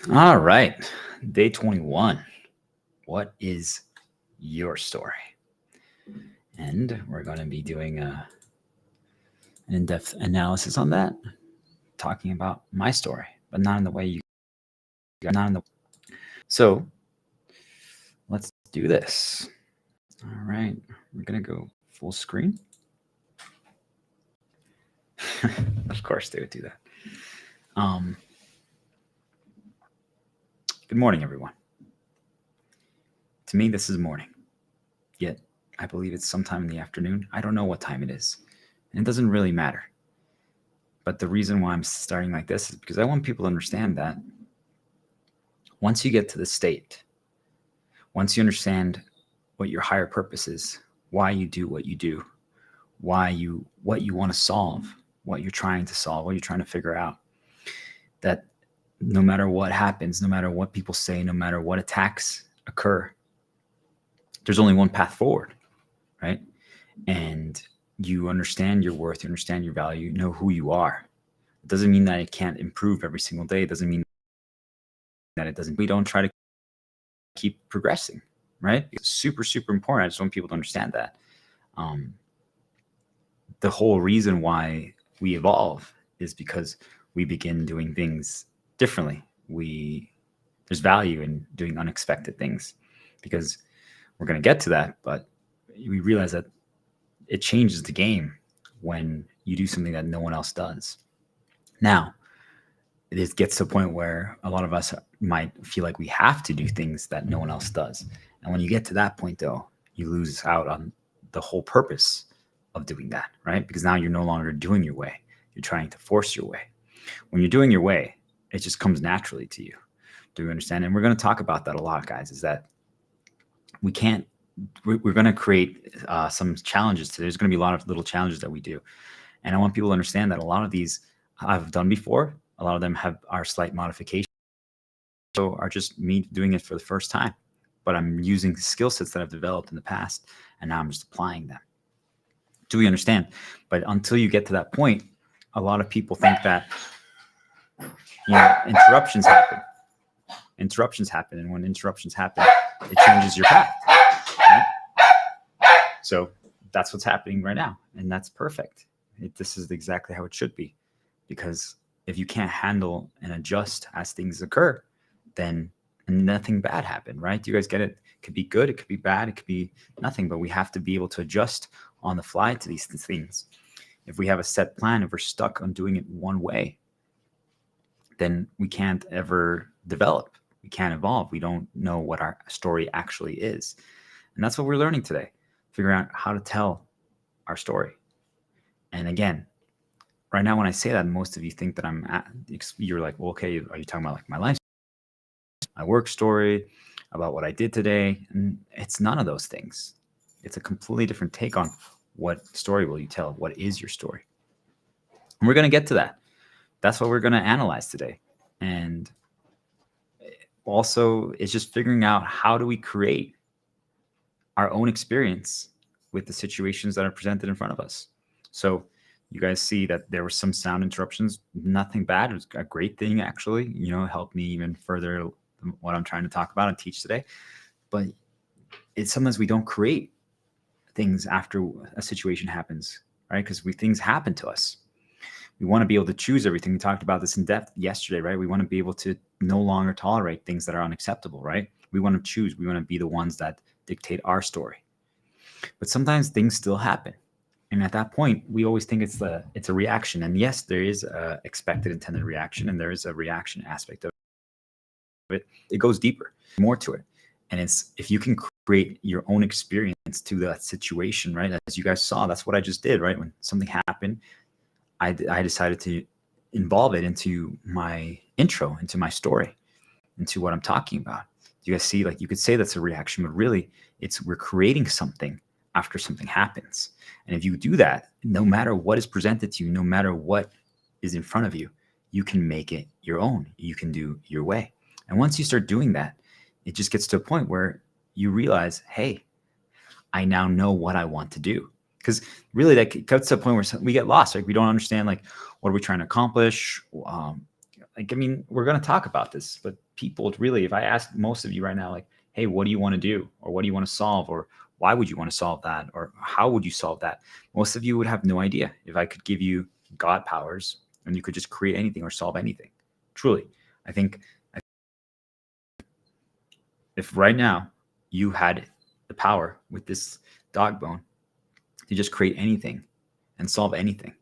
All right. Day 21. What is your story? And we're going to be doing an in depth analysis on that, talking about my story, but not in the way you got, not in the. So let's do this. All right. We're going to go full screen. Of course, they would do that. Good morning, everyone. To me, this is morning. Yet, I believe it's sometime in the afternoon. I don't know what time it is. And it doesn't really matter. But the reason why I'm starting like this is because I want people to understand that once you get to the state, once you understand what your higher purpose is, why you do what you do, what you want to solve, what you're trying to solve, what you're trying to figure out, that no matter what happens, no matter what people say, no matter what attacks occur, there's only one path forward, right? And you understand your worth, you understand your value, you know who you are. It doesn't mean that it can't improve every single day. It doesn't mean that it doesn't. We don't try to keep progressing, right? It's super, super important. I just want people to understand that. The whole reason why we evolve is because we begin doing things differently. There's value in doing unexpected things, because we're going to get to that, but we realize that it changes the game when you do something that no one else does. Now, it gets to a point where a lot of us might feel like we have to do things that no one else does. And when you get to that point, though, you lose out on the whole purpose of doing that, right? Because now you're no longer doing your way. You're trying to force your way. When you're doing your way, it just comes naturally to you. Do you understand? And we're going to talk about that a lot, guys, is that we're going to create some challenges today. There's going to be a lot of little challenges that we do. And I want people to understand that a lot of these I've done before. A lot of them are slight modifications. So are just me doing it for the first time. But I'm using skill sets that I've developed in the past, and now I'm just applying them. Do we understand? But until you get to that point, a lot of people think that interruptions happen. And when interruptions happen, it changes your path. Right? So that's what's happening right now, and that's perfect. This is exactly how it should be, because if you can't handle and adjust as things occur, then nothing bad happened, right? Do you guys get it? It could be good, it could be bad, it could be nothing, but we have to be able to adjust on the fly to these things. If we have a set plan, if we're stuck on doing it one way, then we can't ever develop. We can't evolve. We don't know what our story actually is. And that's what we're learning today, figuring out how to tell our story. And again, right now, when I say that, most of you think that you're like, well, okay, are you talking about like my life, my work story, about what I did today? And it's none of those things. It's a completely different take on what story will you tell? What is your story? And we're going to get to that. That's what we're going to analyze today. And also, it's just figuring out how do we create our own experience with the situations that are presented in front of us. So you guys see that there were some sound interruptions, nothing bad. It was a great thing, actually, helped me even further what I'm trying to talk about and teach today. But it's sometimes we don't create things after a situation happens, right? Because things happen to us. We want to be able to choose everything. We talked about this in depth yesterday, right? We want to be able to no longer tolerate things that are unacceptable, right? We want to choose. We want to be the ones that dictate our story. But sometimes things still happen. And at that point, we always think it's a reaction. And yes, there is a expected intended reaction, and there is a reaction aspect of it. It goes deeper, more to it. And it's if you can create your own experience to that situation, right? As you guys saw, that's what I just did, right? When something happened, I decided to involve it into my intro, into my story, into what I'm talking about. You guys see, like, you could say that's a reaction, but really we're creating something after something happens. And if you do that, no matter what is presented to you, no matter what is in front of you, you can make it your own. You can do your way. And once you start doing that, it just gets to a point where you realize, hey, I now know what I want to do. Because really that gets to a point where we get lost. Like, we don't understand, like, what are we trying to accomplish? like, I mean, we're going to talk about this, but people really, if I ask most of you right now, like, hey, what do you want to do? Or what do you want to solve? Or why would you want to solve that? Or how would you solve that? Most of you would have no idea. If I could give you God powers and you could just create anything or solve anything, truly, I think if right now you had the power with this dog bone to just create anything and solve anything,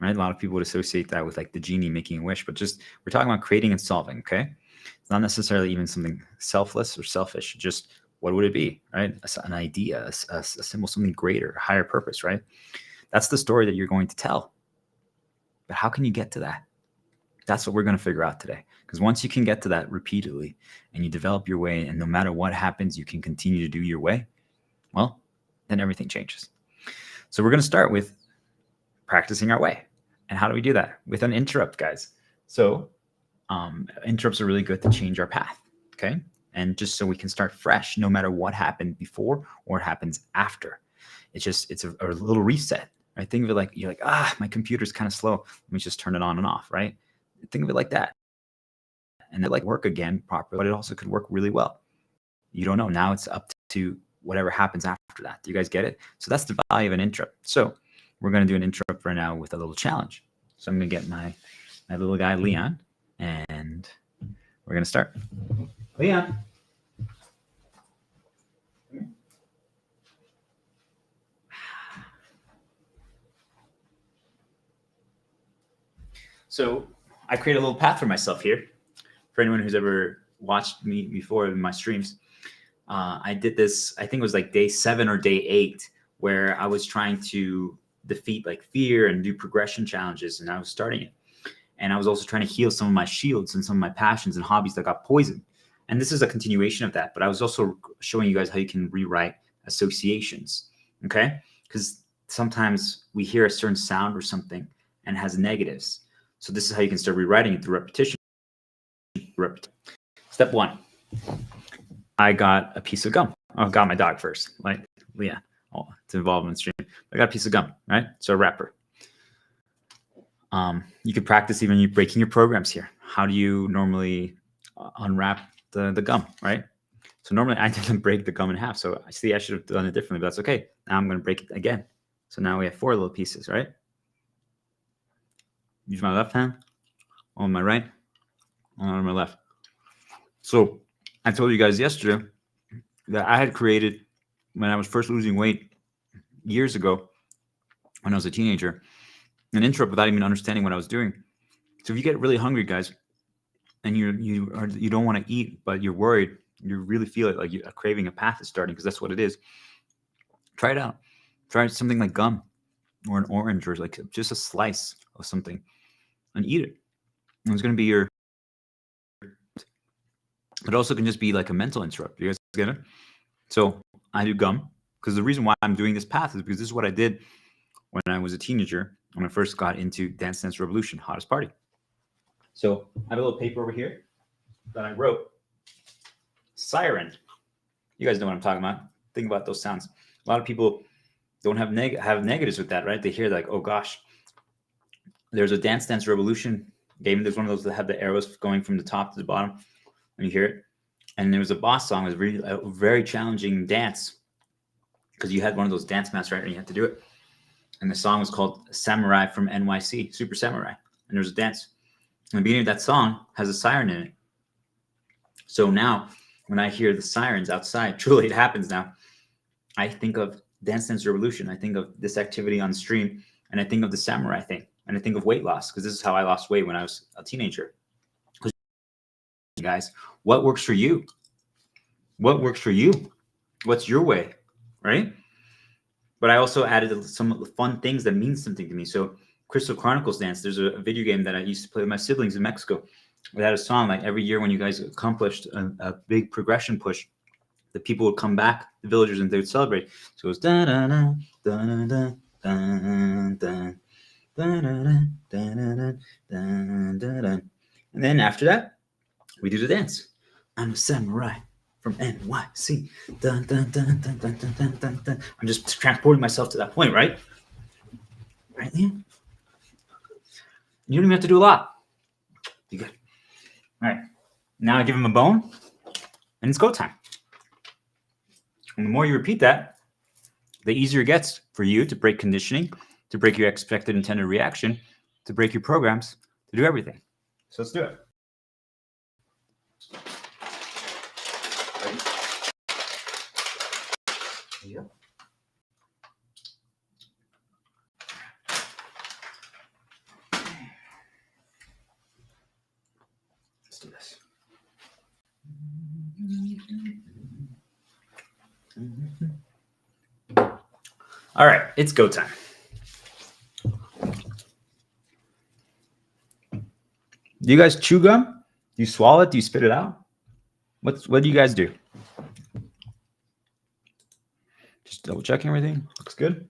right? A lot of people would associate that with like the genie making a wish, but just we're talking about creating and solving, okay? It's not necessarily even something selfless or selfish. Just what would it be, right? An idea, a symbol, something greater, a higher purpose, right? That's the story that you're going to tell. But how can you get to that? That's what we're going to figure out today. Because once you can get to that repeatedly and you develop your way, and no matter what happens, you can continue to do your way, well, then everything changes. So we're going to start with practicing our way. And how do we do that? With an interrupt, guys. So interrupts are really good to change our path, okay? And just so we can start fresh, no matter what happened before or what happens after. It's a little reset, right? Think of it like, you're like, my computer's kind of slow. Let me just turn it on and off, right? Think of it like that. And it like work again properly, but it also could work really well. You don't know. Now it's up to whatever happens after that. Do you guys get it? So that's the value of an interrupt. So we're going to do an interrupt right now with a little challenge. So I'm going to get my little guy, Leon, and we're going to start. Leon. So I create a little path for myself here. For anyone who's ever watched me before in my streams, I did this, I think it was like day 7 or day 8, where I was trying to defeat like fear and do progression challenges, and I was starting it. And I was also trying to heal some of my shields and some of my passions and hobbies that got poisoned. And this is a continuation of that, but I was also showing you guys how you can rewrite associations, okay? Because sometimes we hear a certain sound or something and it has negatives. So this is how you can start rewriting it through repetition. Step 1, I got a piece of gum. I got my dog first, like Leah. Oh, it's involved in the stream. I got a piece of gum, right? So a wrapper. You could practice even you breaking your programs here. How do you normally unwrap the gum, right? So normally I didn't break the gum in half. So I see I should have done it differently, but that's okay. Now I'm going to break it again. So now we have 4 little pieces, right? Use my left hand on my right, on my left. So I told you guys yesterday that I had created, when I was first losing weight years ago, when I was a teenager, an interrupt without even understanding what I was doing. So if you get really hungry, guys, and you don't want to eat, but you're worried, you really feel it, like a craving, a path is starting, because that's what it is. Try it out. Try something like gum or an orange or like just a slice of something and eat it. And it's going to be your, but also can just be like a mental interrupt. You guys get it? So I do gum because the reason why I'm doing this path is because this is what I did when I was a teenager, when I first got into Dance Dance Revolution, Hottest Party. So I have a little paper over here that I wrote. Siren. You guys know what I'm talking about. Think about those sounds. A lot of people don't have negatives with that, right? They hear like, oh gosh, there's a Dance Dance Revolution game. There's one of those that have the arrows going from the top to the bottom when you hear it. And there was a boss song. It was really a very challenging dance because you had one of those dance mats, right? And you had to do it. And the song was called Samurai from NYC, Super Samurai. And there's a dance. And the beginning of that song has a siren in it. So now when I hear the sirens outside, truly it happens now, I think of Dance Dance Revolution. I think of this activity on stream, and I think of the samurai thing. And I think of weight loss, because this is how I lost weight when I was a teenager. Guys, what works for you? What works for you? What's your way, right? But I also added some fun things that mean something to me. So Crystal Chronicles Dance, there's a video game that I used to play with my siblings in Mexico. We had a song like every year when you guys accomplished a big progression push, the people would come back, the villagers, and they would celebrate. So it was da da da da da da da da. And then after that, we do the dance. I'm a samurai from NYC. Dun, dun, dun, dun, dun, dun, dun, dun, dun. I'm just transporting myself to that point, right? Right, Liam? You don't even have to do a lot. Be good. All right. Now I give him a bone, and it's go time. And the more you repeat that, the easier it gets for you to break conditioning, to break your expected intended reaction, to break your programs, to do everything. So let's do it. Ready? There you go. Let's do this. All right, it's go time. Do you guys chew gum? Do you swallow it? Do you spit it out? What do you guys do? Just double checking everything. Looks good.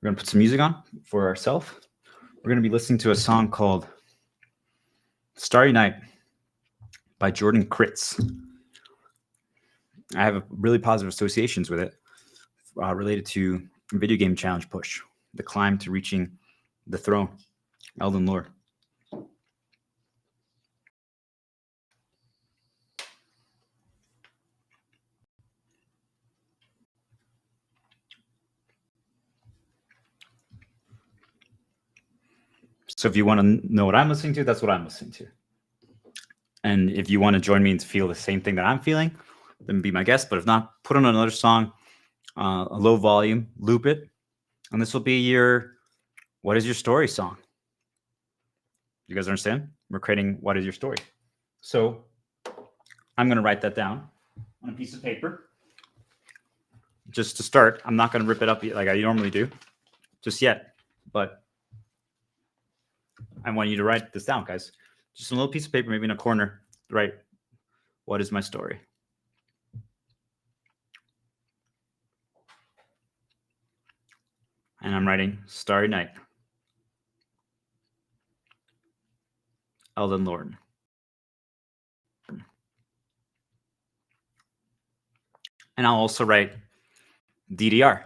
We're gonna put some music on for ourselves. We're gonna be listening to a song called Starry Night by Jordan Kritz. I have really positive associations with it related to video game challenge push, the climb to reaching the throne, Elden Lord. So if you want to know what I'm listening to, that's what I'm listening to. And if you want to join me and feel the same thing that I'm feeling, then be my guest. But if not, put on another song, a low volume, loop it. And this will be your What is Your Story song. You guys understand? We're creating What is Your Story. So I'm going to write that down on a piece of paper. Just to start, I'm not going to rip it up like I normally do just yet. But I want you to write this down, guys. Just a little piece of paper, maybe in a corner. Write, what is my story? And I'm writing Starry Night, Elden Lord. And I'll also write DDR,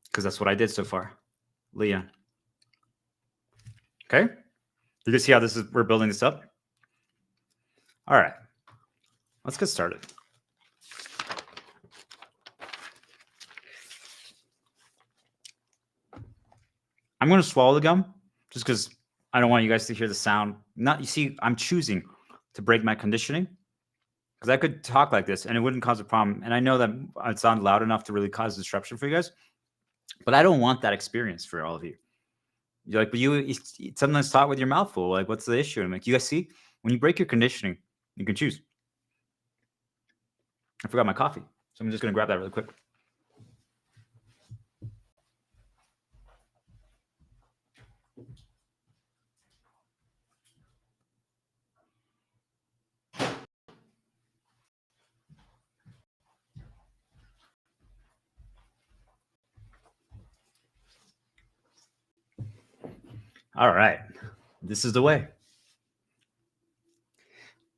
because that's what I did so far. Leah. Okay? You can see how we're building this up? All right. Let's get started. I'm going to swallow the gum just because I don't want you guys to hear the sound. You see, I'm choosing to break my conditioning because I could talk like this and it wouldn't cause a problem. And I know that it sounds loud enough to really cause disruption for you guys, but I don't want that experience for all of you. You're like, but you sometimes talk with your mouth full. Like, what's the issue? And I'm like, you guys see, when you break your conditioning, you can choose. I forgot my coffee, so I'm just going to grab that really quick. All right. This is the way.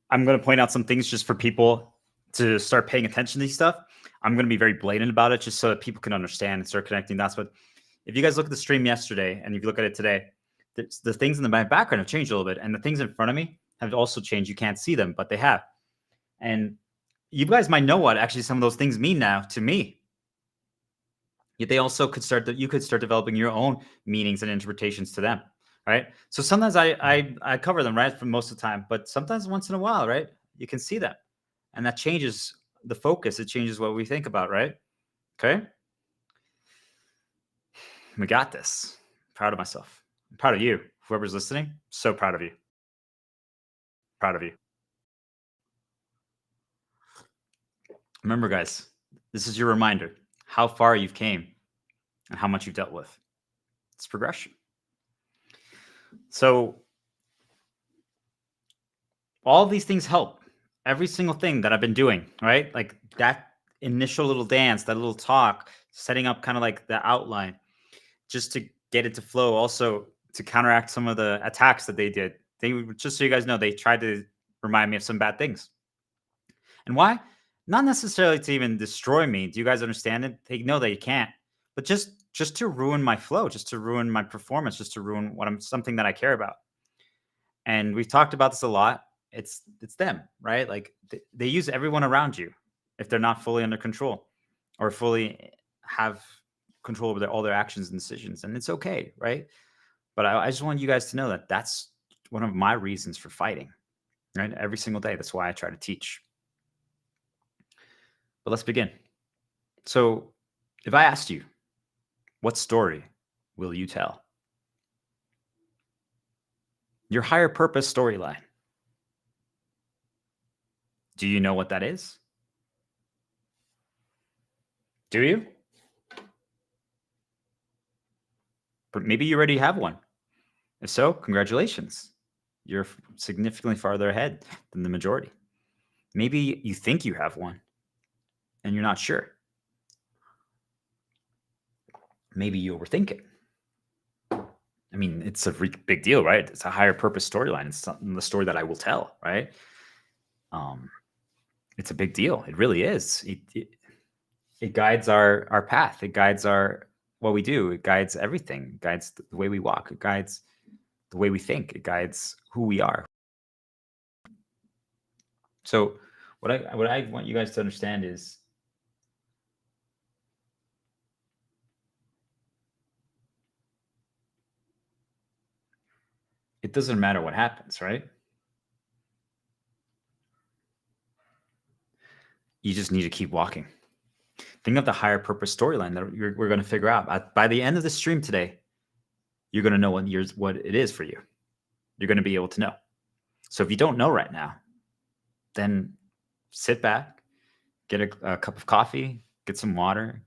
I'm going to point out some things just for people to start paying attention to these stuff. I'm going to be very blatant about it just so that people can understand and start connecting. That's what, if you guys look at the stream yesterday and if you look at it today, the things in the background have changed a little bit. And the things in front of me have also changed. You can't see them, but they have. And you guys might know what actually some of those things mean now to me. Yet they also you could start developing your own meanings and interpretations to them. Right. So sometimes I cover them right for most of the time, but sometimes once in a while, right, you can see that. And that changes the focus. It changes what we think about, right? Okay. We got this. I'm proud of myself. I'm proud of you. Whoever's listening, so proud of you. Proud of you. Remember, guys, this is your reminder how far you've came and how much you've dealt with. It's progression. So all of these things help. Every single thing that I've been doing, right? Like that initial little dance, that little talk, setting up kind of like the outline just to get it to flow. Also to counteract some of the attacks that they did. Just so you guys know, they tried to remind me of some bad things. And why? Not necessarily to even destroy me. Do you guys understand it? They know that you can't, but just to ruin my flow, just to ruin my performance, just to ruin something that I care about. And we've talked about this a lot. It's them, right? Like they use everyone around you if they're not fully under control or fully have control over all their actions and decisions. And it's okay, right? But I just want you guys to know that that's one of my reasons for fighting, right? Every single day. That's why I try to teach. But let's begin. So, if I asked you, what story will you tell? Your higher purpose storyline. Do you know what that is? Do you? But maybe you already have one. If so, congratulations. You're significantly farther ahead than the majority. Maybe you think you have one and you're not sure. Maybe you overthink it. I mean, it's a big deal, right? It's a higher purpose storyline. It's the story that I will tell, right? It's a big deal. It really is. It guides our path. It guides what we do. It guides everything. It guides the way we walk. It guides the way we think. It guides who we are. So what I want you guys to understand is it doesn't matter what happens, right? You just need to keep walking. Think of the higher purpose storyline that we're going to figure out. By the end of the stream today, you're going to know what it is for you. You're going to be able to know. So if you don't know right now, then sit back, get a cup of coffee, get some water,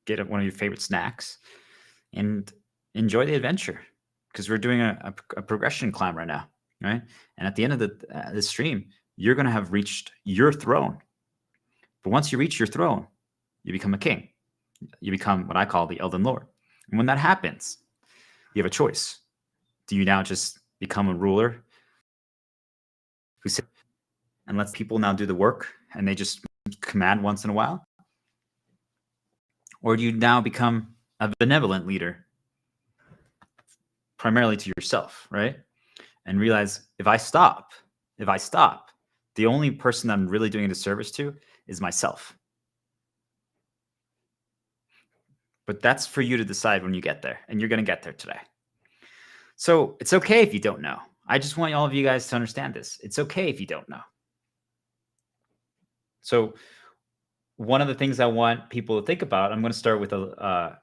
get one of your favorite snacks, and enjoy the adventure. Because we're doing a progression climb right now, right? And at the end of the stream, you're going to have reached your throne. But once you reach your throne, you become a king. You become what I call the Elden Lord. And when that happens, you have a choice. Do you now just become a ruler who sits and lets people now do the work and they just command once in a while? Or do you now become a benevolent leader, primarily to yourself, right? And realize if I stop, the only person that I'm really doing a disservice to is myself. But that's for you to decide when you get there, and you're going to get there today. So it's okay if you don't know. I just want all of you guys to understand this. It's okay if you don't know. So one of the things I want people to think about, I'm going to start with a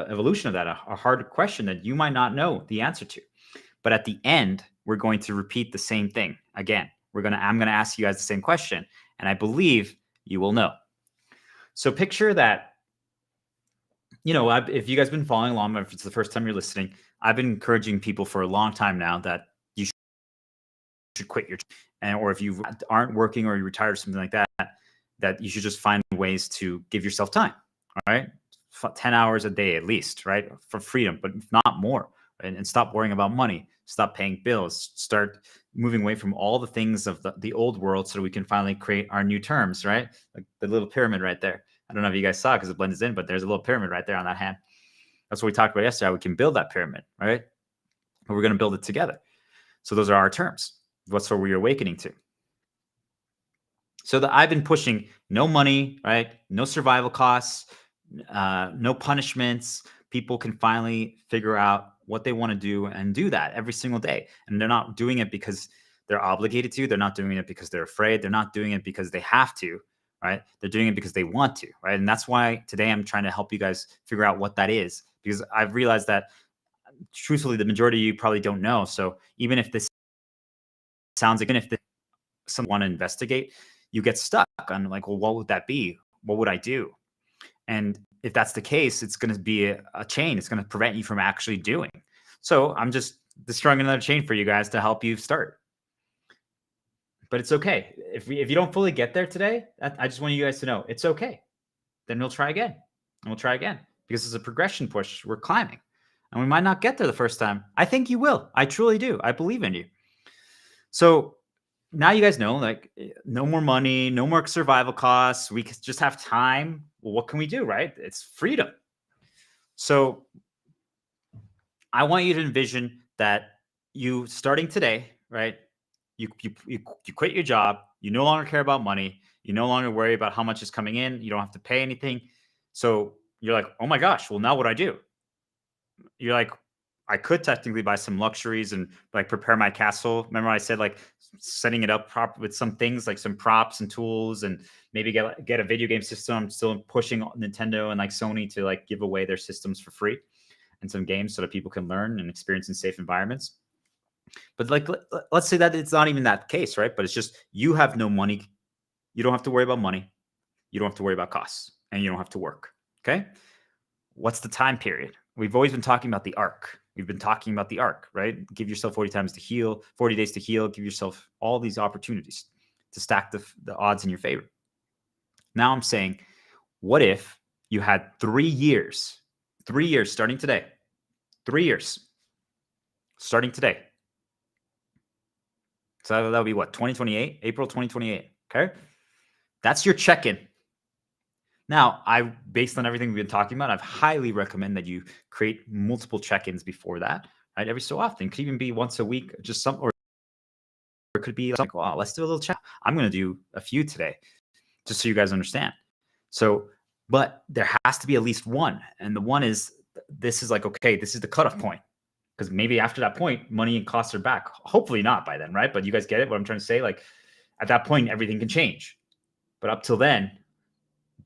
evolution of that, a hard question that you might not know the answer to. But at the end, we're going to repeat the same thing again. I'm going to ask you guys the same question, and I believe you will know. So picture that, if you guys have been following along, if it's the first time you're listening, I've been encouraging people for a long time now that you should quit your job. Or if you aren't working or you're retired or something like that, that you should just find ways to give yourself time, all right? 10 hours a day at least, right? For freedom, but not more. Right? And stop worrying about money. Stop paying bills. Start moving away from all the things of the old world so we can finally create our new terms, right? Like the little pyramid right there. I don't know if you guys saw it because it blends in, but there's a little pyramid right there on that hand. That's what we talked about yesterday. We can build that pyramid, right? But we're going to build it together. So those are our terms. What's what we're awakening to. So I've been pushing no money, right? No survival costs, no punishments. People can finally figure out what they want to do and do that every single day. And they're not doing it because they're obligated to. They're not doing it because they're afraid. They're not doing it because they have to, right? They're doing it because they want to, right? And that's why today I'm trying to help you guys figure out what that is, because I've realized that truthfully, the majority of you probably don't know. So even if this sounds like, even if someone want to investigate, you get stuck on like, well, what would that be? What would I do? And if that's the case, it's going to be a chain. It's going to prevent you from actually doing. So I'm just destroying another chain for you guys to help you start. But it's okay. If you don't fully get there today, I just want you guys to know it's okay. Then we'll try again. And we'll try again. Because it's a progression push. We're climbing. And we might not get there the first time. I think you will. I truly do. I believe in you. So now you guys know, like, no more money, no more survival costs. We just have time. Well, what can we do, right? It's freedom. So I want you to envision that you starting today, right? You quit your job. You no longer care about money. You no longer worry about how much is coming in. You don't have to pay anything. So you're like, oh my gosh, well, now what do I do? You're like, I could technically buy some luxuries and like prepare my castle. Remember, I said like setting it up proper with some things like some props and tools, and maybe get a video game system. I'm still pushing Nintendo and like Sony to like give away their systems for free and some games so that people can learn and experience in safe environments. But like, let's say that it's not even that case, right? But it's just you have no money. You don't have to worry about money. You don't have to worry about costs, and you don't have to work. Okay. What's the time period? We've always been talking about the arc. We've been talking about the arc, right? Give yourself 40 times to heal, 40 days to heal. Give yourself all these opportunities to stack the odds in your favor. Now I'm saying, what if you had 3 years starting today, 3 years starting today. So that would be what, 2028, April 2028. Okay. That's your check-in. Now, based on everything we've been talking about, I've highly recommend that you create multiple check-ins before that, right? Every so often. It could even be once a week, just or it could be like, wow, let's do a little check. I'm going to do a few today, just so you guys understand. So, but there has to be at least one. And the one is, this is like, okay, this is the cutoff point. Because maybe after that point, money and costs are back. Hopefully not by then, right? But you guys get it, what I'm trying to say? Like at that point, everything can change. But up till then,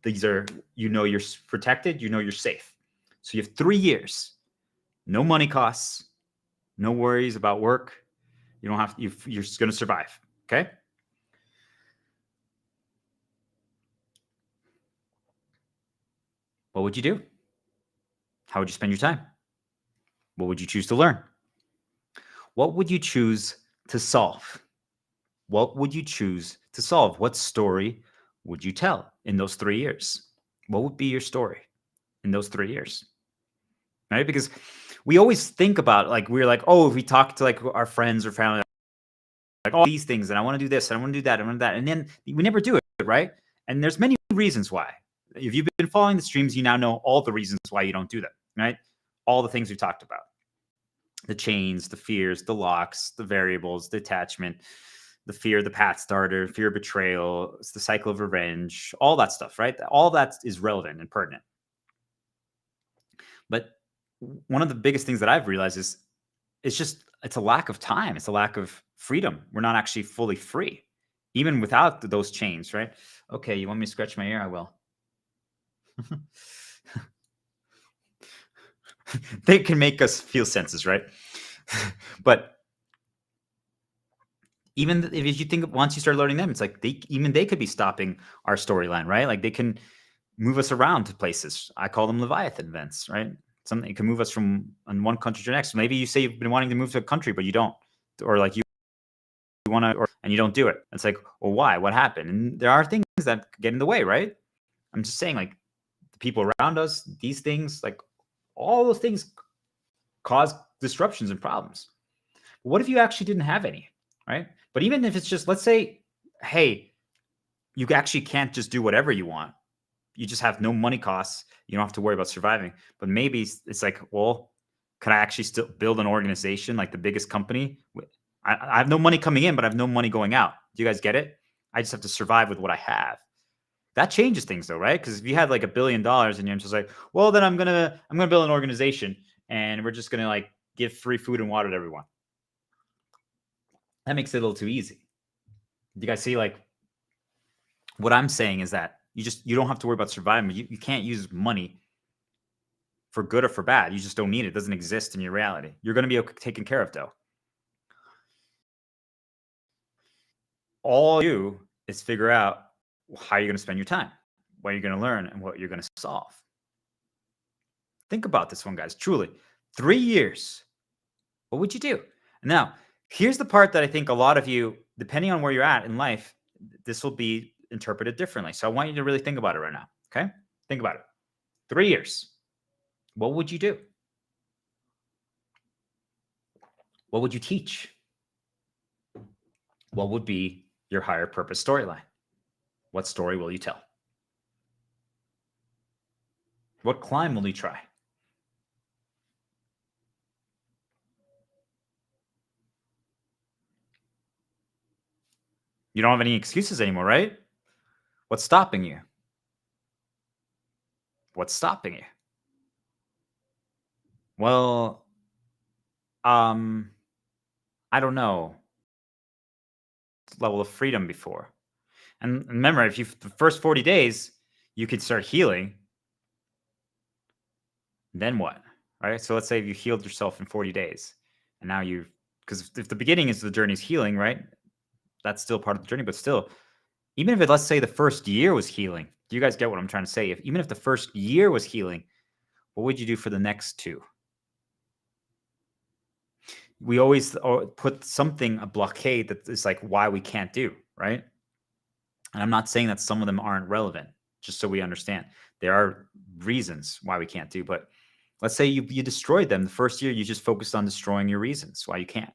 these are, you're protected, you're safe. So you have 3 years, no money costs, no worries about work. You don't have, you're just going to survive. Okay. What would you do? How would you spend your time? What would you choose to learn? What would you choose to solve? What would you choose to solve? What story would you tell in those 3 years? What would be your story in those 3 years? Right? Because we always think about, like, we're like, oh, if we talk to like our friends or family, like all these things, and I want to do this, and I want to do that, I want to do that, and then we never do it, right? And there's many reasons why. If you've been following the streams, you now know all the reasons why you don't do that, right? All the things we talked about: the chains, the fears, the locks, the variables, the attachment, the fear of the path starter, fear of betrayal, it's the cycle of revenge, all that stuff, right? All that is relevant and pertinent. But one of the biggest things that I've realized is it's a lack of time. It's a lack of freedom. We're not actually fully free, even without those chains, right? Okay, you want me to scratch my ear? I will. They can make us feel senses, right? But even if you think, once you start learning them, it's like they could be stopping our storyline, right? Like they can move us around to places. I call them Leviathan events, right? Something can move us from one country to the next. Maybe you say you've been wanting to move to a country, but you don't, or like you want to, and you don't do it. It's like, well, why? What happened? And there are things that get in the way, right? I'm just saying, like the people around us, these things, like all those things cause disruptions and problems. What if you actually didn't have any, right? But even if it's just, let's say, hey, you actually can't just do whatever you want. You just have no money costs. You don't have to worry about surviving. But maybe it's like, well, can I actually still build an organization like the biggest company? I have no money coming in, but I have no money going out. Do you guys get it? I just have to survive with what I have. That changes things though, right? Because if you had like $1 billion and you're just like, well, then I'm gonna build an organization and we're just gonna like give free food and water to everyone. That makes it a little too easy. Do you guys see? Like what I'm saying is that you don't have to worry about surviving. You can't use money for good or for bad. You just don't need it. It doesn't exist in your reality. You're going to be taken care of though. All you do is figure out how you're going to spend your time, what you're going to learn, and what you're going to solve. Think about this one, guys. Truly, 3 years. What would you do? Now, here's the part that I think a lot of you, depending on where you're at in life, this will be interpreted differently. So I want you to really think about it right now. Okay? Think about it. 3 years. What would you do? What would you teach? What would be your higher purpose storyline? What story will you tell? What climb will you try? You don't have any excuses anymore, right? What's stopping you? What's stopping you? Well, um, I don't know. Level of freedom before. And remember, if you the first 40 days, you could start healing. Then what? Right? So let's say you healed yourself in 40 days. And now you, because if the beginning is the journey's healing, right? That's still part of the journey, but still, even if it, let's say the first year was healing, do you guys get what I'm trying to say? Even if the first year was healing, what would you do for the next two? We always put something, a blockade that is like why we can't do, right? And I'm not saying that some of them aren't relevant, just so we understand. There are reasons why we can't do, but let's say you destroyed them. The first year, you just focused on destroying your reasons why you can't.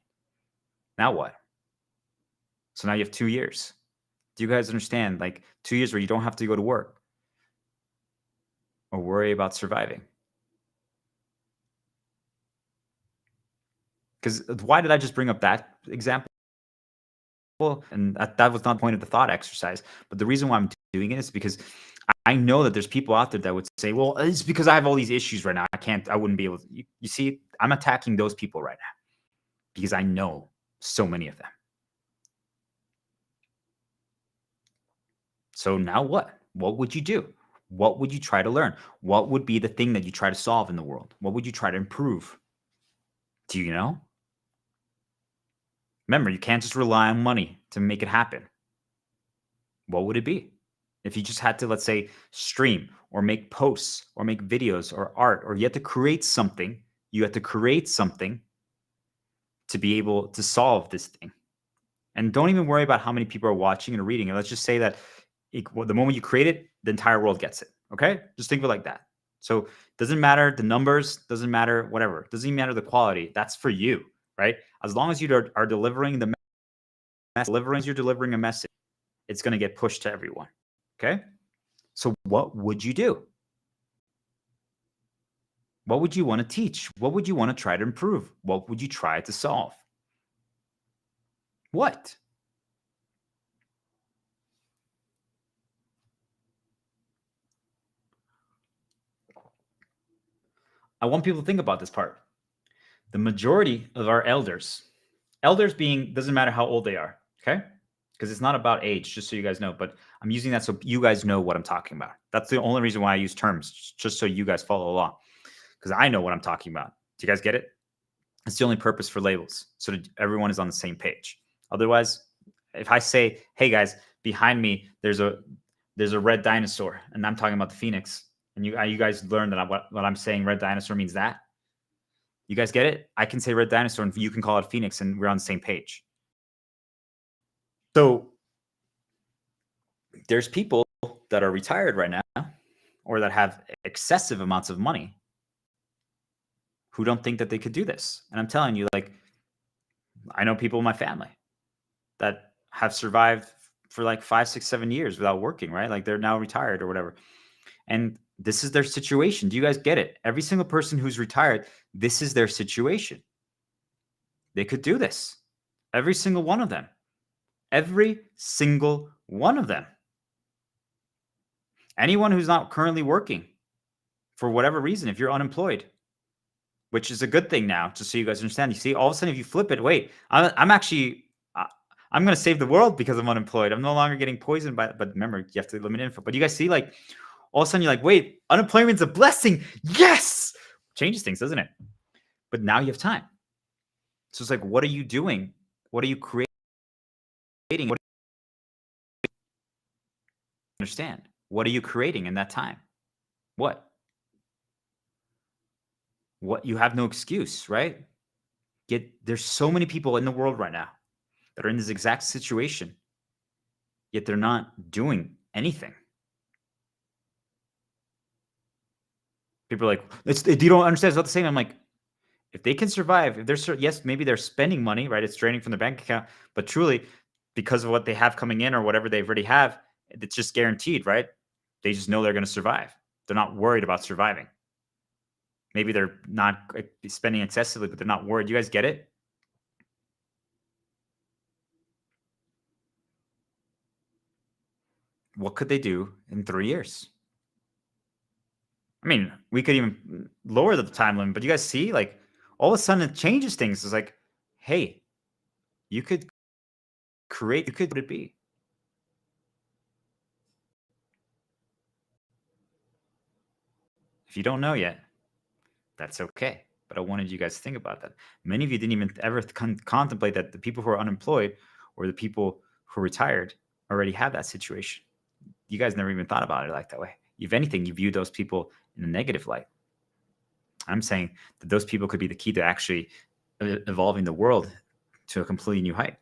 Now what? So now you have 2 years. Do you guys understand? Like 2 years where you don't have to go to work or worry about surviving. Because why did I just bring up that example? And that was not the point of the thought exercise. But the reason why I'm doing it is because I know that there's people out there that would say, well, it's because I have all these issues right now. I wouldn't be able to. You see, I'm attacking those people right now because I know so many of them. So now what? What would you do? What would you try to learn? What would be the thing that you try to solve in the world? What would you try to improve? Do you know? Remember, you can't just rely on money to make it happen. What would it be? If you just had to, let's say, stream or make posts or make videos or art, or you had to create something, to be able to solve this thing. And don't even worry about how many people are watching and reading it. Let's just say that the moment you create it, the entire world gets it. Okay? Just think of it like that. So doesn't matter the numbers, doesn't matter whatever. Doesn't even matter the quality. That's for you, right? As long as you are delivering the message, you're delivering a message, it's going to get pushed to everyone. Okay? So what would you do? What would you want to teach? What would you want to try to improve? What would you try to solve? What? I want people to think about this part. The majority of our elders being, doesn't matter how old they are, okay? Because it's not about age, just so you guys know, but I'm using that so you guys know what I'm talking about. That's the only reason why I use terms, just so you guys follow along, because I know what I'm talking about. Do you guys get it? It's the only purpose for labels, so that everyone is on the same page. Otherwise, if I say, hey guys, behind me, there's a red dinosaur, and I'm talking about the phoenix, and you guys learn that what I'm saying, red dinosaur means that. You guys get it? I can say red dinosaur, and you can call it phoenix, and we're on the same page. So there's people that are retired right now, or that have excessive amounts of money, who don't think that they could do this. And I'm telling you, like, I know people in my family that have survived for like 5, 6, 7 years without working, right? Like they're now retired or whatever. And this is their situation. Do you guys get it? Every single person who's retired, this is their situation. They could do this. Every single one of them. Every single one of them. Anyone who's not currently working for whatever reason, if you're unemployed, which is a good thing now, just so you guys understand. You see, all of a sudden, if you flip it, wait, I'm actually, I'm going to save the world because I'm unemployed. I'm no longer getting poisoned by, but remember, you have to limit info. But you guys see, like, all of a sudden, you're like, wait, unemployment's a blessing. Yes! Changes things, doesn't it? But now you have time. So it's like, what are you doing? What are you creating? What do you understand? What are you creating in that time? What? You have no excuse, right? There's so many people in the world right now that are in this exact situation, yet they're not doing anything. People are like, you don't understand. It's not the same. I'm like, if they can survive, if they're, yes, maybe they're spending money, right? It's draining from their bank account, but truly, because of what they have coming in or whatever they already have, it's just guaranteed, right? They just know they're going to survive. They're not worried about surviving. Maybe they're not spending excessively, but they're not worried. You guys get it? what could they do in 3 years? I mean, we could even lower the time limit, but you guys see, like, all of a sudden it changes things. It's like, hey, you could create, you could, what would it be? If you don't know yet, that's okay. But I wanted you guys to think about that. Many of you didn't even ever contemplate that the people who are unemployed or the people who are retired already have that situation. You guys never even thought about it like that way. If anything, you view those people in a negative light. I'm saying that those people could be the key to actually evolving the world to a completely new height.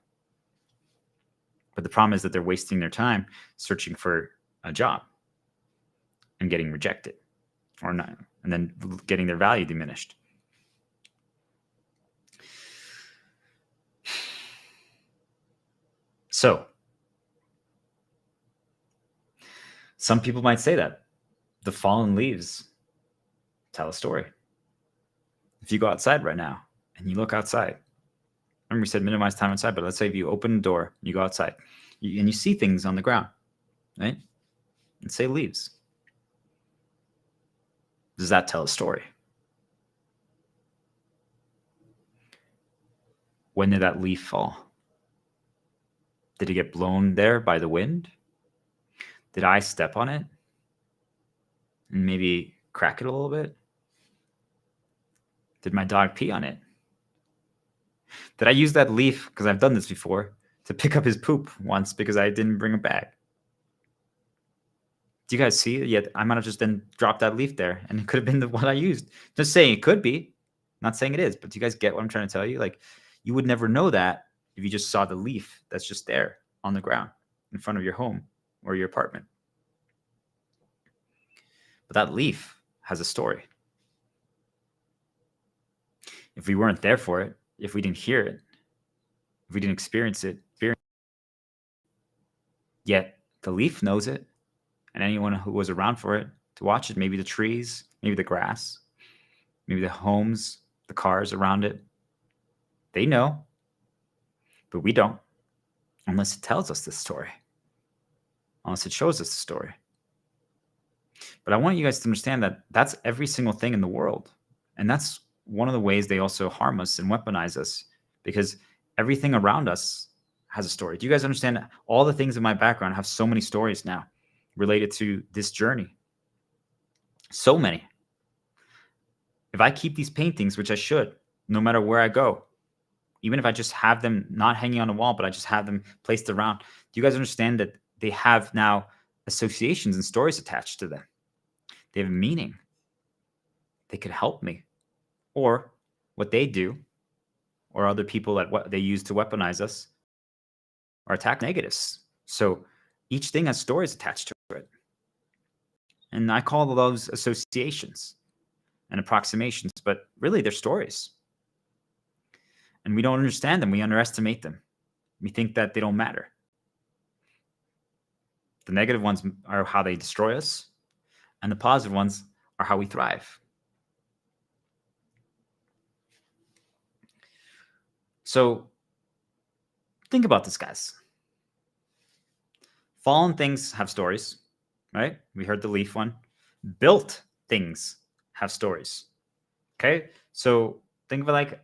But the problem is that they're wasting their time searching for a job and getting rejected or not, and then getting their value diminished. So some people might say that the fallen leaves tell a story. If you go outside right now and you look outside, remember we said minimize time outside, but let's say if you open the door, you go outside, and you see things on the ground, right? And say leaves. Does that tell a story? When did that leaf fall? Did it get blown there by the wind? Did I step on it and maybe crack it a little bit? Did my dog pee on it? Did I use that leaf, because I've done this before, to pick up his poop once because I didn't bring it back? Do you guys see? Yet I might have just then dropped that leaf there, and it could have been the one I used. Just saying it could be. Not saying it is, but do you guys get what I'm trying to tell you? Like, you would never know that if you just saw the leaf that's just there on the ground in front of your home or your apartment. But that leaf has a story. If we weren't there for it, if we didn't hear it, if we didn't experience it, yet the leaf knows it, and anyone who was around for it to watch it, maybe the trees, maybe the grass, maybe the homes, the cars around it, they know, but we don't, unless it tells us this story, unless it shows us the story. But I want you guys to understand that that's every single thing in the world. And that's one of the ways they also harm us and weaponize us, because everything around us has a story. Do you guys understand that all the things in my background have so many stories now related to this journey? So many. If I keep these paintings, which I should, no matter where I go, even if I just have them not hanging on a wall, but I just have them placed around, do you guys understand that they have now associations and stories attached to them? They have a meaning. They could help me. Or what they do, or other people that what they use to weaponize us, are attack negatives. So each thing has stories attached to it. And I call those associations and approximations, but really they're stories. And we don't understand them. We underestimate them. We think that they don't matter. The negative ones are how they destroy us, and the positive ones are how we thrive. So think about this, guys. Fallen things have stories, right? We heard the leaf one. Built things have stories. Okay, so think of it like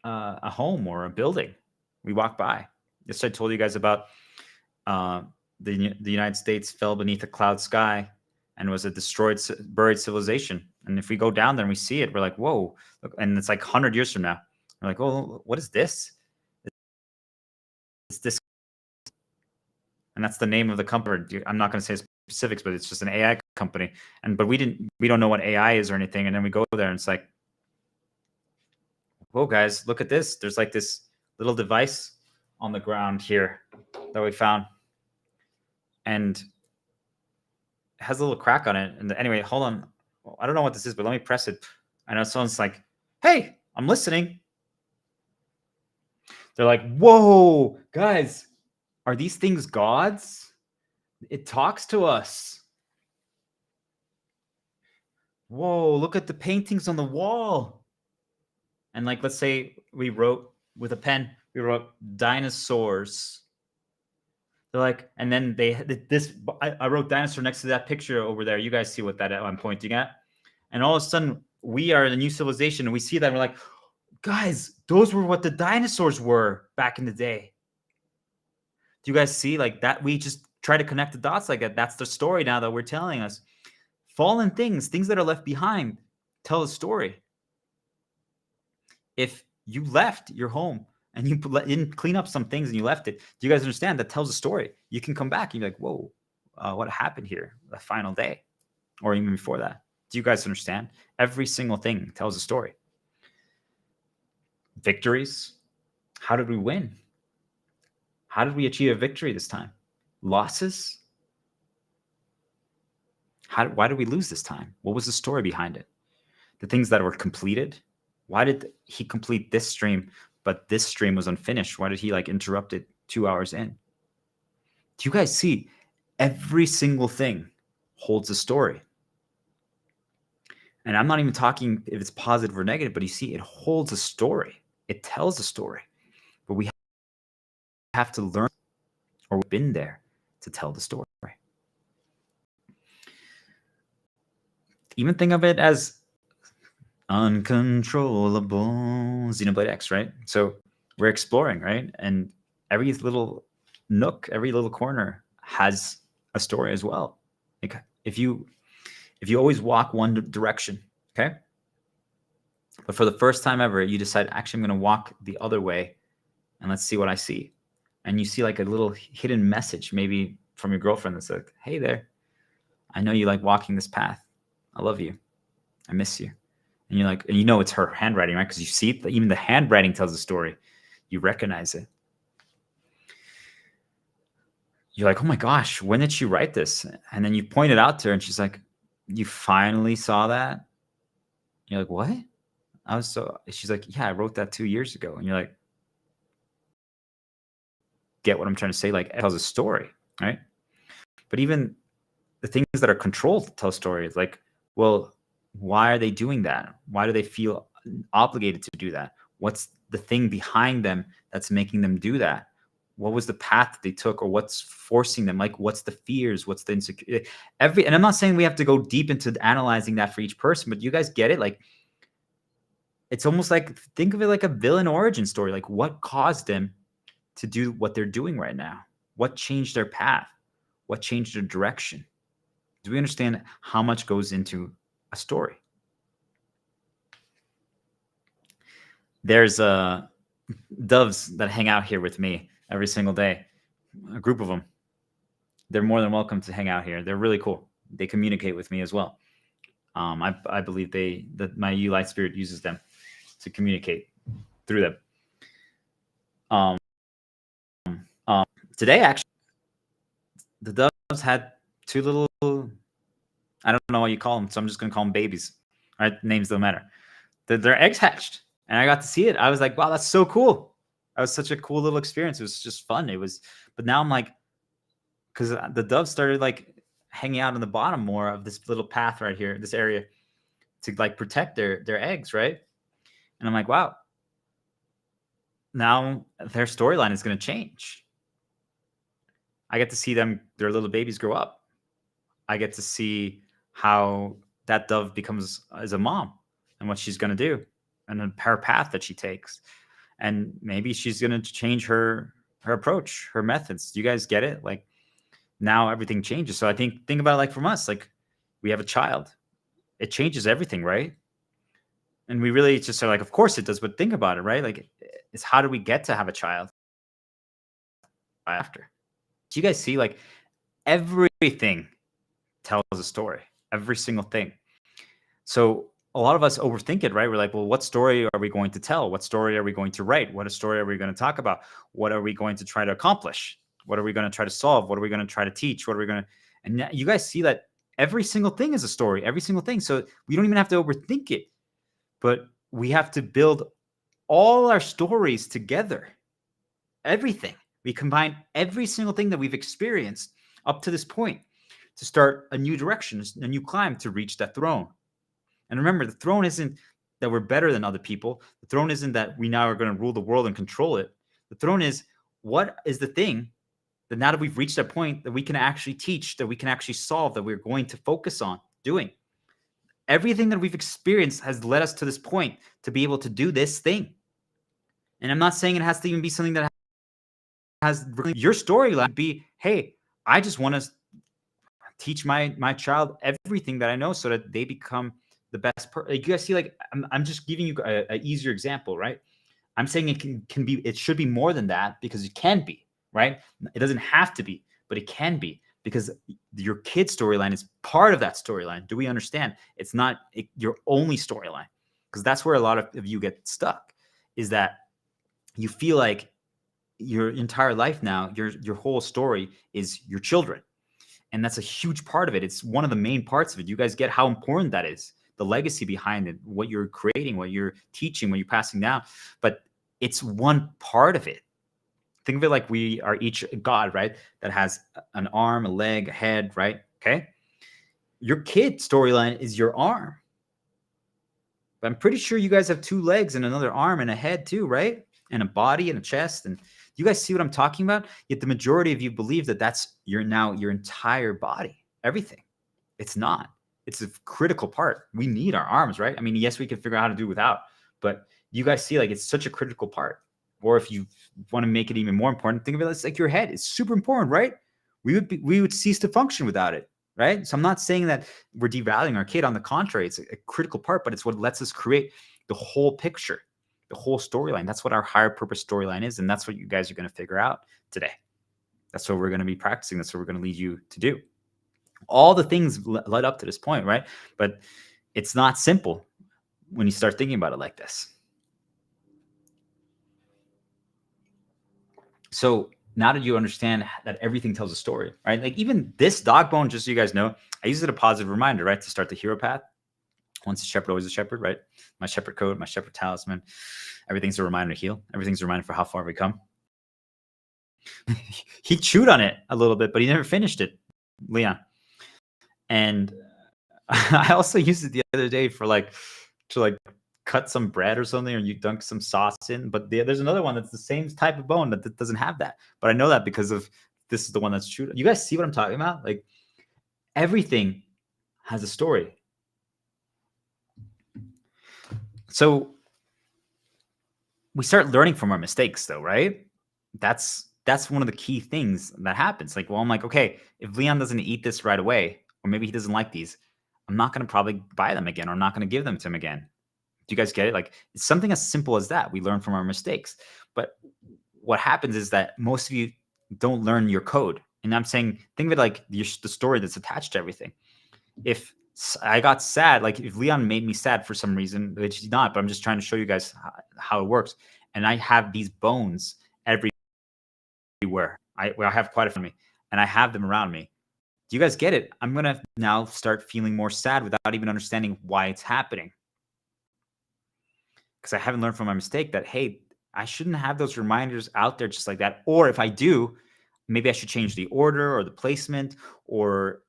a home or a building we walk by. Just I told you guys about the United States fell beneath a cloud sky and was a destroyed, buried civilization. And if we go down there and we see it, we're like, whoa! Look, and it's like 100 years from now. We're like, oh, what is this? It's this, and that's the name of the company. I'm not going to say specifics, but it's just an AI company. But we don't know what AI is or anything. And then we go there and it's like, whoa, guys, look at this. There's like this little device on the ground here that we found, and it has a little crack on it. And anyway, hold on. I don't know what this is, but let me press it. I know someone's like, hey, I'm listening. They're like, whoa, guys, are these things gods? It talks to us. Whoa, look at the paintings on the wall. And like, let's say we wrote with a pen, we wrote dinosaurs. They're like, and then I wrote dinosaur next to that picture over there. You guys see what that I'm pointing at? And all of a sudden, we are the new civilization, and we see that, and we're like, guys, those were what the dinosaurs were back in the day. Do you guys see like that? We just try to connect the dots like that. That's the story now that we're telling us. Fallen things that are left behind, tell a story. If you left your home and you didn't clean up some things and you left it, do you guys understand? That tells a story. You can come back and you're like, whoa, what happened here? The final day, or even before that. Do you guys understand? Every single thing tells a story. Victories. How did we win? How did we achieve a victory this time? Losses. Why did we lose this time? What was the story behind it? The things that were completed. Why did he complete this stream, but this stream was unfinished? Why did he like interrupt it 2 hours in? Do you guys see? Every single thing holds a story. And I'm not even talking if it's positive or negative, but you see, it holds a story. It tells a story. But we have to learn, or we've been there to tell the story. Even think of it as uncontrollable Xenoblade X, right? So we're exploring, right? And every little nook, every little corner has a story as well. Like if you always walk one direction, okay? But for the first time ever, you decide, actually, I'm going to walk the other way, and let's see what I see. And you see like a little hidden message, maybe from your girlfriend that's like, hey there, I know you like walking this path. I love you. I miss you. And you're like, and you know it's her handwriting, right? Because you see it, even the handwriting tells a story. You recognize it. You're like, oh my gosh, when did she write this? And then you point it out to her, and she's like, you finally saw that? You're like, what? She's like, yeah, I wrote that 2 years ago. And you're like, get what I'm trying to say? Like, it tells a story, right? But even the things that are controlled tell stories. Like, well, why are they doing that? Why do they feel obligated to do that? What's the thing behind them that's making them do that? What was the path that they took, or what's forcing them? Like, what's the fears? What's the insecurity? And I'm not saying we have to go deep into analyzing that for each person, but you guys get it? Like, it's almost like, think of it like a villain origin story. Like, what caused them to do what they're doing right now? What changed their path? What changed their direction? Do we understand how much goes into a story? There's doves that hang out here with me every single day, a group of them. They're more than welcome to hang out here. They're really cool. They communicate with me as well. I believe that my light spirit uses them to communicate through them. Today, actually, the doves had two little, I don't know what you call them, so I'm just going to call them babies. All right, names don't matter. Their eggs hatched, and I got to see it. I was like, wow, that's so cool. That was such a cool little experience. It was just fun. But now I'm like, because the doves started like hanging out on the bottom more of this little path right here, this area, to like protect their eggs, right? And I'm like, wow, now their storyline is going to change. I get to see their little babies grow up. I get to see how that dove becomes as a mom and what she's going to do and then her path that she takes. And maybe she's going to change her approach, her methods. Do you guys get it? Like, now everything changes. So I think about it like from us, like we have a child. It changes everything, right? And we really just are like, of course it does, but think about it, right? Like, it's how do we get to have a child after? Do you guys see, like, everything tells a story, every single thing. So a lot of us overthink it, right? We're like, well, what story are we going to tell? What story are we going to write? What story are we going to talk about? What are we going to try to accomplish? What are we going to try to solve? What are we going to try to teach? What are we going to, and you guys see that every single thing is a story, every single thing. So we don't even have to overthink it, but we have to build all our stories together. Everything. We combine every single thing that we've experienced up to this point to start a new direction, a new climb to reach that throne. And remember, the throne isn't that we're better than other people. The throne isn't that we now are going to rule the world and control it. The throne is, what is the thing that now that we've reached that point that we can actually teach, that we can actually solve, that we're going to focus on doing. Everything that we've experienced has led us to this point to be able to do this thing. And I'm not saying it has to even be something that has really, your storyline be, hey, I just want to teach my child everything that I know so that they become the best person. Like, you guys see, like, I'm just giving you a easier example, right? I'm saying it can be, it should be more than that, because it can be, right? It doesn't have to be, but it can be, because your kid's storyline is part of that storyline. Do we understand? It's not your only storyline, because that's where a lot of you get stuck, is that you feel like your entire life now, your whole story is your children. And that's a huge part of it. It's one of the main parts of it. You guys get how important that is, the legacy behind it, what you're creating, what you're teaching, what you're passing down. But it's one part of it. Think of it like we are each God, right? That has an arm, a leg, a head, right? Okay. Your kid storyline is your arm. But I'm pretty sure you guys have 2 legs and another arm and a head too, right? And a body and a chest. And you guys see what I'm talking about? Yet the majority of you believe that that's your entire body, everything. It's not. It's a critical part. We need our arms, right? I mean, yes, we can figure out how to do without, but you guys see, like, it's such a critical part. Or if you want to make it even more important, think of it as like your head. It's super important, right? We would cease to function without it, right? So I'm not saying that we're devaluing our kid. On the contrary, it's a critical part, but it's what lets us create the whole picture, the whole storyline. That's what our higher purpose storyline is, and that's what you guys are going to figure out today. That's what we're going to be practicing. That's what we're going to lead you to do. All the things led up to this point, right? But it's not simple when you start thinking about it like this. So now that you understand that everything tells a story, right? Like, even this dog bone, just so you guys know, I use it as a positive reminder, right? To start the hero path. Once a shepherd, always a shepherd, right? My shepherd code, my shepherd talisman. Everything's a reminder to heal. Everything's a reminder for how far we come. He chewed on it a little bit, but he never finished it, Leon. And I also used it the other day to cut some bread or something, or you dunk some sauce in. But there's another one that's the same type of bone that doesn't have that. But I know that because of this is the one that's chewed. You guys see what I'm talking about? Like, everything has a story. So we start learning from our mistakes, though, right? That's one of the key things that happens. Like, well, I'm like, okay, if Leon doesn't eat this right away, or maybe he doesn't like these, I'm not going to probably buy them again, or I'm not going to give them to him again. Do you guys get it? Like, it's something as simple as that. We learn from our mistakes. But what happens is that most of you don't learn your code. And I'm saying, think of it like the story that's attached to everything. If I got sad, like if Leon made me sad for some reason, which he's not, but I'm just trying to show you guys how it works. And I have these bones everywhere. I have quite a few of me, and I have them around me. Do you guys get it? I'm going to now start feeling more sad without even understanding why it's happening. Because I haven't learned from my mistake that, hey, I shouldn't have those reminders out there just like that. Or if I do, maybe I should change the order or the placement, or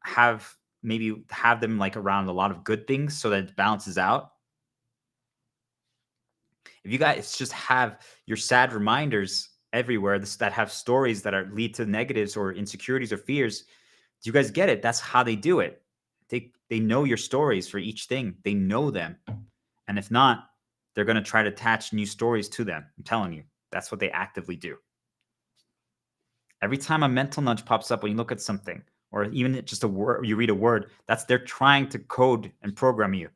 maybe have them like around a lot of good things so that it balances out. If you guys just have your sad reminders everywhere that have stories that lead to negatives or insecurities or fears, do you guys get it? That's how they do it. They know your stories for each thing. They know them. And if not, they're going to try to attach new stories to them. I'm telling you, that's what they actively do. Every time a mental nudge pops up when you look at something, or even just a word, you read a word, they're trying to code and program you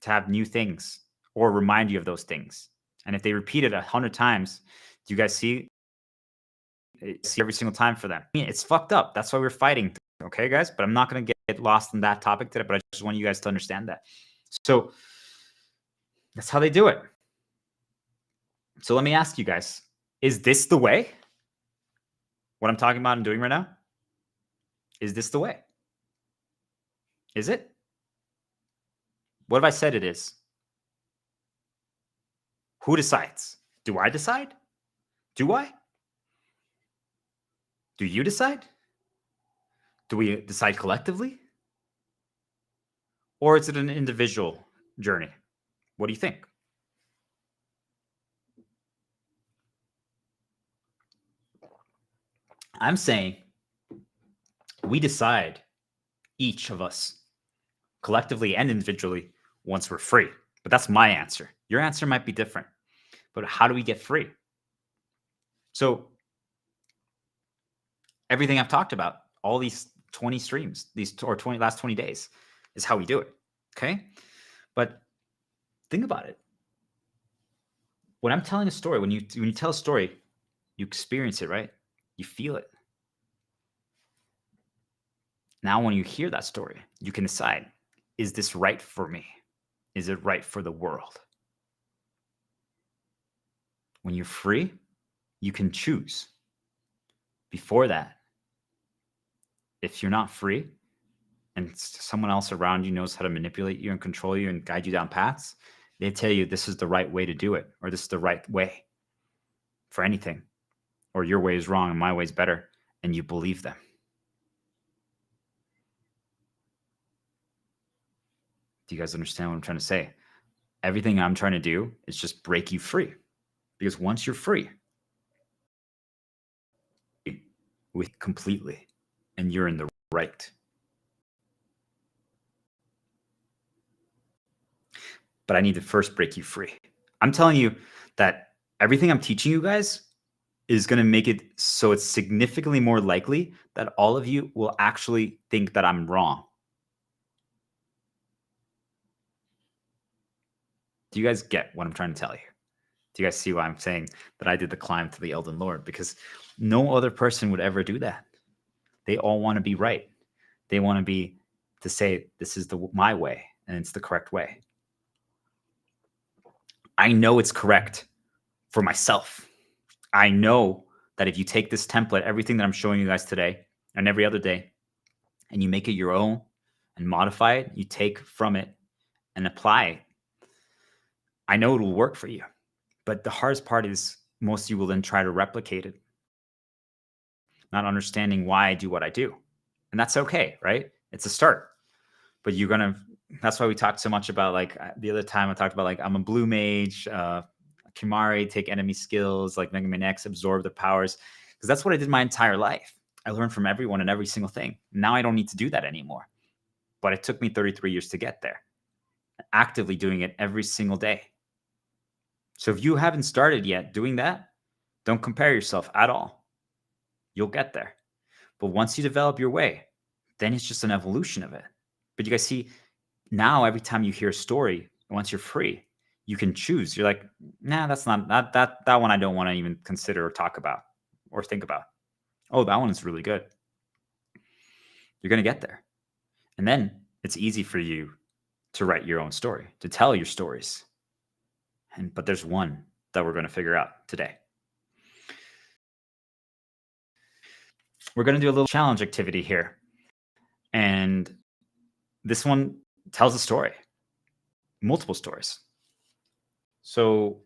to have new things or remind you of those things. And if they repeat it 100 times, do you guys see every single time for them? I mean, it's fucked up. That's why we're fighting. Okay, guys? But I'm not going to get lost in that topic today, but I just want you guys to understand that. So that's how they do it. So let me ask you guys, is this the way? What I'm talking about and doing right now? Is this the way? Is it? What have I said it is? Who decides? Do I decide? Do I? Do you decide? Do we decide collectively? Or is it an individual journey? What do you think? I'm saying we decide, each of us, collectively and individually, once we're free. But that's my answer. Your answer might be different. But how do we get free? So everything I've talked about, all these 20 streams, these or 20 last 20 days, is how we do it. Okay? But think about it. When I'm telling a story, when you tell a story, you experience it, right? You feel it. Now, when you hear that story, you can decide, is this right for me? Is it right for the world? When you're free, you can choose. Before that, if you're not free and someone else around you knows how to manipulate you and control you and guide you down paths, they tell you this is the right way to do it, or this is the right way for anything, or your way is wrong and my way is better, and you believe them. Do you guys understand what I'm trying to say? Everything I'm trying to do is just break you free. Because once you're free, with completely, and you're in the right. But I need to first break you free. I'm telling you that everything I'm teaching you guys is going to make it so it's significantly more likely that all of you will actually think that I'm wrong. Do you guys get what I'm trying to tell you? Do you guys see why I'm saying that I did the climb to the Elden Lord? Because no other person would ever do that. They all want to be right. They want to say, this is my way, and it's the correct way. I know it's correct for myself. I know that if you take this template, everything that I'm showing you guys today and every other day, and you make it your own and modify it, you take from it and apply it, I know it will work for you. But the hardest part is most of you will then try to replicate it, not understanding why I do what I do. And that's okay, right? It's a start. But that's why we talked so much about, like, the other time I talked about, like, I'm a blue mage, Kimari, take enemy skills, like Mega Man X, absorb their powers. Because that's what I did my entire life. I learned from everyone and every single thing. Now I don't need to do that anymore. But it took me 33 years to get there. Actively doing it every single day. So if you haven't started yet doing that, don't compare yourself at all. You'll get there. But once you develop your way, then it's just an evolution of it. But you guys see, now every time you hear a story, once you're free, you can choose. You're like, nah, that's not that one I don't want to even consider or talk about or think about. Oh, that one is really good. You're going to get there. And then it's easy for you to write your own story, to tell your stories. But there's one that we're going to figure out today. We're going to do a little challenge activity here. And this one tells a story, multiple stories. So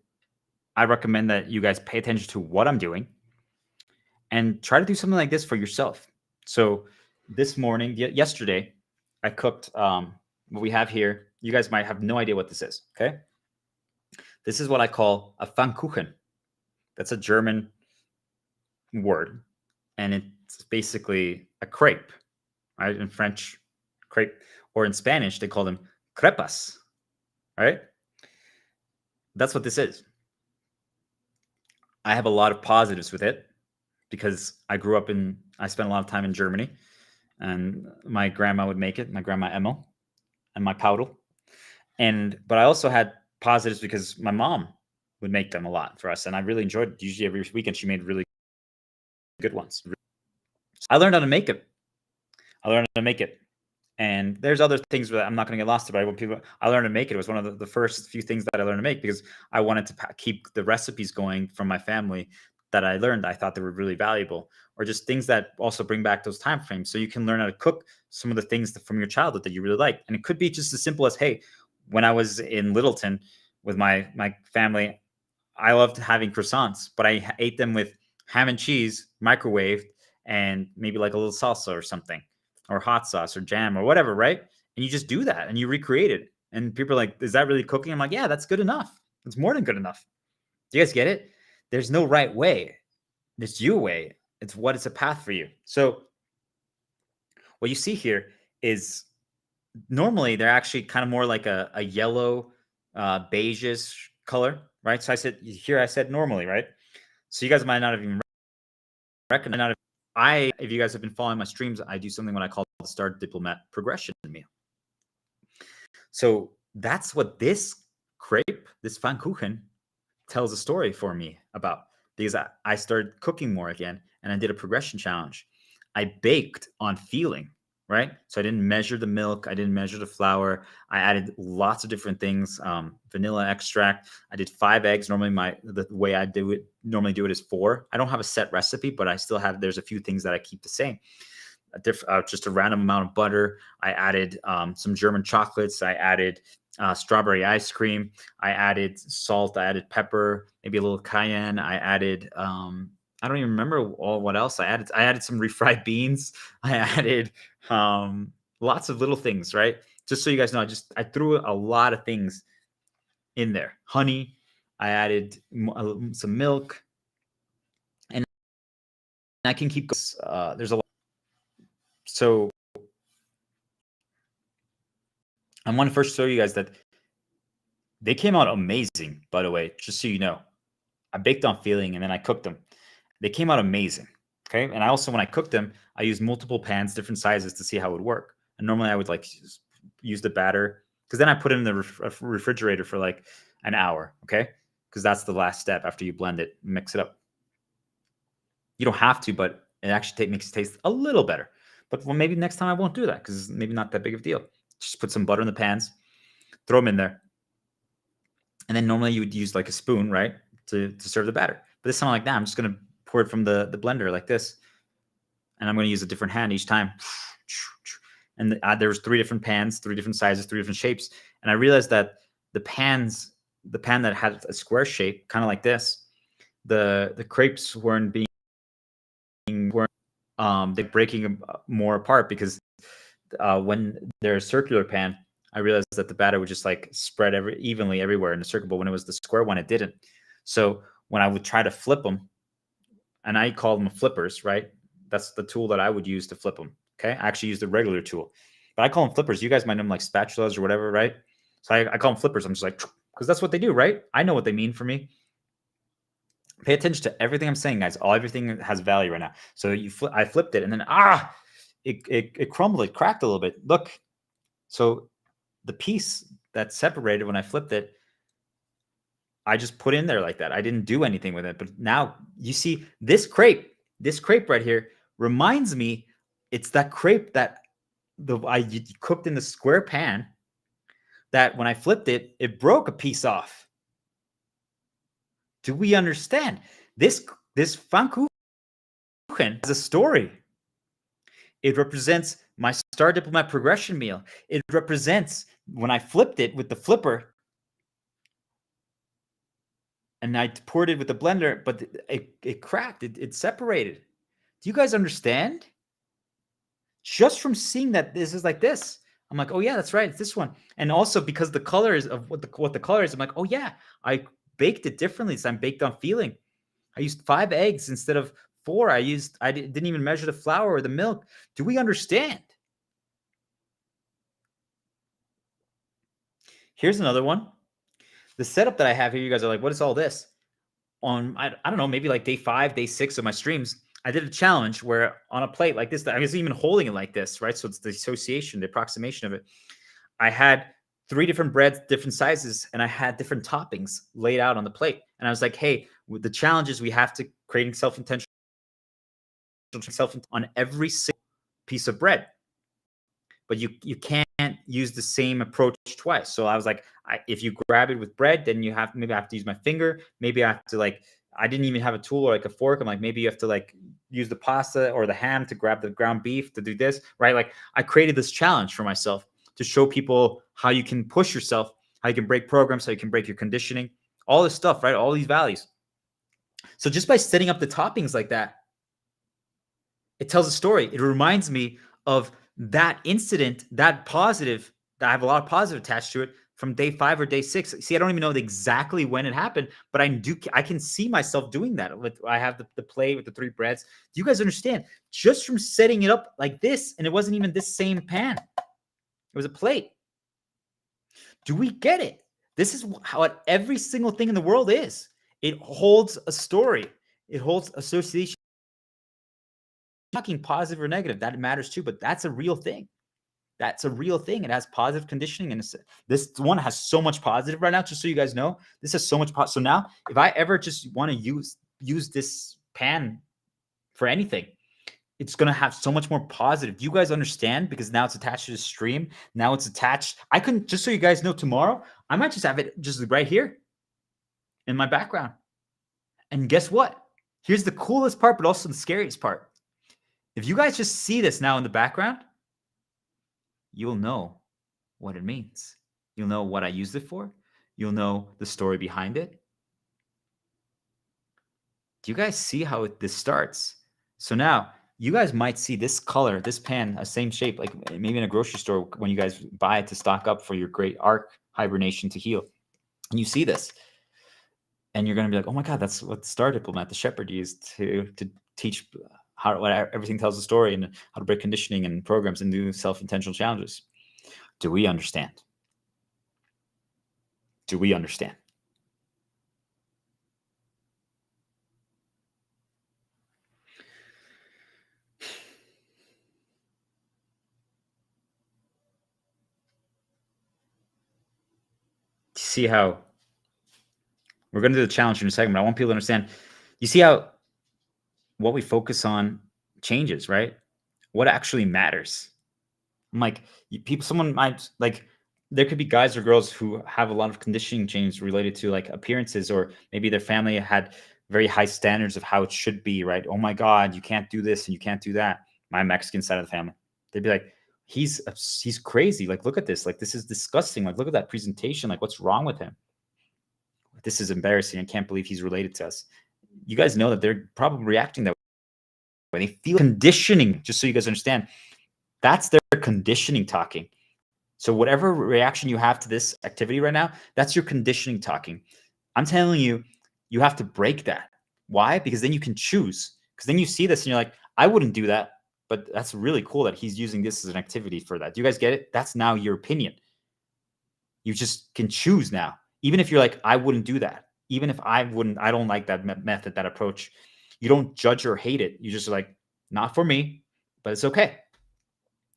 I recommend that you guys pay attention to what I'm doing and try to do something like this for yourself. So this morning, yesterday, I cooked what we have here. You guys might have no idea what this is, okay? This is what I call a Pfannkuchen. That's a German word, and it's basically a crepe, right? In French, crepe, or in Spanish, they call them crepas, right? That's what this is. I have a lot of positives with it because I spent a lot of time in Germany, and my grandma would make it, my grandma Emma, and my Paudel. But I also had positives because my mom would make them a lot for us, and I really enjoyed it. Usually every weekend she made really good ones. I learned how to make it. And there's other things that I'm not going to get lost about. I learned to make it. It was one of the first few things that I learned to make because I wanted to keep the recipes going from my family that I learned. I thought they were really valuable, or just things that also bring back those time frames. So you can learn how to cook some of the things from your childhood that you really like. And it could be just as simple as, hey, when I was in Littleton with my family, I loved having croissants, but I ate them with ham and cheese, microwaved, and maybe like a little salsa or something, or hot sauce or jam or whatever, right? And you just do that and you recreate it. And people are like, is that really cooking? I'm like, yeah, that's good enough. It's more than good enough. Do you guys get it? There's no right way. It's your way. It's what is a path for you. So what you see here is normally they're actually kind of more like a yellow, beigeish color, right? So I said normally, right? So you guys might not have even recognized. If you guys have been following my streams, I do something what I call the Star Diplomat progression meal. So that's what this crepe, this Pfannkuchen, tells a story for me about, because I started cooking more again and I did a progression challenge. I baked on feeling, right? So I didn't measure the milk. I didn't measure the flour. I added lots of different things. Vanilla extract. I did 5 eggs. Normally the way I normally do it is 4. I don't have a set recipe, but I still have, there's a few things that I keep the same. Just a random amount of butter. I added some German chocolates. I added strawberry ice cream. I added salt. I added pepper, maybe a little cayenne. I added, I don't even remember what else I added. I added some refried beans. I added lots of little things, right? Just so you guys know, I threw a lot of things in there. Honey. I added some milk. And I can keep, there's a lot. So I want to first show you guys that they came out amazing, by the way, just so you know. I baked on feeling and then I cooked them. They came out amazing. Okay. And I also, when I cooked them, I used multiple pans, different sizes to see how it would work. And normally I would like use the batter, because then I put it in the refrigerator for like an hour. Okay. Because that's the last step after you blend it, mix it up. You don't have to, but it actually makes it taste a little better. But well, maybe next time I won't do that because it's maybe not that big of a deal. Just put some butter in the pans, throw them in there. And then normally you would use like a spoon, right, to serve the batter. But this time I'm like, nah, I'm just going to pour it from the blender like this. And I'm going to use a different hand each time. And there was 3 different pans, 3 different sizes, 3 different shapes. And I realized that the pan that had a square shape, kind of like this, the crepes weren't they're breaking more apart, because when they're a circular pan, I realized that the batter would just like spread evenly everywhere in the circle. But when it was the square one, it didn't. So when I would try to flip them, and I call them flippers, right? That's the tool that I would use to flip them. Okay. I actually use the regular tool, but I call them flippers. You guys might know them like spatulas or whatever, right? So I call them flippers. I'm just like, because that's what they do, right? I know what they mean for me. Pay attention to everything I'm saying, guys. Everything has value right now. So I flipped it, and then it crumbled, it cracked a little bit. Look, so the piece that separated when I flipped it, I just put in there like that. I didn't do anything with it. But now you see this crepe right here reminds me, it's that crepe that I cooked in the square pan, that when I flipped it, it broke a piece off. Do we understand? This Pfannkuchen has a story. It represents my Star Diplomat progression meal. It represents when I flipped it with the flipper and I poured it with the blender, but it cracked. It separated. Do you guys understand? Just from seeing that this is like this, I'm like, oh yeah, that's right, it's this one. And also because the colors of what the color is, I'm like, oh yeah, I baked it differently. So I'm baked on feeling. I used 5 eggs instead of 4. I didn't even measure the flour or the milk. Do we understand? Here's another one. The setup that I have here, you guys are like, what is all this? On, I don't know, maybe like day 5, day 6 of my streams, I did a challenge where on a plate like this, I was even holding it like this, right? So it's the association, the approximation of it. I had 3 different breads, different sizes, and I had different toppings laid out on the plate. And I was like, hey, with the challenges, we have to creating self-intention on every single piece of bread. But you can't use the same approach twice. So I was like, if you grab it with bread, then maybe I have to use my finger. Maybe I have to I didn't even have a tool or like a fork. I'm like, maybe you have to use the pasta or the ham to grab the ground beef to do this, right? Like I created this challenge for myself to show people how you can push yourself, how you can break programs, how you can break your conditioning, all this stuff, right? All these values. So just by setting up the toppings like that, it tells a story. It reminds me of that incident, that positive, that I have a lot of positive attached to it from day 5 or day 6. See, I don't even know exactly when it happened, but I can see myself doing that. I have the plate with the 3 breads. Do you guys understand? Just from setting it up like this, and it wasn't even this same pan. It was a plate. Do we get it? This is how every single thing in the world is. It holds a story. It holds association. Talking positive or negative, that matters too, but that's a real thing. That's a real thing. It has positive conditioning, and this one has so much positive right now. Just so you guys know, this has so much positive. So now, if I ever just want to use this pan for anything, it's going to have so much more positive. Do you guys understand? Because now it's attached to the stream. Now it's attached. I couldn't, just so you guys know, tomorrow I might just have it just right here in my background. And guess what? Here's the coolest part, but also the scariest part. If you guys just see this now in the background, you'll know what it means. You'll know what I used it for. You'll know the story behind it. Do you guys see how this starts? So now you guys might see this color, this pan, a same shape, like maybe in a grocery store when you guys buy it to stock up for your great arc hibernation to heal. And you see this, and you're going to be like, oh my God, that's what Star Diplomat, the shepherd, used to teach how everything tells a story and how to break conditioning and programs and do self-intentional challenges. Do we understand? Do we understand? See how we're going to do the challenge in a second, but I want people to understand. You see how what we focus on changes, right? What actually matters. I'm like, someone might like, there could be guys or girls who have a lot of conditioning change related to like appearances, or maybe their family had very high standards of how it should be, right? Oh my God, you can't do this and you can't do that. My Mexican side of the family, they'd be like, he's crazy. Like, look at this. Like, this is disgusting. Like, look at that presentation. Like, what's wrong with him? This is embarrassing. I can't believe he's related to us. You guys know that they're probably reacting that way. They feel conditioning, just so you guys understand. That's their conditioning talking. So whatever reaction you have to this activity right now, that's your conditioning talking. I'm telling you, you have to break that. Why? Because then you can choose. Because then you see this and you're like, I wouldn't do that. But that's really cool that he's using this as an activity for that. Do you guys get it? That's now your opinion. You just can choose now. Even if you're like, I wouldn't do that. Even if I don't like that method, that approach. You don't judge or hate it. You just like, not for me, but it's okay.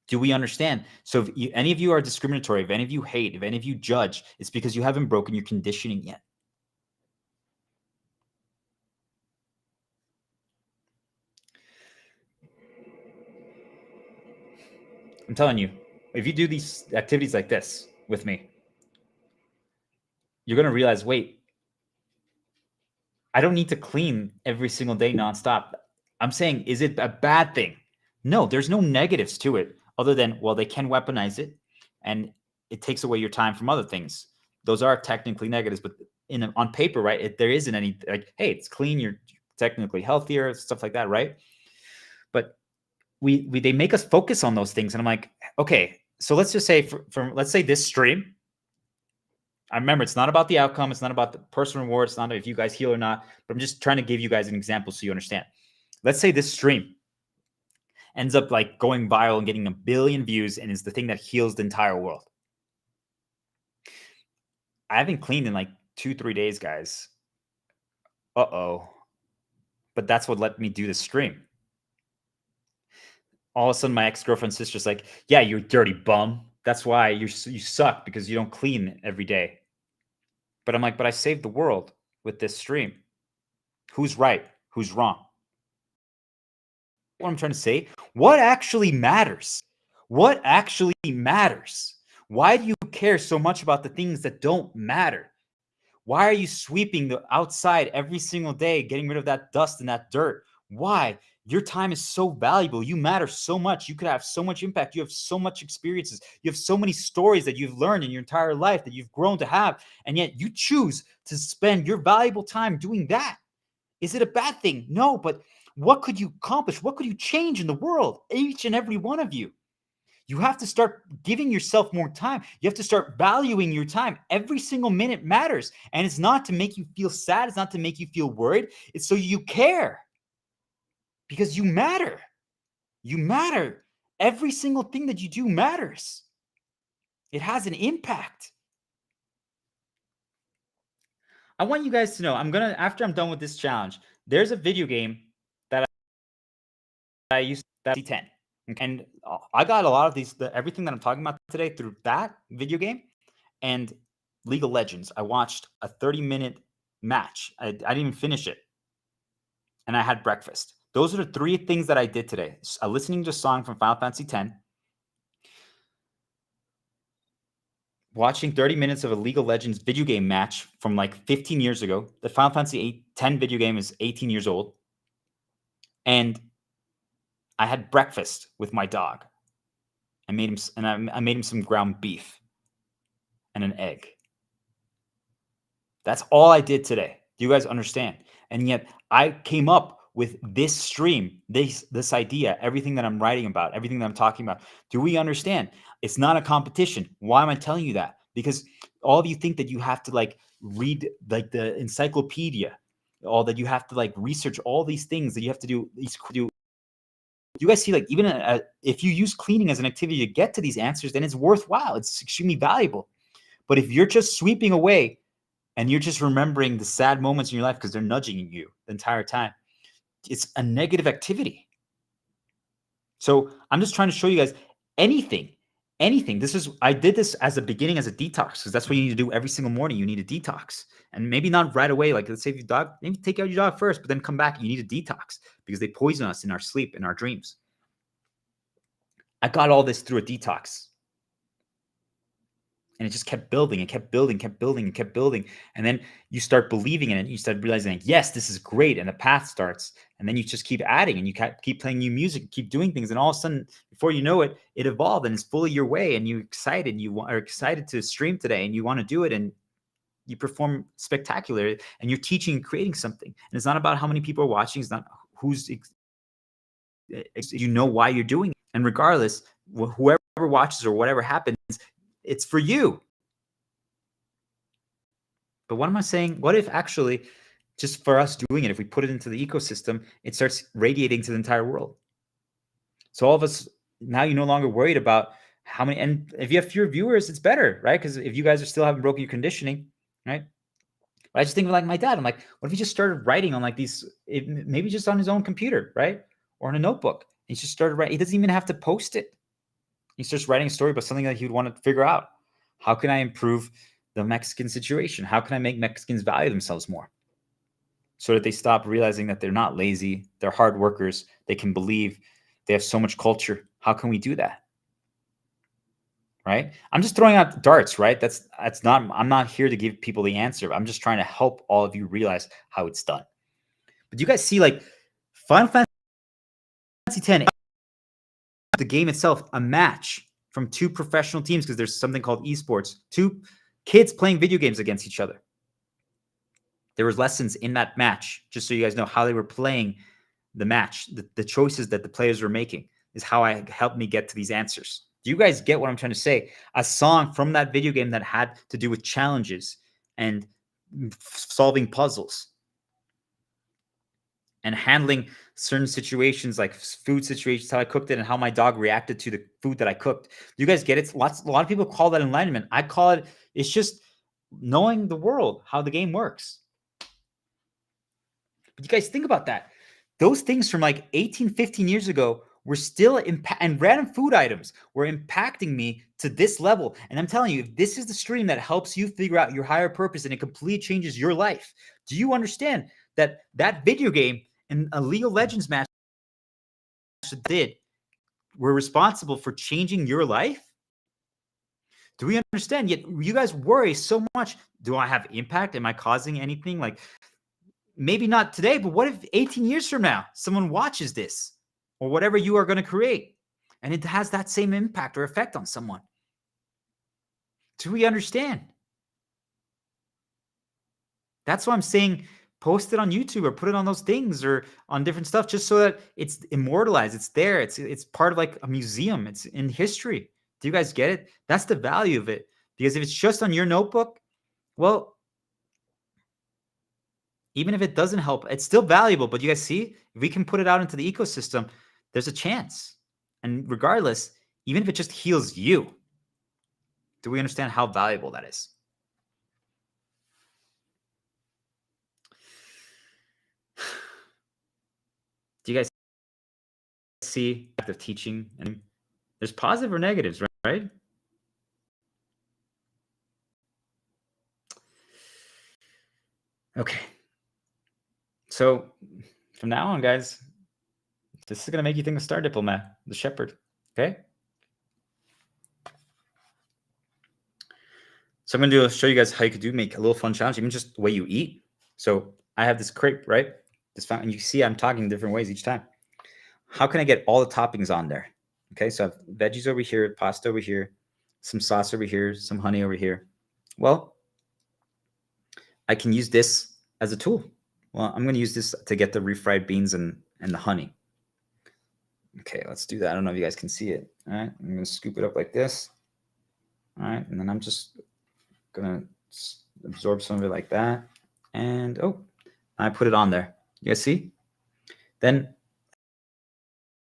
Do we understand? So if any of you are discriminatory, if any of you hate, if any of you judge, it's because you haven't broken your conditioning yet. I'm telling you, if you do these activities like this with me, you're going to realize, wait, I don't need to clean every single day nonstop. I'm saying, is it a bad thing? No, there's no negatives to it other than, well, they can weaponize it and it takes away your time from other things. Those are technically negatives, but on paper, right, there isn't any like, hey, it's clean, you're technically healthier, stuff like that, right? But they make us focus on those things, and I'm like, okay, so let's just say let's say this stream. I remember it's not about the outcome, it's not about the personal reward, it's not if you guys heal or not, but I'm just trying to give you guys an example so you understand. Let's say this stream ends up like going viral and getting 1 billion views and is the thing that heals the entire world. I haven't cleaned in like 2-3 days, guys. Uh-oh. But that's what let me do the stream. All of a sudden, my ex-girlfriend's sister's like, yeah, you dirty bum. That's why you suck, because you don't clean every day. But I'm like, but I saved the world with this stream. Who's right? Who's wrong? What I'm trying to say, what actually matters? What actually matters? Why do you care so much about the things that don't matter? Why are you sweeping the outside every single day, getting rid of that dust and that dirt? Why? Your time is so valuable. You matter so much. You could have so much impact. You have so much experiences. You have so many stories that you've learned in your entire life that you've grown to have. And yet you choose to spend your valuable time doing that. Is it a bad thing? No, but what could you accomplish? What could you change in the world? Each and every one of you. You have to start giving yourself more time. You have to start valuing your time. Every single minute matters. And it's not to make you feel sad. It's not to make you feel worried. It's so you care. Because you matter. You matter. Every single thing that you do matters. It has an impact. I want you guys to know, after I'm done with this challenge, there's a video game that I used to C10. And I got a lot of everything that I'm talking about today through that video game and League of Legends. I watched a 30-minute match. I didn't even finish it. And I had breakfast. Those are the 3 things that I did today. Listening to a song from Final Fantasy X, watching 30 minutes of a League of Legends video game match from like 15 years ago. The Final Fantasy X video game is 18 years old. And I had breakfast with my dog. I made him some ground beef and an egg. That's all I did today. Do you guys understand? And yet I came up with this stream, this idea, everything that I'm writing about, everything that I'm talking about. Do we understand? It's not a competition. Why am I telling you that? Because all of you think that you have to like read like the encyclopedia, all that you have to like research all these things that you have to do. You guys see, like, even if you use cleaning as an activity to get to these answers, then it's worthwhile. It's extremely valuable. But if you're just sweeping away and you're just remembering the sad moments in your life because they're nudging you the entire time, it's a negative activity. So I'm just trying to show you guys anything. I did this as a beginning, as a detox, because that's what you need to do every single morning. You need a detox. And maybe not right away. Like, let's say if your dog, maybe take out your dog first, but then come back. You need a detox because they poison us in our sleep, in our dreams. I got all this through a detox. And it just kept building and kept building, kept building and kept building. And then you start believing in it. You start realizing, yes, this is great. And the path starts. And then you just keep adding and you keep playing new music, keep doing things. And all of a sudden, before you know it, it evolved and it's fully your way. And you're excited. You are excited to stream today and you want to do it. And you perform spectacular. And you're teaching and creating something. And it's not about how many people are watching. It's not you know why you're doing it. And regardless, whoever watches or whatever happens, it's for you. But what am I saying? What if actually, just for us doing it, if we put it into the ecosystem, it starts radiating to the entire world? So all of us, now you're no longer worried about how many, and if you have fewer viewers, it's better, right? Because if you guys are still haven't broken your conditioning, right? But I just think of like my dad. I'm like, what if he just started writing on like maybe just on his own computer, right? Or in a notebook. He just started writing. He doesn't even have to post it. He starts writing a story about something that he would want to figure out. How can I improve the Mexican situation? How can I make Mexicans value themselves more? So that they stop realizing that they're not lazy, they're hard workers, they can believe, they have so much culture. How can we do that? Right? I'm just throwing out darts, right? I'm not here to give people the answer. I'm just trying to help all of you realize how it's done. But you guys see, like, Final Fantasy X, the game itself, a match from 2 professional teams, because there's something called esports, 2 kids playing video games against each other. There was lessons in that match, just so you guys know how they were playing the match. The choices that the players were making is how I helped me get to these answers. Do you guys get what I'm trying to say? A song from that video game that had to do with challenges and solving puzzles and handling certain situations, like food situations, how I cooked it and how my dog reacted to the food that I cooked. You guys get it? A lot of people call that enlightenment. I call it, it's just knowing the world, how the game works. But you guys think about that. Those things from like 18, 15 years ago were still and random food items were impacting me to this level. And I'm telling you, if this is the stream that helps you figure out your higher purpose and it completely changes your life, do you understand that that video game and a League of Legends match were responsible for changing your life? Do we understand? Yet you guys worry so much. Do I have impact? Am I causing anything? Like, maybe not today, but what if 18 years from now, someone watches this or whatever you are going to create and it has that same impact or effect on someone? Do we understand? That's why I'm saying post it on YouTube or put it on those things or on different stuff, just so that it's immortalized. It's there. It's part of like a museum. It's in history. Do you guys get it? That's the value of it. Because if it's just on your notebook, well, even if it doesn't help, it's still valuable. But you guys see, if we can put it out into the ecosystem, there's a chance. And regardless, even if it just heals you, do we understand how valuable that is? Do you guys see active teaching? And there's positive or negatives, right? Okay. So from now on, guys, this is going to make you think of Star Diplomat, the shepherd. Okay. So I'm going to show you guys how you could make a little fun challenge, even just the way you eat. So I have this crepe, right? This fountain. You see I'm talking different ways each time. How can I get all the toppings on there? Okay, so I have veggies over here, pasta over here, some sauce over here, some honey over here. Well, I can use this as a tool. Well, I'm going to use this to get the refried beans and the honey. Okay, let's do that. I don't know if you guys can see it. All right, I'm going to scoop it up like this. All right, and then I'm just going to absorb some of it like that. And, oh, I put it on there. You guys see? Then,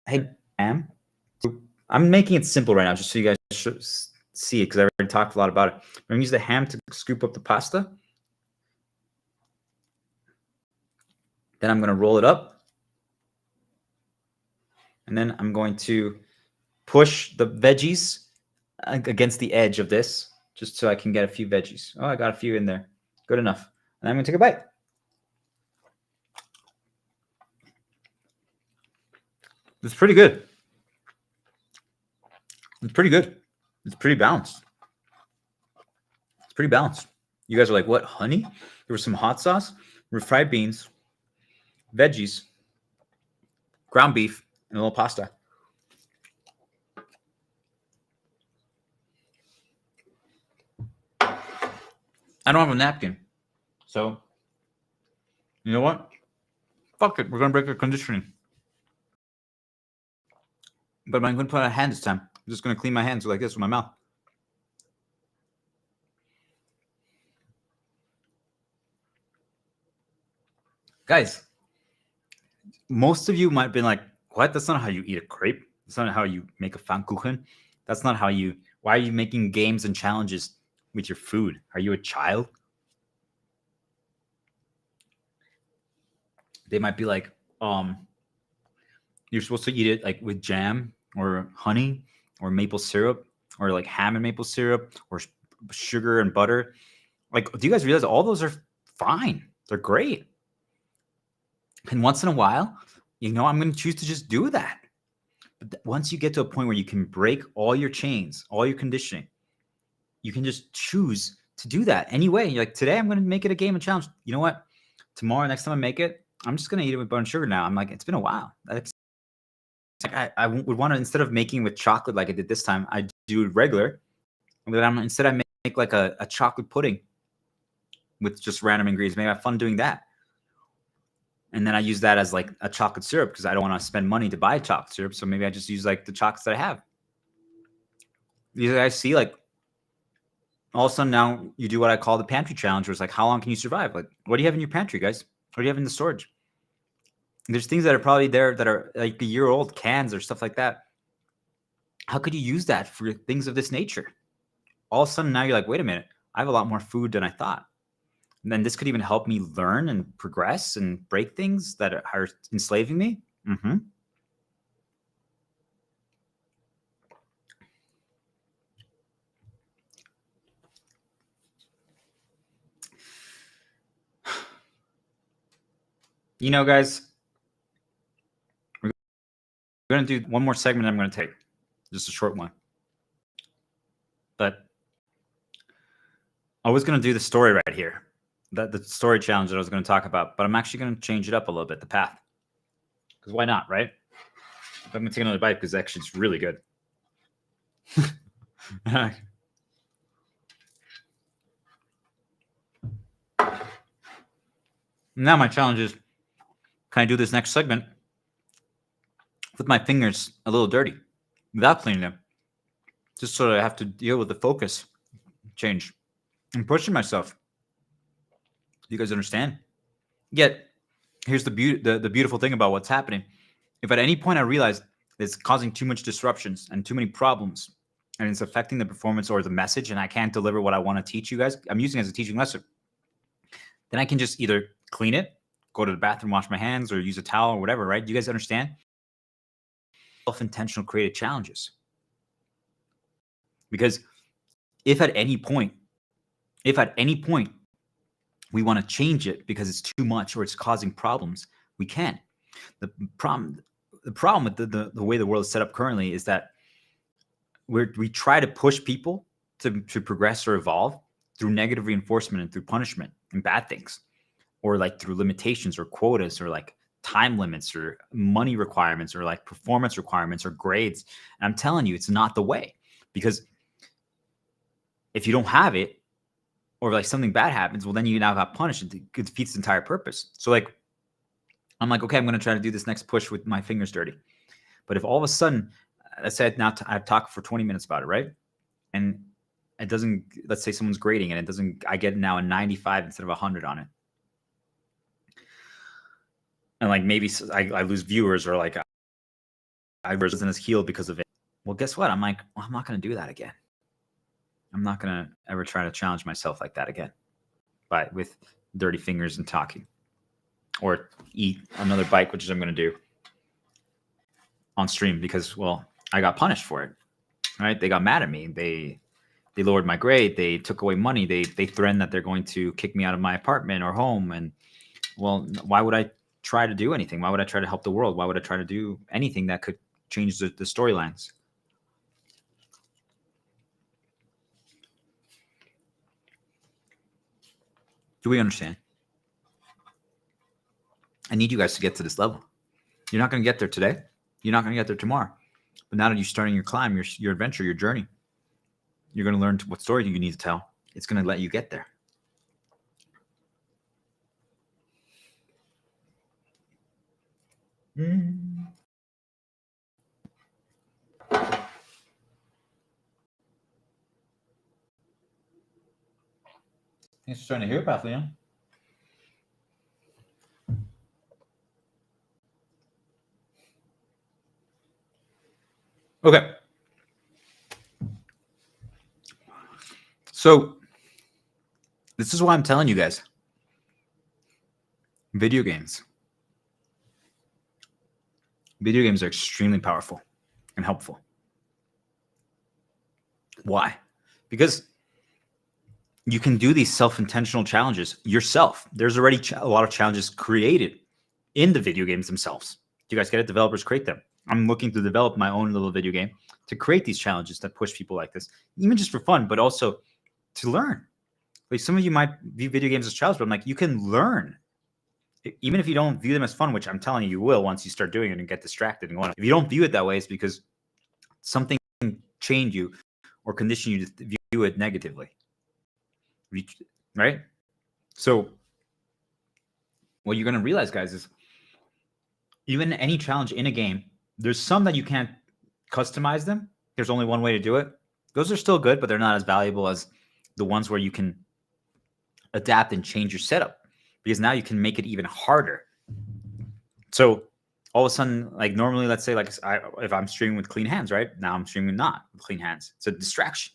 hey, I'm making it simple right now just so you guys should see it because I already talked a lot about it. I'm going to use the ham to scoop up the pasta. Then I'm going to roll it up. And then I'm going to push the veggies against the edge of this just so I can get a few veggies. Oh, I got a few in there. Good enough. And I'm going to take a bite. It's pretty good. It's pretty good. It's pretty balanced. It's pretty balanced. You guys are like, what, honey? There was some hot sauce, refried beans, veggies, ground beef, and a little pasta. I don't have a napkin. So, you know what? Fuck it. We're going to break the conditioning. But I'm going to put on a hand this time. I'm just going to clean my hands like this with my mouth. Guys, most of you might have been like, what? That's not how you eat a crepe. That's not how you make a Pfannkuchen. That's not how you... Why are you making games and challenges with your food? Are you a child? They might be like, you're supposed to eat it like with jam or honey or maple syrup or like ham and maple syrup or sugar and butter. Like, do you guys realize all those are fine? They're great. And once in a while, you know, I'm going to choose to just do that. But once you get to a point where you can break all your chains, all your conditioning, you can just choose to do that anyway. You're like, today I'm going to make it a game and challenge. You know what? Tomorrow, next time I make it, I'm just going to eat it with butter and sugar now. I'm like, it's been a while. I would want to, instead of making with chocolate like I did this time, I do it regular. But instead I make like a chocolate pudding with just random ingredients. Maybe I have fun doing that. And then I use that as like a chocolate syrup because I don't want to spend money to buy chocolate syrup. So maybe I just use like the chocolates that I have. You guys see, like, all of a sudden now you do what I call the pantry challenge, where it's like, how long can you survive? Like, what do you have in your pantry, guys? What do you have in the storage? There's things that are probably there that are like a year old, cans or stuff like that. How could you use that for things of this nature? All of a sudden now you're like, wait a minute, I have a lot more food than I thought. And then this could even help me learn and progress and break things that are enslaving me. Mm-hmm. You know, guys, we're going to do one more segment I'm going to take. Just a short one. But I was going to do the story right here. The story challenge that I was going to talk about. But I'm actually going to change it up a little bit, the path. Because why not, right? But I'm going to take another bite because actually it's really good. Now my challenge is, can I do this next segment with my fingers a little dirty without cleaning them? Just so that I have to deal with the focus change. I'm pushing myself. You guys understand? Yet, here's the beautiful thing about what's happening. If at any point I realize it's causing too much disruptions and too many problems, and it's affecting the performance or the message, and I can't deliver what I want to teach you guys, I'm using it as a teaching lesson, then I can just either clean it, go to the bathroom, wash my hands, or use a towel or whatever, right? You guys understand? Self-intentional created challenges. Because if at any point we want to change it because it's too much or it's causing problems, we can. The problem with the way the world is set up currently is that we try to push people to progress or evolve through negative reinforcement and through punishment and bad things, or like through limitations or quotas or like time limits or money requirements or like performance requirements or grades. And I'm telling you, it's not the way, because if you don't have it, or like something bad happens, well, then you now got punished. It defeats the entire purpose. So like, I'm like, okay, I'm going to try to do this next push with my fingers dirty. But if all of a sudden, let's say I've talked for 20 minutes about it, right? And it doesn't, let's say someone's grading and it doesn't, I get now a 95 instead of 100 on it. And like, maybe I lose viewers, or like I wasn't as healed because of it. Well, guess what? I'm like, well, I'm not going to do that again. I'm not going to ever try to challenge myself like that again, but with dirty fingers and talking, or eat another bite, which is I'm going to do on stream because, well, I got punished for it, right? They got mad at me. They lowered my grade. They took away money. They threatened that they're going to kick me out of my apartment or home. And well, why would I try to do anything? Why would I try to help the world? Why would I try to do anything that could change the storylines? Do we understand? I need you guys to get to this level. You're not going to get there today. You're not going to get there tomorrow. But now that you're starting your climb, your adventure, your journey, you're going to learn what story you need to tell. It's going to let you get there. Thanks for starting to hear about Leon. Okay. So this is why I'm telling you guys, video games are extremely powerful and helpful. Why? Because you can do these self-intentional challenges yourself. There's already a lot of challenges created in the video games themselves. You guys get it? Developers create them. I'm looking to develop my own little video game to create these challenges that push people like this, even just for fun, but also to learn. Like, some of you might view video games as challenges, but I'm like, you can learn. Even if you don't view them as fun, which I'm telling you, you will once you start doing it and get distracted and go on. If you don't view it that way, it's because something changed you or conditioned you to view it negatively. Right? So what you're going to realize, guys, is even any challenge in a game, there's some that you can't customize them. There's only one way to do it. Those are still good, but they're not as valuable as the ones where you can adapt and change your setup, because now you can make it even harder. So all of a sudden, like normally, let's say, like if I'm streaming with clean hands, right? Now I'm streaming not with clean hands. It's a distraction.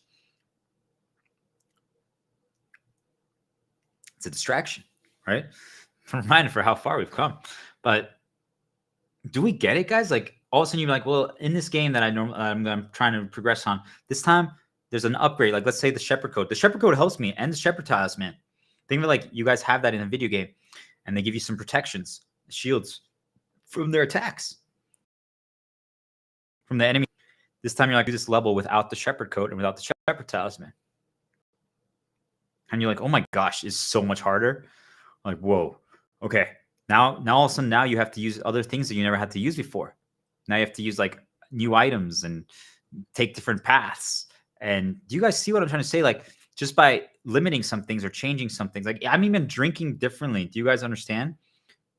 It's a distraction, right? I'm reminded for how far we've come. But do we get it, guys? Like, all of a sudden you're like, well, in this game that I'm trying to progress on, this time there's an upgrade. Like, let's say the shepherd code. The shepherd code helps me, and the shepherd talisman. Think of it like you guys have that in a video game, and they give you some protections, shields from their attacks, from the enemy. This time you're like, do this level without the shepherd code and without the shepherd talisman. And you're like, oh my gosh, it's so much harder. Like, whoa, okay. Now all of a sudden, now you have to use other things that you never had to use before. Now you have to use like new items and take different paths. And do you guys see what I'm trying to say? Like, just by limiting some things or changing some things. Like I'm even drinking differently. Do you guys understand?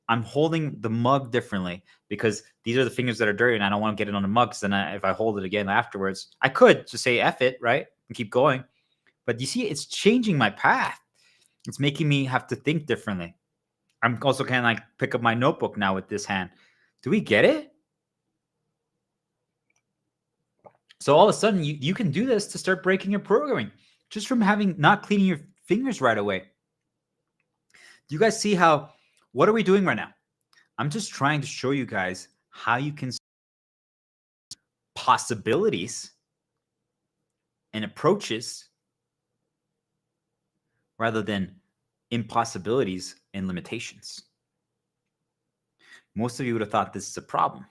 I'm holding the mug differently because these are the fingers that are dirty and I don't want to get it on the mug. Because then if I hold it again afterwards, I could just say F it, right? And keep going. But you see, it's changing my path. It's making me have to think differently. I'm also kind of like pick up my notebook now with this hand. Do we get it? So all of a sudden, you can do this to start breaking your programming just from having not cleaning your fingers right away. Do you guys see how, what are we doing right now? I'm just trying to show you guys how you can possibilities and approaches rather than impossibilities and limitations. Most of you would have thought this is a problem.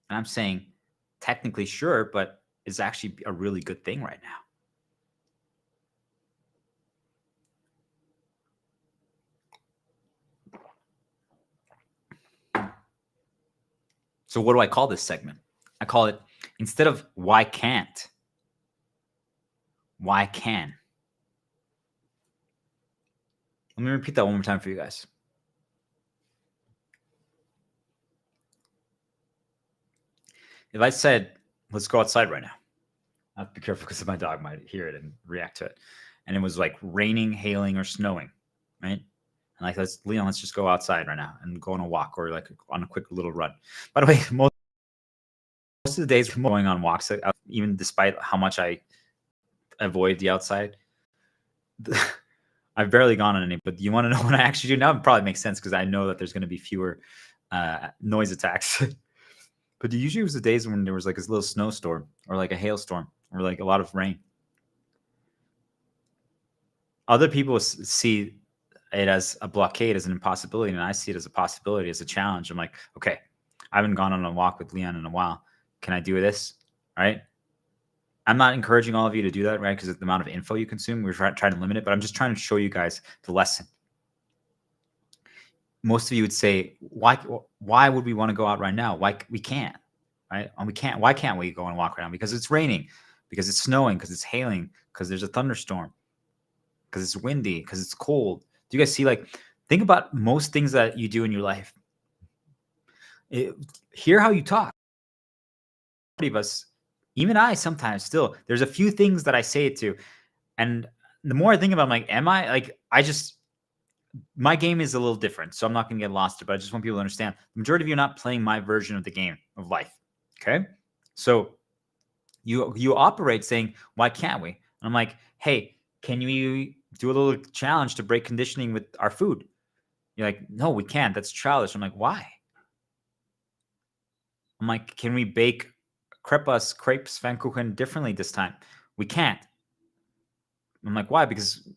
And I'm saying technically sure, but it's actually a really good thing right now. So what do I call this segment? I call it, instead of why can't, why can. Let me repeat that one more time for you guys. If I said, let's go outside right now, I have to be careful because my dog might hear it and react to it. And it was like raining, hailing, or snowing, right? And like, Leon, let's just go outside right now and go on a walk or like on a quick little run. By the way, most of the days we're going on walks, even despite how much I avoid the outside, I've barely gone on any. But do you want to know what I actually do now? It probably makes sense because I know that there's going to be fewer noise attacks. But usually it was the days when there was like this little snowstorm or like a hailstorm or like a lot of rain. Other people see it as a blockade, as an impossibility, and I see it as a possibility, as a challenge. I'm like, okay, I haven't gone on a walk with Leon in a while. Can I do this? Right? I'm not encouraging all of you to do that, right? Because of the amount of info you consume, we're trying to limit it, but I'm just trying to show you guys the lesson. Most of you would say, why would we want to go out right now? Why we can't, right? And we can't. Why can't we go and walk right now? Because it's raining, because it's snowing, because it's hailing, because there's a thunderstorm, because it's windy, because it's cold. Do you guys see? Like, think about most things that you do in your life. Hear how you talk. Of us, even I sometimes still, there's a few things that I say it to, and the more I think about it, I'm like, am I like, my game is a little different, so I'm not going to get lost, but I just want people to understand the majority of you are not playing my version of the game of life. Okay. So you operate saying, why can't we? And I'm like, hey, can you do a little challenge to break conditioning with our food? You're like, no, we can't. That's childish. I'm like, why? I'm like, can we bake crepes, Pfannkuchen differently this time? We can't. I'm like, why? Because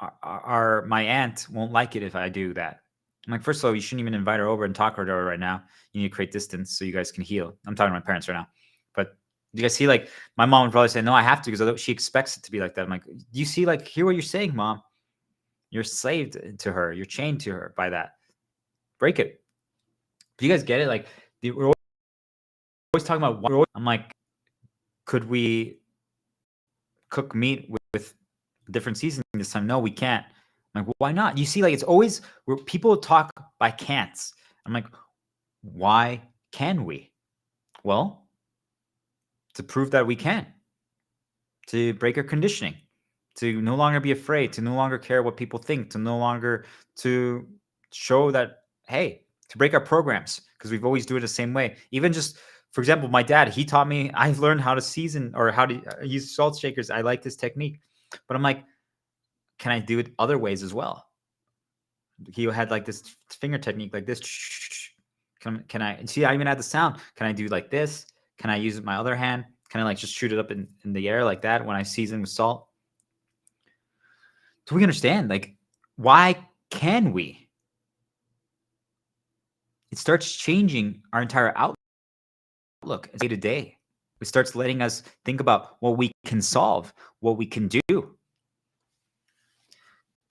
my aunt won't like it if I do that. I'm like, first of all, you shouldn't even invite her over and talk to her right now. You need to create distance so you guys can heal. I'm talking to my parents right now. But you guys see, like, my mom would probably say, no, I have to, because she expects it to be like that. I'm like, do you see, like, hear what you're saying, Mom? You're slaved to her. You're chained to her by that. Break it. Do you guys get it? Like, we're always talking about, I'm like, could we cook meat with different seasoning this time? No, we can't. I'm like, well, why not? You see, like, it's always where people talk by can'ts. I'm like, why can we? Well, to prove that we can, to break our conditioning, to no longer be afraid, to no longer care what people think, to no longer to show that, hey, to break our programs, because we've always do it the same way. Even just, for example, my dad, he taught me, I learned how to season or how to use salt shakers. I like this technique, but I'm like, can I do it other ways as well? He had like this finger technique, like this. Can I see? I even had the sound. Can I do like this? Can I use my other hand? Can I like just shoot it up in the air like that when I season with salt? Do we understand? Like, why can we? It starts changing our entire outlook day to day. It starts letting us think about what we can solve, what we can do. Do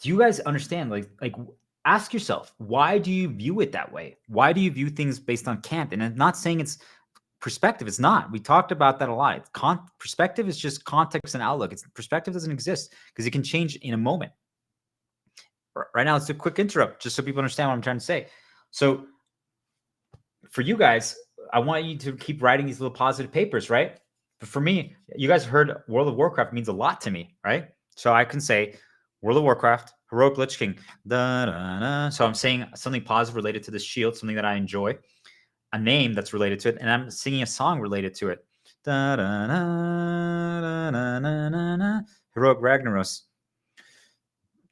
you guys understand? Like ask yourself, why do you view it that way? Why do you view things based on can't? And I'm not saying it's perspective. It's not. We talked about that a lot. Perspective is just context and outlook. Perspective doesn't exist because it can change in a moment. Right now, let's do a quick interrupt just so people understand what I'm trying to say. So for you guys, I want you to keep writing these little positive papers, right? But for me, you guys heard World of Warcraft means a lot to me, right? So I can say World of Warcraft, Heroic Lich King. Da, da, da. So I'm saying something positive related to this shield, something that I enjoy, a name that's related to it, and I'm singing a song related to it. Da, da, da, da, da, da, da, da. Heroic Ragnaros.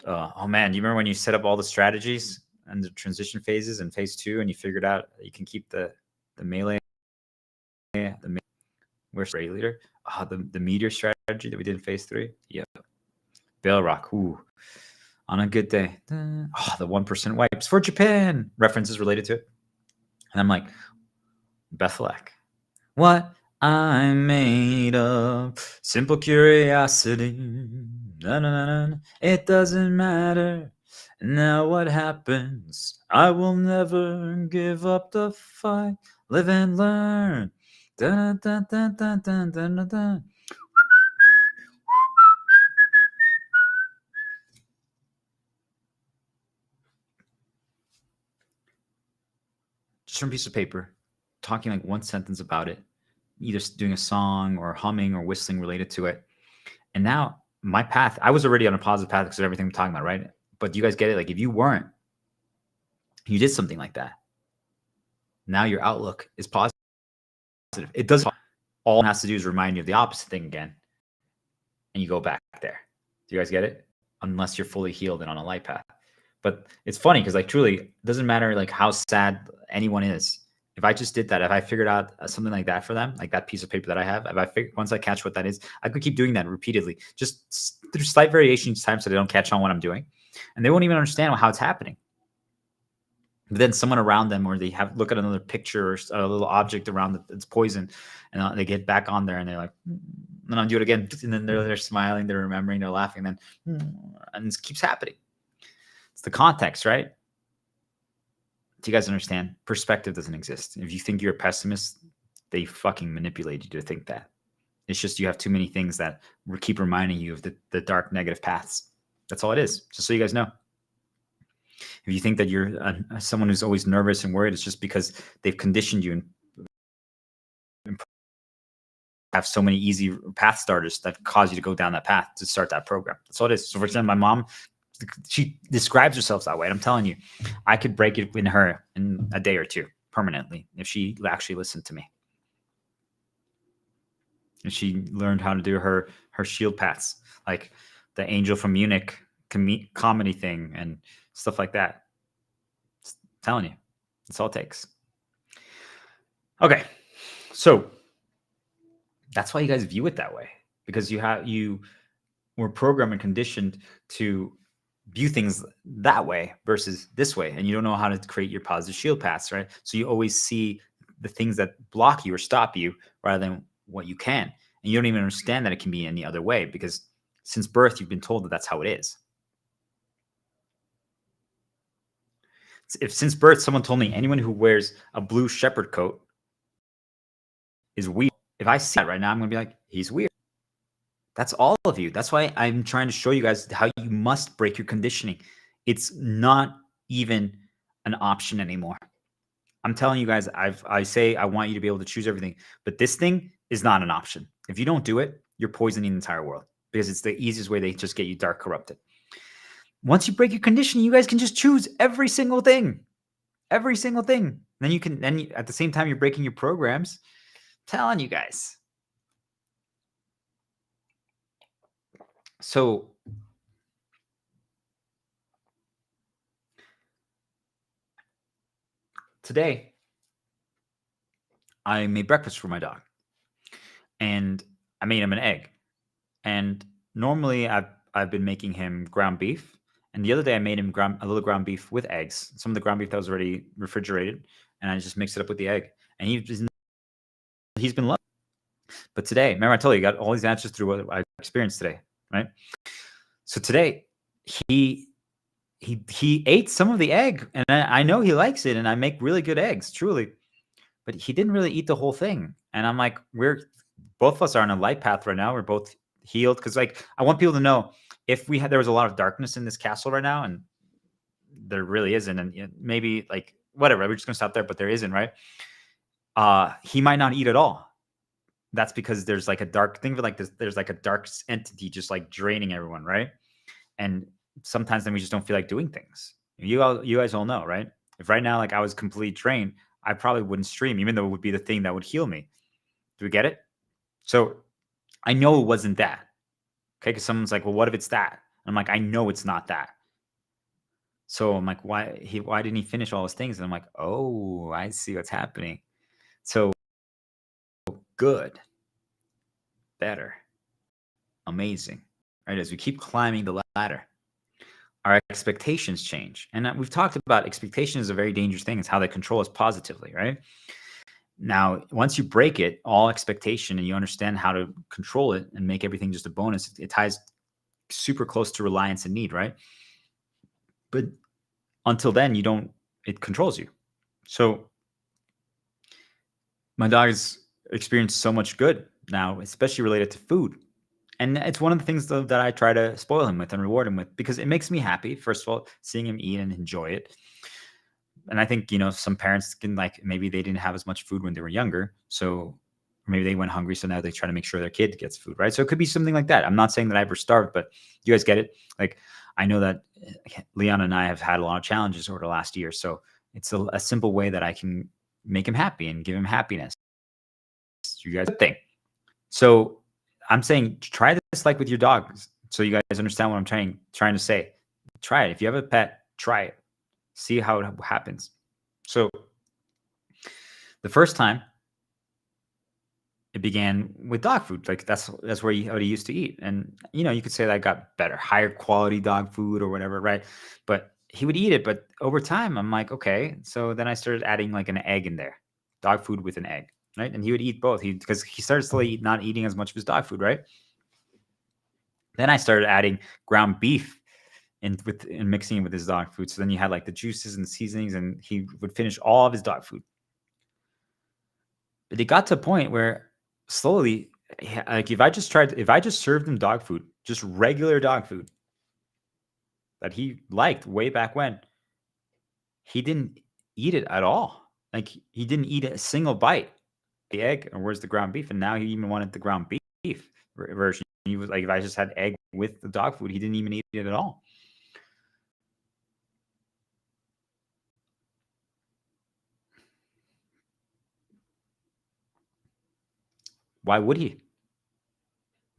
Oh man, you remember when you set up all the strategies and the transition phases in phase 2, and you figured out you can keep the melee, where's Ray Leader? The meteor strategy that we did in phase 3. Yep. Bellrock. Ooh. On a good day. The 1% wipes for Japan. References related to it. And I'm like, Bethelak. What I'm made of. Simple curiosity. Na, na, na, na. It doesn't matter. Now what happens? I will never give up the fight. Live and learn. Da, da, da, da, da, da, da, da. Just from a piece of paper, talking like one sentence about it, either doing a song or humming or whistling related to it. And now my path, I was already on a positive path because of everything I'm talking about, right? But you guys get it? Like if you weren't, you did something like that. Now your outlook is positive. It doesn't. All it has to do is remind you of the opposite thing again. And you go back there. Do you guys get it? Unless you're fully healed and on a light path. But it's funny because like truly, it doesn't matter like how sad anyone is. If I just did that, if I figured out something like that for them, like that piece of paper that I have, once I catch what that is, I could keep doing that repeatedly, just through slight variation each time so they don't catch on what I'm doing. And they won't even understand how it's happening. But then someone around them, or they look at another picture or a little object around that's poison, and they get back on there and they're like, and I'll do it again. And then they're smiling, they're remembering, they're laughing, and it keeps happening. It's the context, right? Do you guys understand? Perspective doesn't exist. If you think you're a pessimist, they fucking manipulate you to think that. It's just you have too many things that keep reminding you of the dark negative paths. That's all it is, just so you guys know. If you think that you're someone who's always nervous and worried, it's just because they've conditioned you and have so many easy path starters that cause you to go down that path to start that program. That's all it is. So for example, my mom, she describes herself that way. And I'm telling you, I could break it in her in a day or two permanently if she actually listened to me. And she learned how to do her shield paths, like the Angel from Munich comedy thing and stuff like that. Just telling you, that's all it takes. Okay, so that's why you guys view it that way, because you were programmed and conditioned to view things that way versus this way, and you don't know how to create your positive shield paths, right? So you always see the things that block you or stop you rather than what you can, and you don't even understand that it can be any other way, because since birth you've been told that that's how it is. If since birth someone told me anyone who wears a blue shepherd coat is weird, if I see that right now, I'm gonna be like, he's weird. That's all of you. That's why I'm trying to show you guys how you must break your conditioning. It's not even an option anymore. I'm telling you guys, I say I want you to be able to choose everything, but this thing is not an option. If you don't do it, you're poisoning the entire world, because it's the easiest way they just get you dark corrupted. Once you break your conditioning, you guys can just choose every single thing. Every single thing. Then you can, at the same time, you're breaking your programs. I'm telling you guys. So today, I made breakfast for my dog, and I made him an egg. And normally, I've been making him ground beef, and the other day I made him a little ground beef with eggs. Some of the ground beef that was already refrigerated, and I just mixed it up with the egg, and he's been loving it. But today, remember I told you, got all these answers through what I experienced today, right? So today, he ate some of the egg, and I know he likes it, and I make really good eggs, truly. But he didn't really eat the whole thing. And I'm like, both of us are on a light path right now. We're both healed. Cause like, I want people to know if there was a lot of darkness in this castle right now, and there really isn't. And maybe like, whatever, we're just going to stop there, but there isn't, right? He might not eat at all. That's because there's like a dark thing, like this, there's like a dark entity just like draining everyone, right? And sometimes then we just don't feel like doing things. You guys all know, right? If right now like I was completely drained, I probably wouldn't stream, even though it would be the thing that would heal me. Do we get it? So I know it wasn't that. Okay, because someone's like, well, what if it's that? I'm like, I know it's not that. So I'm like, why didn't he finish all his things? And I'm like, oh, I see what's happening. So good, better, amazing. Right? As we keep climbing the ladder, our expectations change. And we've talked about expectation is a very dangerous thing. It's how they control us positively, right? Now, once you break it, all expectation, and you understand how to control it and make everything just a bonus, it ties super close to reliance and need, right? But until then, it controls you. So my dog has experienced so much good now, especially related to food. And it's one of the things that I try to spoil him with and reward him with, because it makes me happy, first of all, seeing him eat and enjoy it. And I think, some parents can, like, maybe they didn't have as much food when they were younger. So maybe they went hungry. So now they try to make sure their kid gets food, right? So it could be something like that. I'm not saying that I ever starved, but you guys get it. Like, I know that Leon and I have had a lot of challenges over the last year. So it's a simple way that I can make him happy and give him happiness. You guys think. So I'm saying try this like with your dogs, so you guys understand what I'm trying to say. Try it. If you have a pet, try it. See how it happens. So the first time it began with dog food. Like that's where he used to eat. And you could say that I got better, higher quality dog food or whatever, right? But he would eat it. But over time, I'm like, okay. So then I started adding like an egg in there, dog food with an egg, right? And he would eat both. Because he started slowly not eating as much of his dog food, right? Then I started adding ground beef and mixing it with his dog food. So then you had like the juices and the seasonings, and he would finish all of his dog food. But it got to a point where slowly, like if I just served him dog food, just regular dog food that he liked way back when, he didn't eat it at all. Like he didn't eat a single bite. The egg, or where's the ground beef? And now he even wanted the ground beef version. He was like, if I just had egg with the dog food, he didn't even eat it at all. Why would he?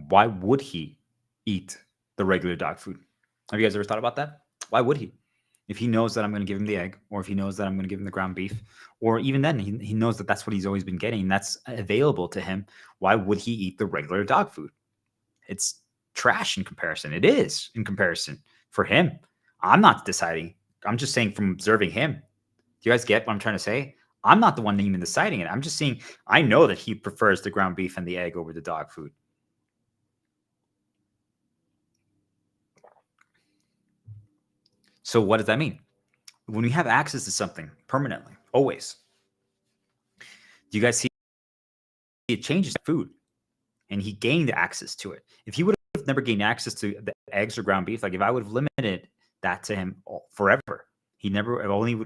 Why would he eat the regular dog food? Have you guys ever thought about that? Why would he? If he knows that I'm going to give him the egg, or if he knows that I'm going to give him the ground beef, or even then he knows that that's what he's always been getting, and that's available to him, why would he eat the regular dog food? It's trash in comparison. It is in comparison for him. I'm not deciding. I'm just saying from observing him. Do you guys get what I'm trying to say? I'm not the one even deciding it. I'm just saying I know that he prefers the ground beef and the egg over the dog food. So what does that mean? When we have access to something permanently, always, do you guys see it changes food? And he gained access to it. If he would have never gained access to the eggs or ground beef, like if I would have limited that to him forever, he never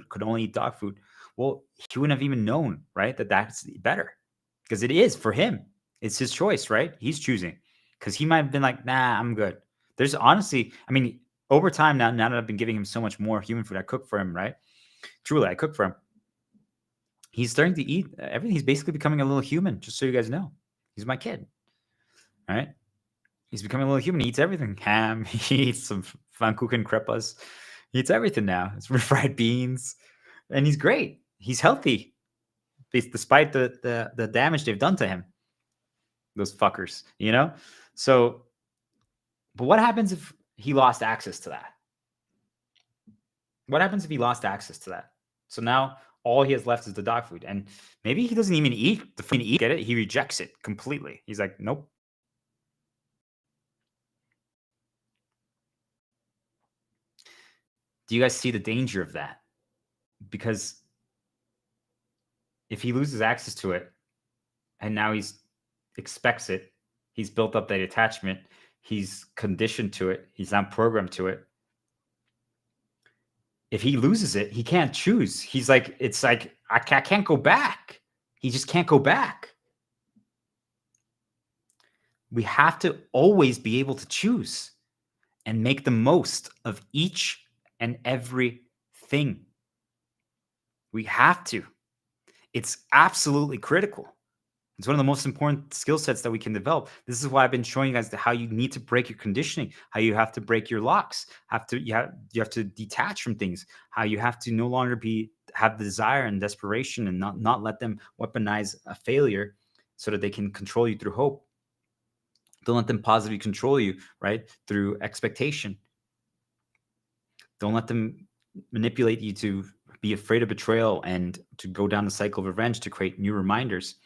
could only eat dog food. Well, he wouldn't have even known, right? That's better, because it is for him. It's his choice, right? He's choosing, because he might have been like, nah, I'm good. There's honestly, I mean, over time now that I've been giving him so much more human food, I cook for him, right? Truly, I cook for him. He's starting to eat everything. He's basically becoming a little human, just so you guys know. He's my kid, right? He's becoming a little human. He eats everything. Ham. He eats some pfannkuchen crepas. He eats everything now. It's fried beans, and he's great. He's healthy, despite the damage they've done to him. Those fuckers, So, but what happens if he lost access to that? What happens if he lost access to that? So now all he has left is the dog food, and maybe he doesn't even eat the food. Get it? He rejects it completely. He's like, nope. Do you guys see the danger of that? Because if he loses access to it, and now he's expects it. He's built up that attachment. He's conditioned to it. He's not programmed to it. If he loses it, he can't choose. He's like, it's like, I can't go back. He just can't go back. We have to always be able to choose and make the most of each and every thing. We have to. It's absolutely critical. It's one of the most important skill sets that we can develop. This is why I've been showing you guys how you need to break your conditioning, how you have to break your locks, you have to detach from things, how you have to no longer have the desire and desperation and not let them weaponize a failure so that they can control you through hope. Don't let them positively control you, right? Through expectation. Don't let them manipulate you to be afraid of betrayal and to go down the cycle of revenge to create new reminders.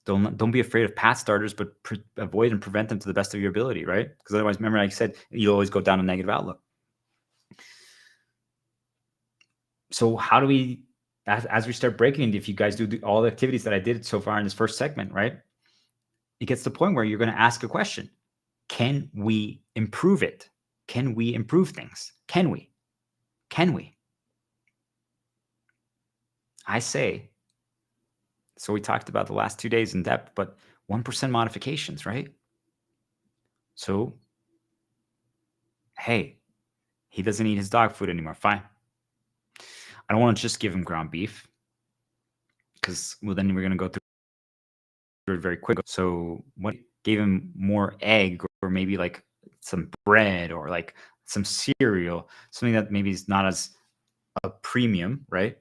Don't be afraid of path starters, but avoid and prevent them to the best of your ability, right? Because otherwise, remember, like I said, you'll always go down a negative outlook. So how do we, as we start breaking, if you guys do all the activities that I did so far in this first segment, right? It gets to the point where you're going to ask a question. Can we improve it? Can we improve things? Can we? Can we? I say, so we talked about the last 2 days in depth, but 1% modifications, right? So, hey, he doesn't eat his dog food anymore. Fine. I don't want to just give him ground beef because, well, then we're going to go through it very quick. So what gave him more egg or maybe like some bread or like some cereal, something that maybe is not as a premium, right?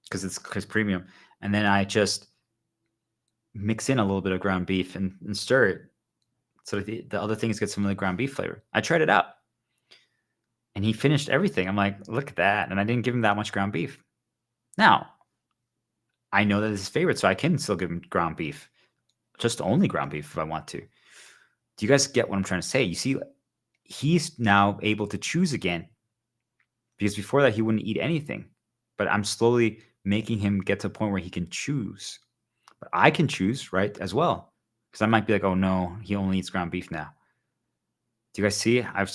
Because premium. And then I just mix in a little bit of ground beef and stir it so that the other things get some of the ground beef flavor. I tried it out. And he finished everything. I'm like, look at that. And I didn't give him that much ground beef. Now, I know that it's his favorite, so I can still give him ground beef. Just only ground beef if I want to. Do you guys get what I'm trying to say? You see, he's now able to choose again. Because before that, he wouldn't eat anything. But I'm slowly making him get to a point where he can choose. But I can choose, right, as well. Because I might be like, oh, no, he only eats ground beef now. Do you guys see? I've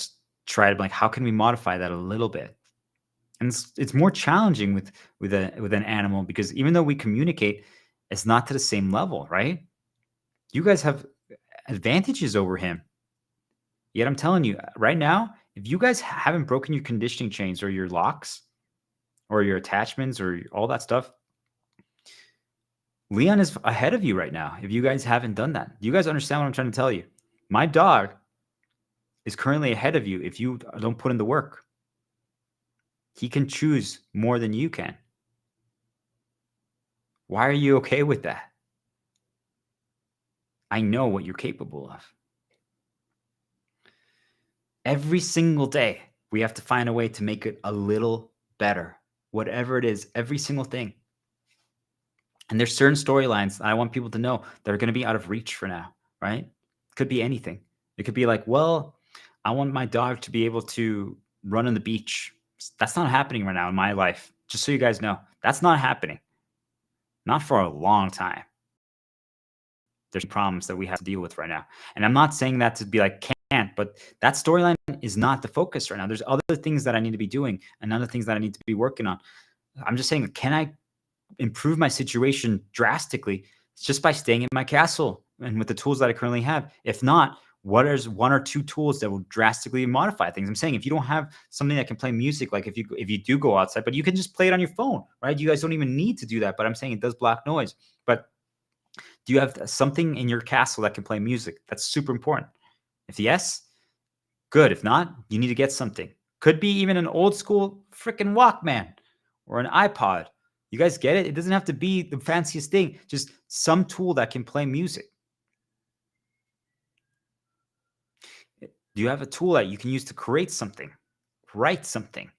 tried, like, how can we modify that a little bit? And it's more challenging with an animal because even though we communicate, it's not to the same level, right? You guys have advantages over him. Yet I'm telling you right now, if you guys haven't broken your conditioning chains or your locks or your attachments or all that stuff, Leon is ahead of you right now. If you guys haven't done that, do you guys understand what I'm trying to tell you? My dog is currently ahead of you if you don't put in the work. He can choose more than you can. Why are you okay with that? I know what you're capable of. Every single day, we have to find a way to make it a little better, whatever it is, every single thing. And there's certain storylines I want people to know that are going to be out of reach for now, right? Could be anything. It could be like, well, I want my dog to be able to run on the beach. That's not happening right now in my life. Just so you guys know, that's not happening. Not for a long time. There's problems that we have to deal with right now. And I'm not saying that to be like, can't, but that storyline is not the focus right now. There's other things that I need to be doing and other things that I need to be working on. I'm just saying, can I improve my situation drastically just by staying in my castle and with the tools that I currently have? If not, what is one or two tools that will drastically modify things? I'm saying if you don't have something that can play music, like if you do go outside, but you can just play it on your phone, right? You guys don't even need to do that, but I'm saying it does block noise. But do you have something in your castle that can play music? That's super important. If yes, good. If not, you need to get something. Could be even an old school freaking Walkman or an iPod. You guys get it? It doesn't have to be the fanciest thing. Just some tool that can play music. Do you have a tool that you can use to create something? Write something.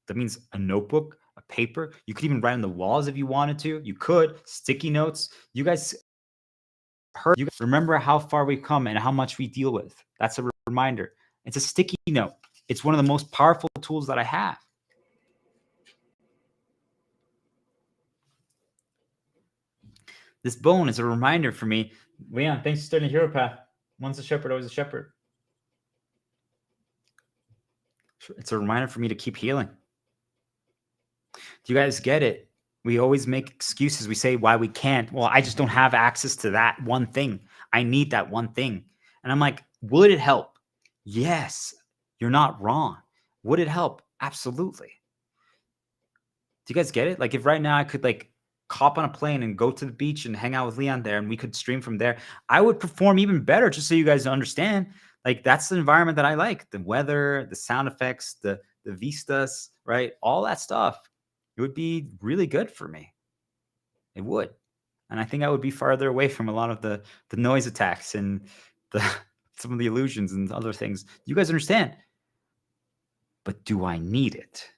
That means a notebook, a paper. You could even write on the walls if you wanted to. You could. Sticky notes. You guys remember how far we've come and how much we deal with. That's a reminder. It's a sticky note. It's one of the most powerful tools that I have. This bone is a reminder for me. Leon, thanks for starting a hero path. Once a shepherd, always a shepherd. It's a reminder for me to keep healing. Do you guys get it? We always make excuses. We say why we can't. Well, I just don't have access to that one thing. I need that one thing. And I'm like, would it help? Yes, you're not wrong. Would it help? Absolutely. Do you guys get it? Like if right now I could like hop on a plane and go to the beach and hang out with Leon there and we could stream from there, I would perform even better, just so you guys understand. Like that's the environment that I like. The weather, the sound effects, the vistas, right? All that stuff. It would be really good for me. It would. And I think I would be farther away from a lot of the noise attacks and the some of the illusions and other things. You guys understand? But do I need it?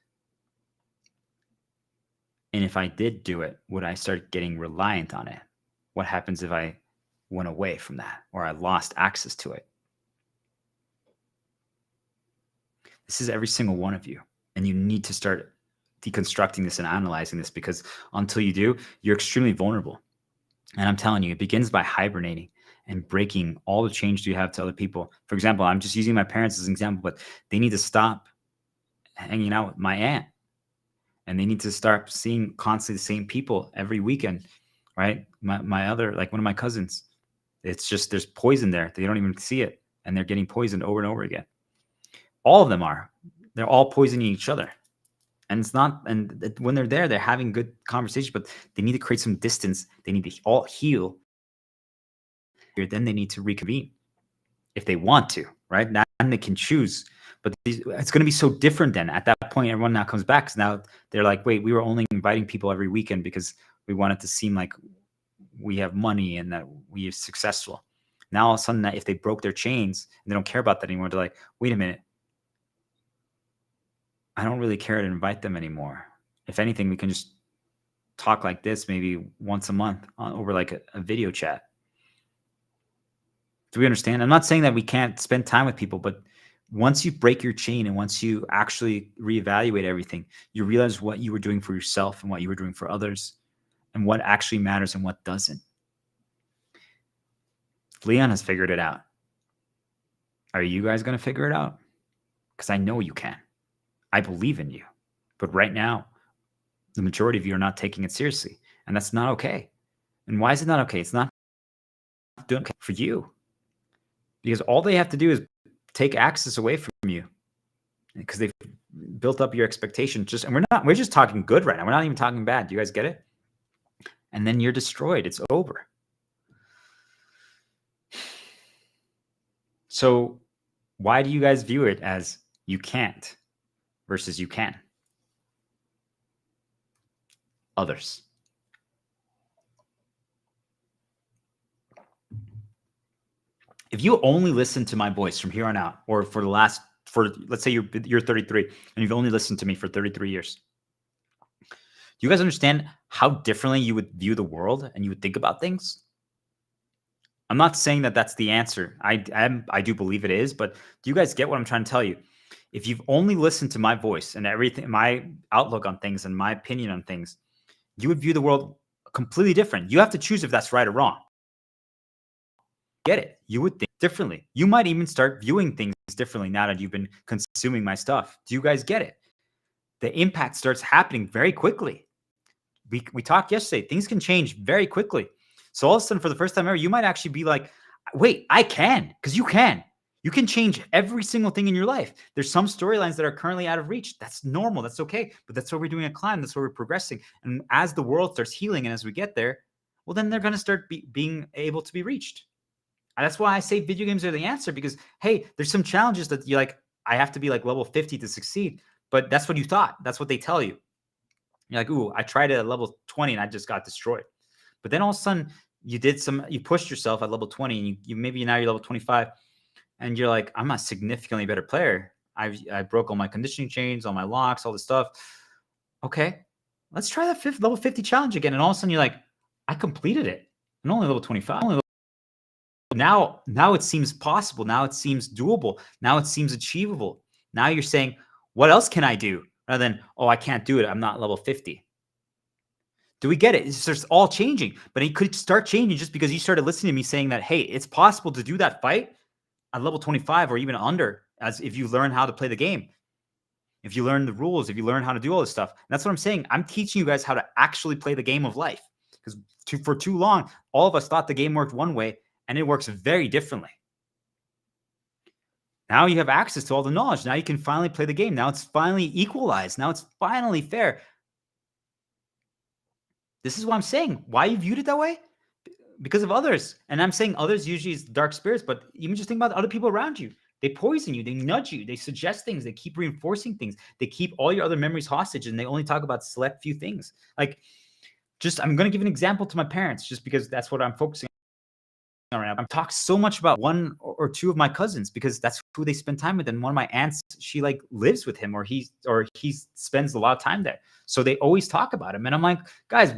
And if I did do it, would I start getting reliant on it? What happens if I went away from that or I lost access to it? This is every single one of you. And you need to start deconstructing this and analyzing this, because until you do, you're extremely vulnerable. And I'm telling you, it begins by hibernating and breaking all the change you have to other people. For example, I'm just using my parents as an example, but they need to stop hanging out with my aunt. And they need to start seeing constantly the same people every weekend, right? My other, like one of my cousins, it's just, there's poison there. They don't even see it. And they're getting poisoned over and over again. All of them are. They're all poisoning each other. And it's not, and when they're there, they're having good conversation, but they need to create some distance. They need to all heal. Then they need to reconvene if they want to, right? Now they can choose. But it's going to be so different then. At that point, everyone now comes back. So now they're like, wait, we were only inviting people every weekend because we want it to seem like we have money and that we are successful. Now all of a sudden, if they broke their chains and they don't care about that anymore, they're like, wait a minute. I don't really care to invite them anymore. If anything, we can just talk like this maybe once a month over like a video chat. Do we understand? I'm not saying that we can't spend time with people, but once you break your chain and once you actually reevaluate everything, you realize what you were doing for yourself and what you were doing for others and what actually matters and what doesn't. Leon has figured it out. Are you guys going to figure it out? Because I know you can. I believe in you. But right now, the majority of you are not taking it seriously. And that's not okay. And why is it not okay? It's not doing okay for you. Because all they have to do is take access away from you, because they've built up your expectation. And we're just talking good right now. We're not even talking bad. Do you guys get it? And then you're destroyed. It's over. So why do you guys view it as you can't versus you can? Others. If you only listen to my voice from here on out, or for let's say you're 33 and you've only listened to me for 33 years. Do you guys understand how differently you would view the world and you would think about things? I'm not saying that that's the answer. I do believe it is, but do you guys get what I'm trying to tell you? If you've only listened to my voice and everything, my outlook on things and my opinion on things, you would view the world completely different. You have to choose if that's right or wrong. Get it? You would think differently. You might even start viewing things differently now that you've been consuming my stuff. Do you guys get it? The impact starts happening very quickly. We talked yesterday. Things can change very quickly. So all of a sudden, for the first time ever, you might actually be like, wait, I can, because you can. You can change every single thing in your life. There's some storylines that are currently out of reach. That's normal. That's okay. But that's why we're doing a climb. That's why we're progressing. And as the world starts healing and as we get there, well, then they're going to start being able to be reached. And that's why I say video games are the answer, because, hey, there's some challenges that you're like, I have to be like level 50 to succeed. But that's what you thought. That's what they tell you. You're like, ooh, I tried it at level 20 and I just got destroyed. But then all of a sudden you pushed yourself at level 20 and you maybe now you're level 25 and you're like, I'm a significantly better player. I broke all my conditioning chains, all my locks, all this stuff. Okay, let's try that level 50 challenge again. And all of a sudden you're like, I completed it. I'm only level 25. Now it seems possible. Now it seems doable. Now it seems achievable. Now you're saying, what else can I do? Rather than, oh, I can't do it. I'm not level 50. Do we get it? It's just all changing. But it could start changing just because you started listening to me saying that, hey, it's possible to do that fight at level 25 or even under, as if you learn how to play the game. If you learn the rules, if you learn how to do all this stuff. And that's what I'm saying. I'm teaching you guys how to actually play the game of life. Because for too long, all of us thought the game worked one way, and it works very differently. Now you have access to all the knowledge. Now you can finally play the game. Now it's finally equalized. Now it's finally fair. This is what I'm saying. Why you viewed it that way? Because of others. And I'm saying others usually is dark spirits, but even just think about other people around you. They poison you. They nudge you. They suggest things. They keep reinforcing things. They keep all your other memories hostage, and they only talk about select few things. Like, I'm going to give an example to my parents just because that's what I'm focusing on right now. I've talked so much about one or two of my cousins because that's who they spend time with. And one of my aunts, she like lives with him, or he spends a lot of time there. So they always talk about him. And I'm like, guys,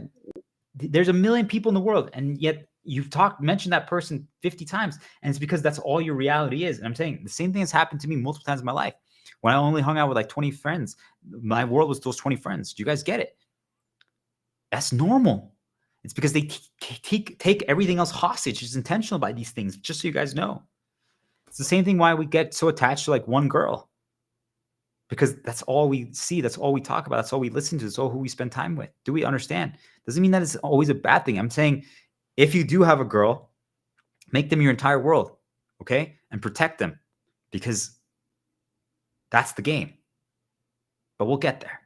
there's a million people in the world, and yet you've mentioned that person 50 times, and it's because that's all your reality is. And I'm saying the same thing has happened to me multiple times in my life. When I only hung out with like 20 friends, my world was those 20 friends. Do you guys get it? That's normal. It's because they take everything else hostage. It's intentional by these things, just so you guys know. It's the same thing why we get so attached to like one girl, because that's all we see. That's all we talk about. That's all we listen to. That's all who we spend time with. Do we understand? Doesn't mean that it's always a bad thing. I'm saying if you do have a girl, make them your entire world, okay? And protect them, because that's the game. But we'll get there.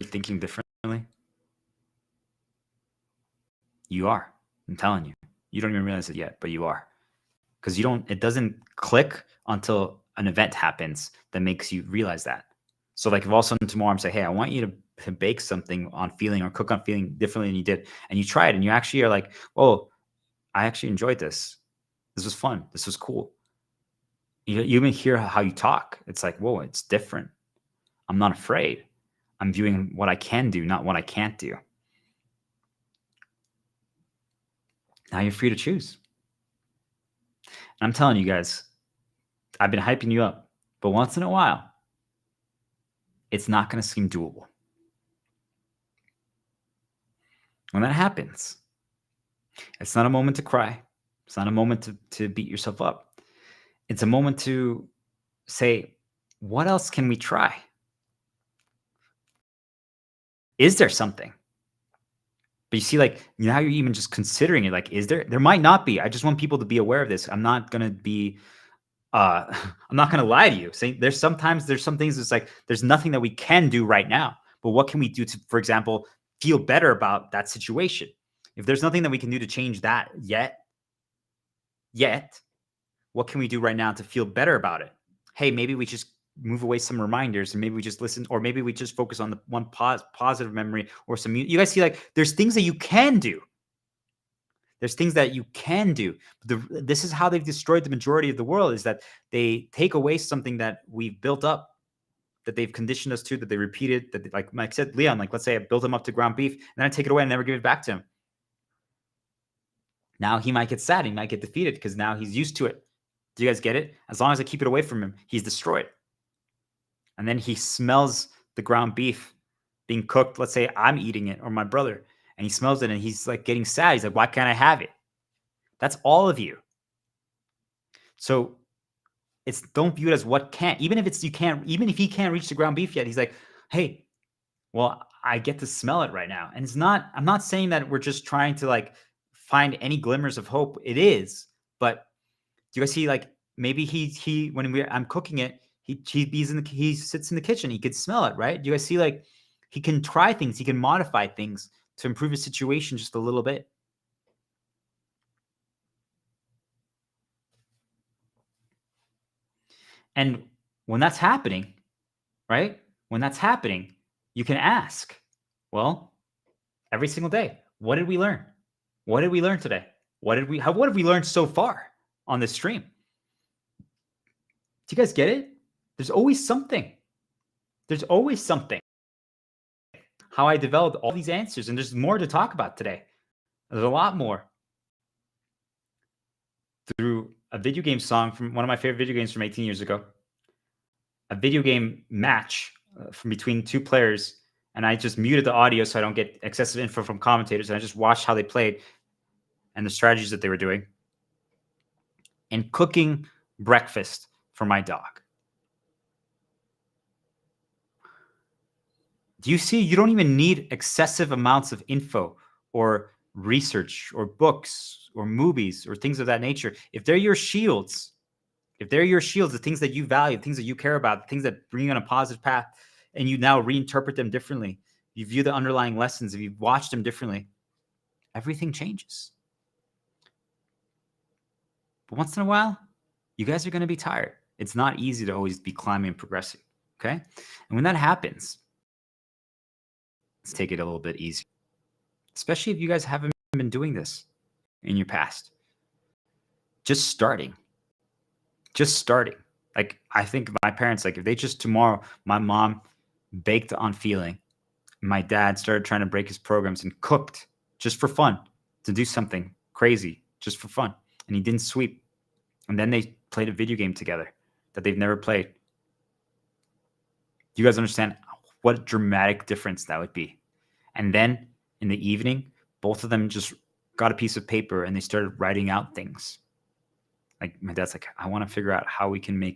You're thinking differently? You are. I'm telling you. You don't even realize it yet, but you are. Because it doesn't click until an event happens that makes you realize that. So like if all of a sudden tomorrow I'm saying, hey, I want you to bake something on feeling or cook on feeling differently than you did, and you try it and you actually are like, oh, I actually enjoyed this. This was fun. This was cool. You even hear how you talk. It's like, whoa, it's different. I'm not afraid. I'm viewing what I can do, not what I can't do. Now you're free to choose. And I'm telling you guys, I've been hyping you up, but once in a while, it's not going to seem doable. When that happens, it's not a moment to cry. It's not a moment to beat yourself up. It's a moment to say, what else can we try? Is there something? But you see, like, now you're even just considering it. Like, is there? There might not be. I just want people to be aware of this. I'm not going to be, I'm not going to lie to you. Saying there's some things that's like, there's nothing that we can do right now. But what can we do to, for example, feel better about that situation? If there's nothing that we can do to change that yet, what can we do right now to feel better about it? Hey, maybe we just move away some reminders, and maybe we just listen, or maybe we just focus on the one positive memory, or some. You guys see, like, there's things that you can do. There's things that you can do. This is how they've destroyed the majority of the world, is that they take away something that we've built up, that they've conditioned us to, that they repeated, that like I said, Leon, like let's say I built him up to ground beef, and then I take it away and never give it back to him. Now he might get sad. He might get defeated because now he's used to it. Do you guys get it? As long as I keep it away from him, he's destroyed. And then he smells the ground beef being cooked. Let's say I'm eating it, or my brother, and he smells it and he's like getting sad. He's like, why can't I have it? That's all of you. So don't view it as what can't, even if he can't reach the ground beef yet, he's like, hey, well, I get to smell it right now. And I'm not saying that we're just trying to like find any glimmers of hope. It is, but do you guys see, like, maybe I'm cooking it, he sits in the kitchen, he could smell it, right? Do you guys see, like, he can try things, he can modify things to improve his situation just a little bit. And when that's happening, right? When that's happening, you can ask, well, every single day, what did we learn? What did we learn today? What have we learned so far on this stream? Do you guys get it? There's always something. There's always something. How I developed all these answers, and there's more to talk about today. There's a lot more. Through a video game song from one of my favorite video games from 18 years ago. a video game match from between two players, and I just muted the audio so I don't get excessive info from commentators, and I just watched how they played and the strategies that they were doing, and cooking breakfast for my dog. Do you see? You don't even need excessive amounts of info or research or books or movies or things of that nature. If they're your shields, the things that you value, the things that you care about, the things that bring you on a positive path, and you now reinterpret them differently, you view the underlying lessons, if you've watched them differently, everything changes. But once in a while, you guys are going to be tired. It's not easy to always be climbing and progressing, okay? And when that happens, let's take it a little bit easier, especially if you guys haven't been doing this in your past. Just starting. Like, I think my parents, like, if they just tomorrow, my mom baked on feeling, my dad started trying to break his programs and cooked just for fun to do something crazy just for fun, and he didn't sweep, and then they played a video game together that they've never played. Do you guys understand what dramatic difference that would be? And then in the evening, both of them just got a piece of paper and they started writing out things. Like, my dad's like, I want to figure out how we can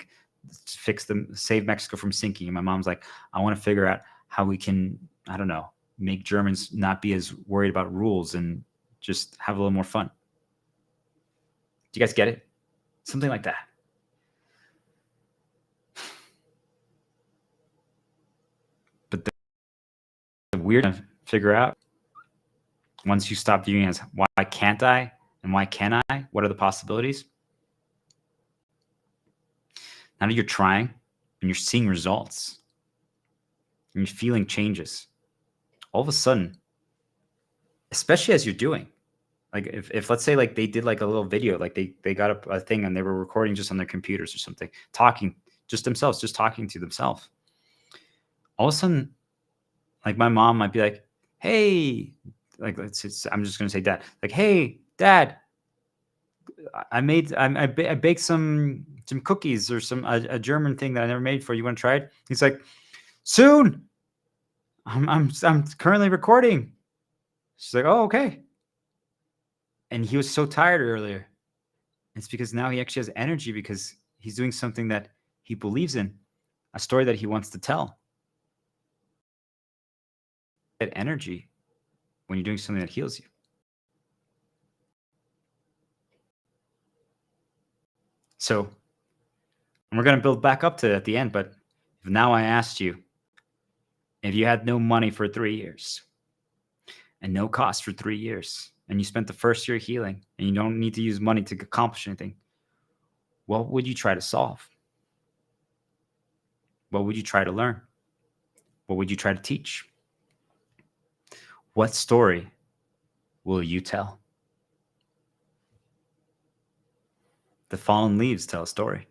save Mexico from sinking. And my mom's like, I want to figure out how we can, I don't know, make Germans not be as worried about rules and just have a little more fun. Do you guys get it? Something like that. But the weird thing to figure out, once you stop viewing it as why can't I and why can I? What are the possibilities? Now that you're trying and you're seeing results and you're feeling changes, all of a sudden, especially as you're doing, like if let's say like they did like a little video, like they got a thing and they were recording just on their computers or something, talking just themselves, just talking to themselves. All of a sudden, like my mom might be like, hey, like I'm just gonna say dad, like, hey, dad, I baked some cookies or a German thing that I never made for you. You want to try it? He's like, soon. I'm currently recording. She's like, oh, okay. And he was so tired earlier. It's because now he actually has energy because he's doing something that he believes in, a story that he wants to tell. That energy when you're doing something that heals you. So, and we're going to build back up to it at the end, but if now I asked you, if you had no money for 3 years and no cost for 3 years, and you spent the first year healing and you don't need to use money to accomplish anything, what would you try to solve? What would you try to learn? What would you try to teach? What story will you tell? The fallen leaves tell a story.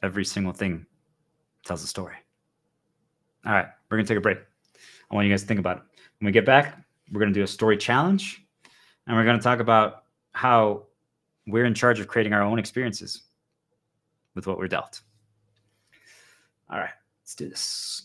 Every single thing tells a story. All right, we're going to take a break. I want you guys to think about it. When we get back, we're going to do a story challenge, and we're going to talk about how we're in charge of creating our own experiences with what we're dealt. All right, let's do this.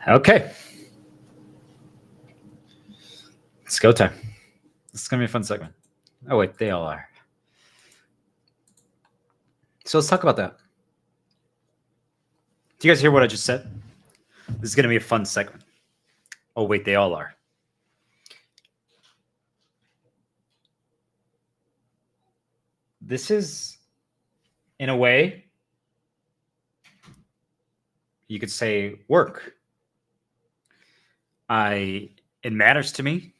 Okay. It's go time. This is going to be a fun segment. Oh, wait, they all are. So let's talk about that. Do you guys hear what I just said? This is going to be a fun segment. Oh, wait, they all are. This is, in a way, you could say work. It matters to me.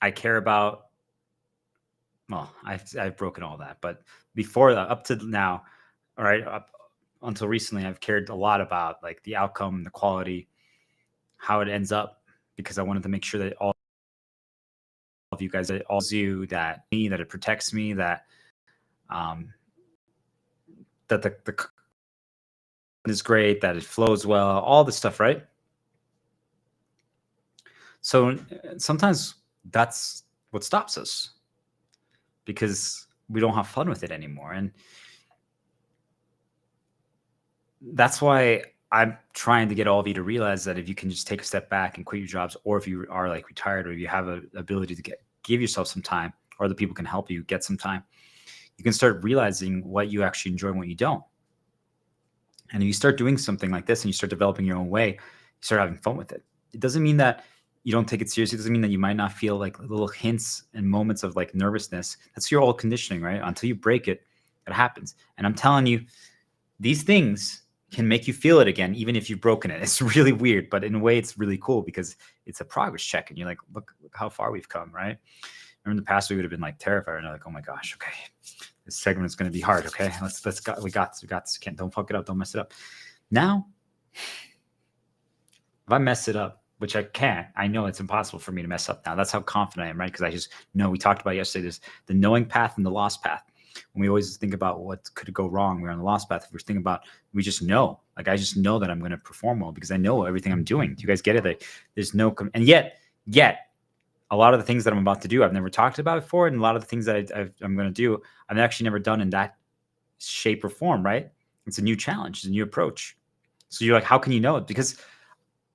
I care about, well, I've broken all that, but before that, up to now, all right, up until recently, I've cared a lot about like the outcome, the quality, how it ends up, because I wanted to make sure that all of you guys, that all of you, that me, that it protects me, that that the is great, that it flows well, all this stuff, right? So sometimes that's what stops us, because we don't have fun with it anymore. And that's why I'm trying to get all of you to realize that if you can just take a step back and quit your jobs, or if you are like retired, or if you have an ability to give yourself some time, or other people can help you get some time, you can start realizing what you actually enjoy and what you don't. And if you start doing something like this and you start developing your own way, you start having fun with it. It doesn't mean that you don't take it seriously. It doesn't mean that you might not feel like little hints and moments of like nervousness. That's your old conditioning, right? Until you break it, it happens. And I'm telling you, these things can make you feel it again, even if you've broken it. It's really weird, but in a way, it's really cool because it's a progress check. And you're like, look how far we've come, right? Remember in the past, we would have been like terrified. And like, oh my gosh, okay, this segment is going to be hard. Okay, we got this. Don't fuck it up. Don't mess it up. Now, if I mess it up, which I can't, I know it's impossible for me to mess up now. That's how confident I am, right? Because I just know, we talked about yesterday, there's the knowing path and the lost path. When we always think about what could go wrong, we're on the lost path. If we're thinking about, we just know, like, I just know that I'm going to perform well because I know everything I'm doing. Do you guys get it? Like, there's no, and yet, a lot of the things that I'm about to do, I've never talked about before. And a lot of the things that I'm going to do, I've actually never done in that shape or form, right? It's a new challenge, it's a new approach. So you're like, how can you know it? Because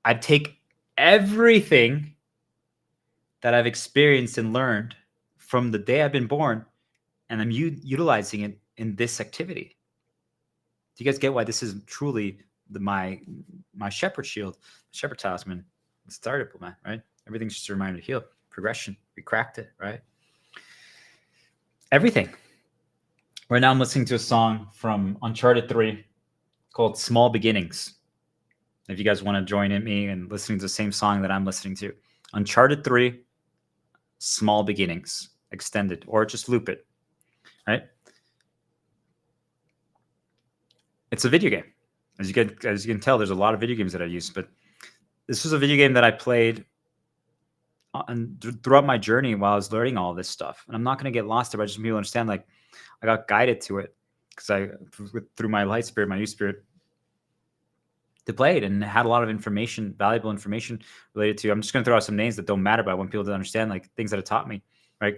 I take everything that I've experienced and learned from the day I've been born, and I'm utilizing it in this activity. Do you guys get why this is truly my shepherd shield, shepherd talisman? It's our Diplomat, right? Everything's just a reminder to heal. Progression. We cracked it, right? Everything. Right now I'm listening to a song from Uncharted 3 called Small Beginnings. If you guys want to join in me and listening to the same song that I'm listening to. Uncharted 3, Small Beginnings, extended, or just loop it, right? It's a video game. As you can tell, there's a lot of video games that I use, but this was a video game that I played throughout my journey while I was learning all this stuff. And I'm not going to get lost there, but I just want people to understand, like, I got guided to it because through my light spirit, my youth spirit, to play it, and had a lot of information, valuable information related to. I'm just going to throw out some names that don't matter, but I want people to understand, like, things that have taught me, right?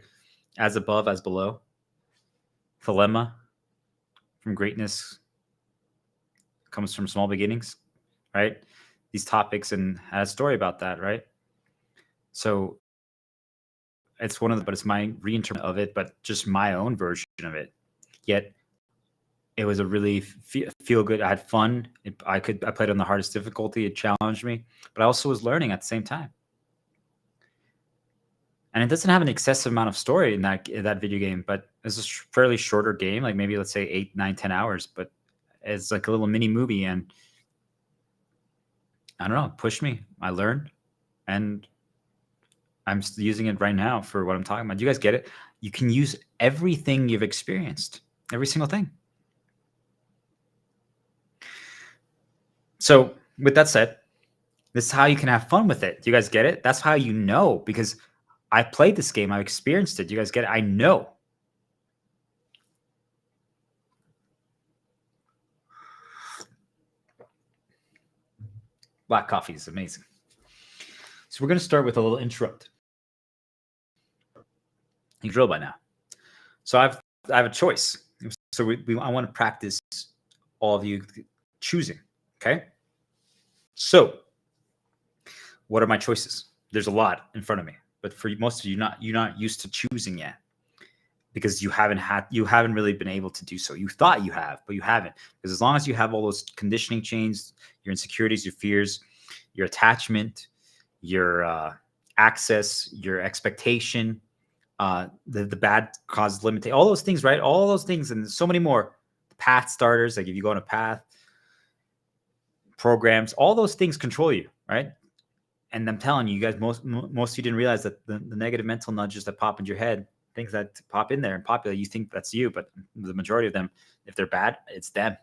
As above, as below. Philema, from greatness comes from small beginnings, right? These topics, and had a story about that, right? So it's one of the, but it's my reinterpretation of it, but just my own version of it. Yet it was a really feel good. I had fun. I played on the hardest difficulty. It challenged me, but I also was learning at the same time. And it doesn't have an excessive amount of story in that video game, but it's a fairly shorter game, like maybe let's say 8, 9, 10 hours, but it's like a little mini movie. And I don't know, it pushed me. I learned, and I'm using it right now for what I'm talking about. Do you guys get it? You can use everything you've experienced, every single thing. So with that said, this is how you can have fun with it. Do you guys get it? That's how you know, because I played this game. I've experienced it. Do you guys get it? I know. Black coffee is amazing. So we're going to start with a little interrupt. You drill by now. So I have a choice. So I want to practice all of you choosing. Okay. So what are my choices? There's a lot in front of me, but for most of you, you're not used to choosing yet, because you haven't really been able to do so. You thought you have, but you haven't. Because as long as you have all those conditioning chains, your insecurities, your fears, your attachment, your access, your expectation, the bad cause limitation, all those things, right? All those things and so many more. Path starters, like if you go on a path, programs, all those things control you, right? And I'm telling you, guys, most of you didn't realize that the negative mental nudges that pop into your head, things that pop in there and populate, you think that's you, but the majority of them, if they're bad, it's them.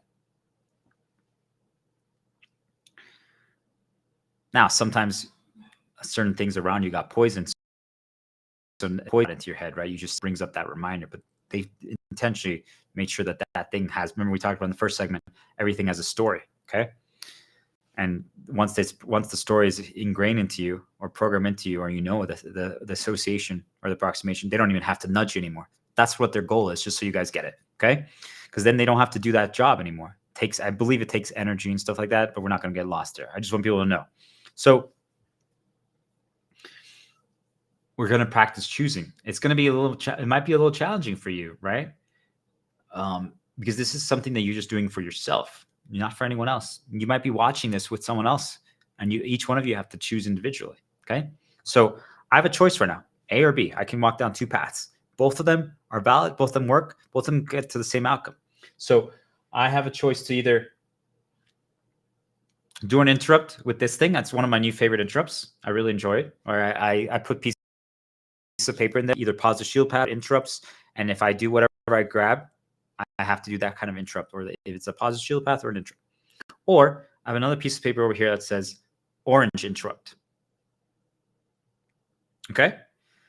Now, sometimes certain things around you got poisoned, so poison into your head, right? You just brings up that reminder, but they intentionally made sure that that thing has. Remember, we talked about in the first segment, everything has a story, okay? And once the story is ingrained into you or programmed into you, or you know the association or the approximation, they don't even have to nudge you anymore. That's what their goal is, just so you guys get it, okay? Because then they don't have to do that job anymore. I believe it takes energy and stuff like that, but we're not going to get lost there. I just want people to know. So we're going to practice choosing. It's going to be it might be a little challenging for you, right? Because this is something that you're just doing for yourself, not for anyone else. You might be watching this with someone else, and each one of you have to choose individually. Okay. So I have a choice right now, A or B. I can walk down two paths. Both of them are valid. Both of them work. Both of them get to the same outcome. So I have a choice to either do an interrupt with this thing. That's one of my new favorite interrupts. I really enjoy it. Or I put pieces of paper in there, either pause the shield pad, interrupts. And if I do whatever I grab, I have to do that kind of interrupt, or if it's a positive shield path or an interrupt. Or I have another piece of paper over here that says orange interrupt. Okay.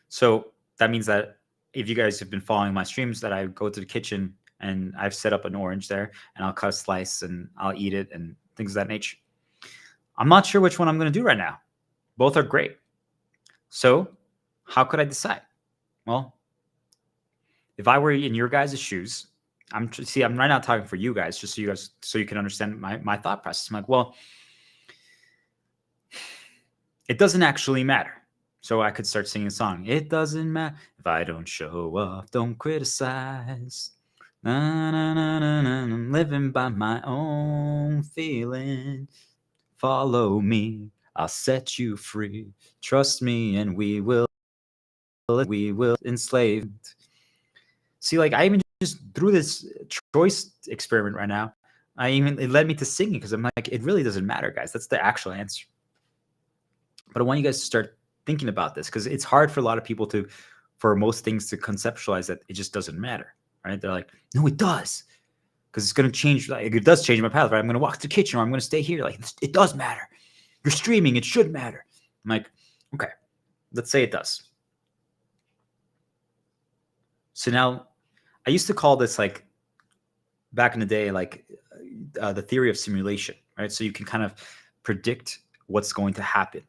So that means that if you guys have been following my streams, that I go to the kitchen and I've set up an orange there, and I'll cut a slice and I'll eat it and things of that nature. I'm not sure which one I'm going to do right now. Both are great. So how could I decide? Well, if I were in your guys' shoes, I'm right now talking for you guys, just so you can understand my thought process. I'm like, well, it doesn't actually matter. So I could start singing a song. It doesn't matter if I don't show up, don't criticize. Na, na, na, na, na, I'm living by my own feeling. Follow me, I'll set you free. Trust me, and we will enslave. See, like I even just through this choice experiment right now, it led me to singing, because I'm like, it really doesn't matter, guys. That's the actual answer. But I want you guys to start thinking about this, because it's hard for a lot of people for most things to conceptualize that it just doesn't matter, right? They're like, no, it does, because it's going to change. Like, it does change my path, right? I'm going to walk to the kitchen, or I'm going to stay here. Like, it does matter. You're streaming. It should matter. I'm like, okay, let's say it does. So now I used to call this, like, back in the day, like the theory of simulation, right? So you can kind of predict what's going to happen.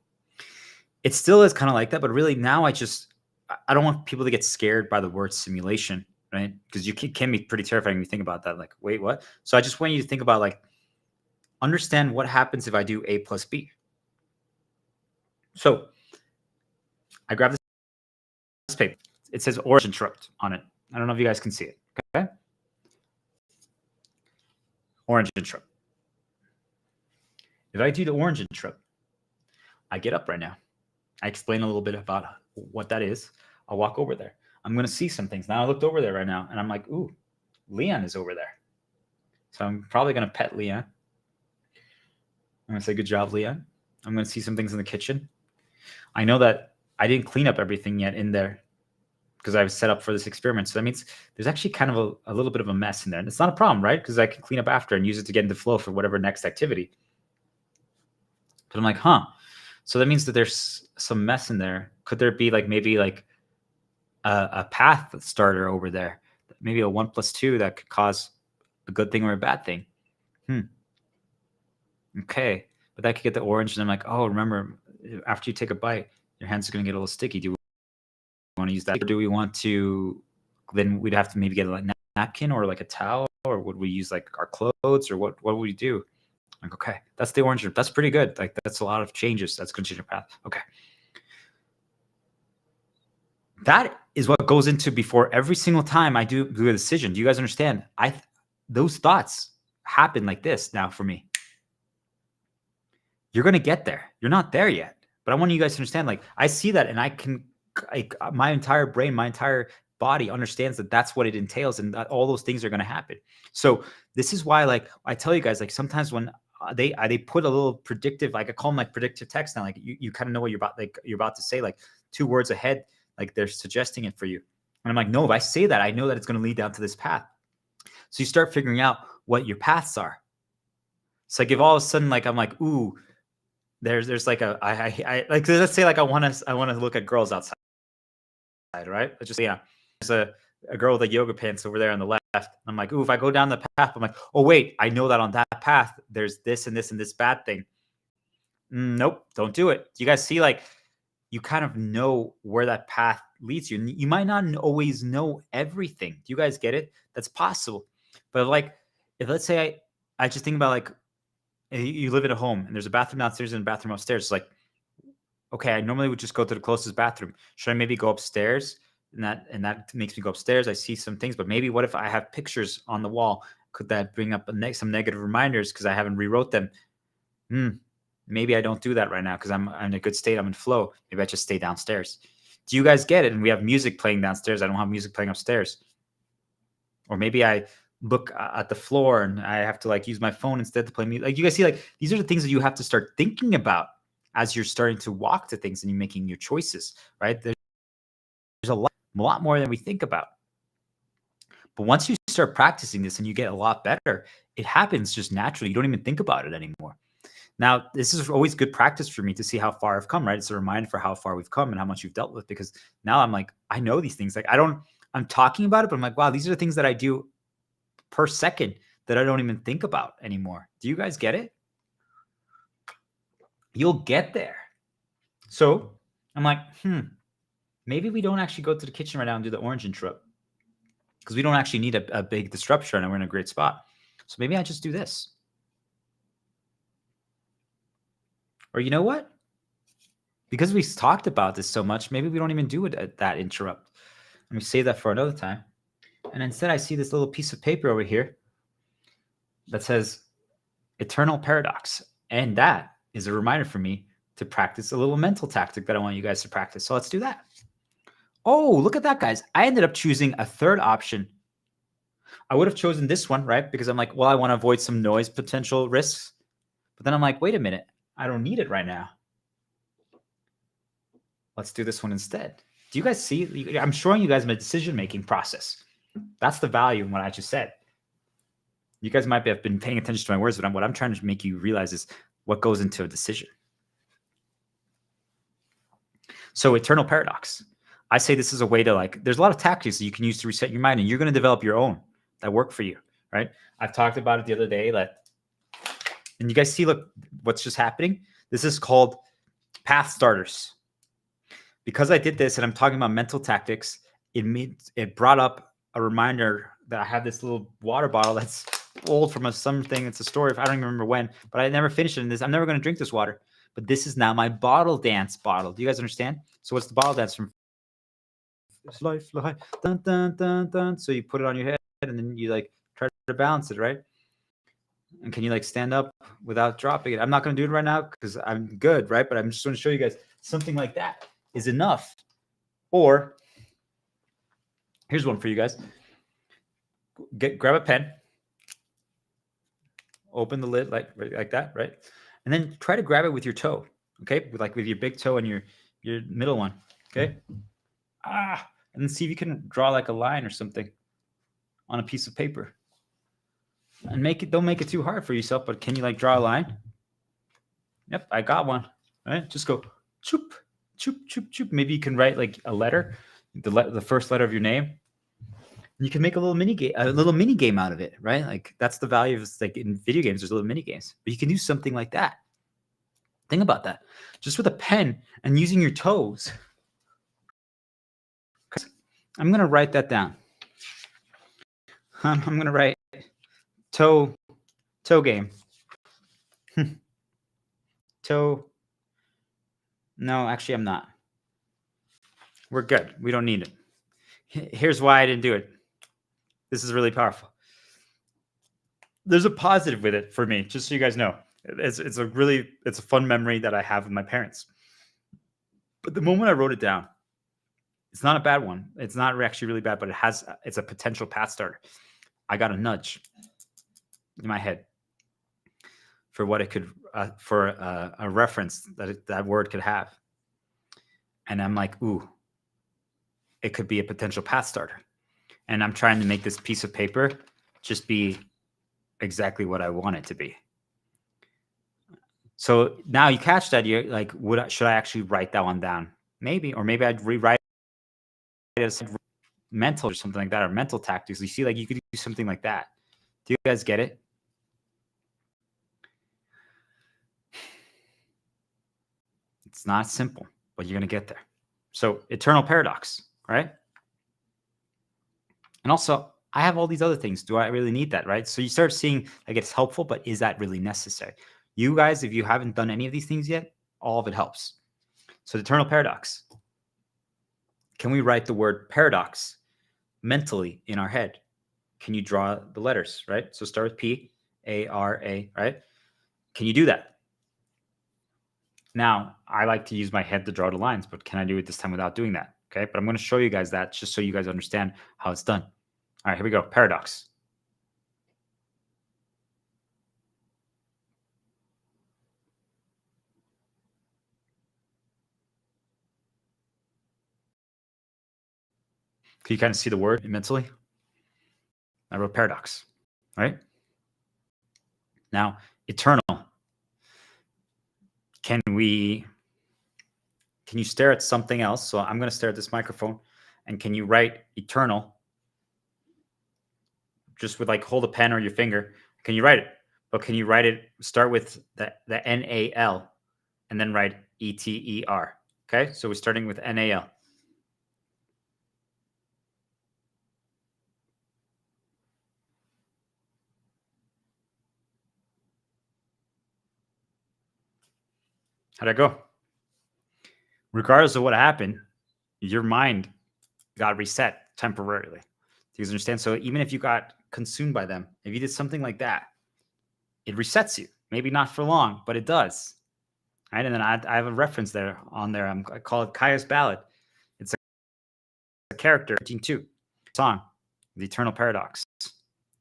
It still is kind of like that, but really now I don't want people to get scared by the word simulation, right? Because you can be pretty terrifying when you think about that. Like, wait, what? So I just want you to think about, like, understand what happens if I do A plus B. So I grab this paper. It says orange interrupt on it. I don't know if you guys can see it. Okay. Orange interrupt. If I do the orange interrupt, I get up right now. I explain a little bit about what that is. I'll walk over there. I'm going to see some things. Now I looked over there right now, and I'm like, ooh, Leon is over there. So I'm probably going to pet Leon. I'm going to say, good job, Leon. I'm going to see some things in the kitchen. I know that I didn't clean up everything yet in there, because I was set up for this experiment. So that means there's actually kind of a little bit of a mess in there. And it's not a problem, right? Because I can clean up after and use it to get into flow for whatever next activity. But I'm like, huh. So that means that there's some mess in there. Could there be, like, maybe like a path starter over there? Maybe a 1 + 2 that could cause a good thing or a bad thing. Okay. But that could get the orange. And I'm like, oh, remember, after you take a bite, your hands are going to get a little sticky. Do we want to use that? Or do we want to, then we'd have to maybe get a napkin or like a towel, or would we use like our clothes, or what would we do? Like, okay, that's the orange. That's pretty good. Like, that's a lot of changes. That's going to change your path. Okay. That is what goes into before every single time I do a decision. Do you guys understand? Those thoughts happen like this now for me. You're going to get there. You're not there yet. But I want you guys to understand, like, I see that and I can, like, my entire brain, my entire body understands that that's what it entails and that all those things are going to happen. So this is why, like, I tell you guys, like, sometimes when they put a little predictive, like I call them like predictive text now, like you kind of know what you're about to say, like 2 words ahead, like they're suggesting it for you. And I'm like, no, if I say that, I know that it's going to lead down to this path. So you start figuring out what your paths are. So like if all of a sudden, like, I'm like, ooh, there's like I like, let's say like I want to look at girls outside, right? Let's just say, yeah, there's a girl with the yoga pants over there on the left. I'm like, ooh, if I go down the path, I'm like, oh wait, I know that on that path there's this and this and this bad thing. Nope, don't do it. You guys see, like, you kind of know where that path leads you. And you might not always know everything. Do you guys get it? That's possible. But like, if let's say I just think about, like, you live at a home and there's a bathroom downstairs and a bathroom upstairs. It's like, okay, I normally would just go to the closest bathroom. Should I maybe go upstairs? And that makes me go upstairs. I see some things, but maybe what if I have pictures on the wall? Could that bring up some negative reminders because I haven't rewrote them? Maybe I don't do that right now because I'm in a good state. I'm in flow. Maybe I just stay downstairs. Do you guys get it? And we have music playing downstairs. I don't have music playing upstairs. Or maybe I look at the floor and I have to, like, use my phone instead to play music. Like, you guys see, like, these are the things that you have to start thinking about as you're starting to walk to things and you're making your choices, right? There's a lot more than we think about. But once you start practicing this and you get a lot better, it happens just naturally. You don't even think about it anymore. Now, this is always good practice for me to see how far I've come, right? It's a reminder for how far we've come and how much you've dealt with, because now I'm like, I know these things. Like, I'm talking about it, but I'm like, wow, these are the things that I do per second that I don't even think about anymore. Do you guys get it? You'll get there. So I'm like, maybe we don't actually go to the kitchen right now and do the orange interrupt because we don't actually need a big disruption and we're in a great spot. So maybe I just do this. Or you know what? Because we talked about this so much, maybe we don't even do it at that interrupt. Let me save that for another time. And instead, I see this little piece of paper over here that says eternal paradox. And that is a reminder for me to practice a little mental tactic that I want you guys to practice. So let's do that. Oh, look at that, guys. I ended up choosing a third option. I would have chosen this one, right? Because I'm like, well, I want to avoid some noise potential risks. But then I'm like, wait a minute. I don't need it right now. Let's do this one instead. Do you guys see? I'm showing you guys my decision-making process. That's the value in what I just said. You guys might have been paying attention to my words, but what I'm trying to make you realize is what goes into a decision. So eternal paradox. I say this is a way to, like, there's a lot of tactics that you can use to reset your mind, and you're going to develop your own that work for you, right? I've talked about it the other day. And you guys see, look, what's just happening? This is called path starters. Because I did this and I'm talking about mental tactics, it brought up a reminder that I have this little water bottle that's old from something. It's a story. I don't even remember when, but I never finished it. I'm never going to drink this water. But this is now my bottle dance bottle. Do you guys understand? So what's the bottle dance from? Life, dun, dun, dun, dun. So you put it on your head and then you, like, try to balance it, right? And can you, like, stand up without dropping it? I'm not going to do it right now because I'm good, right? But I'm just going to show you guys something like that is enough. Or here's one for you guys. Grab a pen, open the lid like that, right? And then try to grab it with your toe, okay? With your big toe and your middle one, okay? And then see if you can draw like a line or something on a piece of paper. And don't make it too hard for yourself, but can you, like, draw a line? Yep, I got one, right? Just go choop, choop, choop, choop. Maybe you can write, like, a letter, the first letter of your name. You can make a little mini game out of it, right? Like, that's the value of, like, in video games, there's little mini games, but you can do something like that. Think about that. Just with a pen and using your toes. I'm going to write that down. I'm going to write toe game. show. No, actually, I'm not. We're good. We don't need it. Here's why I didn't do it. This is really powerful. There's a positive with it for me, just so you guys know. It's a fun memory that I have with my parents. But the moment I wrote it down, it's not a bad one. It's not actually really bad, but it's a potential path starter. I got a nudge in my head for what it could, for a reference that word could have. And I'm like, ooh, it could be a potential path starter. And I'm trying to make this piece of paper just be exactly what I want it to be. So now you catch that, you're like, should I actually write that one down? Maybe, or maybe I'd rewrite it as mental or something like that, or mental tactics. You see, like you could do something like that. Do you guys get it? It's not simple, but you're going to get there. So eternal paradox, right? And also, I have all these other things. Do I really need that, right? So you start seeing like it's helpful, but is that really necessary? You guys, if you haven't done any of these things yet, all of it helps. So the eternal paradox. Can we write the word paradox mentally in our head? Can you draw the letters, right? So start with P, A, R, A, right? Can you do that? Now, I like to use my head to draw the lines, but can I do it this time without doing that? Okay, but I'm going to show you guys that just so you guys understand how it's done. All right, here we go. Paradox. Can you kind of see the word mentally? I wrote paradox, right? Now, eternal. Can you stare at something else? So I'm going to stare at this microphone. And can you write eternal? Just with like hold a pen or your finger. Can you write it? But can you write it? Start with the NAL and then write ETER. Okay, so we're starting with NAL. How'd I go? Regardless of what happened, your mind got reset temporarily. Do you guys understand? So even if you got consumed by them, if you did something like that, it resets you. Maybe not for long, but it does. Right? And then I have a reference there on there. I call it Kaya's Ballad. It's a character, 13-2 song, The Eternal Paradox.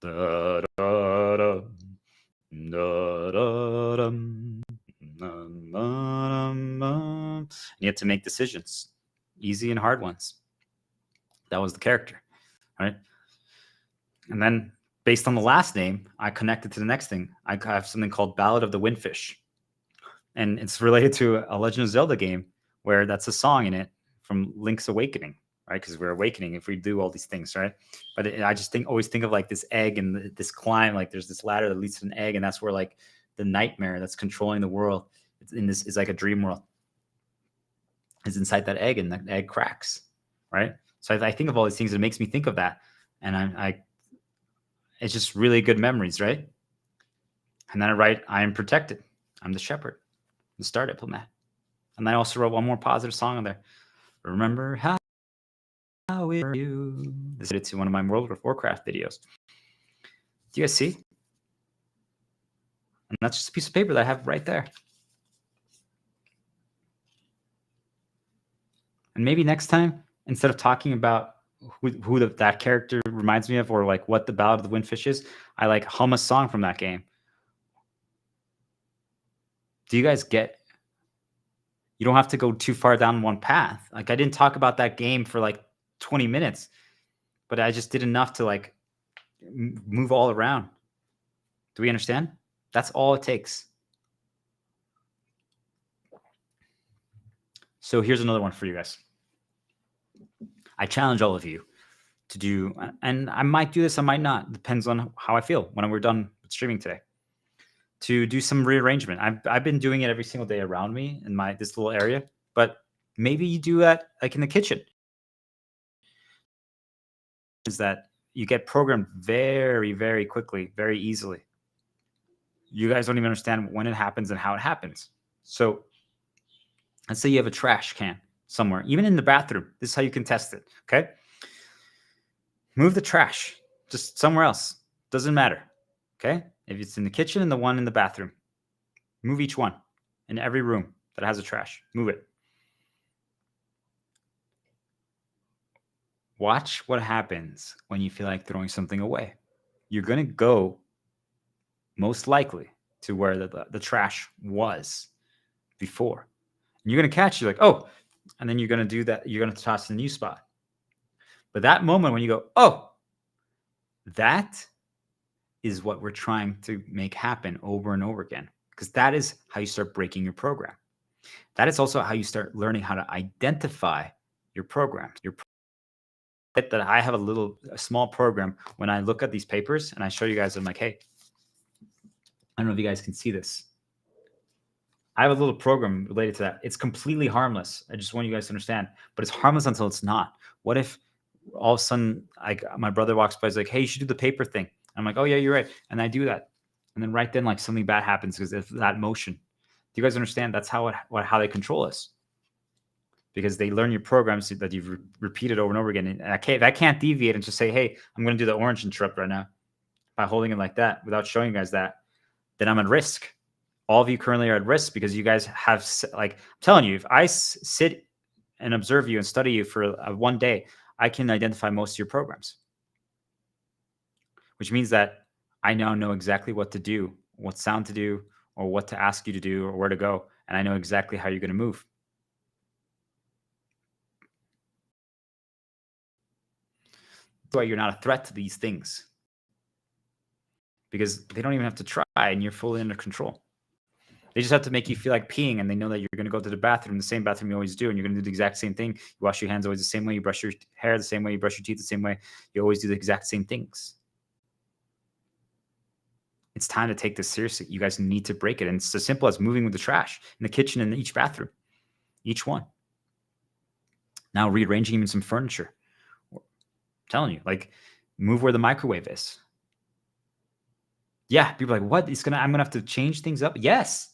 Da, da, da, da, da, da. You have to make decisions, easy and hard ones. That was the character, right? And then based on the last name, I connected to the next thing. I have something called Ballad of the Windfish. And it's related to a Legend of Zelda game where that's a song in it from Link's Awakening, right? Because we're awakening if we do all these things, right? But I just always think of like this egg and this climb, like there's this ladder that leads to an egg, and that's where like the nightmare that's controlling the world is like a dream world is inside that egg, and that egg cracks, right? So I think of all these things. It makes me think of that, and it's just really good memories, right? And then I write, I am protected. I'm the shepherd, the star diplomat. And I also wrote one more positive song on there. Remember how we were you. This is to one of my World of Warcraft videos. Do you guys see? And that's just a piece of paper that I have right there. And maybe next time, instead of talking about who that character reminds me of, or like what the Ballad of the Windfish is, I like hum a song from that game. Do you guys get? You don't have to go too far down one path. Like I didn't talk about that game for like 20 minutes, but I just did enough to like move all around. Do we understand? That's all it takes. So here's another one for you guys. I challenge all of you to do, and I might do this, I might not. Depends on how I feel when we're done with streaming today. To do some rearrangement. I've been doing it every single day around me in this little area, but maybe you do that like in the kitchen. Is that you get programmed very, very quickly, very easily. You guys don't even understand when it happens and how it happens. So let's say you have a trash can somewhere, even in the bathroom. This is how you can test it. Okay. Move the trash just somewhere else. Doesn't matter. Okay. If it's in the kitchen and the one in the bathroom, move each one in every room that has a trash. Move it. Watch what happens when you feel like throwing something away. You're going to go most likely to where the trash was before. And you're going to catch, you're like, oh, and then you're going to do that. You're going to toss in a new spot. But that moment when you go, oh, that is what we're trying to make happen over and over again, because that is how you start breaking your program. That is also how you start learning how to identify your program. That I have a small program when I look at these papers and I show you guys, I'm like, hey, I don't know if you guys can see this. I have a little program related to that. It's completely harmless. I just want you guys to understand, but it's harmless until it's not. What if all of a sudden, my brother walks by, he's like, hey, you should do the paper thing. I'm like, oh yeah, you're right. And I do that. And then right then, like something bad happens because of that motion. Do you guys understand? That's how they control us. Because they learn your programs that you've repeated over and over again. And I can't deviate and just say, hey, I'm going to do the orange interrupt right now by holding it like that without showing you guys that, then I'm at risk. All of you currently are at risk because you guys have, like, I'm telling you, if I sit and observe you and study you for one day, I can identify most of your programs, which means that I now know exactly what to do, what sound to do, or what to ask you to do, or where to go. And I know exactly how you're going to move. That's why you're not a threat to these things, because they don't even have to try and you're fully under control. They just have to make you feel like peeing, and they know that you're going to go to the bathroom, the same bathroom you always do, and you're going to do the exact same thing. You wash your hands always the same way, you brush your hair the same way, you brush your teeth the same way. You always do the exact same things. It's time to take this seriously. You guys need to break it. And it's as simple as moving with the trash in the kitchen and in each bathroom, each one. Now rearranging even some furniture. I'm telling you, like, move where the microwave is. Yeah, people are like, what? I'm gonna have to change things up. Yes.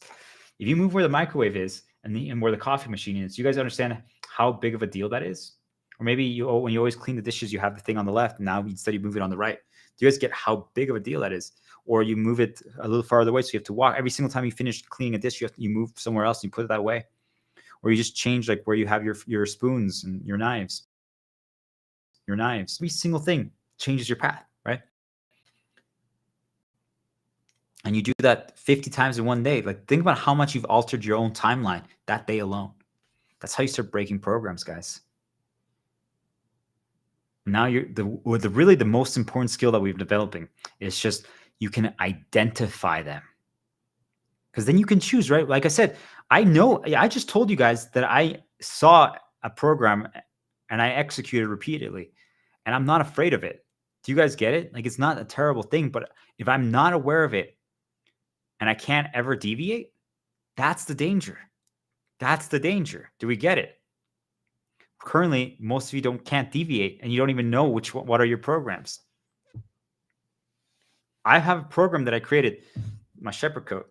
If you move where the microwave is and where the coffee machine is, you guys understand how big of a deal that is? Or maybe when you always clean the dishes, you have the thing on the left, and now instead you move it on the right. Do you guys get how big of a deal that is? Or you move it a little farther away, so you have to walk. Every single time you finish cleaning a dish, you move somewhere else and you put it that way. Or you just change, like, where you have your spoons and your knives. Every single thing changes your path, right? And you do that 50 times in one day. Like, think about how much you've altered your own timeline that day alone. That's how you start breaking programs, guys. Now really the most important skill that we're developing is just you can identify them. Because then you can choose, right? Like I said, I just told you guys that I saw a program and I executed repeatedly, and I'm not afraid of it. Do you guys get it? Like, it's not a terrible thing, but if I'm not aware of it and I can't ever deviate, that's the danger. That's the danger. Do we get it? Currently, most of you can't deviate, and you don't even know what are your programs. I have a program that I created, my shepherd coat,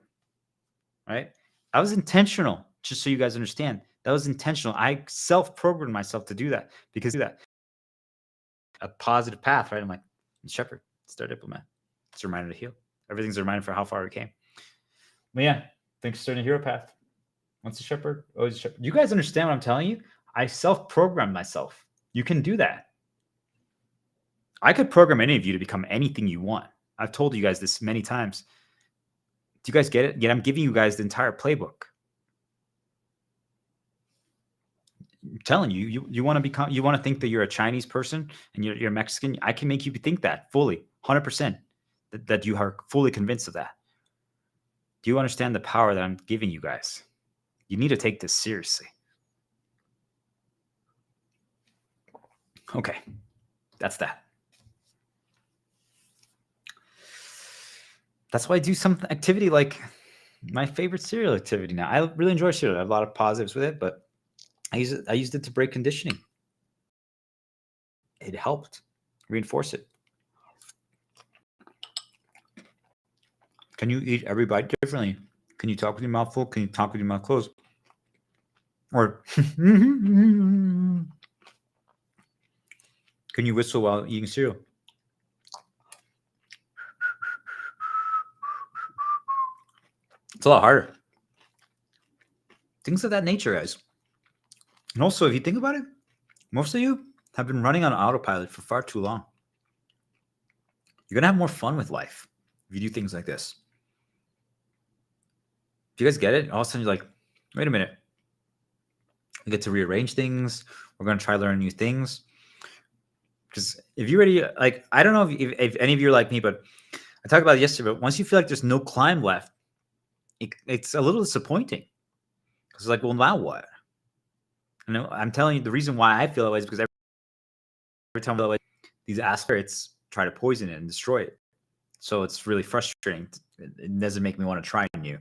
right? That was intentional, just so you guys understand. That was intentional. I self-programmed myself to do that because a positive path, right? I'm like, shepherd, it's our diplomat. It's a reminder to heal. Everything's a reminder for how far we came. But yeah, thanks for starting a hero path. Once a shepherd, always a shepherd. You guys understand what I'm telling you? I self-programmed myself. You can do that. I could program any of you to become anything you want. I've told you guys this many times. Do you guys get it? Yet I'm giving you guys the entire playbook. I'm telling you, you want to think that you're a Chinese person and you're Mexican. I can make you think that fully, 100%, that you are fully convinced of that. Do you understand the power that I'm giving you guys? You need to take this seriously. Okay, that's that. That's why I do some activity like my favorite cereal activity now. I really enjoy cereal. I have a lot of positives with it, but I used it to break conditioning. It helped reinforce it. Can you eat every bite differently? Can you talk with your mouth full? Can you talk with your mouth closed? Or can you whistle while eating cereal? It's a lot harder. Things of that nature, guys. And also, if you think about it, most of you have been running on autopilot for far too long. You're going to have more fun with life if you do things like this. Do you guys get it? All of a sudden, you're like, wait a minute. We get to rearrange things. We're going to try learning new things. Because if you're ready, like, I don't know if any of you are like me, but I talked about it yesterday, but once you feel like there's no climb left, it's a little disappointing. Because it's like, well, now what? You know, I'm telling you, the reason why I feel that way is because every time like, these aspirates try to poison it and destroy it. So it's really frustrating. It doesn't make me want to try new.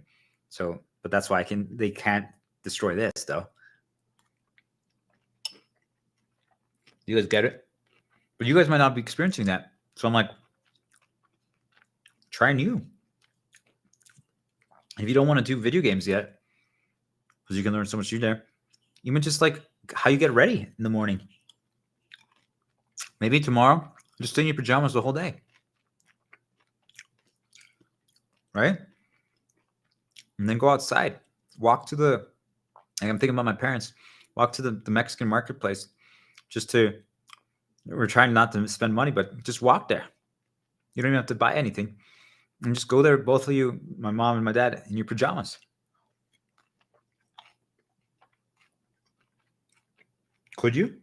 So, but that's why they can't destroy this though. You guys get it? But you guys might not be experiencing that. So I'm like, try new. If you don't want to do video games yet, because you can learn so much new there, even just like how you get ready in the morning. Maybe tomorrow, just stay in your pajamas the whole day. Right? And then go outside. Walk to like I'm thinking about my parents. Walk to the Mexican marketplace we're trying not to spend money, but just walk there. You don't even have to buy anything. And just go there, both of you, my mom and my dad, in your pajamas. Could you?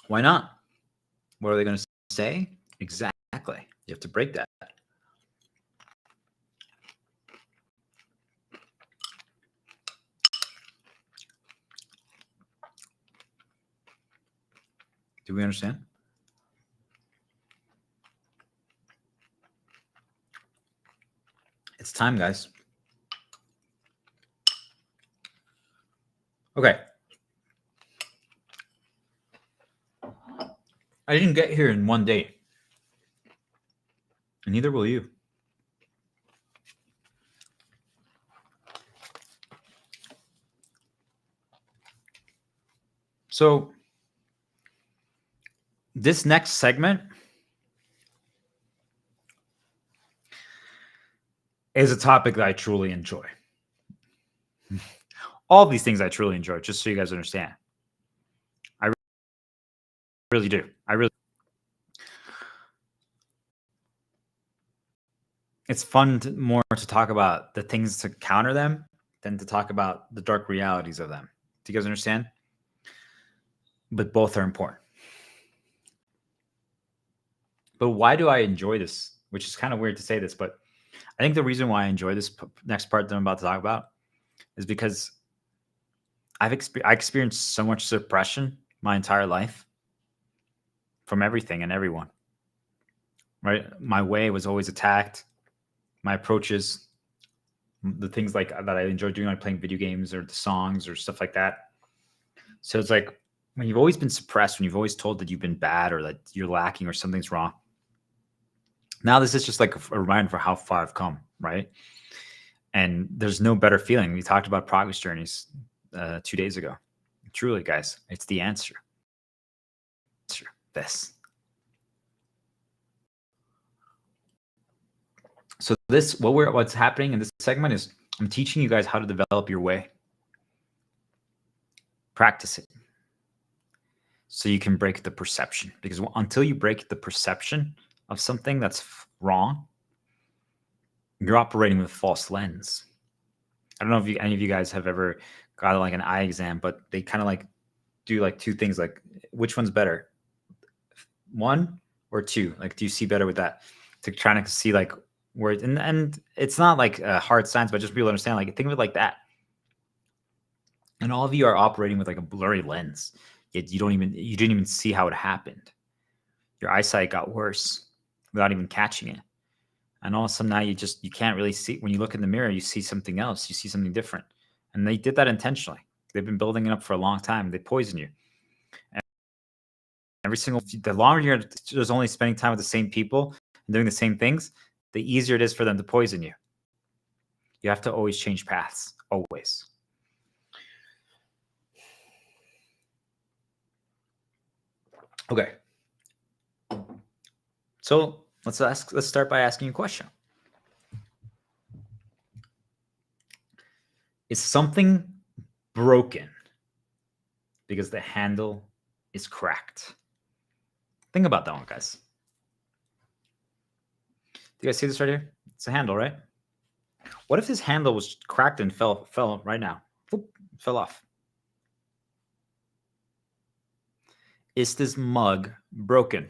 Why not? What are they going to say? Exactly. You have to break that. Do we understand? It's time, guys. Okay. I didn't get here in one day. And neither will you. So this next segment is a topic that I truly enjoy. All of these things I truly enjoy, just so you guys understand. I really do. It's fun more to talk about the things to counter them than to talk about the dark realities of them. Do you guys understand? But both are important. But why do I enjoy this? Which is kind of weird to say this, but I think the reason why I enjoy this next part that I'm about to talk about is because I experienced so much suppression my entire life from everything and everyone. Right? My way was always attacked. My approaches, the things like that I enjoy doing, like playing video games or the songs or stuff like that. So it's like when you've always been suppressed, when you've always told that you've been bad or that you're lacking or something's wrong. Now this is just like a reminder for how far I've come, right? And there's no better feeling. We talked about progress journeys 2 days ago. Truly, guys, it's the answer. This. So what's happening in this segment is I'm teaching you guys how to develop your way. Practice it. So you can break the perception. Because until you break the perception of something that's wrong, you're operating with a false lens. I don't know if any of you guys have ever got like an eye exam, but they kind of like do like two things, like which one's better, 1 or 2? Like, do you see better with that? To trying to see like where, and it's not like hard science, but just people understand. Like, think of it like that. And all of you are operating with like a blurry lens. Yet you didn't even see how it happened. Your eyesight got worse without even catching it. And all of a sudden now you can't really see. When you look in the mirror, you see something else. You see something different. And they did that intentionally. They've been building it up for a long time. They poison you. And the longer you're just only spending time with the same people and doing the same things, the easier it is for them to poison you. You have to always change paths, always. Okay. So let's start by asking a question. Is something broken because the handle is cracked? Think about that one, guys. Do you guys see this right here? It's a handle, right? What if this handle was cracked and fell right now? Boop, fell off. Is this mug broken?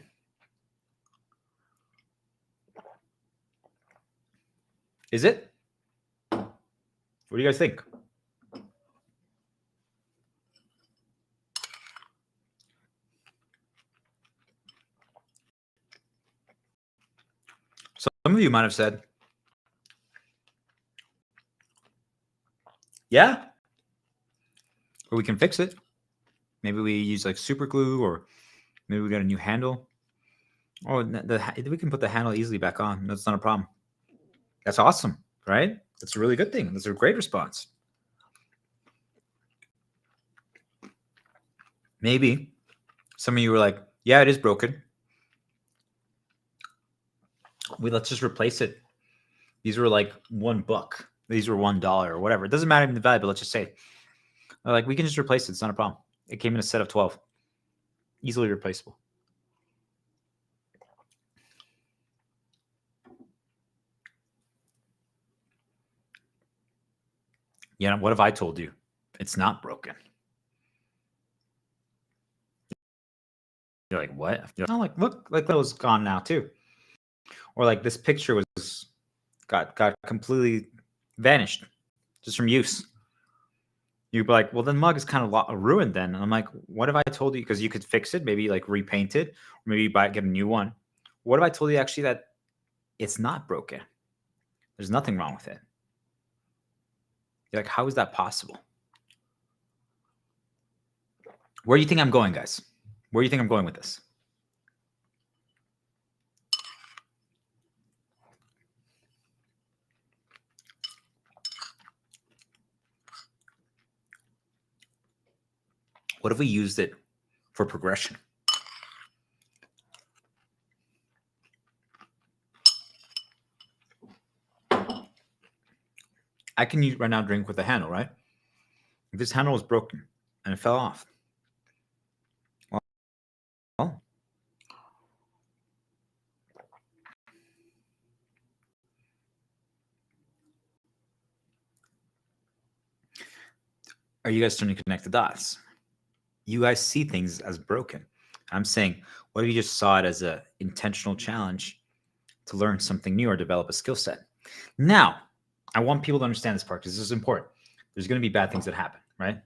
Is it? What do you guys think? Some of you might have said, yeah, or we can fix it. Maybe we use like super glue, or maybe we got a new handle. Oh, we can put the handle easily back on. That's not a problem. That's awesome, right? That's a really good thing. That's a great response. Maybe some of you were like, yeah, it is broken. Let's just replace it. These were like $1. These were $1 or whatever. It doesn't matter even the value, but let's just say, like, we can just replace it. It's not a problem. It came in a set of 12. Easily replaceable. You know, what if I told you it's not broken? You're like, what? You're like, look, like that was gone now too. Or like this picture was got completely vanished just from use. You'd be like, well, the mug is kind of ruined then. And I'm like, what if I told you, because you could fix it, maybe like repaint it, or maybe get a new one. What if I told you actually that it's not broken? There's nothing wrong with it. You're like, how is that possible? Where do you think I'm going, guys? Where do you think I'm going with this? What if we used it for progression? I can use right now drink with a handle, right? If this handle was broken and it fell off, well, are you guys starting to connect the dots? You guys see things as broken. I'm saying, what if you just saw it as an intentional challenge to learn something new or develop a skill set? Now, I want people to understand this part because this is important. There's going to be bad things that happen, right?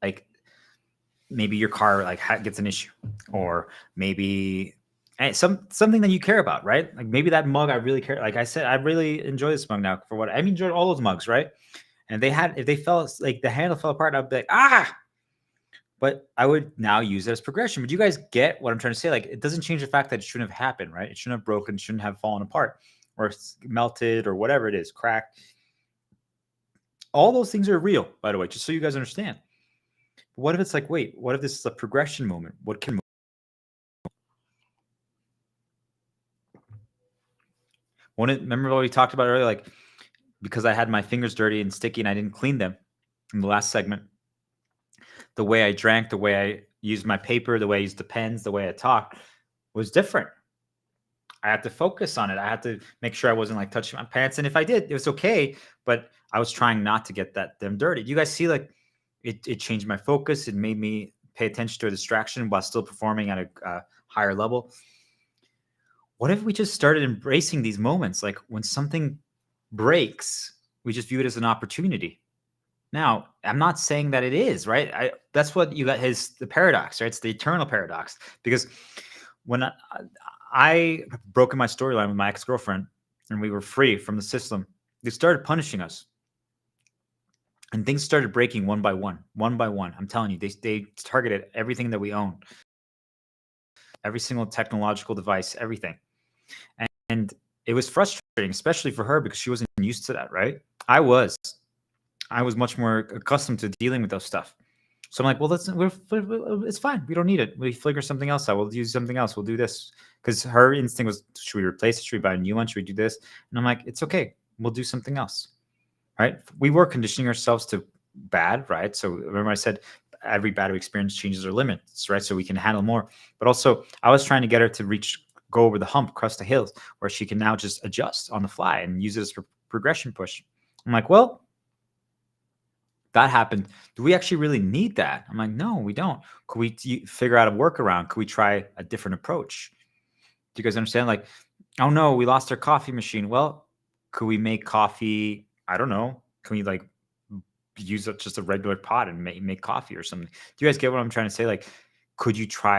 Like maybe your car like gets an issue, or maybe something that you care about, right? Like maybe that mug I really care. Like I said, I really enjoy this mug now for what I enjoyed all those mugs, right? And if they fell, like the handle fell apart, I'd be like, ah. But I would now use it as progression. But you guys get what I'm trying to say? Like, it doesn't change the fact that it shouldn't have happened, right? It shouldn't have broken, shouldn't have fallen apart, or melted, or whatever it is, cracked. All those things are real, by the way, just so you guys understand. But what if it's like, wait, what if this is a progression moment? What can remember what we talked about earlier? Like, because I had my fingers dirty and sticky and I didn't clean them in the last segment. The way I drank, the way I used my paper, the way I used the pens, the way I talked was different. I had to focus on it. I had to make sure I wasn't like touching my pants. And if I did, it was okay. But I was trying not to get them dirty. You guys see, like it changed my focus. It made me pay attention to a distraction while still performing at a higher level. What if we just started embracing these moments? Like when something breaks, we just view it as an opportunity. Now, I'm not saying that it is, right? That's what you got, the paradox, right? It's the eternal paradox. Because when I broke my storyline with my ex-girlfriend and we were free from the system, they started punishing us. And things started breaking one by one, one by one. I'm telling you, they targeted everything that we own, every single technological device, everything. And it was frustrating, especially for her, because she wasn't used to that, right? I was much more accustomed to dealing with those stuff. So I'm like, well, it's fine. We don't need it. We figure something else out. We'll use something else. We'll do this. Because her instinct was, should we replace it? Should we buy a new one? Should we do this? And I'm like, it's okay. We'll do something else. Right? We were conditioning ourselves to bad, right? So remember I said every bad experience changes our limits, right? So we can handle more. But also I was trying to get her to go over the hump, cross the hills, where she can now just adjust on the fly and use it as a progression push. I'm like, well, that happened. Do we actually really need that? I'm like, no, we don't. Could we figure out a workaround? Could we try a different approach? Do you guys understand? Like, oh no, we lost our coffee machine. Well, could we make coffee? I don't know. Can we like use just a regular pot and make coffee or something? Do you guys get what I'm trying to say? Like, could you try?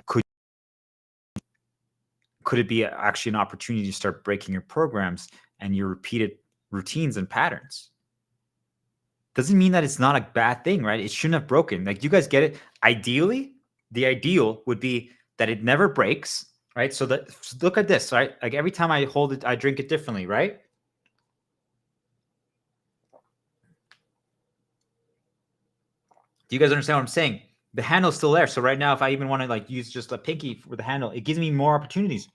Could it be actually an opportunity to start breaking your programs and your repeated routines and patterns? Doesn't mean that it's not a bad thing, right? It shouldn't have broken. Like, you guys get it? Ideally, the ideal would be that it never breaks, right? So look at this, right? Like every time I hold it, I drink it differently, right? Do you guys understand what I'm saying? The handle's still there. So right now, if I even want to like use just a pinky with the handle, it gives me more opportunities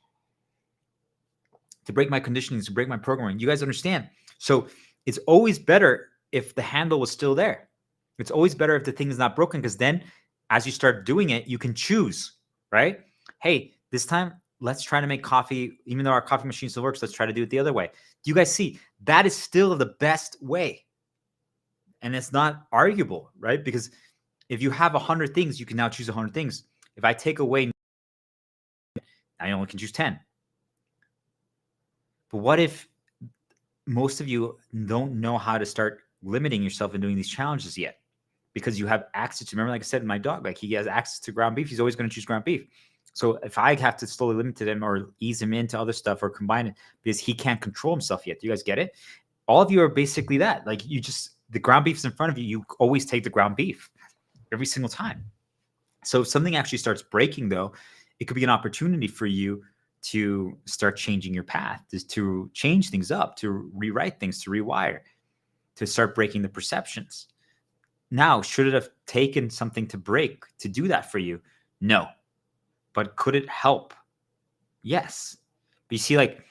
to break my conditionings, to break my programming. You guys understand? So it's always better if the handle was still there. It's always better if the thing is not broken, because then as you start doing it, you can choose, right? Hey, this time let's try to make coffee. Even though our coffee machine still works, let's try to do it the other way. Do you guys see? That is still the best way. And it's not arguable, right? Because if you have 100 things, you can now choose 100 things. If I take away, I only can choose 10. But what if most of you don't know how to start limiting yourself and doing these challenges yet? Because you have access to, remember, like I said, my dog, like he has access to ground beef. He's always going to choose ground beef. So if I have to slowly limit him or ease him into other stuff or combine it because he can't control himself yet. Do you guys get it? All of you are basically that. Like, you just, the ground beef's in front of you. You always take the ground beef every single time. So if something actually starts breaking, though, it could be an opportunity for you to start changing your path, to change things up, to rewrite things, to rewire, to start breaking the perceptions. Now, should it have taken something to break to do that for you? No. But could it help? Yes. But you see, like,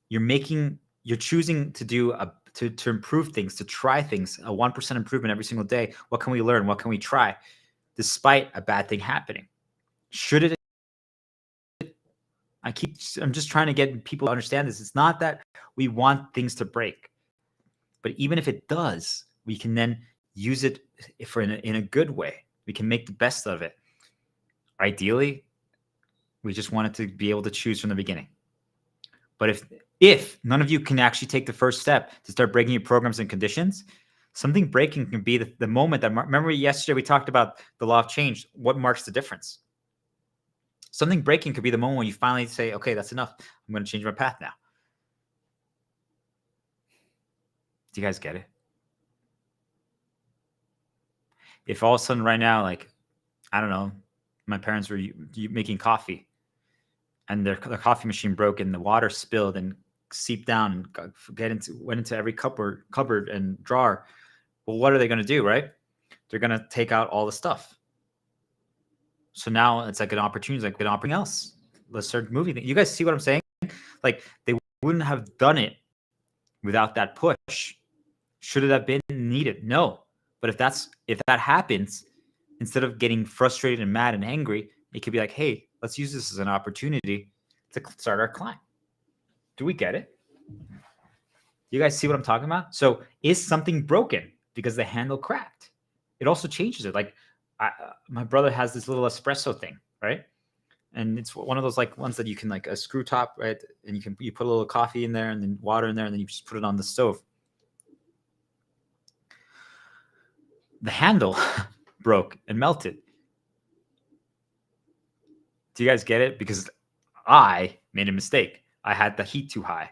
you're choosing to do to improve things, to try things, a 1% improvement every single day. What can we learn? What can we try? Despite a bad thing happening. Should it? I'm just trying to get people to understand this. It's not that we want things to break, but even if it does, we can then use it in a good way. We can make the best of it. Ideally, we just want it to be able to choose from the beginning. But if none of you can actually take the first step to start breaking your programs and conditions, something breaking can be the moment that, remember yesterday we talked about the law of change, what marks the difference. Something breaking could be the moment when you finally say, okay, that's enough. I'm going to change my path now. Do you guys get it? If all of a sudden right now, like, I don't know, my parents were making coffee and their coffee machine broke and the water spilled and seeped down and went into every cupboard and drawer. Well, what are they going to do, right? They're going to take out all the stuff. So now it's like an opportunity, like an opportunity else. Let's start moving. You guys see what I'm saying? Like, they wouldn't have done it without that push. Should it have been needed? No. But if that happens, instead of getting frustrated and mad and angry, it could be like, hey, let's use this as an opportunity to start our climb. Do we get it? You guys see what I'm talking about? So is something broken because the handle cracked? It also changes it. Like, my brother has this little espresso thing, right? And it's one of those like ones that you can, like, a screw top, right? And you put a little coffee in there and then water in there and then you just put it on the stove. The handle broke and melted. Do you guys get it? Because I made a mistake. I had the heat too high,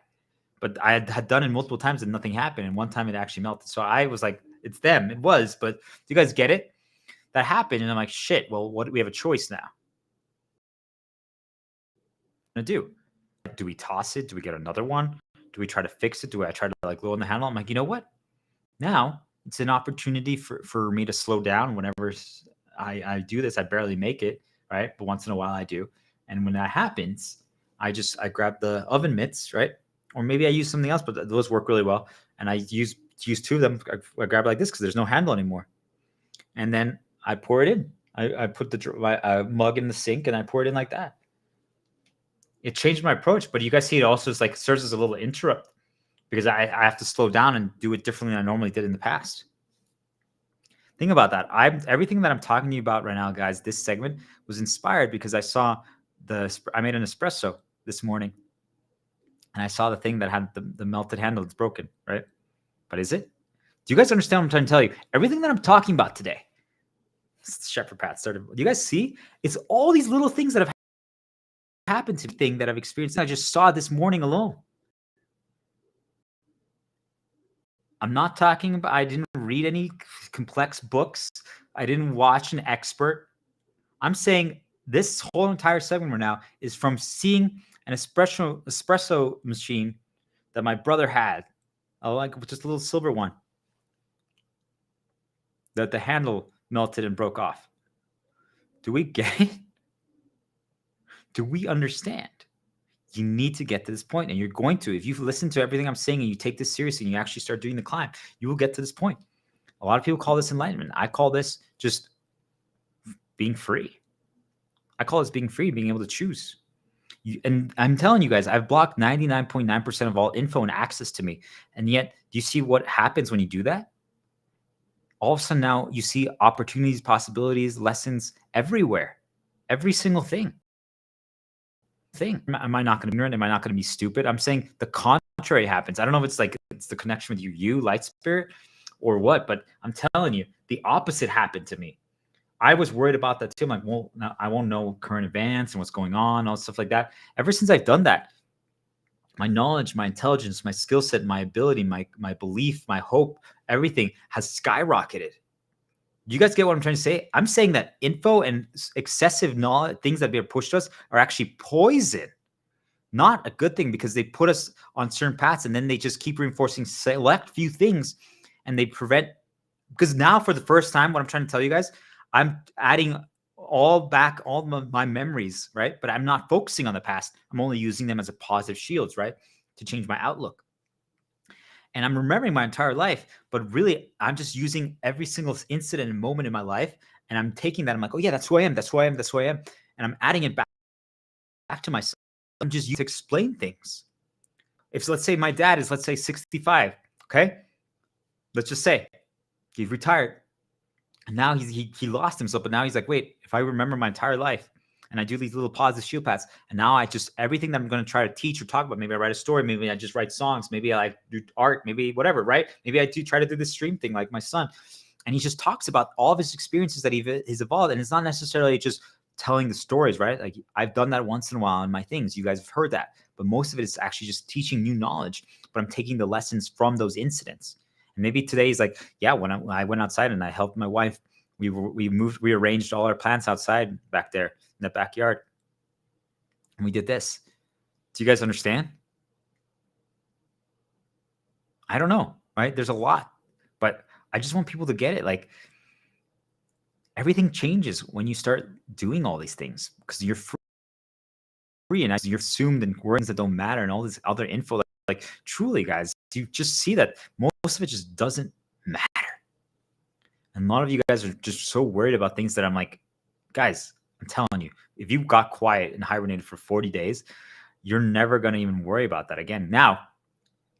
but I had done it multiple times and nothing happened. And one time it actually melted. So I was like, it's them. It was, but do you guys get it? That happened. And I'm like, shit, well, we have a choice now. What do? Do we toss it? Do we get another one? Do we try to fix it? Do I try to like lower the handle? I'm like, you know what? Now it's an opportunity for me to slow down whenever I do this. I barely make it, right? But once in a while I do. And when that happens, I grab the oven mitts, right? Or maybe I use something else, but those work really well. And I use two of them. I grab it like this because there's no handle anymore. And then I pour it in. I put my mug in the sink and I pour it in like that. It changed my approach, but you guys see it also is like serves as a little interrupt because I have to slow down and do it differently than I normally did in the past. Think about that. Everything that I'm talking to you about right now, guys. This segment was inspired because I made an espresso this morning, and I saw the thing that had the melted handle. It's broken, right? But is it? Do you guys understand what I'm trying to tell you? Everything that I'm talking about today, Shepherd Pat started. Do you guys see? It's all these little things that have happened to me that I've experienced. I just saw this morning alone. I'm not talking about, I didn't read any complex books. I didn't watch an expert. I'm saying this whole entire segment right now is from seeing an espresso machine that my brother had. I like just a little silver one that the handle melted and broke off. Do we get it? Do we understand? You need to get to this point, and you're going to. If you listen to everything I'm saying and you take this seriously and you actually start doing the climb, you will get to this point. A lot of people call this enlightenment. I call this just being free. I call this being free, being able to choose. And I'm telling you guys, I've blocked 99.9% of all info and access to me. And yet, do you see what happens when you do that? All of a sudden now you see opportunities, possibilities, lessons everywhere. Every single thing. Am I not going to be ignorant? Am I not going to be stupid? I'm saying the contrary happens. I don't know if it's like it's the connection with you, light spirit, or what, but I'm telling you, the opposite happened to me. I was worried about that too. I'm like, well, now I won't know current events and what's going on, all stuff like that. Ever since I've done that, my knowledge, my intelligence, my skill set, my ability, my belief, my hope, everything has skyrocketed. You guys get what I'm trying to say? I'm saying that info and excessive knowledge, things that are pushed to us, are actually poison. Not a good thing because they put us on certain paths and then they just keep reinforcing select few things and they prevent. Because now for the first time, what I'm trying to tell you guys, I'm adding all my memories, right? But I'm not focusing on the past. I'm only using them as a positive shields, right? To change my outlook. And I'm remembering my entire life, but really I'm just using every single incident and moment in my life. And I'm taking that. I'm like, oh yeah, that's who I am. That's who I am. That's who I am. And I'm adding it back to myself. I'm just using to explain things. If let's say my dad is, let's say 65. Okay. Let's just say he's retired. And now he lost himself. But now he's like, wait, if I remember my entire life and I do these little positive shield paths, and now I just, everything that I'm going to try to teach or talk about, maybe I write a story, maybe I just write songs, maybe I do art, maybe whatever, right? Maybe I do try to do this stream thing like my son. And he just talks about all of his experiences that he's evolved. And it's not necessarily just telling the stories, right? Like I've done that once in a while in my things. You guys have heard that. But most of it is actually just teaching new knowledge. But I'm taking the lessons from those incidents. And maybe today is like, yeah, when I went outside and I helped my wife, we rearranged all our plants outside back there in the backyard. And we did this. Do you guys understand? I don't know, right? There's a lot, but I just want people to get it. Like everything changes when you start doing all these things because you're free and you're assumed in words that don't matter and all this other info. Like truly, guys, you just see that most of it just doesn't matter. And a lot of you guys are just so worried about things that I'm like, guys, I'm telling you, if you got quiet and hibernated for 40 days, you're never going to even worry about that again. Now,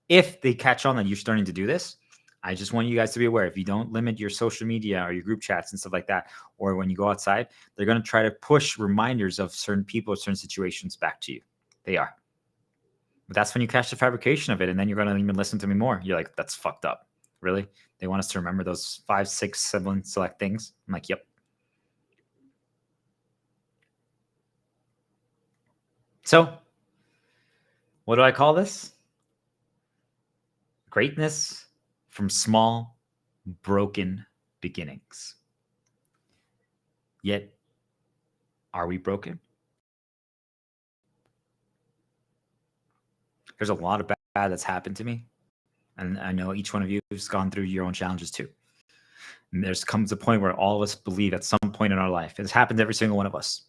if they catch on that you're starting to do this, I just want you guys to be aware. If you don't limit your social media or your group chats and stuff like that, or when you go outside, they're going to try to push reminders of certain people or certain situations back to you. They are. But that's when you catch the fabrication of it. And then you're going to even listen to me more. You're like, that's fucked up. Really? They want us to remember those 5, 6, 7 select things? I'm like, yep. So what do I call this? Greatness from small, broken beginnings. Yet, are we broken? There's a lot of bad that's happened to me. And I know each one of you has gone through your own challenges too. And there's comes a point where all of us believe at some point in our life, it's happened to every single one of us,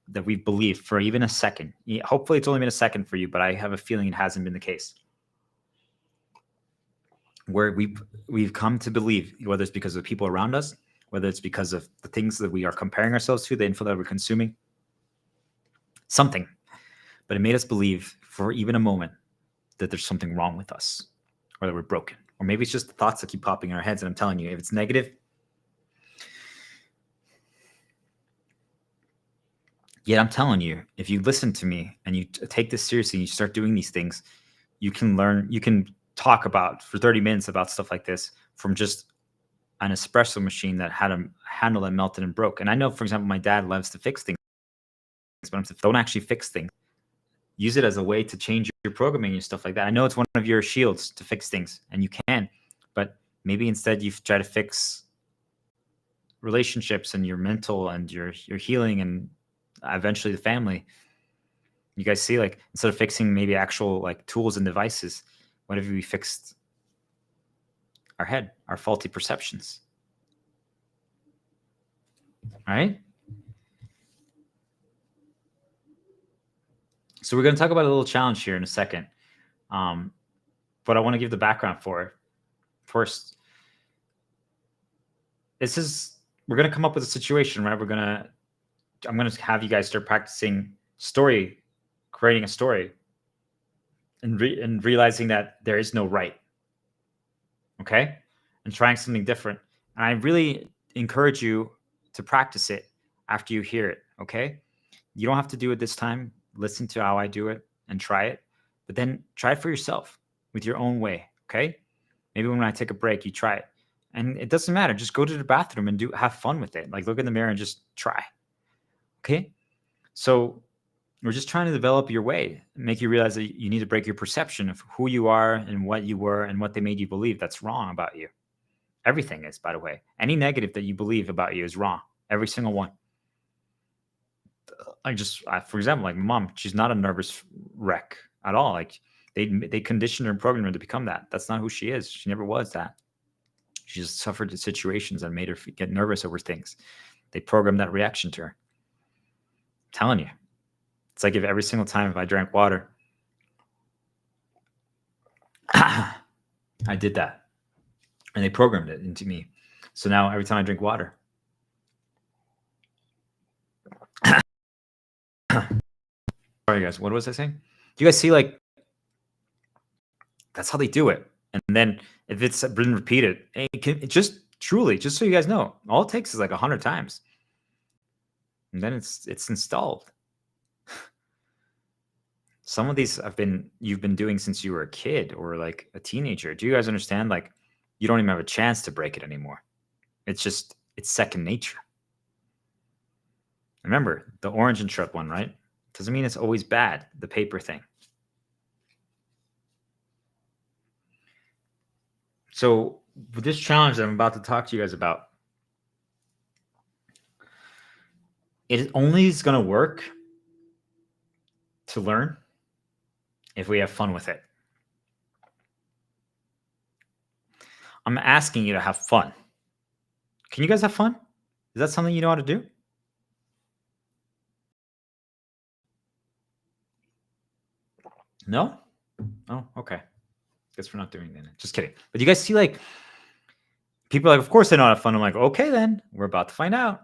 that we've believed for even a second. Hopefully it's only been a second for you, but I have a feeling it hasn't been the case. Where we've come to believe, whether it's because of the people around us, whether it's because of the things that we are comparing ourselves to, the info that we're consuming, something. But it made us believe for even a moment that there's something wrong with us, or that we're broken. Or maybe it's just the thoughts that keep popping in our heads. And I'm telling you, if it's negative, yet I'm telling you, if you listen to me and you take this seriously and you start doing these things, you can learn, you can talk about for 30 minutes about stuff like this from just an espresso machine that had a handle that melted and broke. And I know, for example, my dad loves to fix things, but I'm saying, don't actually fix things. Use it as a way to change your programming and stuff like that. I know it's one of your shields to fix things, and you can, but maybe instead you try to fix relationships and your mental and your healing and eventually the family. You guys see, like, instead of fixing maybe actual like tools and devices, what if we fixed our head, our faulty perceptions? Right? So we're going to talk about a little challenge here in a second. But I want to give the background for it. First, we're going to come up with a situation, right? I'm going to have you guys start practicing creating a story and realizing that there is no right. Okay? And trying something different. And I really encourage you to practice it after you hear it. Okay? You don't have to do it this time. Listen to how I do it and try it, but then try it for yourself with your own way. Okay? Maybe when I take a break, you try it. And it doesn't matter. Just go to the bathroom and have fun with it. Like, look in the mirror and just try. Okay? So we're just trying to develop your way, make you realize that you need to break your perception of who you are and what you were and what they made you believe that's wrong about you. Everything is, by the way. Any negative that you believe about you is wrong. Every single one. For example, like my mom, she's not a nervous wreck at all. Like they conditioned her and programmed her to become that. That's not who she is. She never was that. She just suffered the situations that made her get nervous over things. They programmed that reaction to her. I'm telling you. It's like if every single time if I drank water, I did that. And they programmed it into me. So now every time I drink water, sorry guys, what was I saying? Do you guys see, like, that's how they do it. And then if it's been repeated, it just truly, just so you guys know, all it takes is like 100 times. And then it's installed. Some of these you've been doing since you were a kid or like a teenager. Do you guys understand? Like, you don't even have a chance to break it anymore. It's second nature. Remember the orange and shred one, right? Doesn't mean it's always bad, the paper thing. So with this challenge that I'm about to talk to you guys about, it only is going to work to learn if we have fun with it. I'm asking you to have fun. Can you guys have fun? Is that something you know how to do? No? Oh, okay. Guess we're not doing that. Just kidding. But you guys see, like, people are like, of course they know how to have fun. I'm like, okay, then we're about to find out.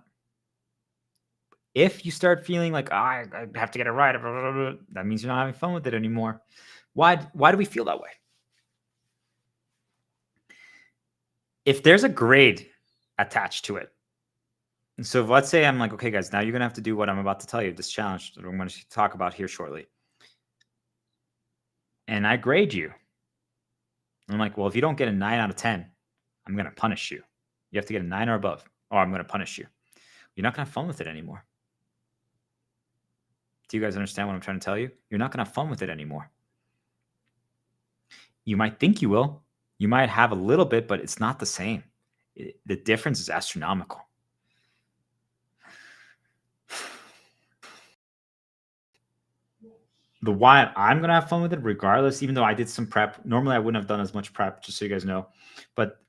If you start feeling like, I have to get it right, blah, blah, blah, that means you're not having fun with it anymore. Why do we feel that way? If there's a grade attached to it, and so let's say I'm like, okay, guys, now you're going to have to do what I'm about to tell you, this challenge that I'm going to talk about here shortly. And I grade you. I'm like, well, if you don't get a 9 out of 10, I'm going to punish you. You have to get a 9 or above, or I'm going to punish you. You're not going to have fun with it anymore. Do you guys understand what I'm trying to tell you? You're not going to have fun with it anymore. You might think you will. You might have a little bit, but it's not the same. The difference is astronomical. the why I'm gonna have fun with it regardless, even though I did some prep. Normally I wouldn't have done as much prep, just so you guys know. But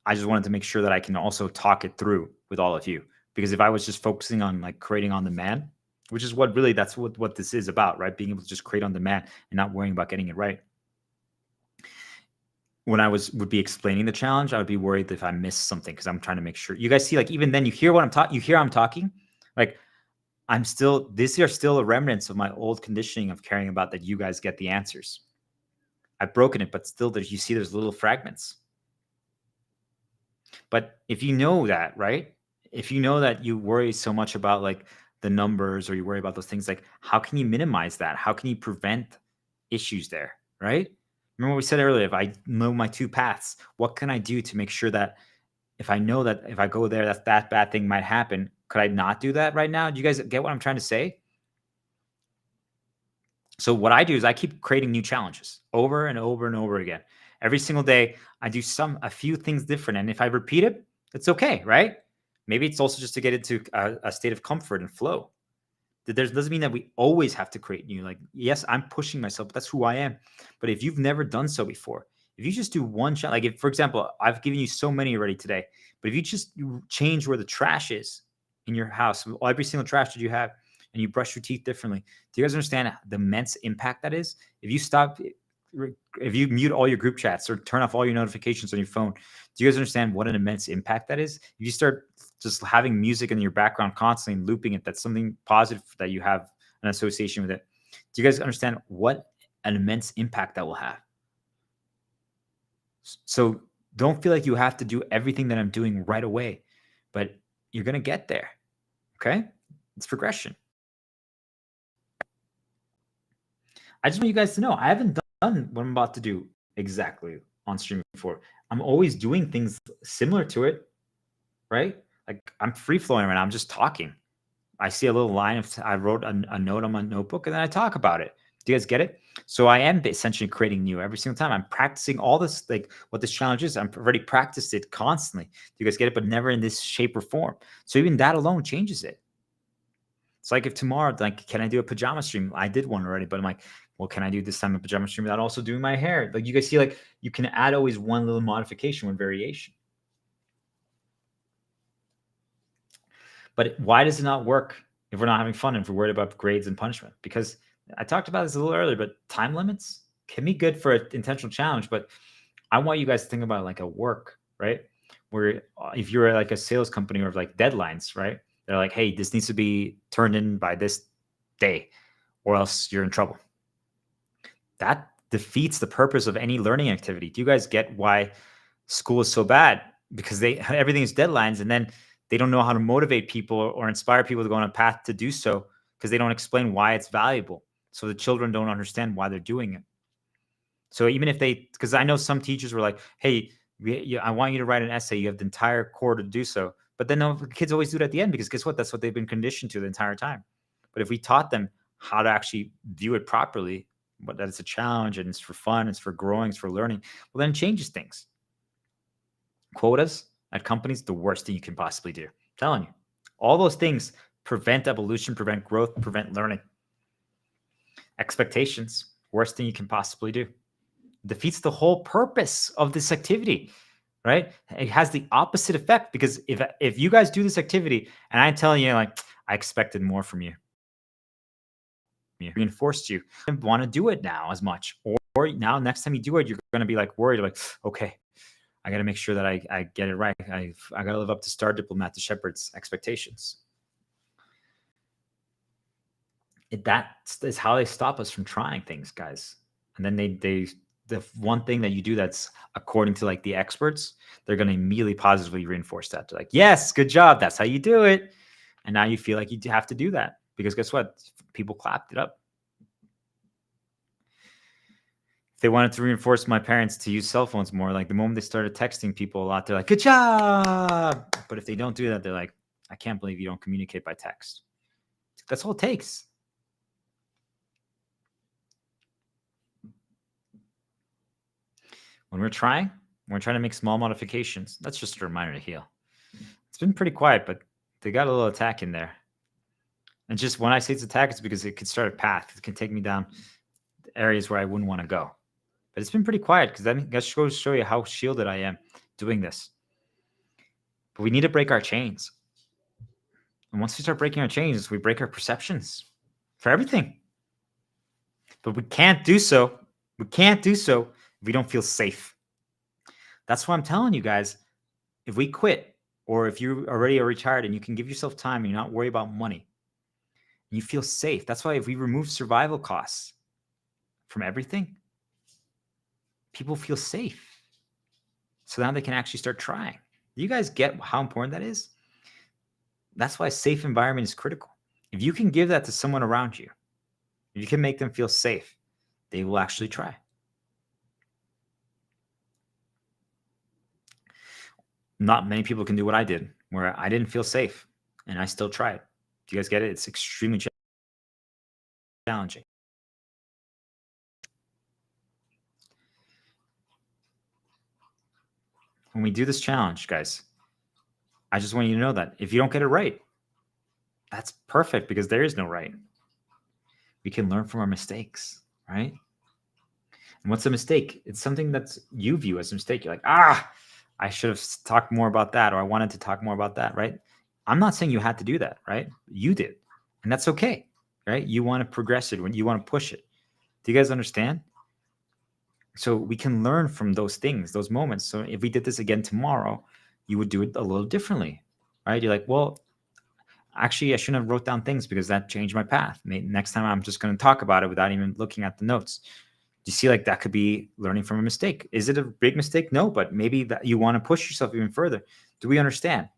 I just wanted to make sure that I can also talk it through with all of you. Because if I was just focusing on like creating on demand, which is what really that's what this is about, right? Being able to just create on demand and not worrying about getting it right. When I would be explaining the challenge, I would be worried if I missed something because I'm trying to make sure you guys see, like, even then you hear what I'm talking, you hear I'm talking, like I'm still, these are still a remnants of my old conditioning of caring about that you guys get the answers. I've broken it, but still there's, you see there's little fragments. But if you know that, right? If you know that you worry so much about like the numbers or you worry about those things, like how can you minimize that? How can you prevent issues there, right? Remember what we said earlier, if I know my two paths, what can I do to make sure that if I know that if I go there, that bad thing might happen, could I not do that right now? Do you guys get what I'm trying to say? So what I do is I keep creating new challenges over and over and over again. Every single day, I do a few things different. And if I repeat it, it's okay, right? Maybe it's also just to get into a state of comfort and flow. That there doesn't mean that we always have to create new. Like, yes, I'm pushing myself, but that's who I am. But if you've never done so before, if you just do one shot, like if, for example, I've given you so many already today, but if you just change where the trash is in your house, every single trash that you have, and you brush your teeth differently, do you guys understand the immense impact that is? If you stop, if you mute all your group chats or turn off all your notifications on your phone, do you guys understand what an immense impact that is? If you start just having music in your background constantly and looping it, that's something positive that you have an association with it. Do you guys understand what an immense impact that will have? So don't feel like you have to do everything that I'm doing right away, but you're going to get there. Okay. It's progression. I just want you guys to know I haven't done what I'm about to do exactly on stream before. I'm always doing things similar to it, right? Like I'm free flowing right now. I'm just talking. I see a little line of, I wrote a note on my notebook and then I talk about it. Do you guys get it? So I am essentially creating new every single time. I'm practicing all this, like what this challenge is. I've already practiced it constantly. Do you guys get it? But never in this shape or form. So even that alone changes it. It's like if tomorrow, like, can I do a pajama stream? I did one already, but I'm like, well, can I do this time a pajama stream without also doing my hair? Like you guys see, like you can add always one little modification, one variation. But why does it not work if we're not having fun and if we're worried about grades and punishment? Because I talked about this a little earlier, but time limits can be good for an intentional challenge. But I want you guys to think about it like a work, right? Where if you're like a sales company or like deadlines, right? They're like, hey, this needs to be turned in by this day or else you're in trouble. That defeats the purpose of any learning activity. Do you guys get why school is so bad? Because everything is deadlines, and then they don't know how to motivate people or inspire people to go on a path to do so because they don't explain why it's valuable. So the children don't understand why they're doing it. So even if they, because I know some teachers were like, hey, I want you to write an essay. You have the entire core to do so. But then the kids always do it at the end because guess what? That's what they've been conditioned to the entire time. But if we taught them how to actually view it properly, but that it's a challenge and it's for fun, it's for growing, it's for learning, well, then it changes things. Quotas at companies, the worst thing you can possibly do. I'm telling you, all those things prevent evolution, prevent growth, prevent learning. Expectations, worst thing you can possibly do. Defeats the whole purpose of this activity, right? It has the opposite effect because if you guys do this activity and I'm telling you, like, I expected more from you, reinforced you, I don't want to do it now as much. Or now next time you do it, you're going to be like worried, like, okay, I got to make sure that I get it right. I got to live up to Star Diplomat, the Shepherd's expectations. That is how they stop us from trying things, guys. And then the one thing that you do that's according to like the experts, they're going to immediately positively reinforce that. They're like, yes, good job. That's how you do it. And now you feel like you have to do that because guess what? People clapped it up. If they wanted to reinforce my parents to use cell phones more, like the moment they started texting people a lot, they're like, good job. But if they don't do that, they're like, I can't believe you don't communicate by text. That's all it takes. When we're trying to make small modifications. That's just a reminder to heal. It's been pretty quiet, but they got a little attack in there. And just when I say it's attack, it's because it could start a path. It can take me down areas where I wouldn't want to go. But it's been pretty quiet because that goes to show you how shielded I am doing this. But we need to break our chains. And once we start breaking our chains, we break our perceptions for everything. But we can't do so. We can't do so if we don't feel safe. That's why I'm telling you guys, if we quit, or if you already are retired and you can give yourself time and you're not worried about money, and you feel safe. That's why if we remove survival costs from everything, people feel safe. So now they can actually start trying. Do you guys get how important that is? That's why a safe environment is critical. If you can give that to someone around you, if you can make them feel safe, they will actually try. Not many people can do what I did, where I didn't feel safe and I still tried. Do you guys get it? It's extremely challenging. When we do this challenge, guys, I just want you to know that if you don't get it right, that's perfect because there is no right. We can learn from our mistakes, right? And what's a mistake? It's something that you view as a mistake. You're like, I should have talked more about that, or I wanted to talk more about that, right? I'm not saying you had to do that, right? You did. And that's okay, right? You want to progress it when you want to push it. Do you guys understand? So we can learn from those things, those moments. So if we did this again tomorrow, you would do it a little differently, right? You're like, well, actually, I shouldn't have wrote down things because that changed my path. Maybe next time I'm just going to talk about it without even looking at the notes. Do you see like that could be learning from a mistake? Is it a big mistake? No, but maybe that you want to push yourself even further. Do we understand?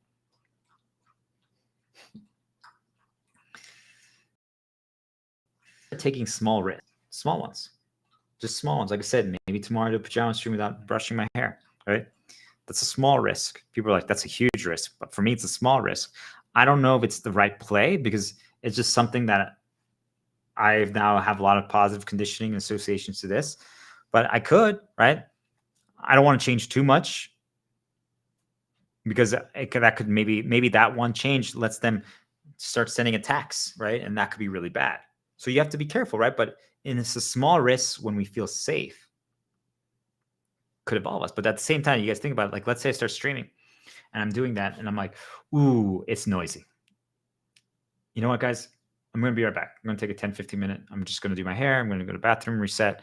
Taking small risks, small ones, just small ones. Like I said, maybe tomorrow I do a pajama stream without brushing my hair, right? That's a small risk. People are like, that's a huge risk. But for me, it's a small risk. I don't know if it's the right play because it's just something that I now have a lot of positive conditioning and associations to this. But I could, right? I don't want to change too much because that could maybe that one change lets them start sending attacks, right? And that could be really bad. So you have to be careful, right? But it's a small risk when we feel safe could evolve us. But at the same time, you guys think about it, like, let's say I start streaming and I'm doing that and I'm like, ooh, it's noisy. You know what, guys? I'm going to be right back. I'm going to take a 10, 15 minute. I'm just going to do my hair. I'm going to go to the bathroom, reset.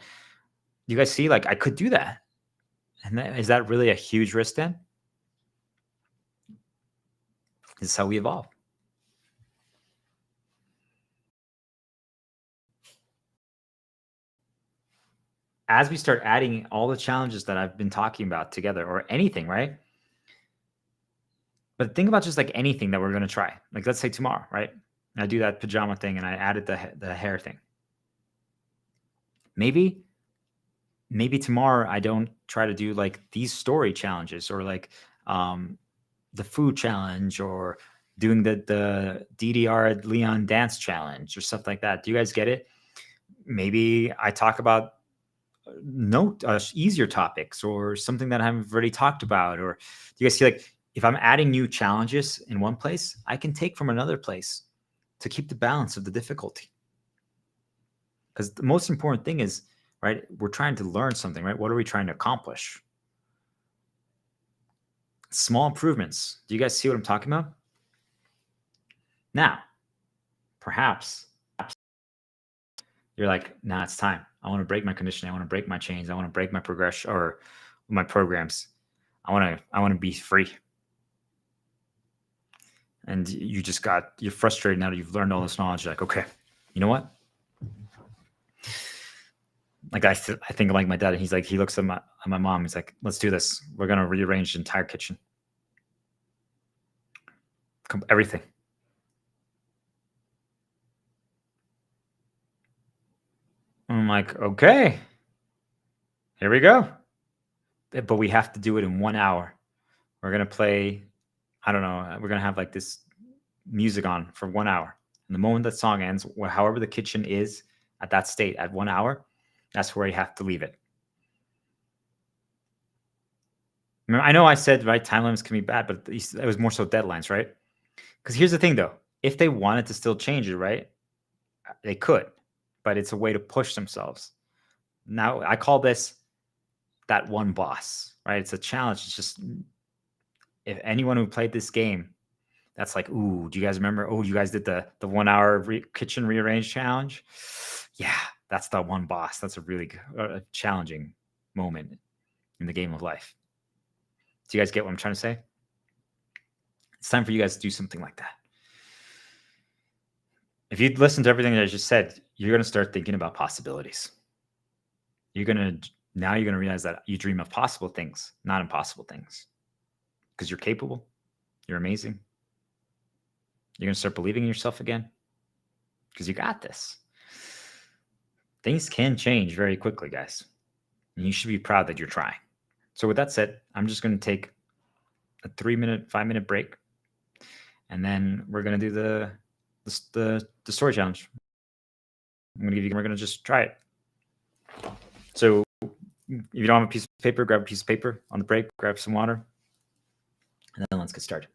You guys see, like, I could do that. And is that really a huge risk then? This is how we evolve. As we start adding all the challenges that I've been talking about together, or anything, right? But think about just like anything that we're going to try. Like, let's say tomorrow, right? I do that pajama thing and I added the hair thing. Maybe tomorrow I don't try to do like these story challenges or like the food challenge or doing the DDR Leon dance challenge or stuff like that. Do you guys get it? Maybe I talk about easier topics or something that I've already talked about. Or do you guys see, like, if I'm adding new challenges in one place, I can take from another place to keep the balance of the difficulty. Because the most important thing is, right, we're trying to learn something, right? What are we trying to accomplish? Small improvements. Do you guys see what I'm talking about? Now, perhaps you're like, nah, it's time. I want to break my conditioning. I want to break my chains. I want to break my progression or my programs. I want to be free. And you're frustrated now that you've learned all this knowledge. You're like, okay, you know what? Like I think like my dad. He's like, he looks at my mom. He's like, let's do this. We're gonna rearrange the entire kitchen, everything. I'm like, okay, here we go. But we have to do it in 1 hour. We're gonna play. I don't know. We're gonna have like this music on for 1 hour. And the moment that song ends, however the kitchen is at that state at 1 hour, that's where you have to leave it. I know I said, right, time limits can be bad, but it was more so deadlines, right? Because here's the thing, though. if they wanted to still change it, right? They could, but it's a way to push themselves. Now, I call this that one boss, right? It's a challenge. It's just, if anyone who played this game, that's like, ooh, do you guys remember? Oh, you guys did the 1 hour kitchen rearrange challenge. Yeah, that's the one boss. That's a really challenging moment in the game of life. Do you guys get what I'm trying to say? It's time for you guys to do something like that. If you listen to everything that I just said, you're going to start thinking about possibilities. You're going to realize that you dream of possible things, not impossible things, because you're capable. You're amazing. You're going to start believing in yourself again because you got this. Things can change very quickly, guys. And you should be proud that you're trying. So with that said, I'm just going to take a 5-minute break. And then we're going to do the story challenge. We're going to just try it. So if you don't have a piece of paper, grab a piece of paper on the break, grab some water, and then let's get started.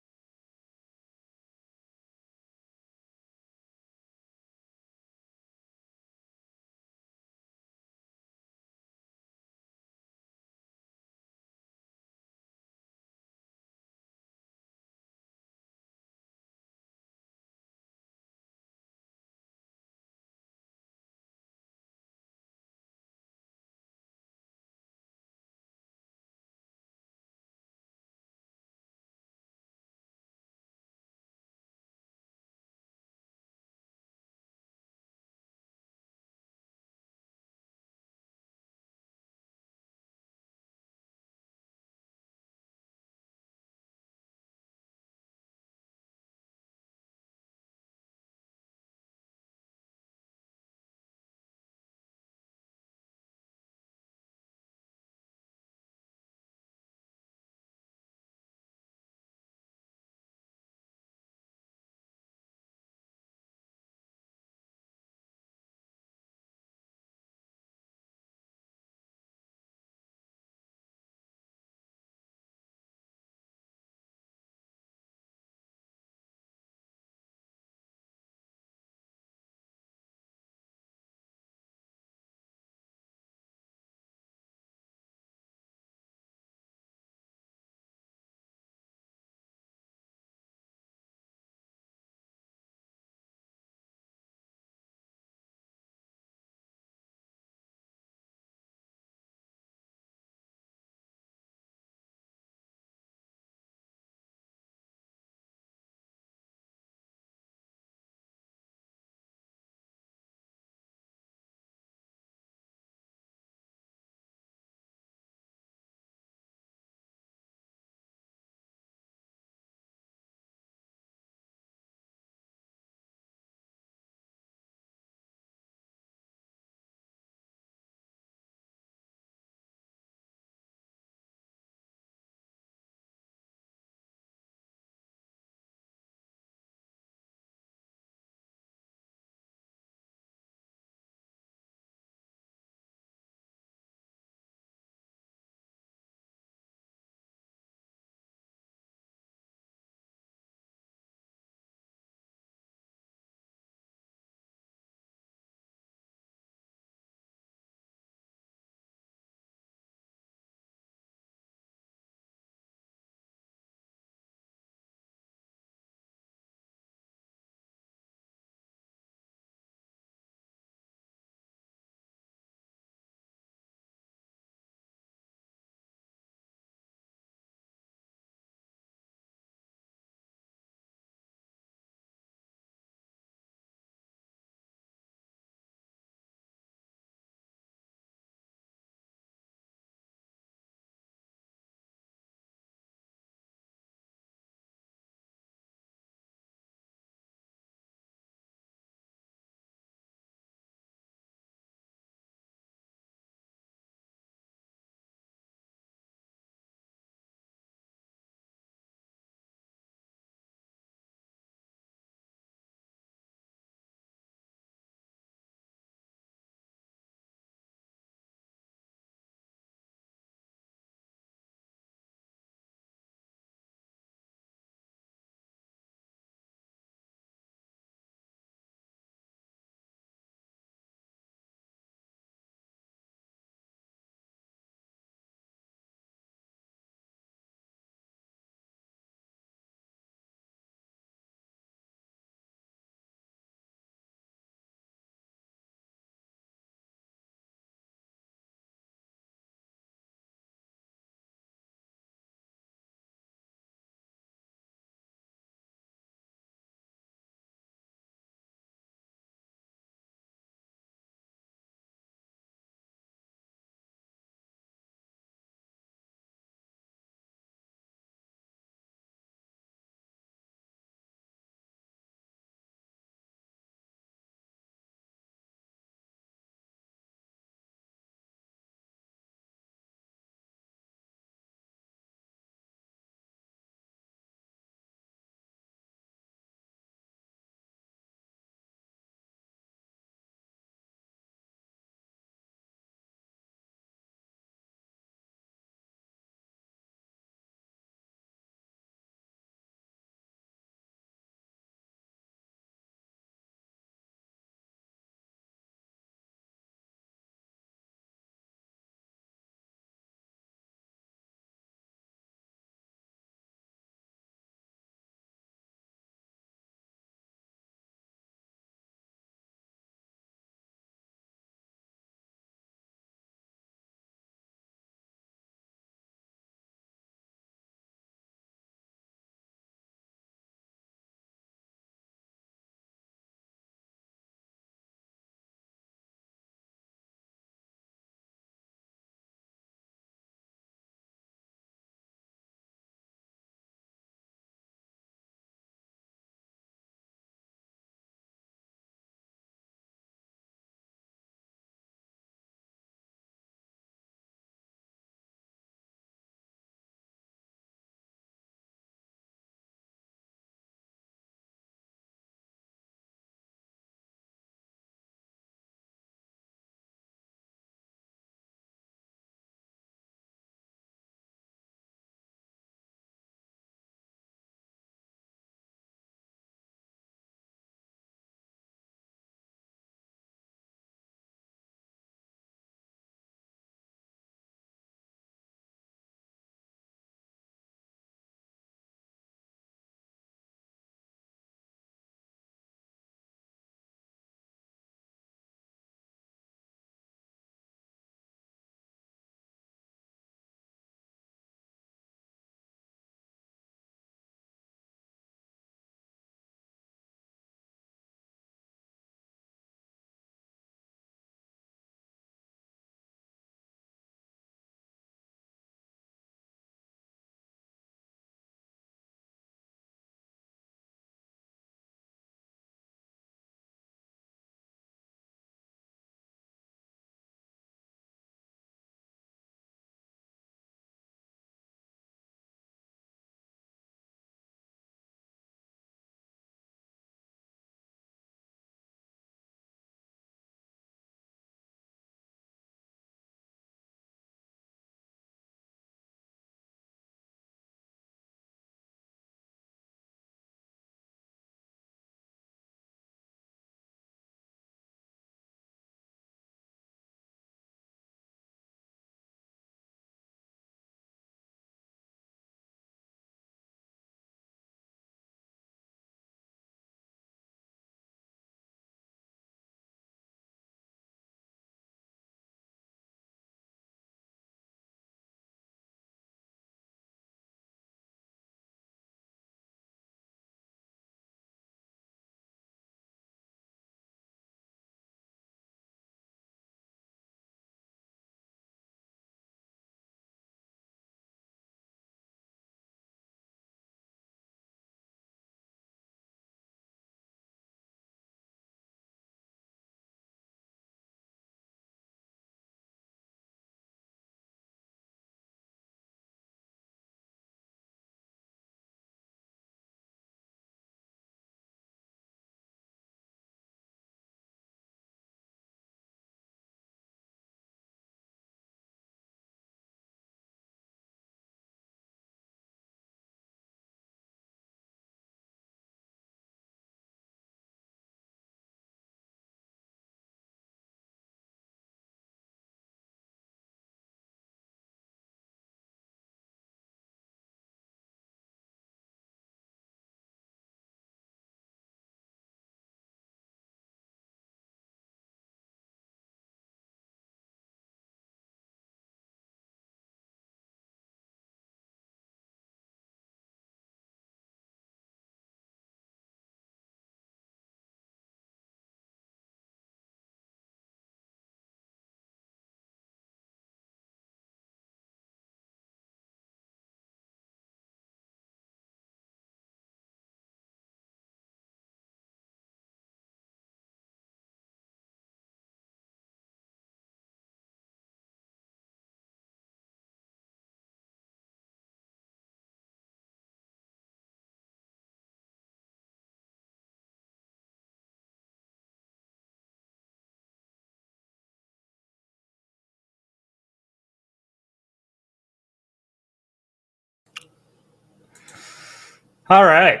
All right.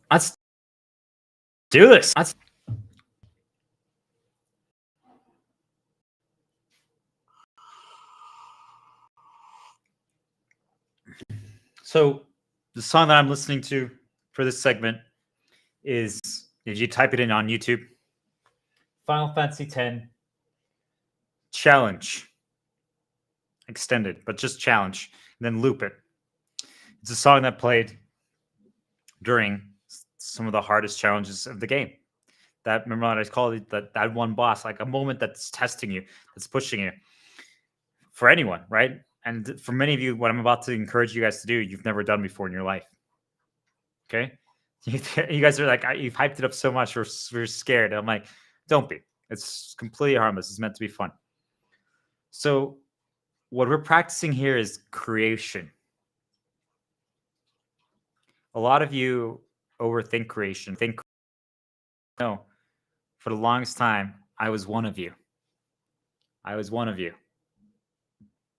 Let's do this. So the song that I'm listening to for this segment is, if you type it in on YouTube, Final Fantasy X Challenge Extended, but just Challenge, and then loop it. It's a song that played during some of the hardest challenges of the game. That, remember what I called it, that one boss, like a moment that's testing you, that's pushing you, for anyone, right? And for many of you, what I'm about to encourage you guys to do, you've never done before in your life. Okay? You guys are like, you've hyped it up so much, we're scared. I'm like, don't be. It's completely harmless. It's meant to be fun. So, what we're practicing here is creation. A lot of you overthink creation. No, for the longest time, I was one of you. I was one of you.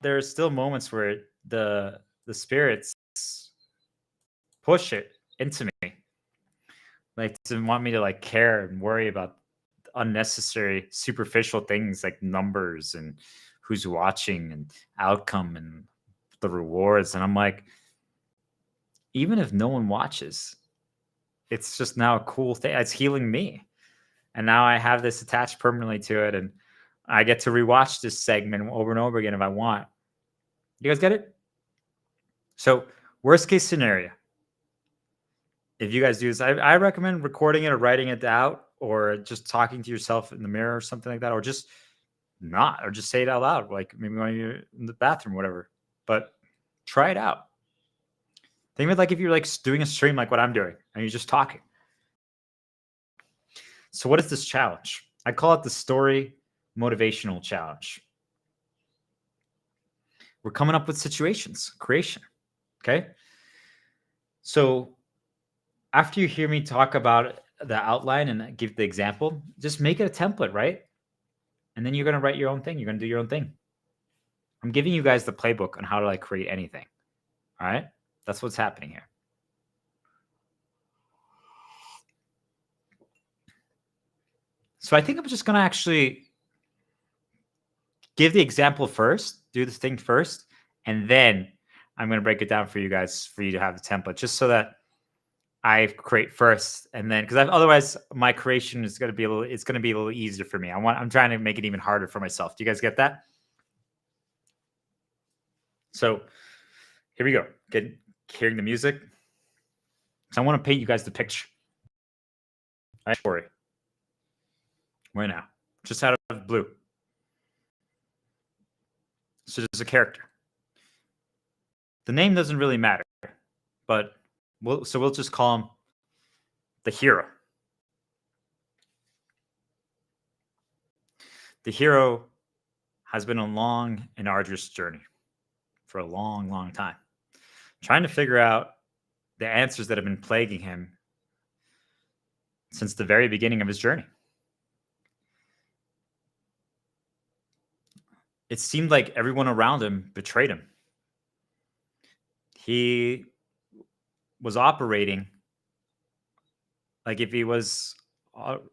There are still moments where the spirits push it into me, like to want me to like care and worry about unnecessary superficial things like numbers and who's watching and outcome and the rewards. And I'm like, even if no one watches, it's just now a cool thing. It's healing me. And now I have this attached permanently to it. And I get to rewatch this segment over and over again if I want. You guys get it? So, worst case scenario, if you guys do this, I recommend recording it or writing it out, or just talking to yourself in the mirror or something like that, or just not, or just say it out loud, like maybe when you're in the bathroom, whatever. But try it out. Think of it like if you're like doing a stream like what I'm doing and you're just talking. So what is this challenge? I call it the story motivational challenge. We're coming up with situations, creation. Okay. So after you hear me talk about the outline and give the example, just make it a template, right? And then you're going to write your own thing. You're going to do your own thing. I'm giving you guys the playbook on how to like create anything. All right. That's what's happening here. So I think I'm just going to actually give the example first, do this thing first, and then I'm going to break it down for you guys, for you to have the template, just so that I create first, and then, because otherwise my creation is going to be it's going to be a little easier for me. I'm trying to make it even harder for myself. Do you guys get that? So here we go. Hearing the music. So I want to paint you guys the picture. All right, story. Right now, just out of blue. So there's a character. The name doesn't really matter, but we'll just call him the hero. The hero has been a long and arduous journey for a long, long time, trying to figure out the answers that have been plaguing him since the very beginning of his journey. It seemed like everyone around him betrayed him. He was operating like if he was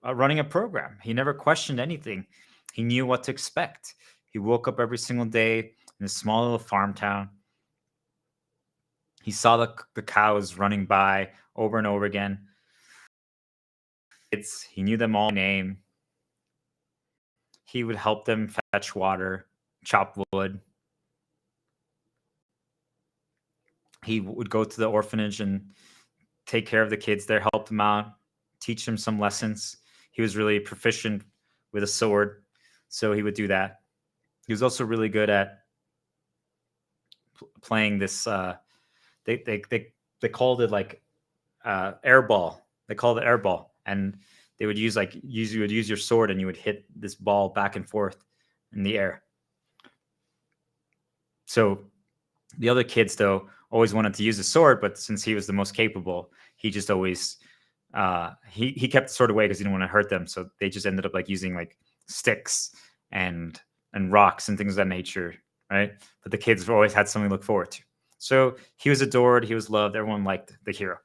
running a program. He never questioned anything. He knew what to expect. He woke up every single day in a small little farm town. He saw the cows running by over and over again. He knew them all by name. He would help them fetch water, chop wood. He would go to the orphanage and take care of the kids there, help them out, teach them some lessons. He was really proficient with a sword, so he would do that. He was also really good at playing this. They called it like air ball. They called it air ball, and they would use you would use your sword and you would hit this ball back and forth in the air. So the other kids though always wanted to use the sword, but since he was the most capable, he just always he kept the sword away because he didn't want to hurt them. So they just ended up like using like sticks and rocks and things of that nature, right? But the kids always had something to look forward to. So he was adored, he was loved, everyone liked the hero.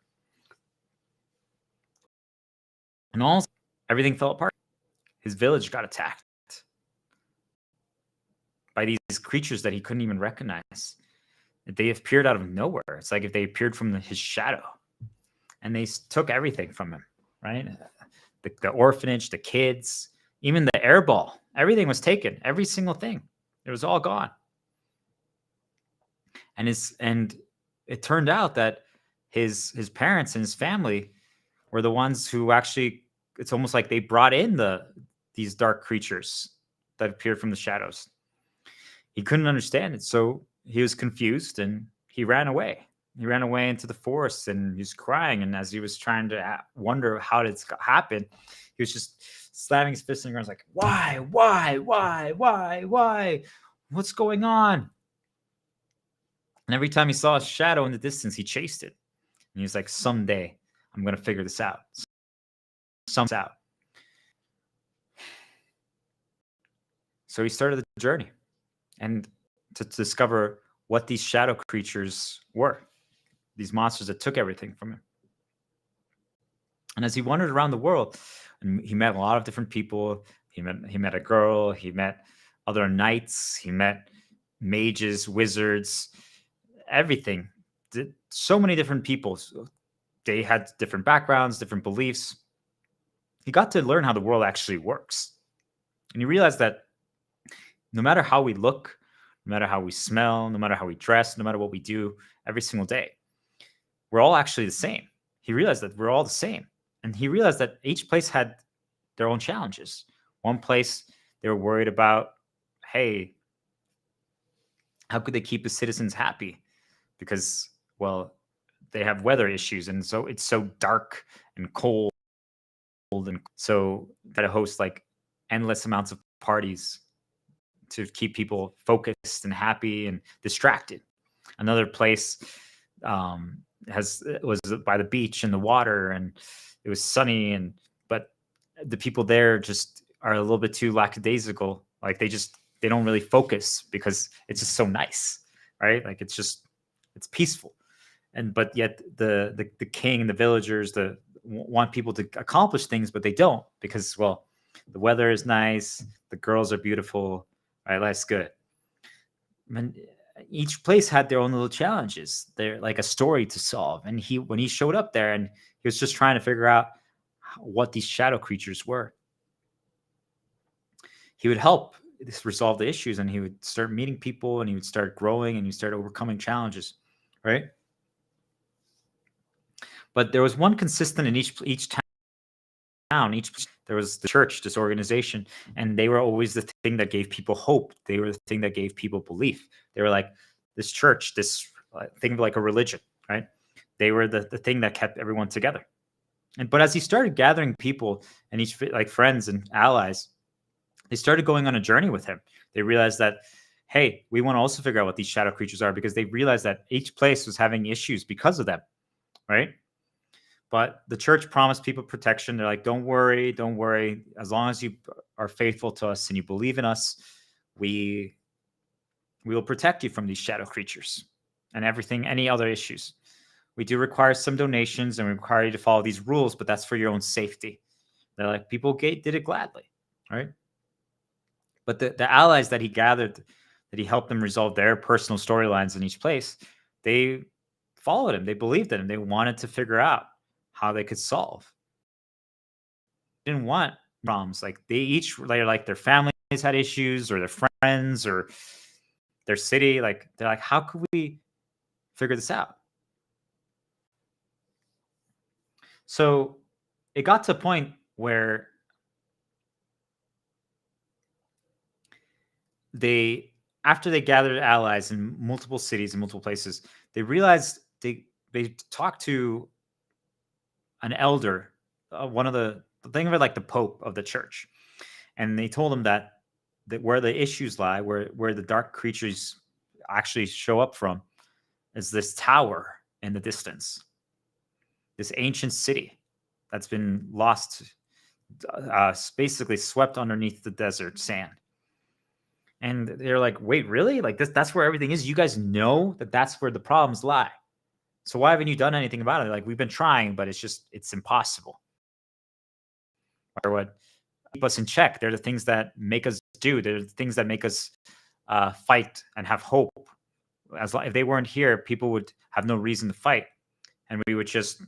And all everything fell apart. His village got attacked by these creatures that he couldn't even recognize. They appeared out of nowhere. It's like if they appeared from his shadow, and they took everything from him, right? The orphanage, the kids, even the air ball, everything was taken. Every single thing, it was all gone. And it turned out that his parents and his family were the ones who actually, it's almost like they brought in these dark creatures that appeared from the shadows. He couldn't understand it, so he was confused and he ran away. He ran away into the forest and he was crying. And as he was trying to wonder how did it happen, he was just slamming his fist in the ground, like, why, what's going on? And every time he saw a shadow in the distance, he chased it. And he was like, someday I'm going to figure this out. So he started the journey and to discover what these shadow creatures were, these monsters that took everything from him. And as he wandered around the world, and he met a lot of different people. He met a girl. He met other knights. He met mages, wizards, everything. So many different people. They had different backgrounds, different beliefs. He got to learn how the world actually works. And he realized that no matter how we look, no matter how we smell, no matter how we dress, no matter what we do every single day, we're all actually the same. He realized that we're all the same. And he realized that each place had their own challenges. One place, they were worried about, hey, how could they keep the citizens happy? Because, well, they have weather issues. And so it's so dark and cold. And so that it hosts like endless amounts of parties to keep people focused and happy and distracted. Another place was by the beach and the water, and it was sunny, but the people there just are a little bit too lackadaisical. Like they don't really focus because it's just so nice, right? Like it's peaceful. But yet the king and the villagers want people to accomplish things, but they don't because, well, the weather is nice, the girls are beautiful, right? Life's good. And each place had their own little challenges. They're like a story to solve. And when he showed up there, and he was just trying to figure out what these shadow creatures were, he would help resolve the issues, and he would start meeting people, and he would start growing, and he would start overcoming challenges, right? But there was one consistent in each town. There was the church, this organization, and they were always the thing that gave people hope. They were the thing that gave people belief. They were like this church, this thing of like a religion, right? They were the thing that kept everyone together. But as he started gathering people and each like friends and allies, they started going on a journey with him. They realized that, hey, we want to also figure out what these shadow creatures are, because they realized that each place was having issues because of them, right? But the church promised people protection. They're like, don't worry. As long as you are faithful to us and you believe in us, we will protect you from these shadow creatures and any other issues. We do require some donations and we require you to follow these rules, but that's for your own safety. They're like, people did it gladly, right? But the allies that he gathered, that he helped them resolve their personal storylines in each place, they followed him. They believed in him. They wanted to figure out how they could solve. They didn't want problems. Like like their families had issues, or their friends, or their city. Like they're like, how could we figure this out? So it got to a point where after they gathered allies in multiple cities and multiple places, they realized they talked to an elder, one of think of it like the Pope of the church, and they told him that where the issues lie, where the dark creatures actually show up from, is this tower in the distance, this ancient city that's been lost, basically swept underneath the desert sand. And they're like, wait, really? Like that's where everything is? You guys know that that's where the problems lie. So why haven't you done anything about it? Like, we've been trying, but it's impossible. are what keep us in check. They're the things that make us do. They're the things that make us fight and have hope. If they weren't here, people would have no reason to fight, and we would just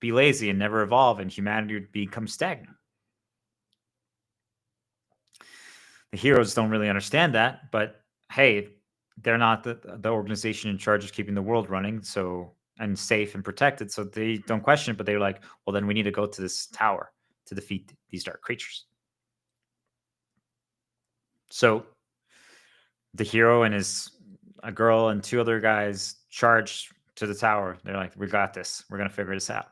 be lazy and never evolve, and humanity would become stagnant. The heroes don't really understand that, but hey, they're not the organization in charge of keeping the world running, so and safe and protected. So they don't question it, but they're like, well, then we need to go to this tower to defeat these dark creatures. So the hero and a girl and two other guys charge to the tower. They're like, we got this. We're gonna figure this out.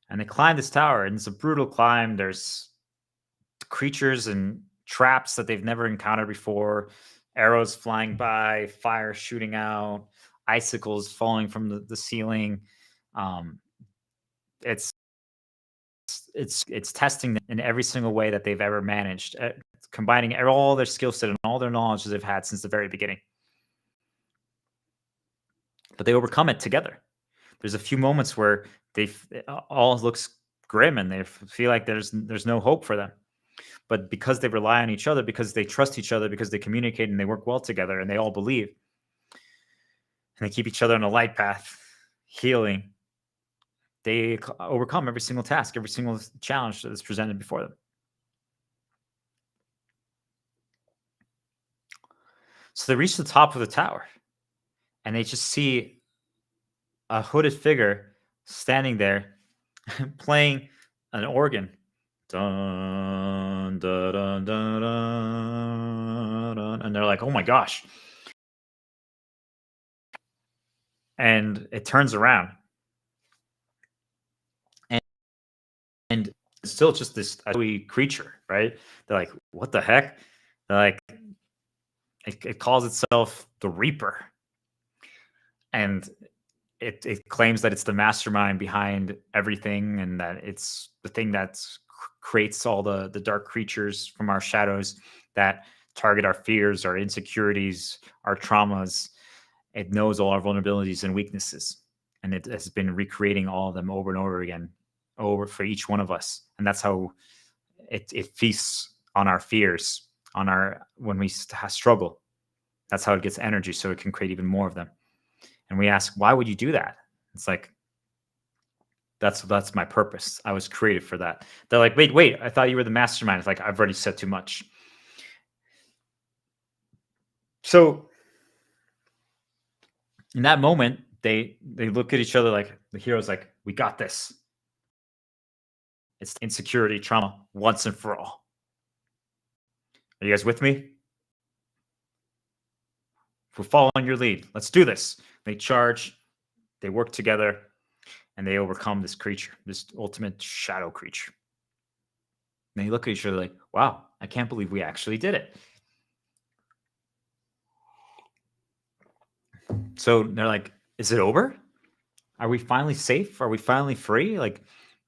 And they climb this tower, and it's a brutal climb. There's creatures and traps that they've never encountered before, arrows flying by, fire shooting out, icicles falling from the ceiling. It's testing them in every single way that they've ever managed, combining all their skill set and all their knowledge that they've had since the very beginning. But they overcome it together. There's a few moments where it all looks grim and they feel like there's no hope for them. But because they rely on each other, because they trust each other, because they communicate and they work well together and they all believe, and they keep each other on a light path, healing, they overcome every single task, every single challenge that is presented before them. So they reach the top of the tower and they just see a hooded figure standing there playing an organ. Dun, dun, dun, dun, dun, dun. And they're like, oh my gosh. And it turns around. And it's still just this ugly creature, right? They're like, what the heck? They're like, it calls itself the Reaper. And it claims that it's the mastermind behind everything and that it's the thing that creates all the dark creatures from our shadows that target our fears, our insecurities, our traumas. It knows all our vulnerabilities and weaknesses. And it has been recreating all of them over and over again, over for each one of us. And that's how it feasts on our fears, when we struggle. That's how it gets energy, so it can create even more of them. And we ask, why would you do that? It's like, that's my purpose. I was created for that. They're like, wait, I thought you were the mastermind. It's like, I've already said too much. So in that moment, they look at each other like, the hero's like, we got this. It's insecurity, trauma, once and for all. Are you guys with me? We're following your lead. Let's do this. They charge, they work together, and they overcome this creature, this ultimate shadow creature. And they look at each other like, wow, I can't believe we actually did it. So they're like, is it over? Are we finally safe? Are we finally free? Like,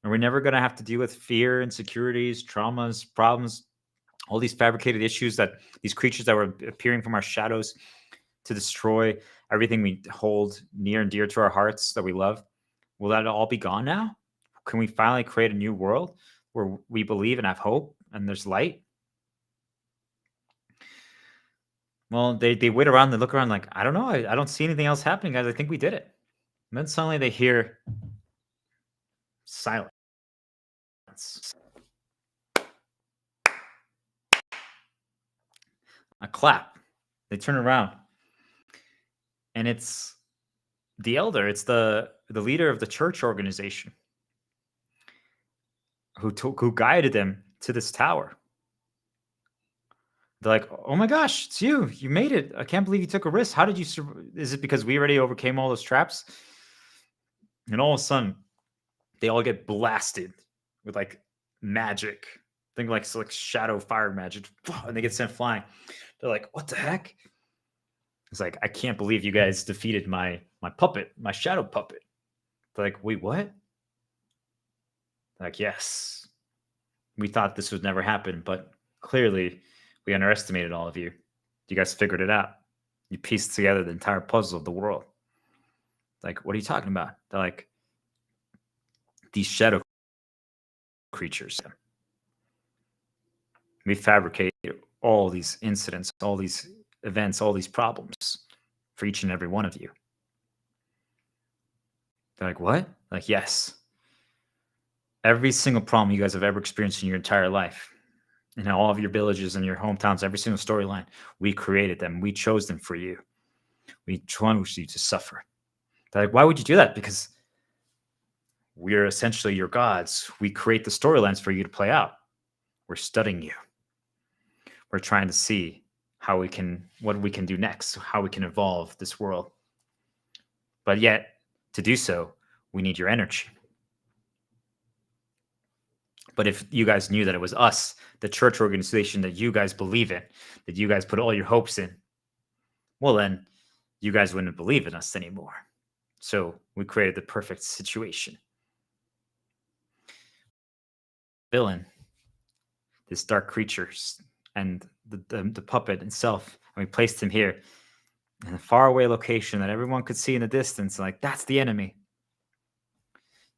are we never going to have to deal with fear, insecurities, traumas, problems, all these fabricated issues that these creatures that were appearing from our shadows to destroy everything we hold near and dear to our hearts that we love? Will that all be gone now? Can we finally create a new world where we believe and have hope and there's light? Well, they wait around, they look around like, I don't know. I don't see anything else happening, guys. I think we did it. And then suddenly they hear silence. A clap. They turn around. And it's the elder. It's the leader of the church organization who guided them to this tower. They're like, oh my gosh, it's you. You made it. I can't believe you took a risk. How did you Is it because we already overcame all those traps? And all of a sudden, they all get blasted with like magic. Think like shadow fire magic. And they get sent flying. They're like, what the heck? It's like, I can't believe you guys defeated my puppet, my shadow puppet. They're like, wait, what? They're like, yes. We thought this would never happen, but clearly we underestimated all of you. You guys figured it out. You pieced together the entire puzzle of the world. Like, what are you talking about? They're like, these shadow creatures. We fabricate all these incidents, all these events, all these problems for each and every one of you. They're like, what? Like, yes. Every single problem you guys have ever experienced in your entire life, in all of your villages and your hometowns, every single storyline, we created them. We chose them for you. We chose you to suffer. They're like, why would you do that? Because we're essentially your gods. We create the storylines for you to play out. We're studying you. We're trying to see what we can do next, how we can evolve this world. But yet, to do so, we need your energy. But if you guys knew that it was us, the church organization that you guys believe in, that you guys put all your hopes in, well, then you guys wouldn't believe in us anymore. So we created the perfect situation. Villain, this dark creature, and the puppet itself, and we placed him here in a faraway location that everyone could see in the distance. Like, that's the enemy.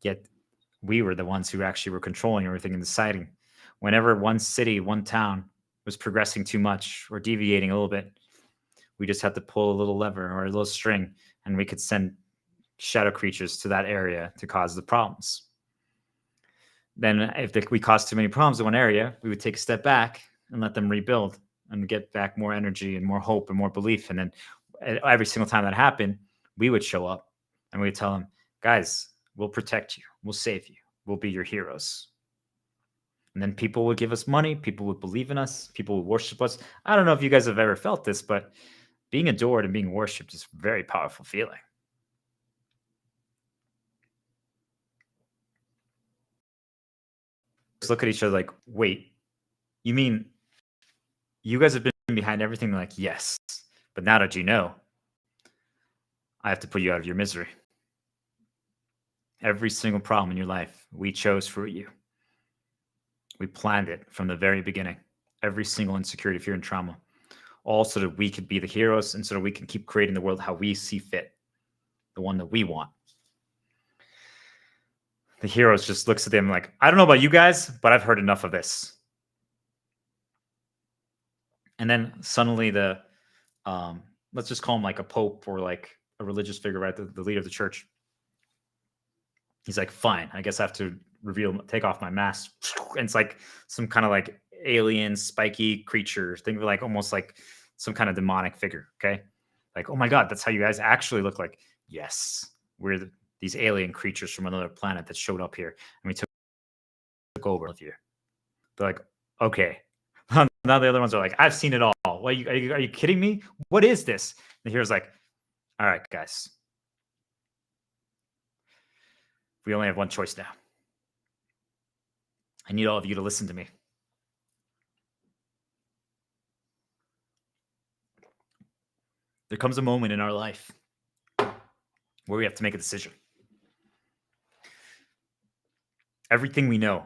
Yet we were the ones who actually were controlling everything and deciding. Whenever one city, one town was progressing too much or deviating a little bit, we just had to pull a little lever or a little string, and we could send shadow creatures to that area to cause the problems. Then if we caused too many problems in one area, we would take a step back and let them rebuild and get back more energy and more hope and more belief. And then every single time that happened, we would show up and we would tell them, guys, we'll protect you. We'll save you. We'll be your heroes. And then people would give us money. People would believe in us. People would worship us. I don't know if you guys have ever felt this, but being adored and being worshipped is a very powerful feeling. Just look at each other like, wait, you mean you guys have been behind everything? Like, yes. But now that you know, I have to put you out of your misery. Every single problem in your life, we chose for you. We planned it from the very beginning. Every single insecurity, fear, and trauma. All so that we could be the heroes and so that we can keep creating the world how we see fit. The one that we want. The heroes just looks at them like, I don't know about you guys, but I've heard enough of this. And then suddenly let's just call him like a pope or like a religious figure, right? The leader of the church. He's like, fine, I guess I have to take off my mask. And it's like some kind of like alien spiky creature. Think of like almost like some kind of demonic figure. Okay. Like, oh my God, that's how you guys actually look like. Yes, we're these alien creatures from another planet that showed up here and we took over with you. They're like, okay. Now the other ones are like, I've seen it all. Are you kidding me? What is this? And the hero's like, all right, guys. We only have one choice now. I need all of you to listen to me. There comes a moment in our life where we have to make a decision. Everything we know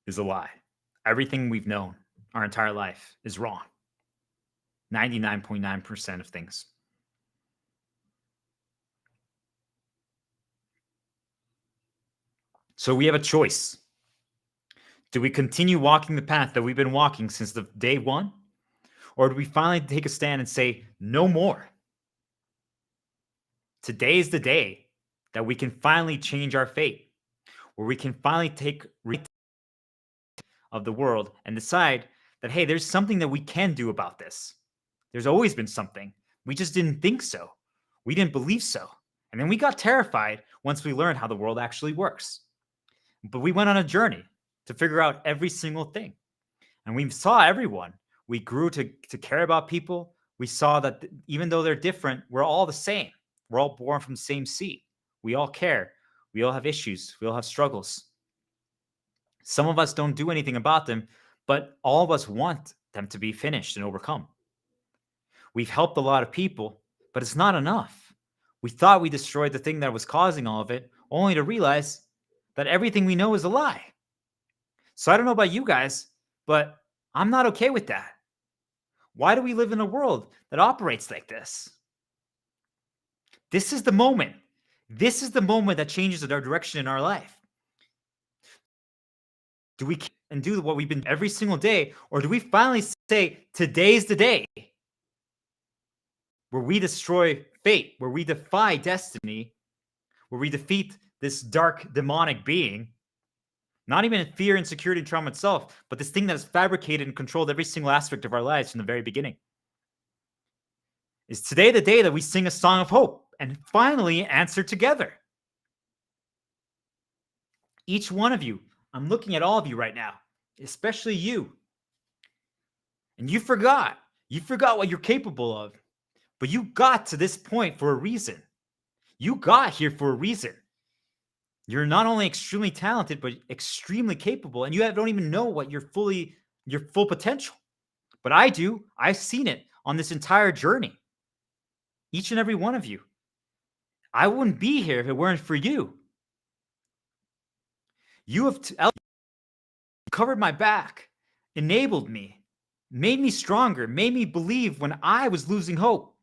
is a lie. Everything we've known our entire life is wrong. 99.9% of things. So we have a choice. Do we continue walking the path that we've been walking since the day one? Or do we finally take a stand and say, no more? Today is the day that we can finally change our fate, where we can finally take of the world and decide that, hey, there's something that we can do about this. There's always been something. We just didn't think so. We didn't believe so. And then we got terrified once we learned how the world actually works. But we went on a journey to figure out every single thing. And we saw everyone. We grew to care about people. We saw that even though they're different, we're all the same. We're all born from the same seed. We all care. We all have issues. We all have struggles. Some of us don't do anything about them, but all of us want them to be finished and overcome. We've helped a lot of people, but it's not enough. We thought we destroyed the thing that was causing all of it, only to realize that everything we know is a lie. So I don't know about you guys, but I'm not okay with that. Why do we live in a world that operates like this? This is the moment. This is the moment that changes our direction in our life. Do we and do what we've been every single day, or do we finally say today's the day where we destroy fate, where we defy destiny, where we defeat this dark demonic being? Not even in fear, insecurity, and trauma itself, but this thing that has fabricated and controlled every single aspect of our lives from the very beginning. Is today the day that we sing a song of hope and finally answer together? Each one of you, I'm looking at all of you right now, especially you. And you forgot what you're capable of, but you got to this point for a reason. You got here for a reason. You're not only extremely talented, but extremely capable, and you don't even know what your full potential. But I do. I've seen it on this entire journey. Each and every one of you. I wouldn't be here if it weren't for you. You have covered my back, enabled me, made me stronger, made me believe when I was losing hope.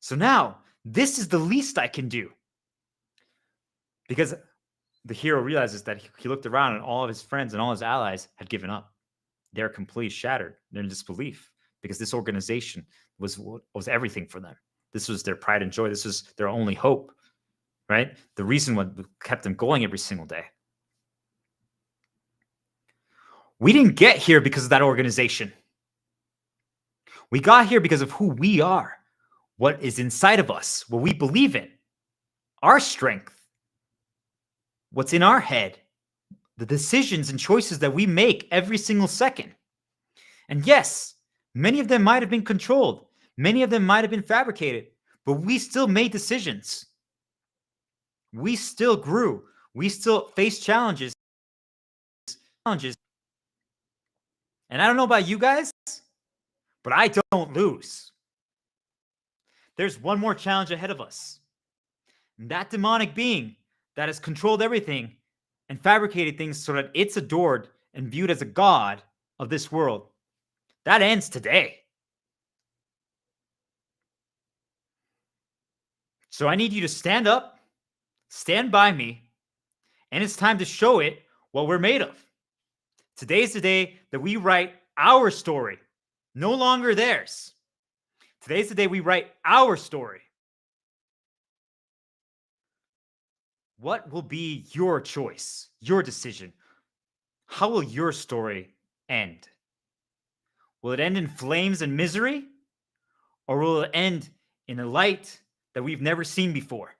So now, this is the least I can do. Because the hero realizes that he looked around and all of his friends and all his allies had given up. They're completely shattered. They're in disbelief because this organization was everything for them. This was their pride and joy. This was their only hope, right? The reason what kept them going every single day. We didn't get here because of that organization. We got here because of who we are, what is inside of us, what we believe in, our strength, what's in our head, the decisions and choices that we make every single second. And yes, many of them might have been controlled. Many of them might have been fabricated, but we still made decisions. We still grew. We still faced challenges. And I don't know about you guys, but I don't lose. There's one more challenge ahead of us. And that demonic being that has controlled everything and fabricated things so that it's adored and viewed as a god of this world, that ends today. So I need you to stand up, stand by me, and it's time to show it what we're made of. Today's the day that we write our story, no longer theirs. Today's the day we write our story. What will be your choice, your decision? How will your story end? Will it end in flames and misery? Or will it end in a light that we've never seen before?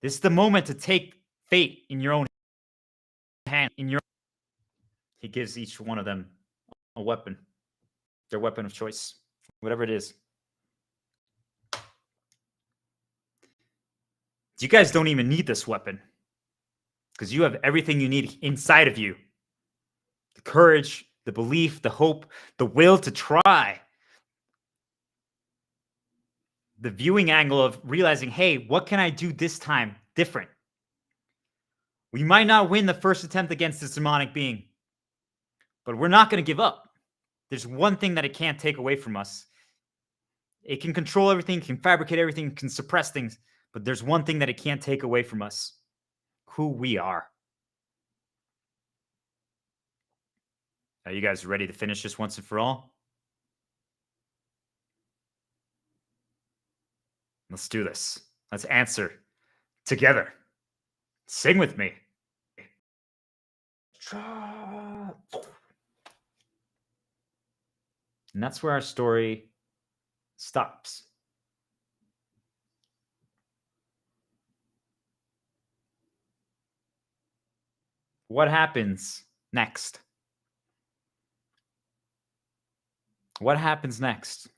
This is the moment to take fate in your own hand. He gives each one of them a weapon, their weapon of choice, whatever it is. You guys don't even need this weapon because you have everything you need inside of you. The courage, the belief, the hope, the will to try. The viewing angle of realizing, hey, what can I do this time different? We might not win the first attempt against this demonic being, but we're not going to give up. There's one thing that it can't take away from us. It can control everything, can fabricate everything, can suppress things, but there's one thing that it can't take away from us: who we are. Are you guys ready to finish this once and for all? Let's do this. Let's answer together. Sing with me. And that's where our story stops. What happens next? What happens next?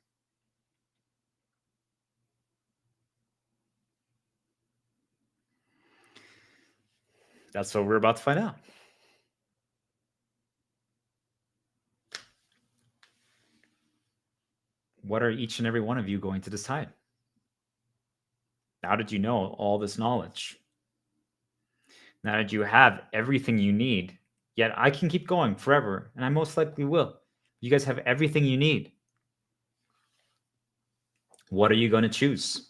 That's what we're about to find out. What are each and every one of you going to decide? Now that you know all this knowledge, now that you have everything you need, yet I can keep going forever, and I most likely will. You guys have everything you need. What are you going to choose?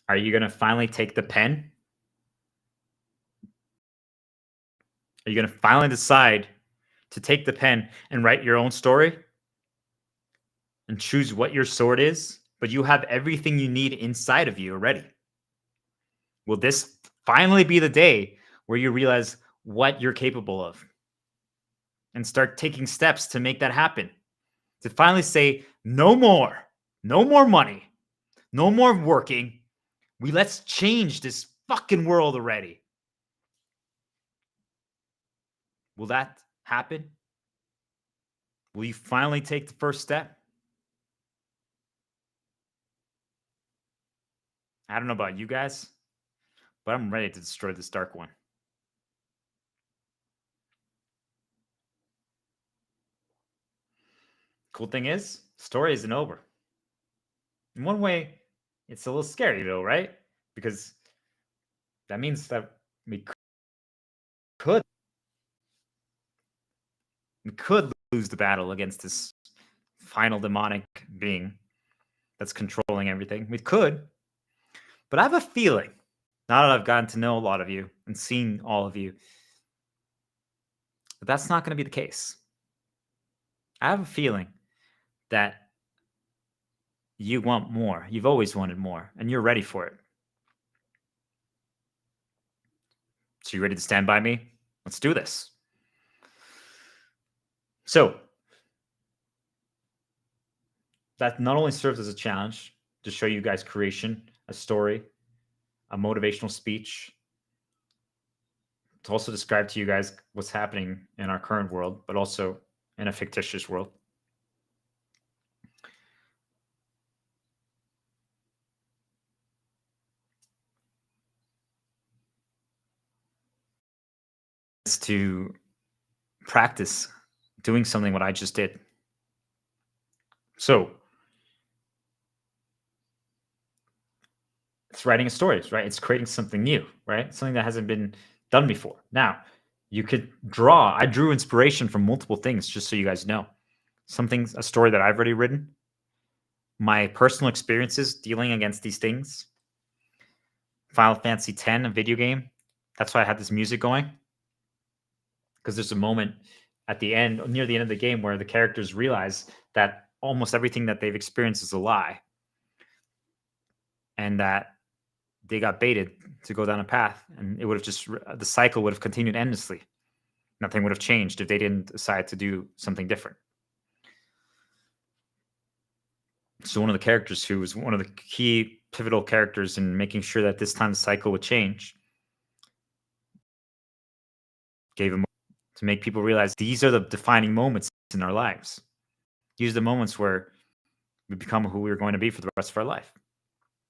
Are you going to finally take the pen Are you going to finally decide to take the pen and write your own story and choose what your sword is, but you have everything you need inside of you already? Will this finally be the day where you realize what you're capable of and start taking steps to make that happen? To finally say, no more, no more money, no more working. Let's change this fucking world already. Will that happen? Will you finally take the first step? I don't know about you guys, but I'm ready to destroy this dark one. Cool thing is, story isn't over. In one way, it's a little scary though, right? Because that means that we could lose the battle against this final demonic being that's controlling everything. We could, but I have a feeling, now that I've gotten to know a lot of you and seen all of you, but that's not going to be the case. I have a feeling that you want more. You've always wanted more, and you're ready for it. So you ready to stand by me? Let's do this. So that not only serves as a challenge to show you guys creation, a story, a motivational speech, to also describe to you guys what's happening in our current world, but also in a fictitious world. Is to practice doing something what I just did. So it's writing a story, right? It's creating something new, right? Something that hasn't been done before. Now, you could draw. I drew inspiration from multiple things, just so you guys know. A story that I've already written, my personal experiences dealing against these things. Final Fantasy X, a video game. That's why I had this music going. Because there's a moment at the end, near the end of the game, where the characters realize that almost everything that they've experienced is a lie. And that they got baited to go down a path, and it would have the cycle would have continued endlessly. Nothing would have changed if they didn't decide to do something different. So one of the characters who was one of the key pivotal characters in making sure that this time the cycle would change gave him to make people realize these are the defining moments in our lives. These are the moments where we become who we're going to be for the rest of our life.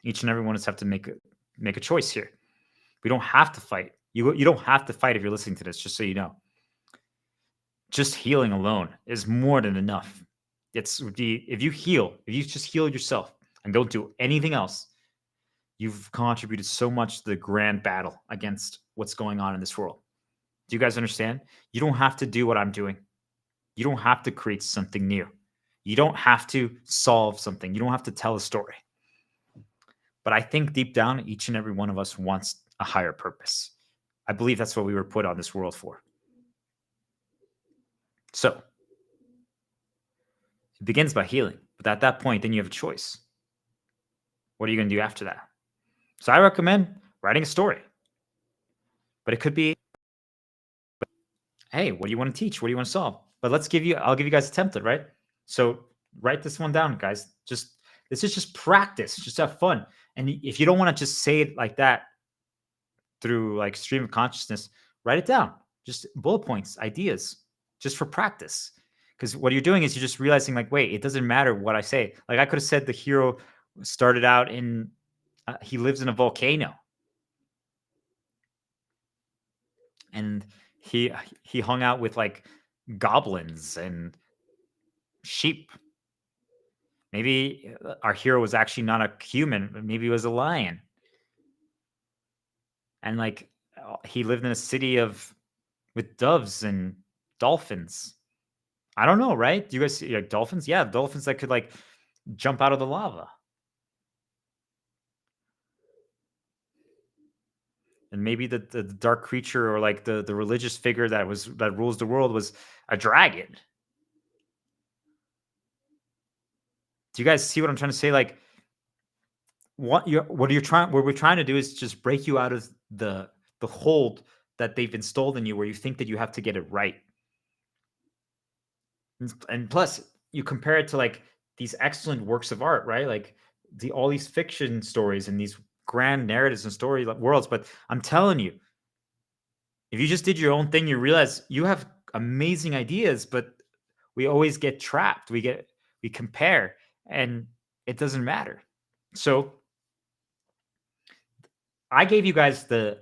Each and every one of us have to make a choice here. We don't have to fight. You don't have to fight if you're listening to this, just so you know. Just healing alone is more than enough. If you just heal yourself and don't do anything else, you've contributed so much to the grand battle against what's going on in this world. Do you guys understand? You don't have to do what I'm doing. You don't have to create something new. You don't have to solve something. You don't have to tell a story. But I think deep down, each and every one of us wants a higher purpose. I believe that's what we were put on this world for. So it begins by healing. But at that point, then you have a choice. What are you going to do after that? So I recommend writing a story. But it could be, hey, what do you want to teach? What do you want to solve? But I'll give you guys a template, right? So write this one down, guys. This is just practice. Just have fun. And if you don't want to just say it like that through like stream of consciousness, write it down. Just bullet points, ideas, just for practice. Because what you're doing is you're just realizing like, wait, it doesn't matter what I say. Like I could have said the hero started out he lives in a volcano. And he hung out with like goblins and sheep. Maybe our hero was actually not a human, but maybe he was a lion. And like he lived in a city with doves and dolphins. I don't know, right? Do you guys see like dolphins? Yeah, dolphins that could like jump out of the lava. and maybe the dark creature or like the religious figure that rules the world was a dragon. Do you guys see what I'm trying to say? Like what we're trying to do is just break you out of the hold that they've installed in you, where you think that you have to get it right. And plus, you compare it to like these excellent works of art, right? Like all these fiction stories and these grand narratives and story worlds. But I'm telling you, if you just did your own thing, you realize you have amazing ideas, but we always get trapped. We compare, and it doesn't matter. So I gave you guys the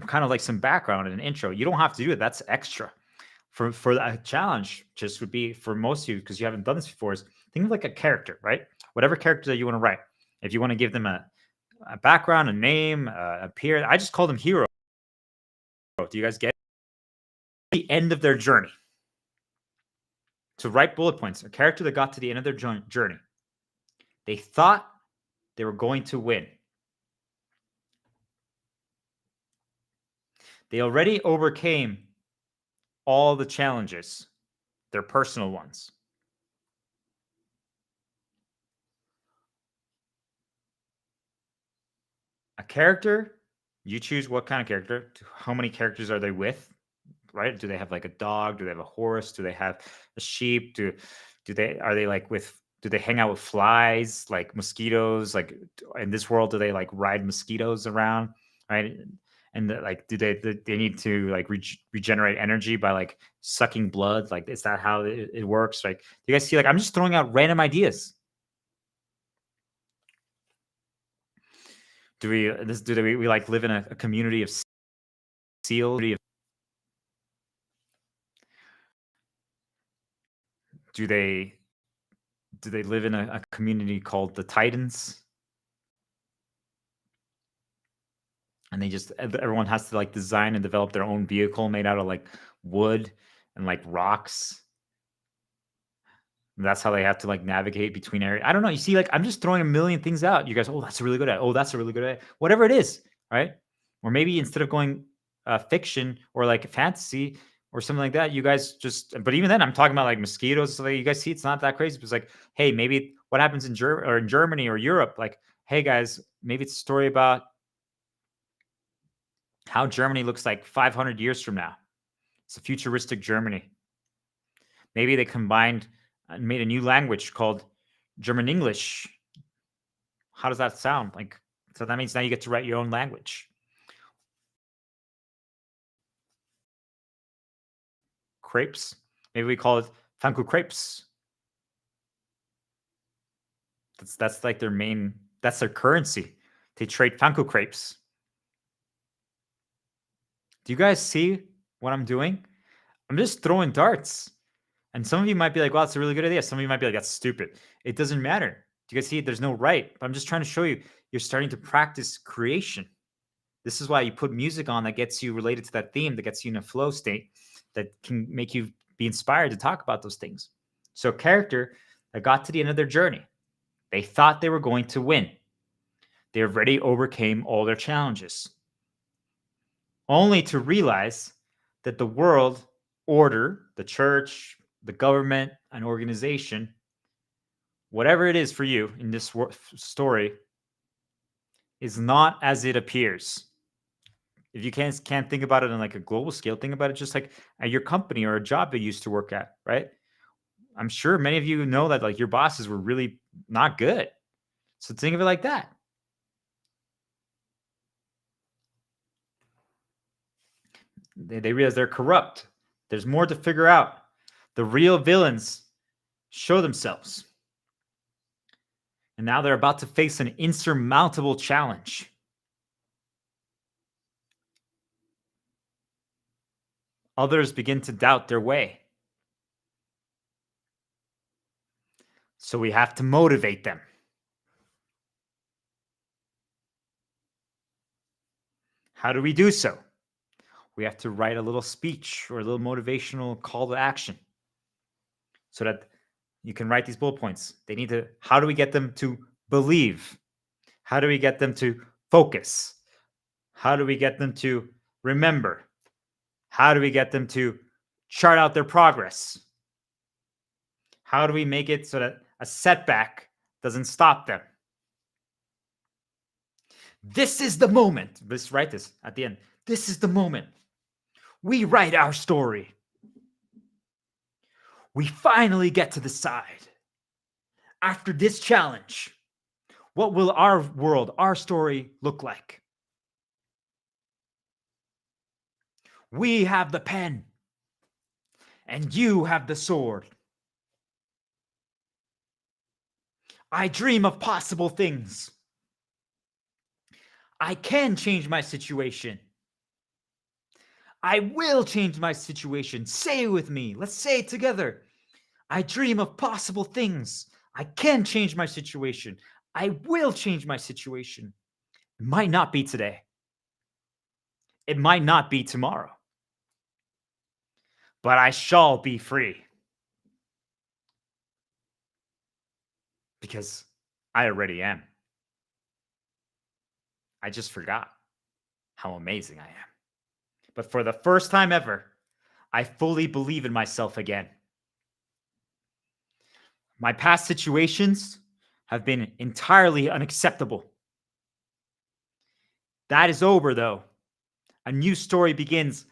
kind of like some background and an intro. You don't have to do it. That's extra. For that challenge, just would be for most of you, because you haven't done this before, is think of like a character, right? Whatever character that you want to write. If you want to give them a background, a name, a peer, I just call them hero. Do you guys get it? The end of their journey? To write bullet points, a character that got to the end of their journey. They thought they were going to win. They already overcame all the challenges, their personal ones. A character, you choose what kind of character, how many characters are they with, right? Do they have like a dog? Do they have a horse? Do they have a sheep? Do they like do they hang out with flies, like mosquitoes? Like in this world, do they like ride mosquitoes around, right? And like, do they need to like regenerate energy by like sucking blood? Like, is that how it works? Like, do you guys see? Like, I'm just throwing out random ideas. Do we like live in a community of seals? Do they live in a community called the Titans? And everyone has to like design and develop their own vehicle made out of like wood and like rocks. And that's how they have to like navigate between areas. I don't know. You see, like I'm just throwing a million things out. You guys, oh, that's a really good idea. Oh, that's a really good idea. Whatever it is, right? Or maybe instead of going fiction or like fantasy or something like that, you guys just. But even then, I'm talking about like mosquitoes. So like, you guys see, it's not that crazy. It's like, hey, maybe what happens in Germany or Europe? Like, hey guys, maybe it's a story about how Germany looks like 500 years from now. It's a futuristic Germany. Maybe they combined and made a new language called German English. How does that sound? Like, so that means now you get to write your own language. Crepes. Maybe we call it Fanku crepes. That's like their main. That's their currency. They trade Fanku crepes. Do you guys see what I'm doing? I'm just throwing darts. And some of you might be like, wow, that's a really good idea. Some of you might be like, that's stupid. It doesn't matter. Do you guys see? There's no right. But I'm just trying to show you, you're starting to practice creation. This is why you put music on that gets you related to that theme, that gets you in a flow state, that can make you be inspired to talk about those things. So character that got to the end of their journey. They thought they were going to win. They already overcame all their challenges. Only to realize that the world order, the church, the government, an organization, whatever it is for you in this story, is not as it appears. If you can't think about it on like a global scale, think about it just like at your company or a job that you used to work at, right? I'm sure many of you know that like your bosses were really not good. So think of it like that. They realize they're corrupt. There's more to figure out. The real villains show themselves. And now they're about to face an insurmountable challenge. Others begin to doubt their way. So we have to motivate them. How do we do so? We have to write a little speech or a little motivational call to action so that you can write these bullet points. How do we get them to believe? How do we get them to focus? How do we get them to remember? How do we get them to chart out their progress? How do we make it so that a setback doesn't stop them? This is the moment. Let's write this at the end. This is the moment. We write our story. We finally get to decide. After this challenge, what will our world, our story look like? We have the pen, and you have the sword. I dream of possible things. I can change my situation. I will change my situation. Say it with me. Let's say it together. I dream of possible things. I can change my situation. I will change my situation. It might not be today. It might not be tomorrow. But I shall be free. Because I already am. I just forgot how amazing I am. But for the first time ever, I fully believe in myself again. My past situations have been entirely unacceptable. That is over, though. A new story begins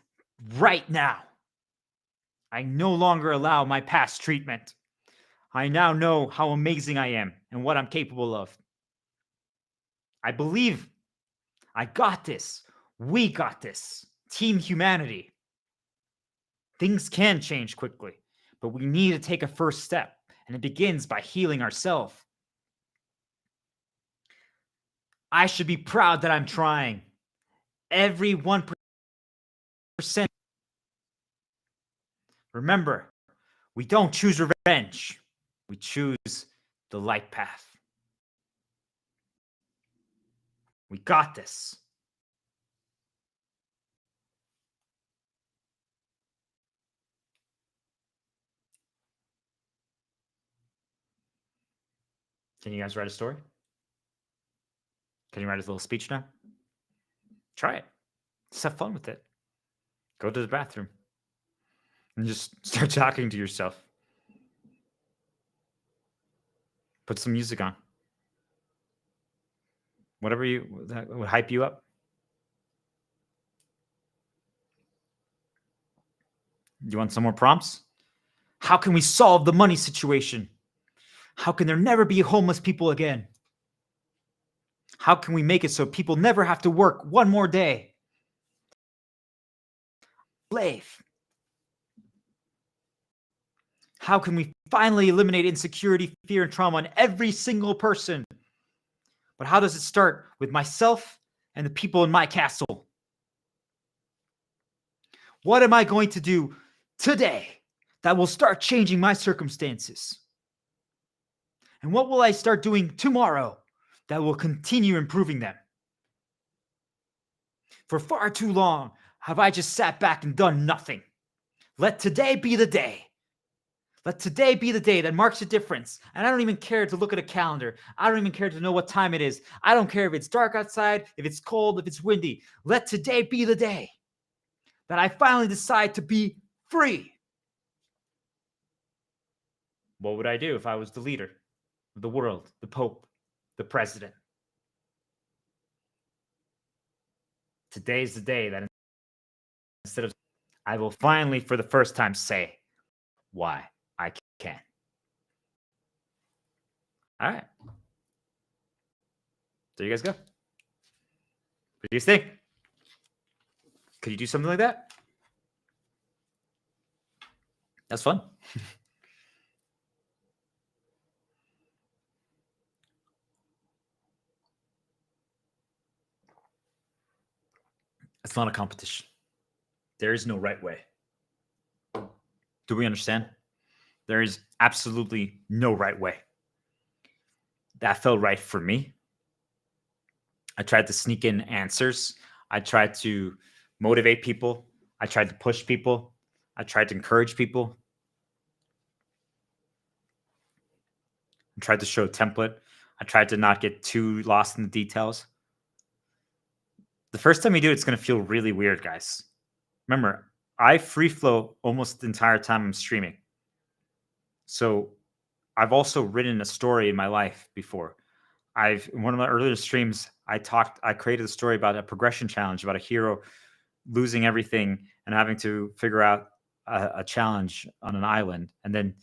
right now. I no longer allow my past treatment. I now know how amazing I am and what I'm capable of. I believe I got this. We got this. Team humanity. Things can change quickly, but we need to take a first step, and it begins by healing ourselves. I should be proud that I'm trying. Every 1%. Remember, we don't choose revenge. We choose the light path. We got this. Can you guys write a story? Can you write a little speech now? Try it. Just have fun with it. Go to the bathroom and just start talking to yourself. Put some music on. Whatever that would hype you up. You want some more prompts? How can we solve the money situation? How can there never be homeless people again? How can we make it so people never have to work one more day? Slave. How can we finally eliminate insecurity, fear, and trauma in every single person? But how does it start with myself and the people in my castle? What am I going to do today that will start changing my circumstances? And what will I start doing tomorrow that will continue improving them? For far too long have I just sat back and done nothing. Let today be the day. Let today be the day that marks a difference. And I don't even care to look at a calendar. I don't even care to know what time it is. I don't care if it's dark outside, if it's cold, if it's windy. Let today be the day that I finally decide to be free. What would I do if I was the leader of the world, the Pope, the president? Today's the day that instead of I will finally, for the first time, say why I can. All right. There you guys go. What do you think? Could you do something like that? That's fun. It's not a competition. There is no right way. Do we understand? There is absolutely no right way. That felt right for me. I tried to sneak in answers. I tried to motivate people. I tried to push people. I tried to encourage people. I tried to show a template. I tried to not get too lost in the details. The first time you do it, it's going to feel really weird, guys. Remember, I free flow almost the entire time I'm streaming. So I've also written a story in my life before. In one of my earlier streams, I created a story about a progression challenge, about a hero losing everything and having to figure out a challenge on an island, and then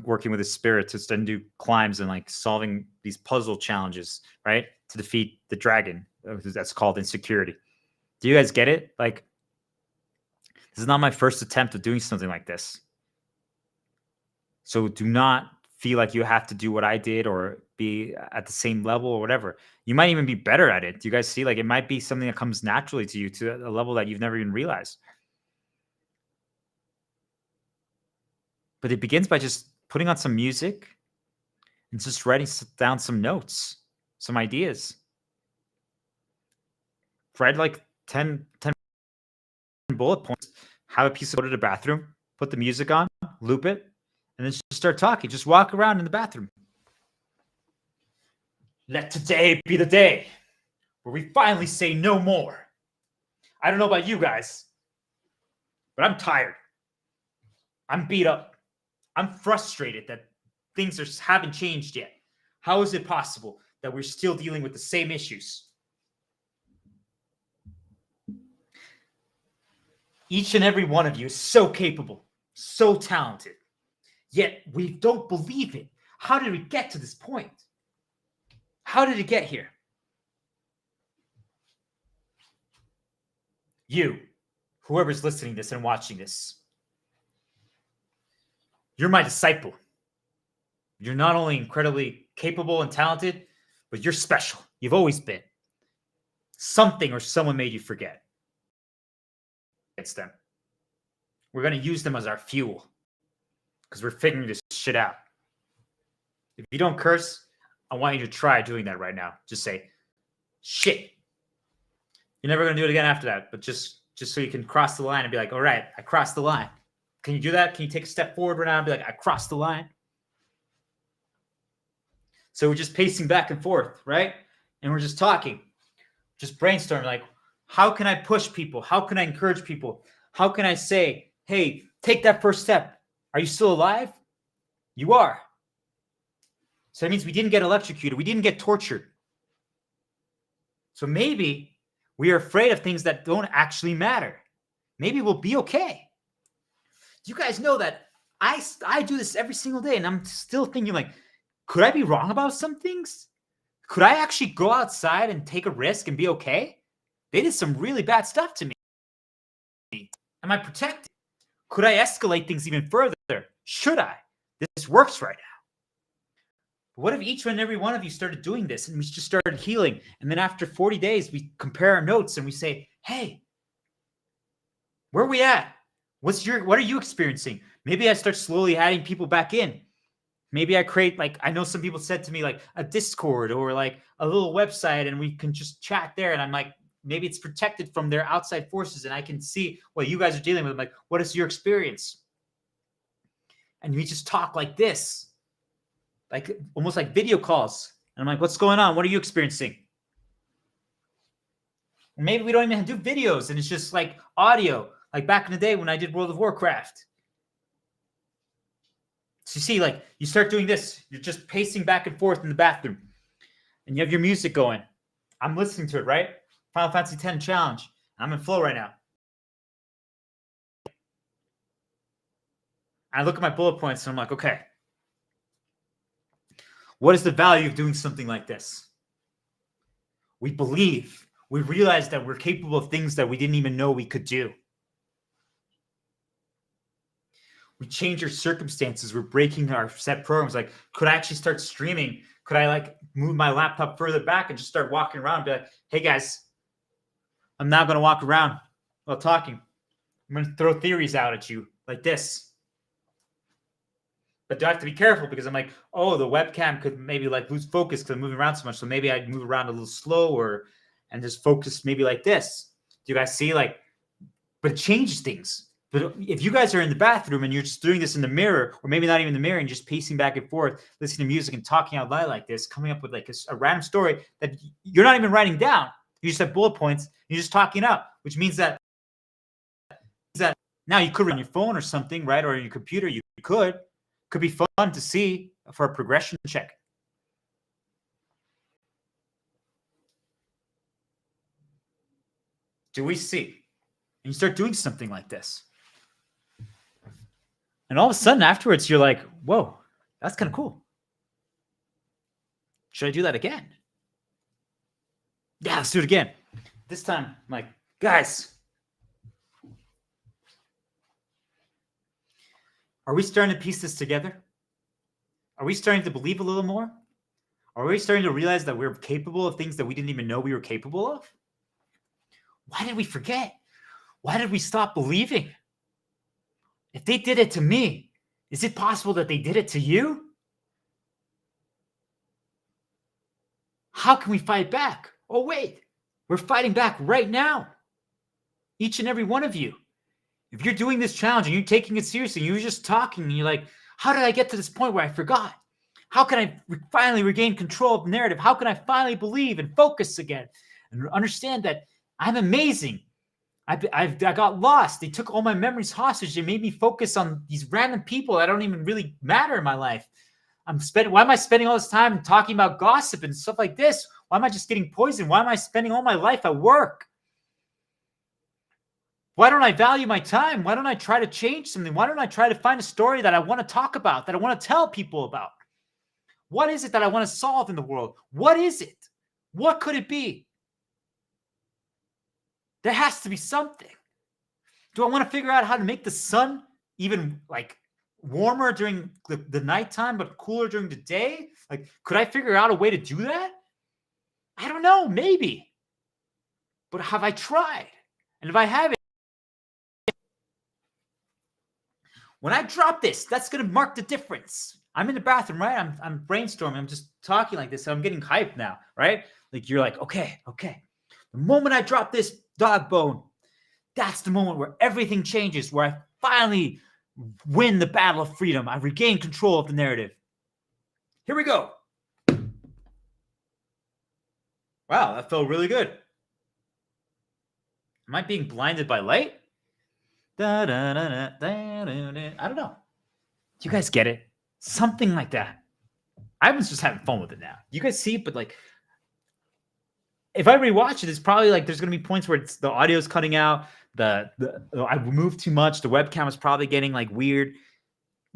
working with his spirit to then do climbs and like solving these puzzle challenges, right? To defeat the dragon. That's called insecurity. Do you guys get it? Like, this is not my first attempt at doing something like this. So do not feel like you have to do what I did or be at the same level or whatever. You might even be better at it. Do you guys see? Like, it might be something that comes naturally to you to a level that you've never even realized. But it begins by just putting on some music and just writing down some notes, some ideas. Write like 10 bullet points, have a piece of wood in the bathroom, put the music on, loop it, and then just start talking. Just walk around in the bathroom. Let today be the day where we finally say no more. I don't know about you guys, but I'm tired. I'm beat up. I'm frustrated that things haven't changed yet. How is it possible that we're still dealing with the same issues? Each and every one of you is so capable, so talented, yet we don't believe it. How did we get to this point? How did it get here? You, whoever's listening to this and watching this, you're my disciple. You're not only incredibly capable and talented, but you're special. You've always been. Something or someone made you forget. It's them. We're going to use them as our fuel because we're figuring this shit out. If you don't curse, I want you to try doing that right now. Just say, shit. You're never going to do it again after that, but just so you can cross the line and be like, all right, I crossed the line. Can you do that? Can you take a step forward right now and be like, I crossed the line? So we're just pacing back and forth, right? And we're just talking, just brainstorming, like, how can I push people? How can I encourage people? How can I say, hey, take that first step. Are you still alive? You are. So that means we didn't get electrocuted. We didn't get tortured. So maybe we are afraid of things that don't actually matter. Maybe we'll be okay. Do you guys know that I do this every single day, and I'm still thinking, like, could I be wrong about some things? Could I actually go outside and take a risk and be okay? They did some really bad stuff to me. Am I protected? Could I escalate things even further? Should I? This works right now. But what if each and every one of you started doing this and we just started healing? And then after 40 days, we compare our notes and we say, hey, where are we at? What are you experiencing? Maybe I start slowly adding people back in. Maybe I create, like, I know some people said to me, like, a Discord or like a little website, and we can just chat there. And I'm like, maybe it's protected from their outside forces, and I can see what you guys are dealing with. I'm like, what is your experience? And we just talk like this, like almost like video calls. And I'm like, what's going on? What are you experiencing? And maybe we don't even do videos, and it's just like audio, like back in the day when I did World of Warcraft. So you see, like, you start doing this, you're just pacing back and forth in the bathroom, and you have your music going. I'm listening to it, right? Final Fantasy X challenge. I'm in flow right now. I look at my bullet points and I'm like, okay, what is the value of doing something like this? We believe, we realize that we're capable of things that we didn't even know we could do. We change our circumstances. We're breaking our set programs. Like, could I actually start streaming? Could I, like, move my laptop further back and just start walking around and be like, hey guys, I'm now going to walk around while talking. I'm going to throw theories out at you like this. But do I have to be careful? Because I'm like, oh, the webcam could maybe like lose focus because I'm moving around so much. So maybe I'd move around a little slower and just focus maybe like this. Do you guys see? Like, but it changes things. But if you guys are in the bathroom and you're just doing this in the mirror, or maybe not even in the mirror, and just pacing back and forth, listening to music and talking out loud like this, coming up with like a random story that you're not even writing down, You just have bullet points. You're just talking out, which means that now you could run your phone or something, right? Or your computer. You could be fun to see for a progression check. Do we see? And you start doing something like this. And all of a sudden afterwards, you're like, whoa, that's kind of cool. Should I do that again? Yeah, let's do it again. This time, I'm like, guys, are we starting to piece this together? Are we starting to believe a little more? Are we starting to realize that we're capable of things that we didn't even know we were capable of? Why did we forget? Why did we stop believing? If they did it to me, is it possible that they did it to you? How can we fight back? Oh, wait, we're fighting back right now. Each and every one of you. If you're doing this challenge and you're taking it seriously, and you're just talking and you're like, how did I get to this point where I forgot? How can I finally regain control of the narrative? How can I finally believe and focus again and understand that I'm amazing? I got lost. They took all my memories hostage. They made me focus on these random people that don't even really matter in my life. Why am I spending all this time talking about gossip and stuff like this? Why am I just getting poisoned? Why am I spending all my life at work? Why don't I value my time? Why don't I try to change something? Why don't I try to find a story that I want to talk about, that I want to tell people about? What is it that I want to solve in the world? What is it? What could it be? There has to be something. Do I want to figure out how to make the sun even like warmer during the nighttime, but cooler during the day? Like, could I figure out a way to do that? I don't know, maybe. But have I tried? And if I haven't, when I drop this, that's going to mark the difference. I'm in the bathroom, right? I'm brainstorming. I'm just talking like this. So I'm getting hyped now, right? Like you're like, okay. The moment I drop this dog bone, that's the moment where everything changes, where I finally win the battle of freedom. I regain control of the narrative. Here we go. Wow, that felt really good. Am I being blinded by light? I don't know. Do you guys get it? Something like that. I was just having fun with it now. You guys see it, but like, if I rewatch it, it's probably like there's going to be points where the audio's cutting out. I moved too much. The webcam is probably getting like weird.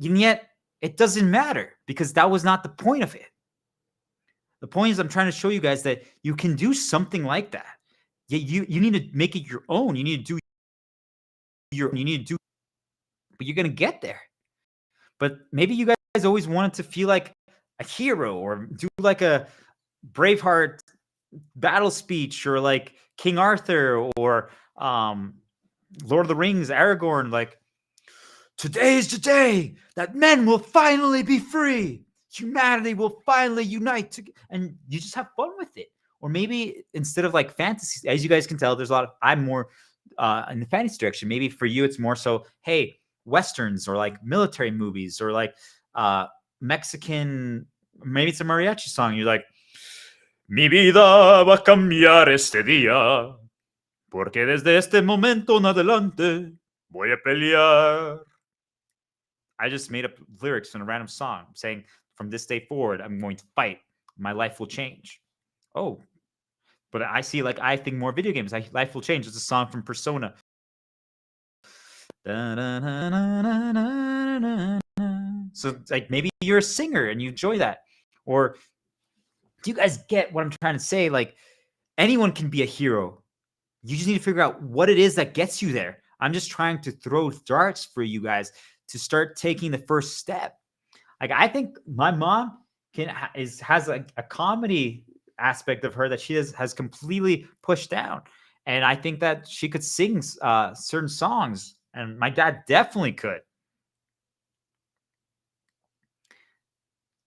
And yet it doesn't matter because that was not the point of it. The point is I'm trying to show you guys that you can do something like that. You need to make it your own. You need to do but you're going to get there. But maybe you guys always wanted to feel like a hero or do like a Braveheart battle speech or like King Arthur or Lord of the Rings, Aragorn, like, today is the day that men will finally be free. Humanity will finally unite. And you just have fun with it. Or maybe instead of like fantasy, as you guys can tell, there's a lot of, I'm more in the fantasy direction. Maybe for you, it's more so, hey, Westerns or like military movies or like Mexican, maybe it's a mariachi song. You're like, mi vida va a cambiar este día, porque desde este momento en adelante voy a pelear. I just made up lyrics in a random song saying, from this day forward, I'm going to fight. My life will change. Oh, but I see, like, I think more video games. Life will change. It's a song from Persona. So, like, maybe you're a singer and you enjoy that. Or do you guys get what I'm trying to say? Like, anyone can be a hero. You just need to figure out what it is that gets you there. I'm just trying to throw darts for you guys to start taking the first step. Like, I think my mom has a comedy aspect of her that she has completely pushed down. And I think that she could sing certain songs. And my dad definitely could.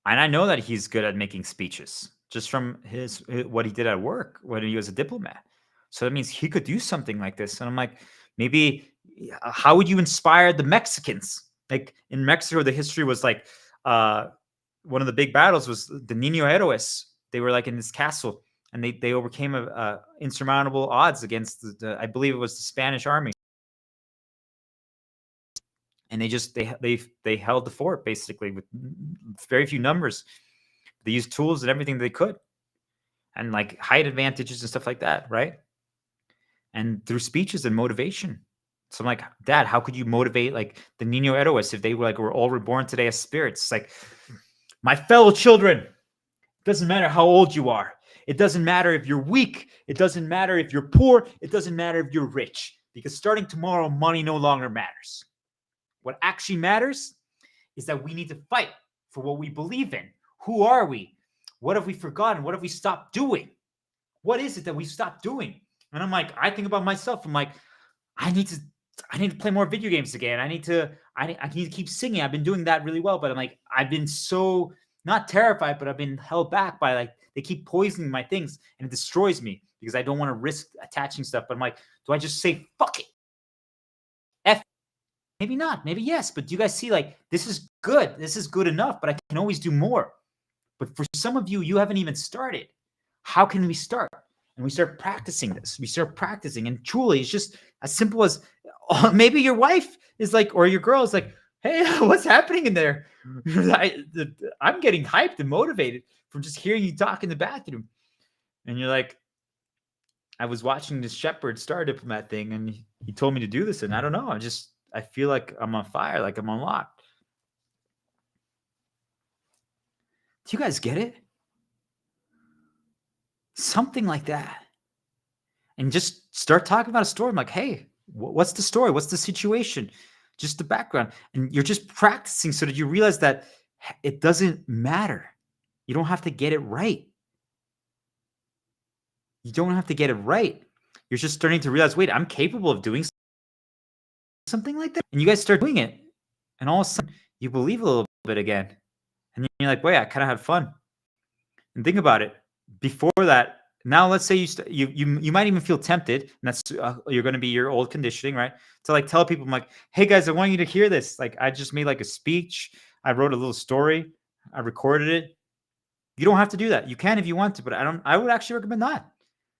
And I know that he's good at making speeches just from what he did at work when he was a diplomat. So that means he could do something like this. And I'm like, maybe how would you inspire the Mexicans? Like in Mexico, the history was like one of the big battles was the Niño Héroes. They were like in this castle and they overcame a insurmountable odds against I believe it was the Spanish army, and they held the fort basically with very few numbers. They used tools and everything they could, and like height advantages and stuff like that, right? And through speeches and motivation. So I'm like, Dad, how could you motivate like the Niño Héroes if they were all reborn today as spirits? It's like, my fellow children, it doesn't matter how old you are. It doesn't matter if you're weak. It doesn't matter if you're poor. It doesn't matter if you're rich, because starting tomorrow, money no longer matters. What actually matters is that we need to fight for what we believe in. Who are we? What have we forgotten? What have we stopped doing? What is it that we stopped doing? And I'm like, I think about myself. I'm like, I need to play more video games again. I need to keep singing. I've been doing that really well, but I'm like, I've been so not terrified, but I've been held back by like, they keep poisoning my things, and it destroys me because I don't want to risk attaching stuff. But I'm like, do I just say, fuck it? F, maybe not, maybe yes. But do you guys see, like, this is good. This is good enough, but I can always do more. But for some of you, you haven't even started. How can we start? And we start practicing this. We start practicing. And truly, it's just as simple as maybe your wife is like, or your girl is like, hey, what's happening in there? I'm getting hyped and motivated from just hearing you talk in the bathroom. And you're like, I was watching this Shepherd Star Diplomat thing, and he told me to do this. And I don't know. I feel like I'm on fire, like I'm on lock. Do you guys get it? Something like that. And just start talking about a story. I'm like, hey, what's the story? What's the situation? Just the background. And you're just practicing so that you realize that it doesn't matter. You don't have to get it right. You don't have to get it right. You're just starting to realize, wait, I'm capable of doing something like that. And you guys start doing it. And all of a sudden, you believe a little bit again. And you're like, wait, I kind of had fun. And think about it. Before that, now let's say you might even feel tempted, and that's you're going to be your old conditioning, right? To like tell people, I'm like, hey guys, I want you to hear this. Like, I just made like a speech. I wrote a little story. I recorded it. You don't have to do that. You can if you want to, but I would actually recommend not,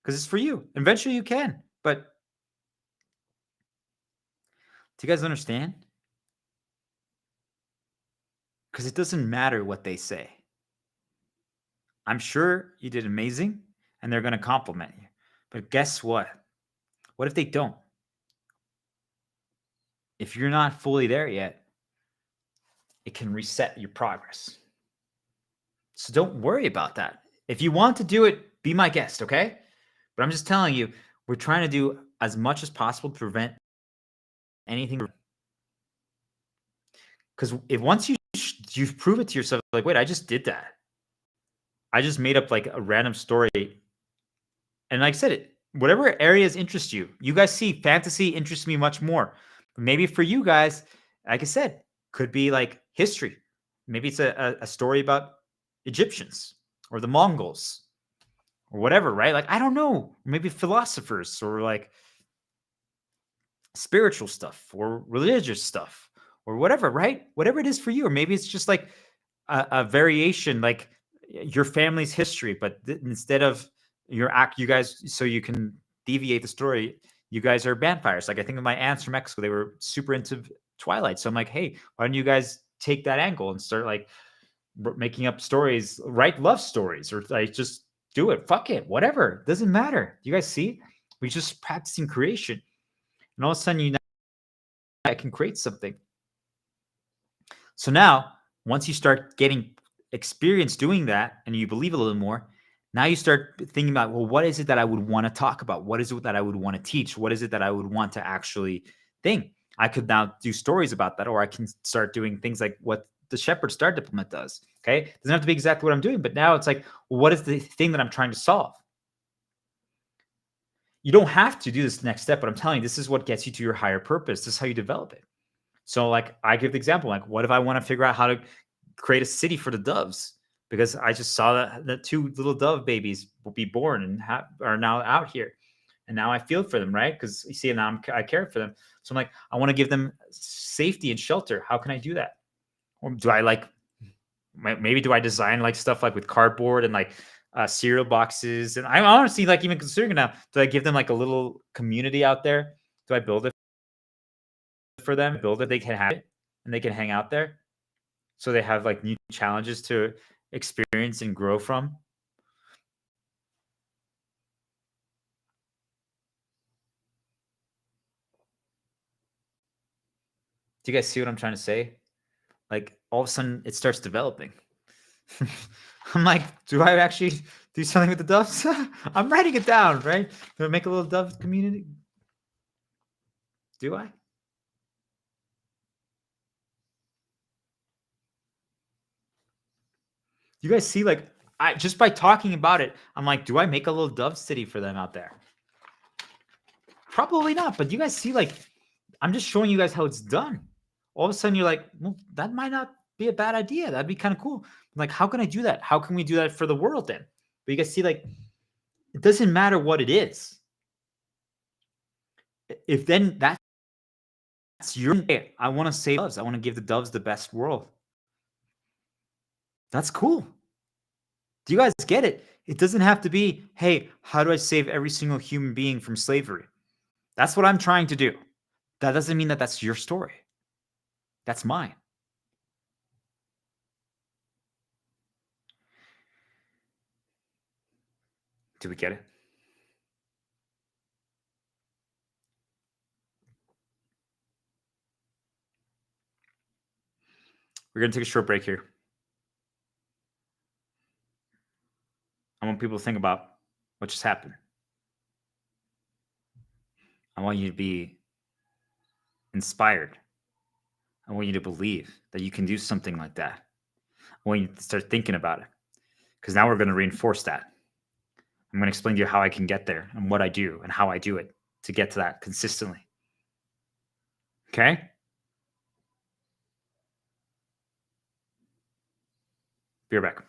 because it's for you. Eventually you can, but do you guys understand? Because it doesn't matter what they say. I'm sure you did amazing, and they're going to compliment you. But guess what? What if they don't? If you're not fully there yet, it can reset your progress. So don't worry about that. If you want to do it, be my guest, okay? But I'm just telling you, we're trying to do as much as possible to prevent anything. Because if once you prove it to yourself, like, wait, I just did that. I just made up like a random story. And like I said, whatever areas interest you. You guys see fantasy interests me much more. Maybe for you guys, like I said, could be like history. Maybe it's a story about Egyptians or the Mongols or whatever, right? Like, I don't know. Maybe philosophers or like spiritual stuff or religious stuff or whatever, right? Whatever it is for you. Or maybe it's just like a variation, like your family's history, but instead of you guys, so you can deviate the story, you guys are vampires. Like, I think of my aunts from Mexico, they were super into Twilight. So I'm like, hey, why don't you guys take that angle and start like making up stories, write love stories, or like just do it. Fuck it, whatever. Doesn't matter. You guys see? We're just practicing creation. And all of a sudden, you know, I can create something. So now, once you start getting experience doing that and you believe a little more, now you start thinking about, well, what is it that I would want to talk about? What is it that I would want to teach? What is it that I would want to actually think? I could now do stories about that, or I can start doing things like what the Shepherd Star Diplomat does. Okay. It doesn't have to be exactly what I'm doing, but now it's like, well, what is the thing that I'm trying to solve? You don't have to do this next step, but I'm telling you, this is what gets you to your higher purpose. This is how you develop it. So like, I give the example, like, what if I want to figure out how to create a city for the doves? Because I just saw that the 2 little dove babies will be born and are now out here. And now I feel for them, right? Because you see, now I care for them. So I'm like, I want to give them safety and shelter. How can I do that? Or do I like, maybe do I design like stuff like with cardboard and like cereal boxes. And I'm honestly like even considering now, do I give them like a little community out there? Do I build it for them? Build it, they can have it and they can hang out there. So they have like new challenges to experience and grow from. Do you guys see what I'm trying to say? Like all of a sudden it starts developing. I'm like, do I actually do something with the doves? I'm writing it down, right? Do I make a little dove community? Do I? You guys see, like, I just by talking about it, I'm like, do I make a little dove city for them out there? Probably not. But you guys see, like, I'm just showing you guys how it's done. All of a sudden, you're like, well, that might not be a bad idea. That'd be kind of cool. I'm like, how can I do that? How can we do that for the world then? But you guys see, like, it doesn't matter what it is. If then that's your, I want to save doves. I want to give the doves the best world. That's cool. Do you guys get it? It doesn't have to be, hey, how do I save every single human being from slavery? That's what I'm trying to do. That doesn't mean that that's your story. That's mine. Do we get it? We're going to take a short break here. I want people to think about what just happened. I want you to be inspired. I want you to believe that you can do something like that. I want you to start thinking about it because now we're going to reinforce that. I'm going to explain to you how I can get there and what I do and how I do it to get to that consistently. Okay? Be right back.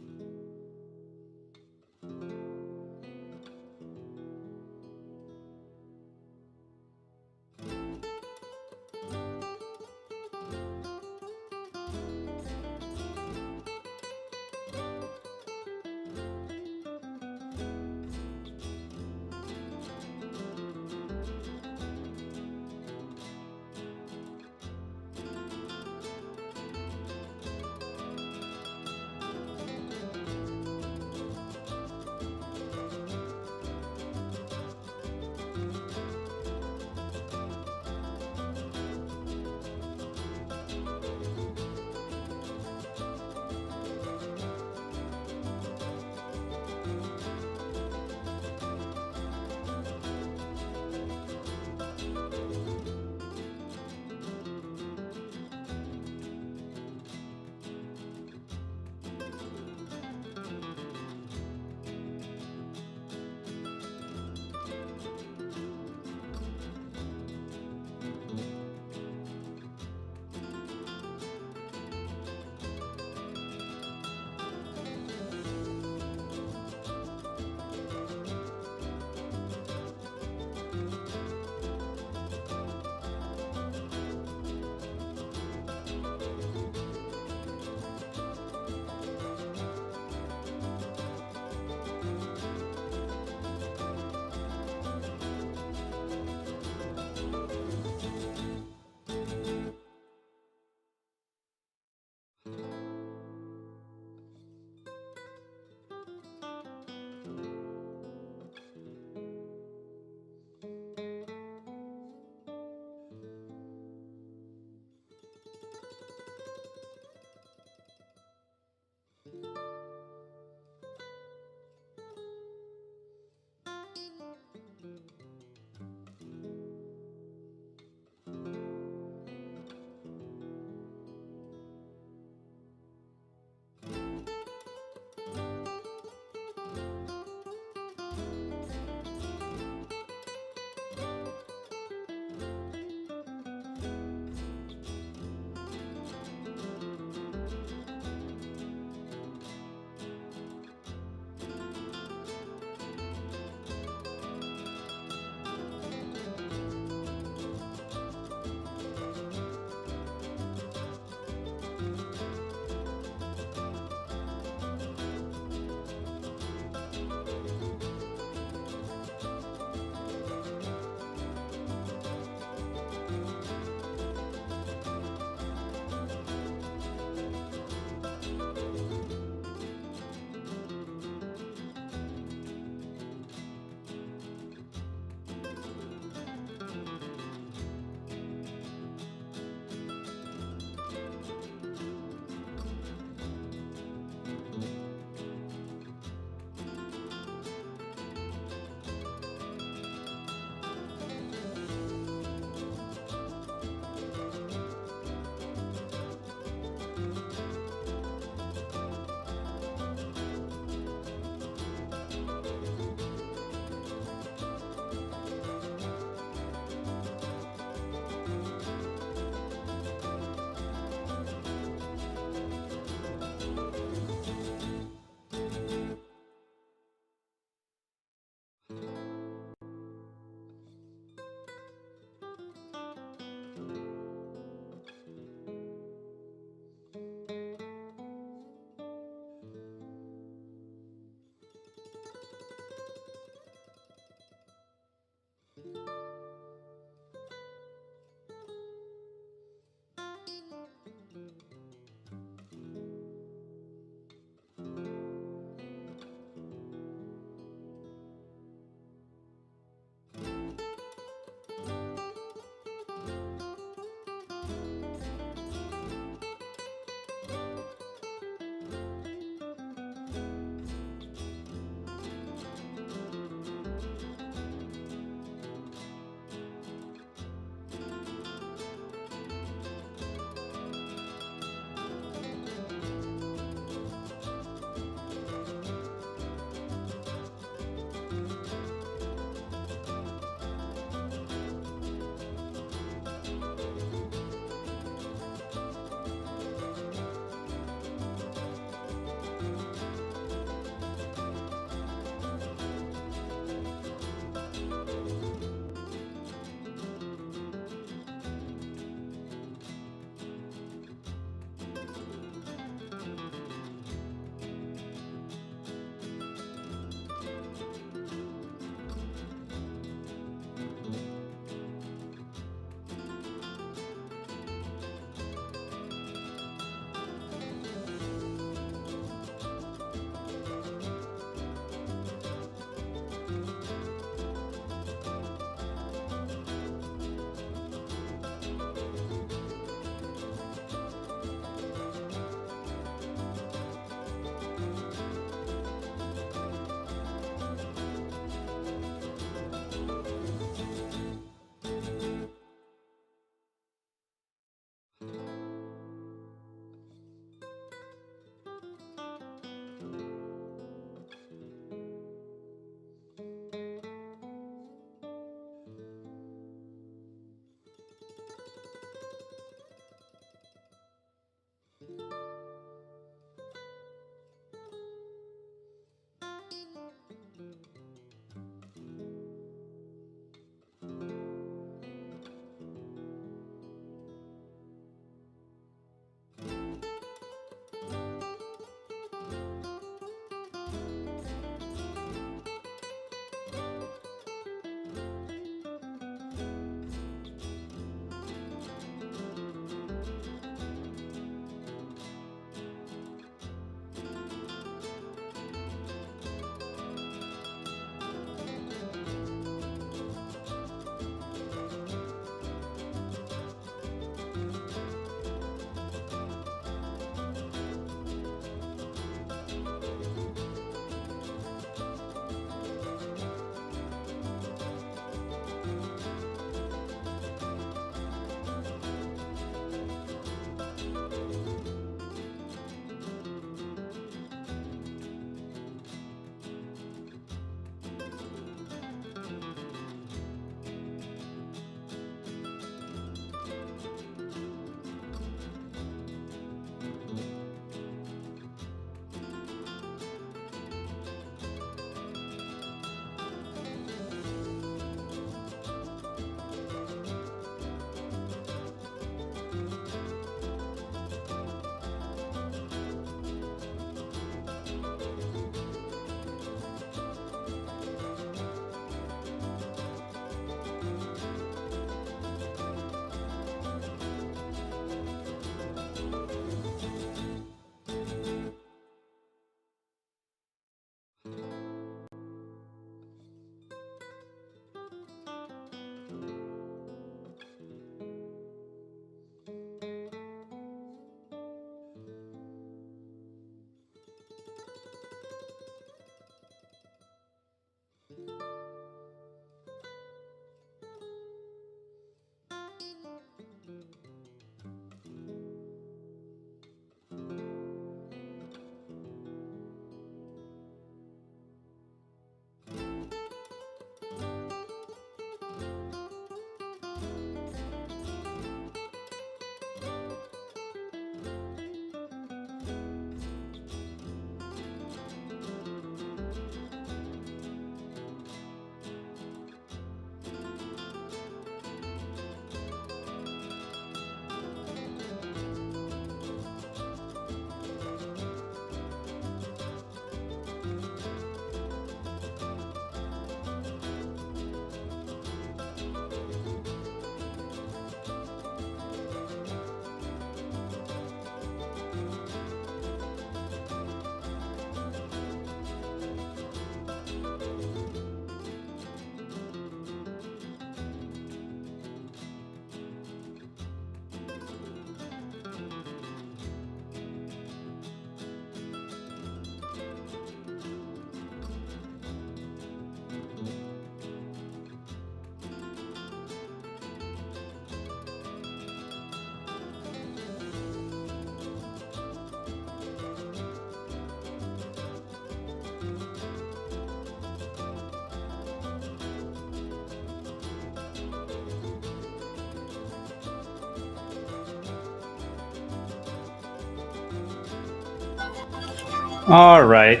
All right.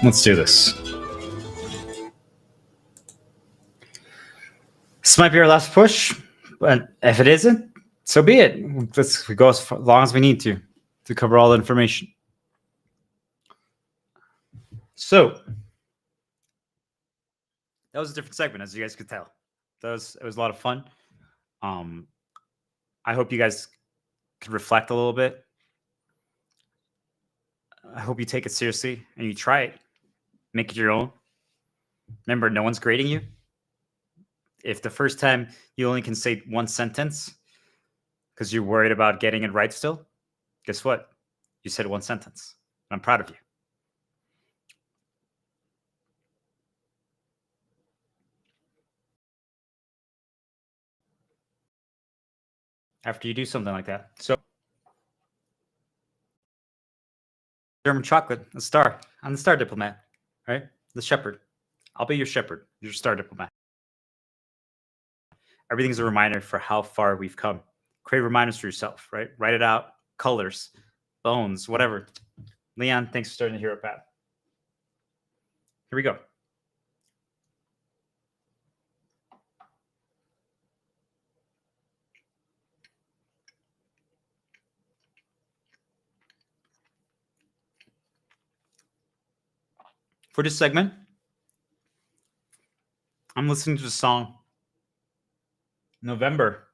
Let's do this. This might be our last push, but if it isn't, so be it. Let's go as long as we need to cover all the information. So that was a different segment, as you guys could tell. It was a lot of fun. I hope you guys could reflect a little bit. I hope you take it seriously and you try it. Make it your own. Remember, no one's grading you. If the first time you only can say one sentence because you're worried about getting it right still, guess what? You said one sentence. I'm proud of you. After you do something like that. So, German chocolate, the star. I'm the star diplomat, right? The shepherd. I'll be your shepherd, your star diplomat. Everything's a reminder for how far we've come. Create reminders for yourself, right? Write it out. Colors, bones, whatever. Leon, thanks for starting the hero path. Here we go. For this segment, I'm listening to the song November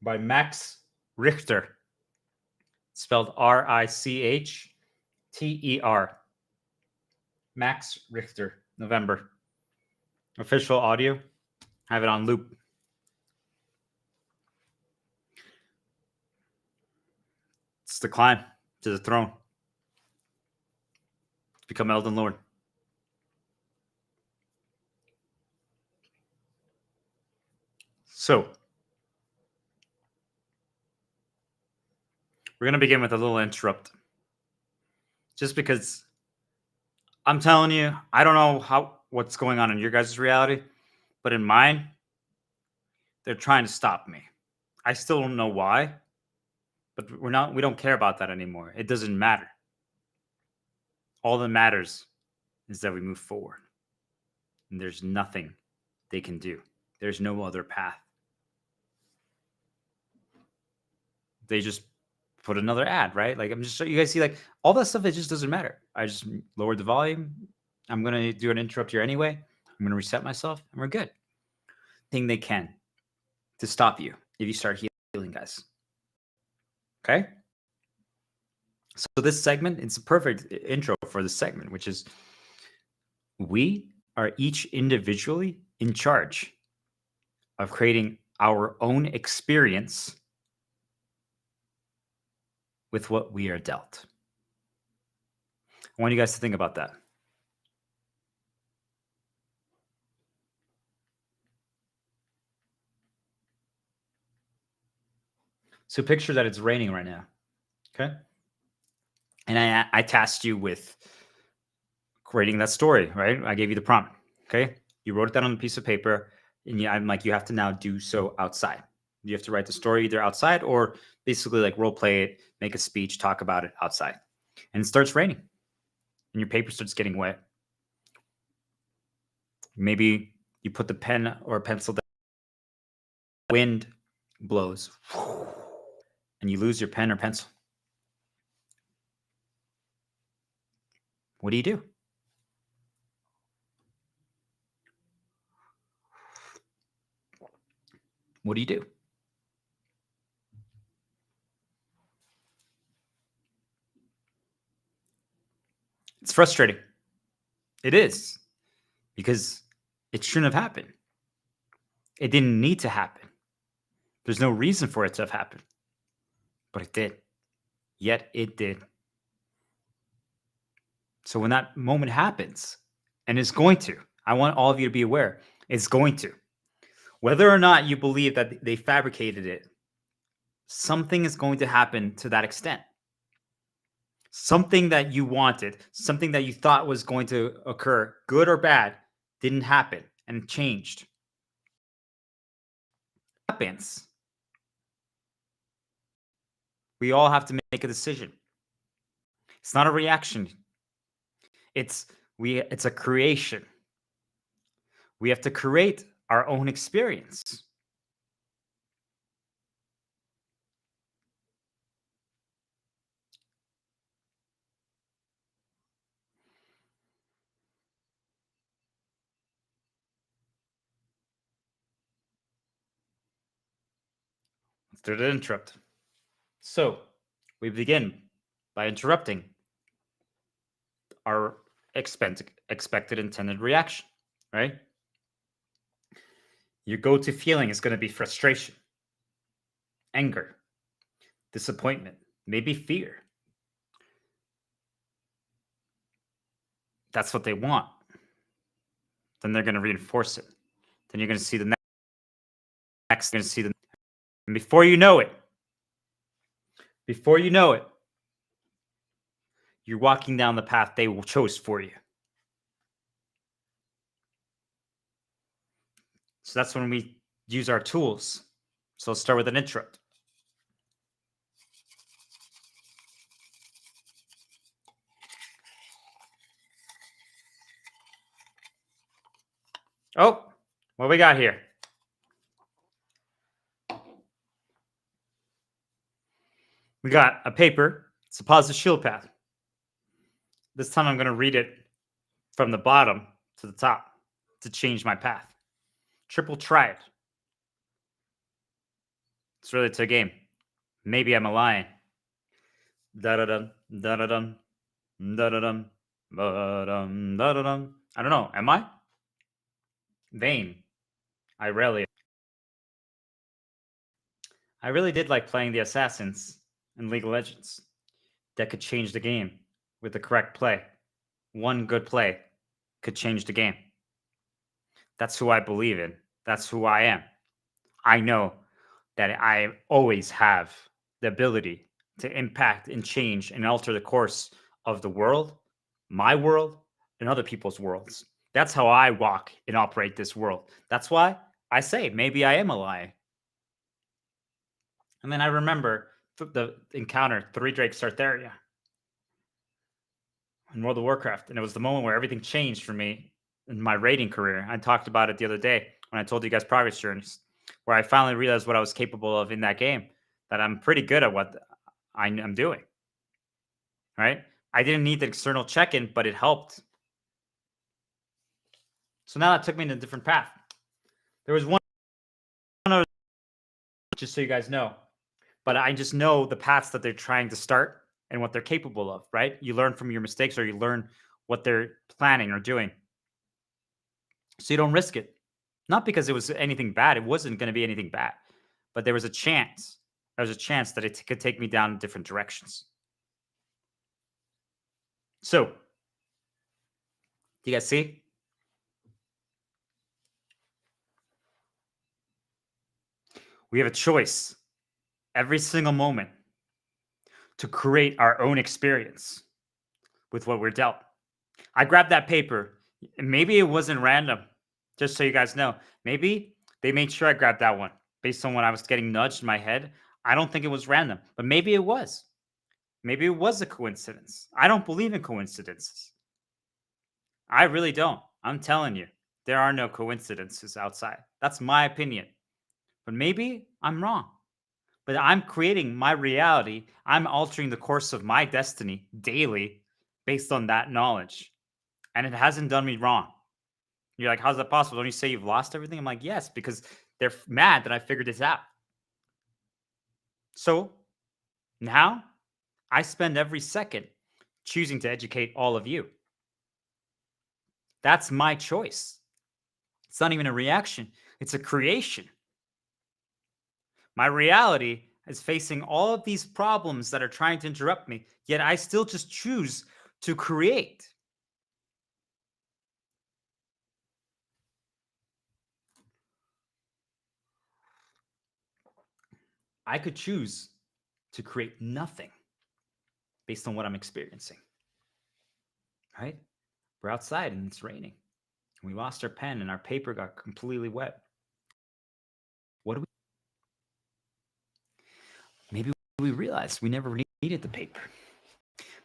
by Max Richter, spelled Richter. Max Richter, November. Official audio. I have it on loop. It's the climb to the throne. Become Elden Lord. So, we're going to begin with a little interrupt. Just because I'm telling you, I don't know what's going on in your guys' reality, but in mine, they're trying to stop me. I still don't know why, but we don't care about that anymore. It doesn't matter. All that matters is that we move forward. And there's nothing they can do. There's no other path. They just put another ad, right? Like, I'm just, you guys see, like, all that stuff, it just doesn't matter. I just lowered the volume. I'm going to do an interrupt here anyway. I'm going to reset myself and we're good. Thing they can to stop you if you start healing, guys. Okay? So this segment, it's a perfect intro for this segment, which is we are each individually in charge of creating our own experience with what we are dealt. I want you guys to think about that. So picture that it's raining right now, okay? And I tasked you with creating that story, right? I gave you the prompt, okay? You wrote it down on a piece of paper, and I'm like, you have to now do so outside. You have to write the story either outside or basically like role play it, make a speech, talk about it outside. And it starts raining, and your paper starts getting wet. Maybe you put the pen or pencil down, wind blows, and you lose your pen or pencil. What do you do? What do you do? It's frustrating. It is, because it shouldn't have happened. It didn't need to happen. There's no reason for it to have happened, but it did. Yet it did. So when that moment happens, and it's going to, I want all of you to be aware, it's going to. Whether or not you believe that they fabricated it, something is going to happen to that extent. Something that you wanted, something that you thought was going to occur, good or bad, didn't happen and changed. Happens. We all have to make a decision. It's not a reaction. It's a creation. We have to create our own experience. Let's do the interrupt. So we begin by interrupting our expected intended reaction, right? Your go-to feeling is going to be frustration, anger, disappointment, maybe fear. That's what they want. Then they're going to reinforce it. Then you're going to see the next. You're going to see the, and before you know it, you're walking down the path they chose for you. So that's when we use our tools. So let's start with an interrupt. Oh, what we got here? We got a paper. It's a positive shield path. This time I'm going to read it from the bottom to the top to change my path. Triple try it. It's really to a game. Maybe I'm a lion. Da-da-dum, da-da-dum, da-da-dum, ba-dum, da-da-dum. I don't know. Am I? Vain. I really did like playing the assassins in League of Legends. That could change the game with the correct play. One good play could change the game. That's who I believe in. That's who I am. I know that I always have the ability to impact and change and alter the course of the world, my world, and other people's worlds. That's how I walk and operate this world. That's why I say maybe I am a lion. And then I remember the encounter, Three Drakes Tartaria in World of Warcraft. And it was the moment where everything changed for me in my raiding career. I talked about it the other day when I told you guys progress journeys, where I finally realized what I was capable of in that game, that I'm pretty good at what I'm doing. Right? I didn't need the external check-in, but it helped. So now that took me in a different path. There was one other, just so you guys know, but I just know the paths that they're trying to start and what they're capable of, right? You learn from your mistakes, or you learn what they're planning or doing. So you don't risk it. Not because it was anything bad. It wasn't going to be anything bad. But there was a chance. There was a chance that it could take me down in different directions. So, do you guys see? We have a choice every single moment to create our own experience with what we're dealt. I grabbed that paper. Maybe it wasn't random, just so you guys know. Maybe they made sure I grabbed that one based on when I was getting nudged in my head. I don't think it was random, but maybe it was. Maybe it was a coincidence. I don't believe in coincidences. I really don't. I'm telling you, there are no coincidences outside. That's my opinion. But maybe I'm wrong. But I'm creating my reality. I'm altering the course of my destiny daily based on that knowledge. And it hasn't done me wrong. You're like, how's that possible? Don't you say you've lost everything? I'm like, yes, because they're mad that I figured this out. So now I spend every second choosing to educate all of you. That's my choice. It's not even a reaction, it's a creation. My reality is facing all of these problems that are trying to interrupt me, yet I still just choose to create. I could choose to create nothing based on what I'm experiencing. Right? We're outside and it's raining. We lost our pen and our paper got completely wet. What do we? Maybe we realized we never needed the paper.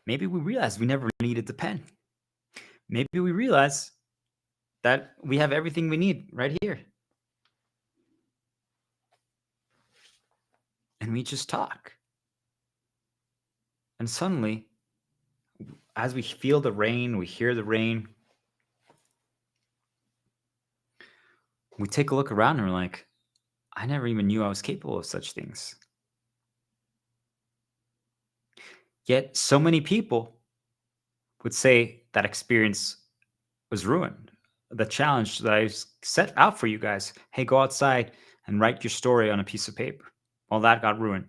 Maybe we realize we never needed the pen. Maybe we realize that we have everything we need right here. And we just talk. And suddenly, as we feel the rain, we hear the rain, we take a look around and we're like, I never even knew I was capable of such things. Yet so many people would say that experience was ruined. The challenge that I set out for you guys, hey, go outside and write your story on a piece of paper. Well, that got ruined.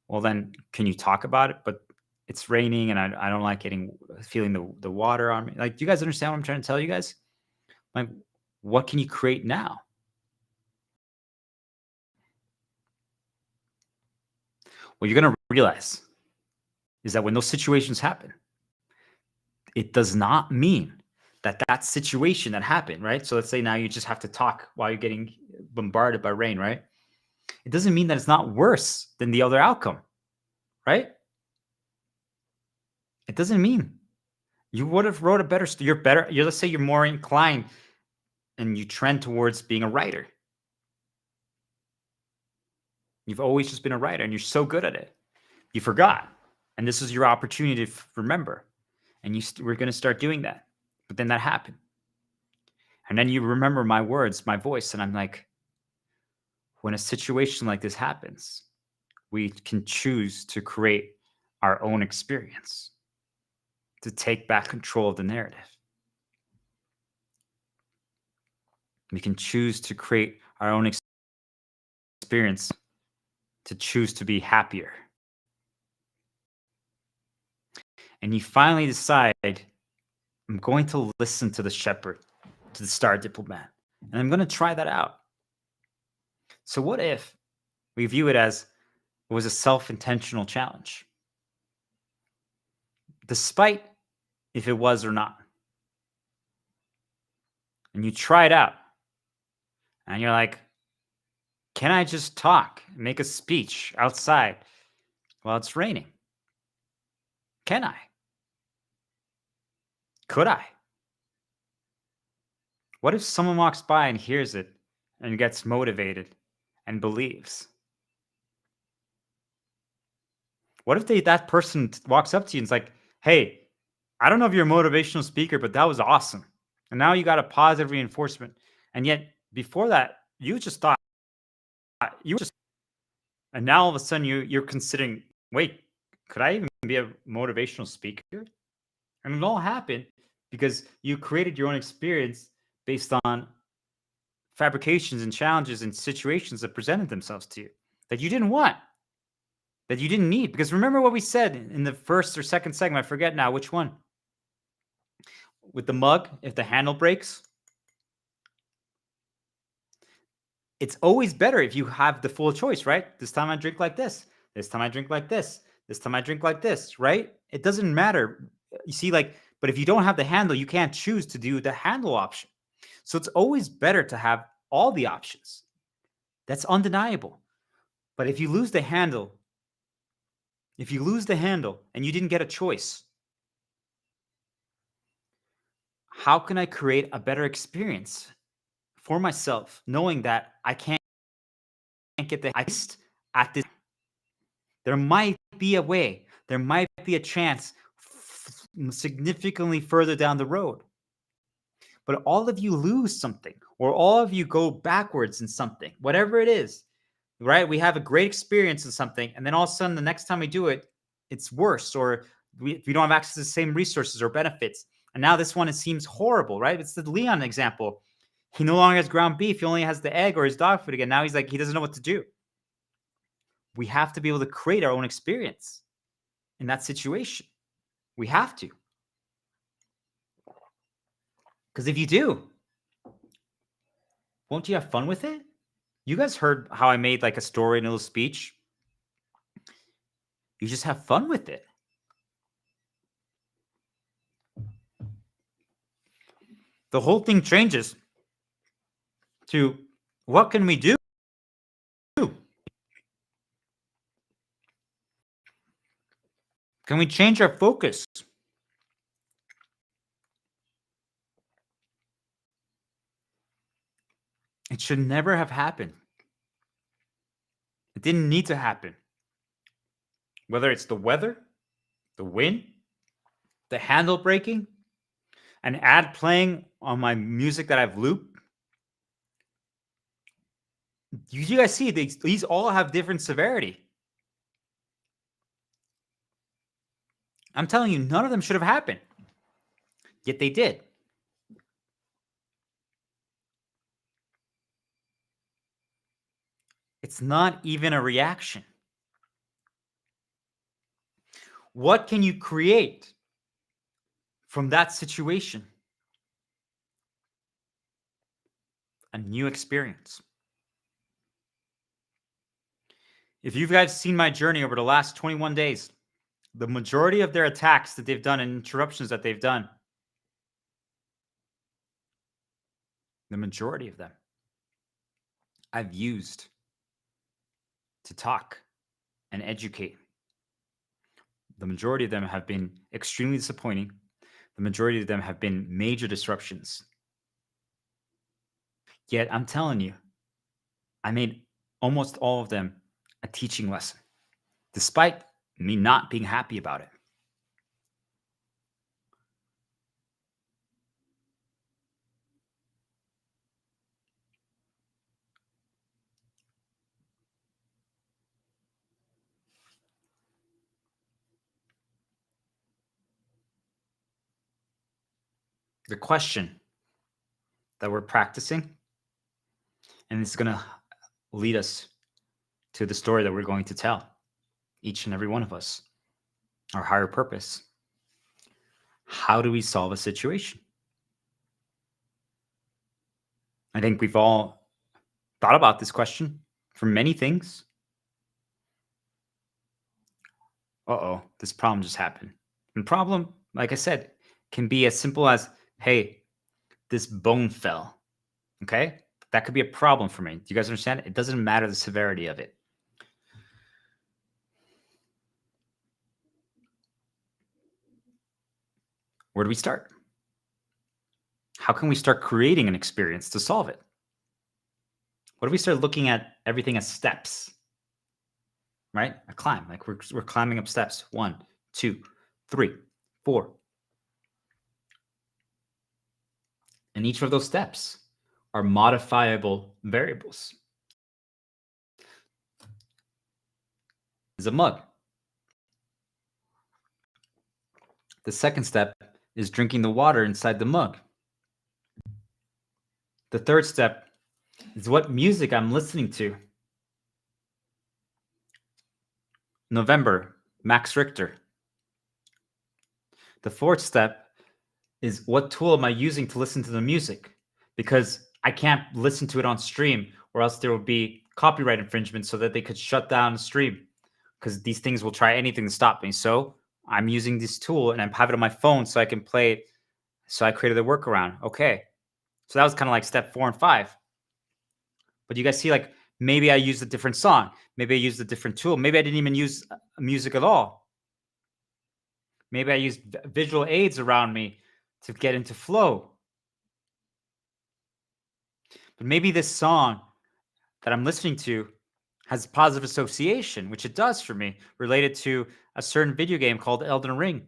Well, then can you talk about it? But it's raining and I don't like feeling the water on me. Like, do you guys understand what I'm trying to tell you guys? Like, what can you create now? What you're going to realize is that when those situations happen, it does not mean that situation that happened, right? So let's say now you just have to talk while you're getting bombarded by rain, right? It doesn't mean that it's not worse than the other outcome, right? It doesn't mean you would have wrote a better. You're better. Let's say you're more inclined and you trend towards being a writer. You've always just been a writer and you're so good at it. You forgot. And this is your opportunity to remember. And we're going to start doing that. But then that happened. And then you remember my words, my voice. And I'm like, when a situation like this happens, we can choose to create our own experience, to take back control of the narrative. We can choose to create our own experience, to choose to be happier. And you finally decide, I'm going to listen to the shepherd, to the star diplomat, and I'm going to try that out. So what if we view it as it was a self-intentional challenge, despite if it was or not? And you try it out, and you're like, can I just talk, make a speech outside while it's raining? Can I? Could I? What if someone walks by and hears it and gets motivated and believes? What if that person walks up to you and is like, hey, I don't know if you're a motivational speaker, but that was awesome. And now you got a positive reinforcement. And yet before that, you just thought and now all of a sudden you're considering, wait, could I even be a motivational speaker? And it all happened because you created your own experience based on fabrications and challenges and situations that presented themselves to you that you didn't want, that you didn't need. Because remember what we said in the first or second segment, I forget now which one. With the mug, if the handle breaks, it's always better if you have the full choice, right? This time I drink like this. This time I drink like this. This time I drink like this, right? It doesn't matter. You see, like, but if you don't have the handle, you can't choose to do the handle option. So it's always better to have all the options. That's undeniable. But if you lose the handle, and you didn't get a choice, how can I create a better experience for myself, knowing that I can't get the at this? There might be a way. There might be a chance significantly further down the road. But all of you lose something, or all of you go backwards in something, whatever it is, right? We have a great experience in something, and then all of a sudden, the next time we do it, it's worse, or we don't have access to the same resources or benefits. And now this one, it seems horrible, right? It's the Leon example. He no longer has ground beef. He only has the egg or his dog food again. Now he's like, he doesn't know what to do. We have to be able to create our own experience in that situation. We have to. Because if you do, won't you have fun with it? You guys heard how I made like a story and a little speech. You just have fun with it. The whole thing changes to what can we do? Can we change our focus? It should never have happened. It didn't need to happen. Whether it's the weather, the wind, the handle breaking, an ad playing on my music that I've looped. You guys see, these all have different severity. I'm telling you, none of them should have happened. Yet they did. It's not even a reaction. What can you create from that situation? A new experience. If you guys seen my journey over the last 21 days, the majority of their attacks that they've done and interruptions that they've done, the majority of them, I've used to talk and educate. The majority of them have been extremely disappointing. The majority of them have been major disruptions. Yet I'm telling you, I made almost all of them a teaching lesson, despite me not being happy about it. The question that we're practicing, and it's going to lead us to the story that we're going to tell, each and every one of us, our higher purpose. How do we solve a situation? I think we've all thought about this question for many things. Uh-oh, this problem just happened. And problem, like I said, can be as simple as, hey, this bone fell. Okay? That could be a problem for me. Do you guys understand? It doesn't matter the severity of it. Where do we start? How can we start creating an experience to solve it? What if we start looking at everything as steps? Right? A climb, like we're climbing up steps. 1, 2, 3, 4. And each of those steps are modifiable variables. Is a mug. The second step is drinking the water inside the mug. The third step is what music I'm listening to. November, Max Richter. The fourth step is what tool am I using to listen to the music? Because I can't listen to it on stream or else there will be copyright infringement so that they could shut down the stream because these things will try anything to stop me. So I'm using this tool and I have it on my phone so I can play it. So I created a workaround. Okay. So that was kind of like step 4 and 5. But you guys see, like, maybe I used a different song. Maybe I used a different tool. Maybe I didn't even use music at all. Maybe I used visual aids around me to get into flow. But maybe this song that I'm listening to has positive association, which it does for me, related to a certain video game called Elden Ring.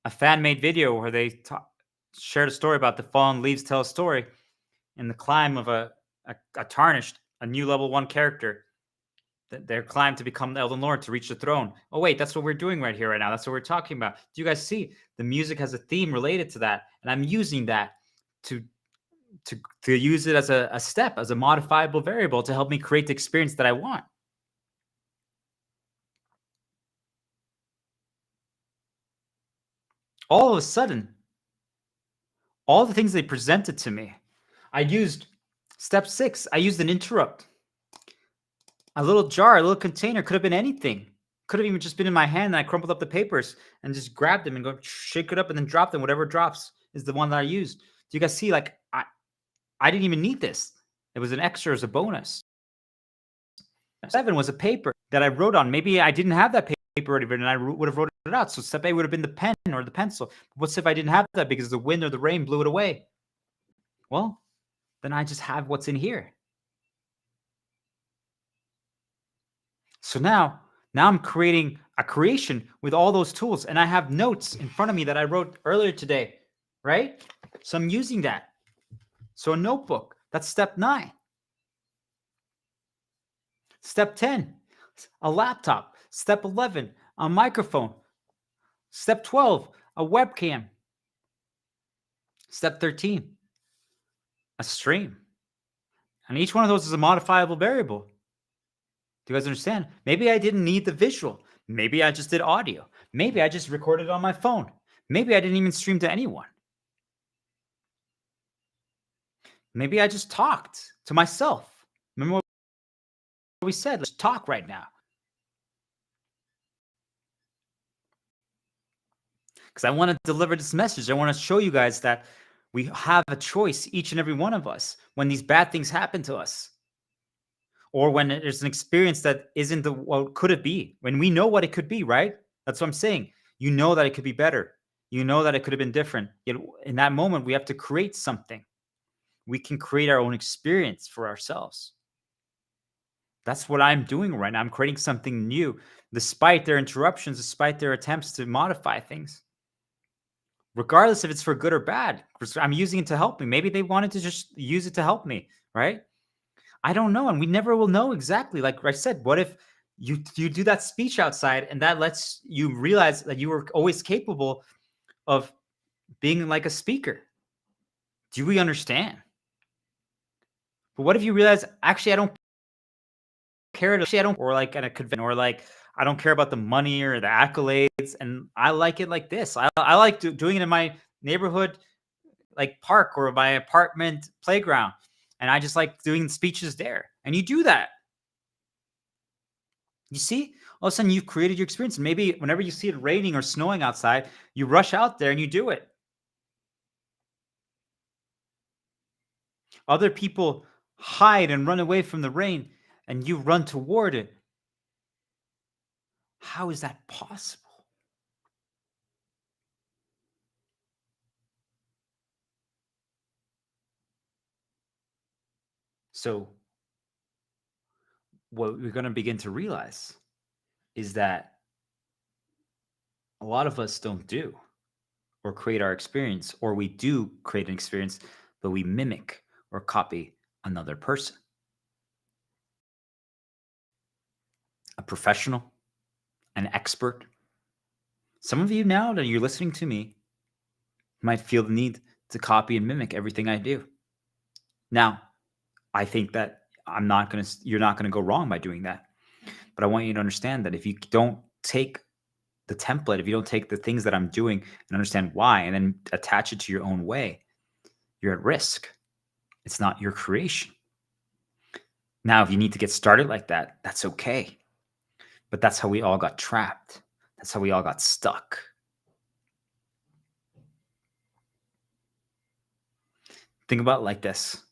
A fan-made video where they shared a story about the fallen leaves tell a story in the climb of a tarnished, a new level 1 character. Their climb to become the Elden Lord to reach the throne. Oh, wait, that's what we're doing right here, right now. That's what we're talking about. Do you guys see? The music has a theme related to that. And I'm using that to use it as a step, as a modifiable variable to help me create the experience that I want. All of a sudden, all the things they presented to me, I used step 6. I used an interrupt. A little jar, a little container, could have been anything. Could have even just been in my hand and I crumpled up the papers and just grabbed them and go shake it up and then drop them. Whatever drops is the one that I used. Do you guys see? Like, I didn't even need this. It was an extra as a bonus. 7 was a paper that I wrote on. Maybe I didn't have that paper paper already written, and I would have wrote it out. So step A would have been the pen or the pencil. What's if I didn't have that because the wind or the rain blew it away? Well, then I just have what's in here. So now I'm creating a creation with all those tools, and I have notes in front of me that I wrote earlier today, right? So I'm using that. So a notebook, that's step 9. Step 10, a laptop. Step 11, a microphone. Step 12, a webcam. Step 13, a stream. And each one of those is a modifiable variable. Do you guys understand? Maybe I didn't need the visual. Maybe I just did audio. Maybe I just recorded on my phone. Maybe I didn't even stream to anyone. Maybe I just talked to myself. Remember what we said? Let's talk right now. Because I want to deliver this message. I want to show you guys that we have a choice, each and every one of us, when these bad things happen to us. Or when there's an experience that isn't what could it be? When we know what it could be, right? That's what I'm saying. You know that it could be better. You know that it could have been different. Yet in that moment, we have to create something. We can create our own experience for ourselves. That's what I'm doing right now. I'm creating something new, despite their interruptions, despite their attempts to modify things. Regardless if it's for good or bad, I'm using it to help me. Maybe they wanted to just use it to help me, right? I don't know, and we never will know exactly. Like I said, what if you do that speech outside and that lets you realize that you were always capable of being like a speaker? Do we understand? But what if you realize, actually, I don't care. Actually, I don't, or like at a convention, or like I don't care about the money or the accolades, and I like it like this. I like doing it in my neighborhood, like park or my apartment playground, and I just like doing speeches there. And you do that. You see, all of a sudden you've created your experience. Maybe whenever you see it raining or snowing outside, you rush out there and you do it. Other people hide and run away from the rain, and you run toward it. How is that possible? So, what we're going to begin to realize is that a lot of us don't do or create our experience, or we do create an experience, but we mimic or copy another person. A professional, an expert. Some of you now that you're listening to me might feel the need to copy and mimic everything I do. Now, I think that you're not gonna go wrong by doing that. But I want you to understand that if you don't take the template, if you don't take the things that I'm doing and understand why, and then attach it to your own way, you're at risk. It's not your creation. Now, if you need to get started like that, that's okay. But that's how we all got trapped. That's how we all got stuck. Think about it like this.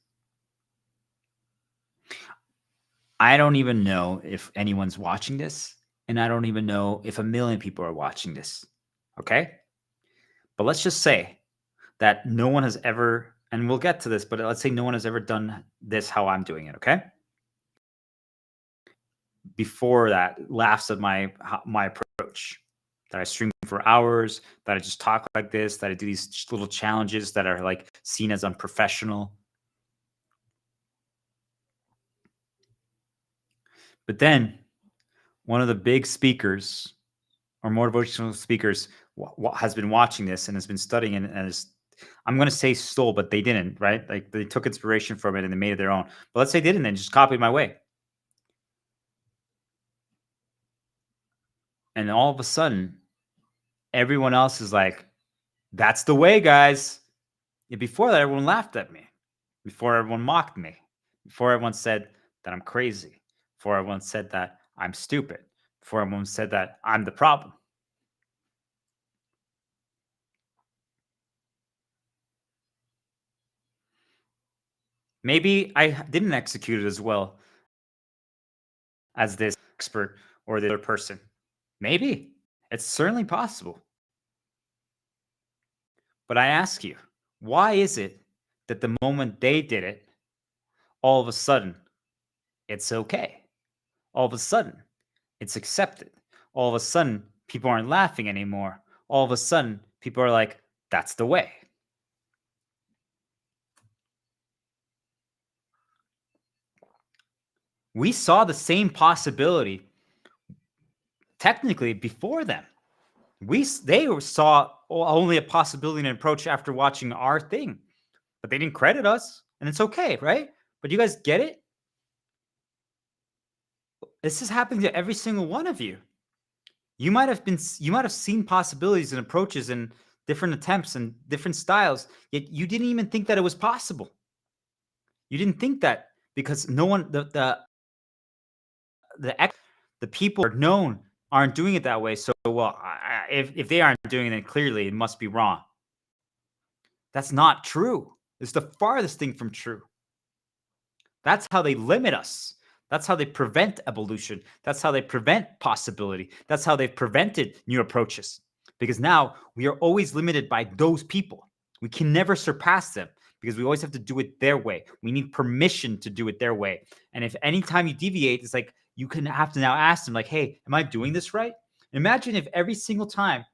I don't even know if anyone's watching this, and I don't even know if 1,000,000 people are watching this. Okay? But let's just say that no one has ever, and we'll get to this, but let's say no one has ever done this how I'm doing it, okay? Before that, laughs at my approach. That I stream for hours, that I just talk like this, that I do these little challenges that are like seen as unprofessional. But then one of the big speakers or motivational speakers has been watching this and has been studying it, and is, I'm going to say stole, but they didn't, right? Like they took inspiration from it and they made it their own. But let's say they didn't and just copied my way. And all of a sudden, everyone else is like, that's the way, guys. Yeah, before that, everyone laughed at me. Before everyone mocked me. Before everyone said that I'm crazy. Before everyone said that I'm stupid. Before everyone said that I'm the problem. Maybe I didn't execute it as well as this expert or the other person. Maybe. It's certainly possible. But I ask you, why is it that the moment they did it, all of a sudden it's okay? All of a sudden it's accepted. All of a sudden people aren't laughing anymore. All of a sudden people are like, that's the way. We saw the same possibility technically before them. They saw only a possibility and an approach after watching our thing, but they didn't credit us, and it's okay, right? But you guys get it? This is happening to every single one of you. You might have seen possibilities and approaches and different attempts and different styles, yet you didn't even think that it was possible. You didn't think that because no one the people are known aren't doing it that way. So, well, if they aren't doing it, then clearly it must be wrong. That's not true. It's the farthest thing from true. That's how they limit us. That's how they prevent evolution. That's how they prevent possibility. That's how they've prevented new approaches. Because now we are always limited by those people. We can never surpass them because we always have to do it their way. We need permission to do it their way. And if anytime you deviate, it's like you can have to now ask them, like, hey, am I doing this right? Imagine if every single time,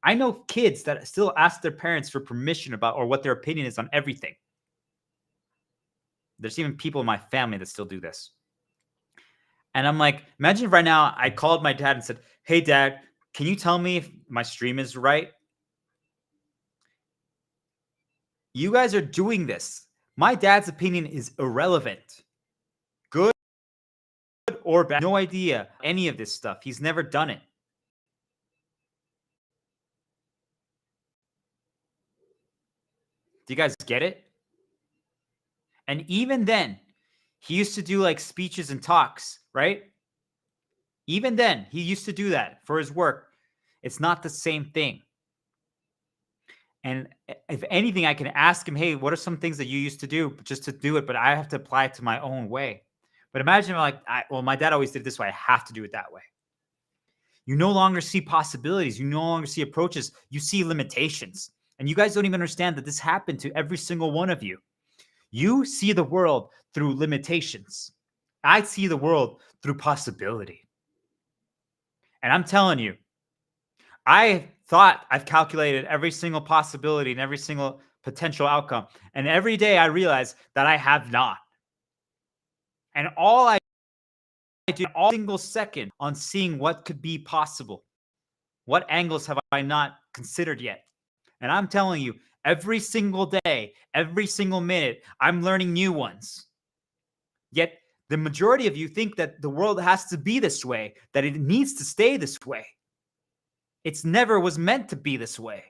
I know kids that still ask their parents for permission about or what their opinion is on everything. There's even people in my family that still do this. And I'm like, imagine if right now I called my dad and said, hey, Dad, can you tell me if my stream is right? You guys are doing this. My dad's opinion is irrelevant. Good or bad. No idea any of this stuff. He's never done it. Do you guys get it? And even then, he used to do like speeches and talks, right? Even then, he used to do that for his work. It's not the same thing. And if anything, I can ask him, hey, what are some things that you used to do just to do it, but I have to apply it to my own way. But imagine like, well, my dad always did it this way. I have to do it that way. You no longer see possibilities. You no longer see approaches. You see limitations. And you guys don't even understand that this happened to every single one of you. You see the world through limitations. I see the world through possibility. And I'm telling you, I thought I've calculated every single possibility and every single potential outcome. And every day I realize that I have not. And all I do, all single second on seeing what could be possible. What angles have I not considered yet? And I'm telling you, every single day, every single minute, I'm learning new ones. Yet the majority of you think that the world has to be this way, that it needs to stay this way. It's never was meant to be this way.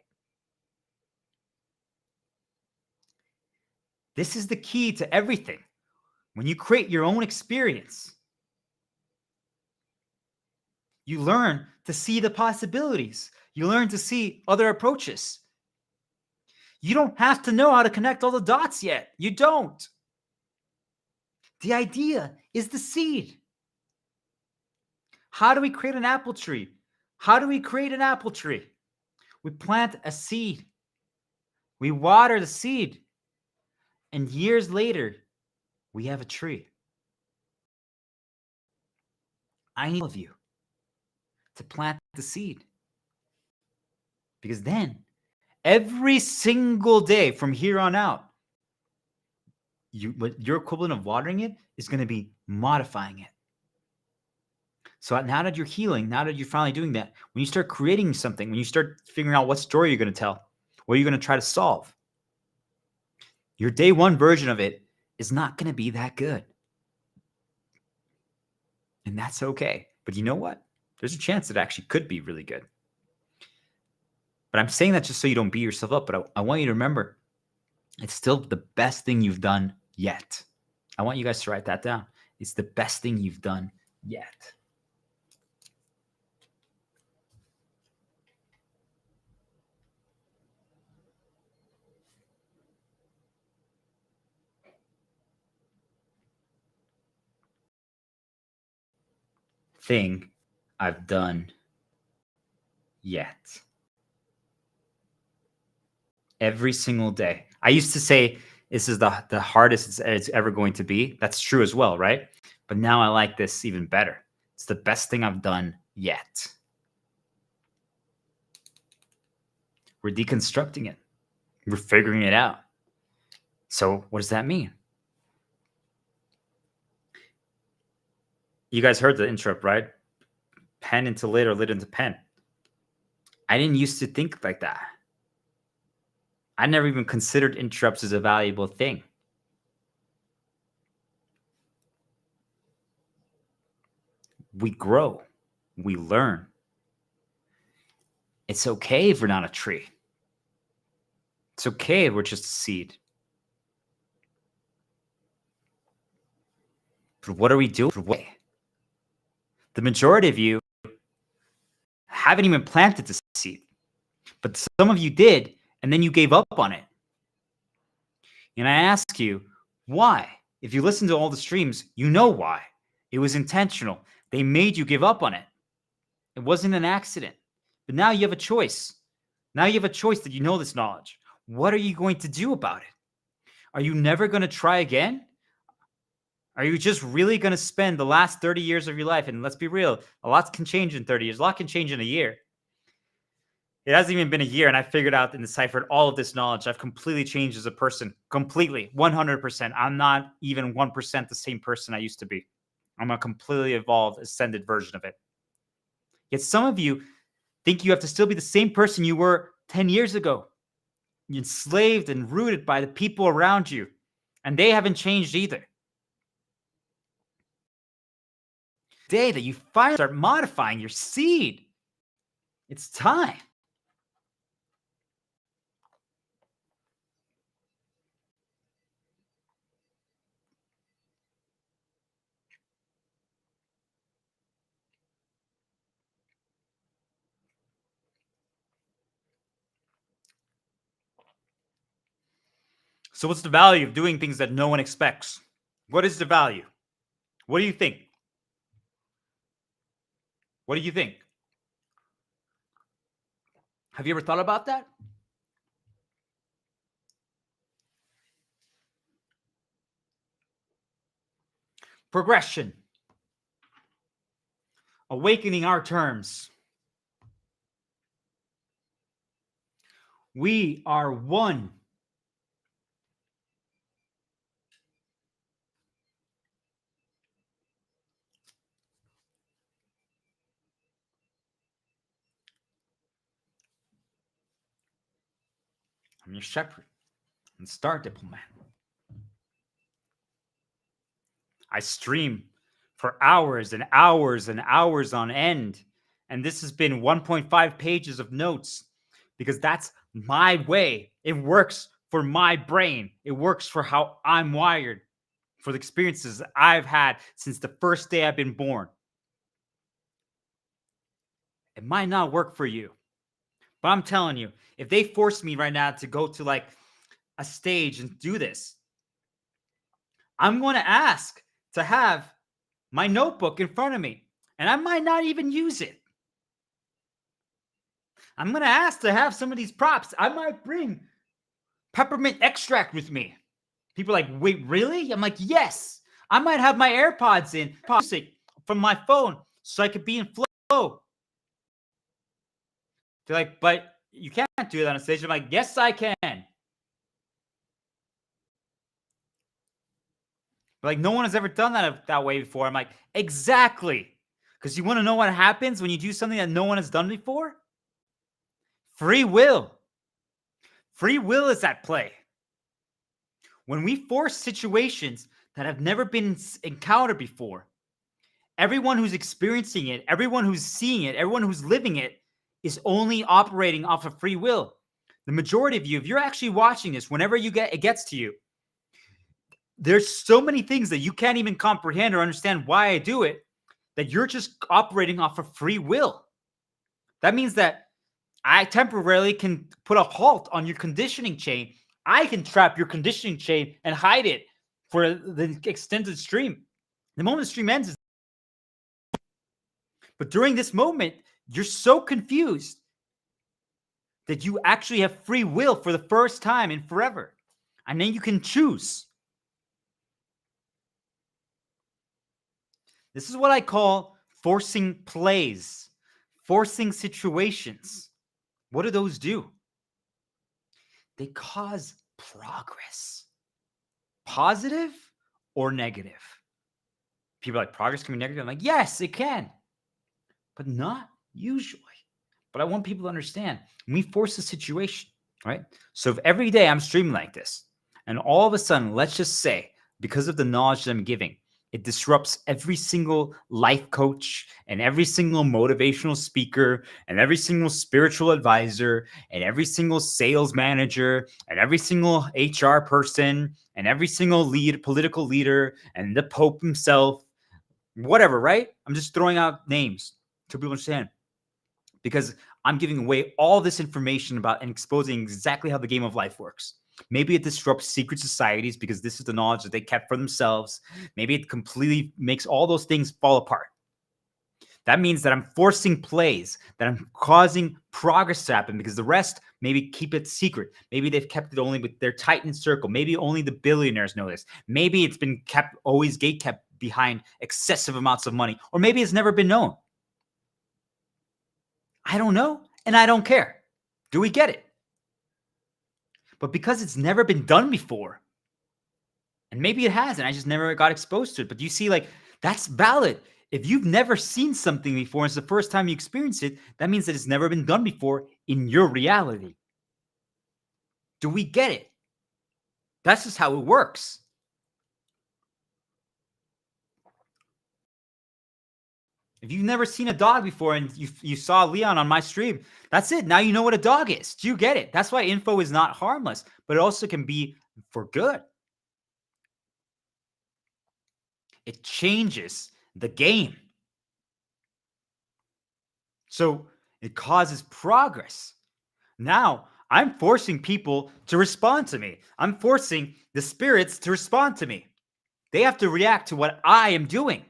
This is the key to everything. When you create your own experience, you learn to see the possibilities. You learn to see other approaches. You don't have to know how to connect all the dots yet. You don't. The idea is the seed. How do we create an apple tree? How do we create an apple tree? We plant a seed. We water the seed. And years later, we have a tree. I need all of you to plant the seed. Because then, every single day from here on out, your equivalent of watering it is going to be modifying it. So now that you're healing, now that you're finally doing that, when you start creating something, when you start figuring out what story you're going to tell, what you're going to try to solve, your day one version of it is not going to be that good. And that's okay. But you know what? There's a chance it actually could be really good. But I'm saying that just so you don't beat yourself up. But I want you to remember, it's still the best thing you've done yet. I want you guys to write that down. It's the best thing you've done yet. Thing I've done yet. Every single day. I used to say this is the hardest it's ever going to be. That's true as well, right? But now I like this even better. It's the best thing I've done yet. We're deconstructing it. We're figuring it out. So what does that mean? You guys heard the intro, right? Pen into lid or lid into pen. I didn't used to think like that. I never even considered interrupts as a valuable thing. We grow. We learn. It's okay if we're not a tree. It's okay if we're just a seed. But what are we doing? The majority of you haven't even planted the seed. But some of you did, and then you gave up on it. And I ask you, why? If you listen to all the streams, you know why. It was intentional. They made you give up on it. It wasn't an accident. But now you have a choice. Now you have a choice that you know this knowledge. What are you going to do about it? Are you never going to try again? Are you just really going to spend the last 30 years of your life? And let's be real, a lot can change in 30 years. A lot can change in a year. It hasn't even been a year, and I figured out and deciphered all of this knowledge. I've completely changed as a person. Completely. 100%. I'm not even 1% the same person I used to be. I'm a completely evolved, ascended version of it. Yet some of you think you have to still be the same person you were 10 years ago. You're enslaved and rooted by the people around you, and they haven't changed either. The day that you finally start modifying your seed, it's time. So what's the value of doing things that no one expects? What is the value? What do you think? What do you think? Have you ever thought about that? Progression. Awakening our terms. We are one. I'm your shepherd and Star Diplomat. I stream for hours and hours and hours on end. And this has been 1.5 pages of notes because that's my way. It works for my brain. It works for how I'm wired, for the experiences I've had since the first day I've been born. It might not work for you, but I'm telling you, if they force me right now to go to like a stage and do this, I'm going to ask to have my notebook in front of me, and I might not even use it. I'm going to ask to have some of these props. I might bring peppermint extract with me. People are like, wait, really? I'm like, yes. I might have my AirPods in music from my phone so I could be in flow. They're like, but you can't do that on stage. I'm like, yes, I can. Like, no one has ever done that way before. I'm like, exactly. Because you want to know what happens when you do something that no one has done before? Free will. Free will is at play. When we force situations that have never been encountered before, everyone who's experiencing it, everyone who's seeing it, everyone who's living it is only operating off of free will. The majority of you, if you're actually watching this, whenever it gets to you, there's so many things that you can't even comprehend or understand why I do it, that you're just operating off of free will. That means that I temporarily can put a halt on your conditioning chain. I can trap your conditioning chain and hide it for the extended stream. The moment the stream ends, but during this moment, you're so confused that you actually have free will for the first time in forever. And then you can choose. This is what I call forcing plays, forcing situations. What do those do? They cause progress, positive or negative. People are like, progress can be negative. I'm like, yes, it can, but not usually. But I want people to understand when we force a situation, right? So if every day I'm streaming like this, and all of a sudden, let's just say, because of the knowledge that I'm giving, it disrupts every single life coach and every single motivational speaker and every single spiritual advisor and every single sales manager and every single HR person and every single political leader and the Pope himself, whatever, right? I'm just throwing out names so people understand, because I'm giving away all this information about and exposing exactly how the game of life works. Maybe it disrupts secret societies because this is the knowledge that they kept for themselves. Maybe it completely makes all those things fall apart. That means that I'm forcing plays, that I'm causing progress to happen because the rest maybe keep it secret. Maybe they've kept it only with their tight-knit circle. Maybe only the billionaires know this. Maybe it's been kept, always gatekept behind excessive amounts of money, or maybe it's never been known. I don't know, and I don't care. Do we get it? But because it's never been done before, and maybe it has, and I just never got exposed to it. But you see, like, that's valid. If you've never seen something before, and it's the first time you experience it, that means that it's never been done before in your reality. Do we get it? That's just how it works. If you've never seen a dog before and you saw Leon on my stream, that's it. Now you know what a dog is. Do you get it? That's why info is not harmless, but it also can be for good. It changes the game. So it causes progress. Now I'm forcing people to respond to me. I'm forcing the spirits to respond to me. They have to react to what I am doing.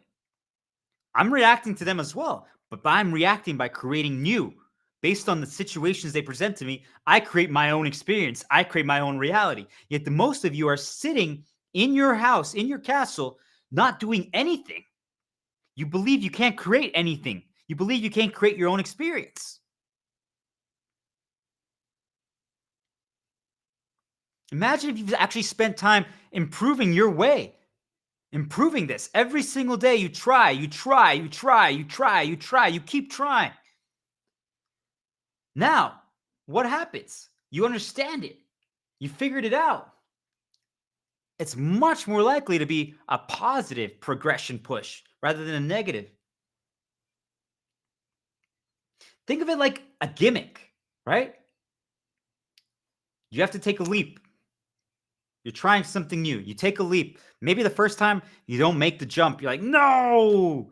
I'm reacting to them as well, but I'm reacting by creating new. Based on the situations they present to me, I create my own experience. I create my own reality. Yet the most of you are sitting in your house, in your castle, not doing anything. You believe you can't create anything. You believe you can't create your own experience. Imagine if you've actually spent time improving your way, improving this. Every single day you try, you keep trying. Now, what happens? You understand it. You figured it out. It's much more likely to be a positive progression push rather than a negative. Think of it like a gimmick, right? You have to take a leap. You're trying something new. You take a leap. Maybe the first time you don't make the jump. You're like, no.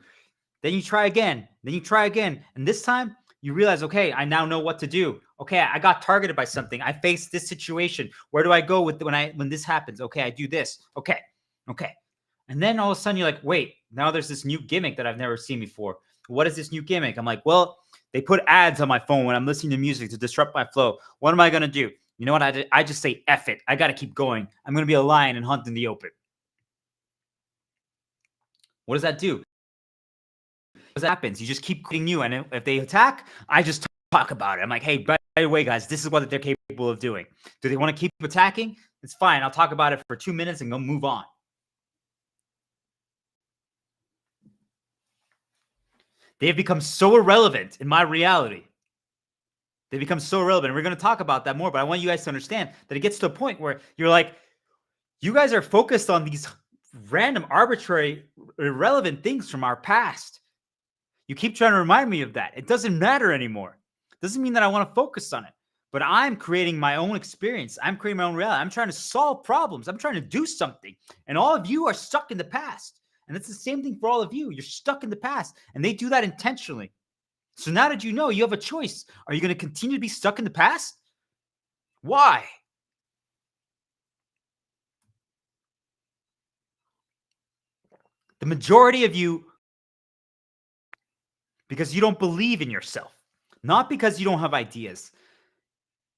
Then you try again. Then you try again. And this time you realize, okay, I now know what to do. Okay, I got targeted by something. I faced this situation. Where do I go with when this happens? Okay, I do this. Okay. And then all of a sudden you're like, wait, now there's this new gimmick that I've never seen before. What is this new gimmick? I'm like, well, they put ads on my phone when I'm listening to music to disrupt my flow. What am I going to do? You know what I did? I just say, F it. I got to keep going. I'm going to be a lion and hunt in the open. What does that do? What happens? You just keep creating new. And if they attack, I just talk about it. I'm like, hey, by the way, guys, this is what they're capable of doing. Do they want to keep attacking? It's fine. I'll talk about it for 2 minutes and go move on. They have become so irrelevant in my reality. They become so irrelevant. And we're going to talk about that more, but I want you guys to understand that it gets to a point where you're like, you guys are focused on these random, arbitrary, irrelevant things from our past. You keep trying to remind me of that. It doesn't matter anymore. It doesn't mean that I want to focus on it, but I'm creating my own experience. I'm creating my own reality. I'm trying to solve problems. I'm trying to do something. And all of you are stuck in the past. And it's the same thing for all of you. You're stuck in the past, and they do that intentionally. So now that you know, you have a choice. Are you going to continue to be stuck in the past? Why? The majority of you, because you don't believe in yourself, not because you don't have ideas.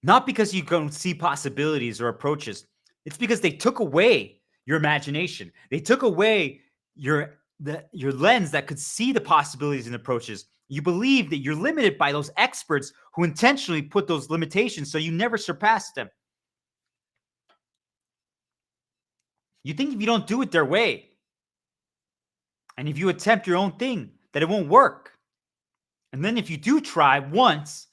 Not because you don't see possibilities or approaches. It's because they took away your imagination. They took away your lens that could see the possibilities and approaches. You believe that you're limited by those experts who intentionally put those limitations so you never surpass them. You think if you don't do it their way, and if you attempt your own thing, that it won't work. And then if you do try once,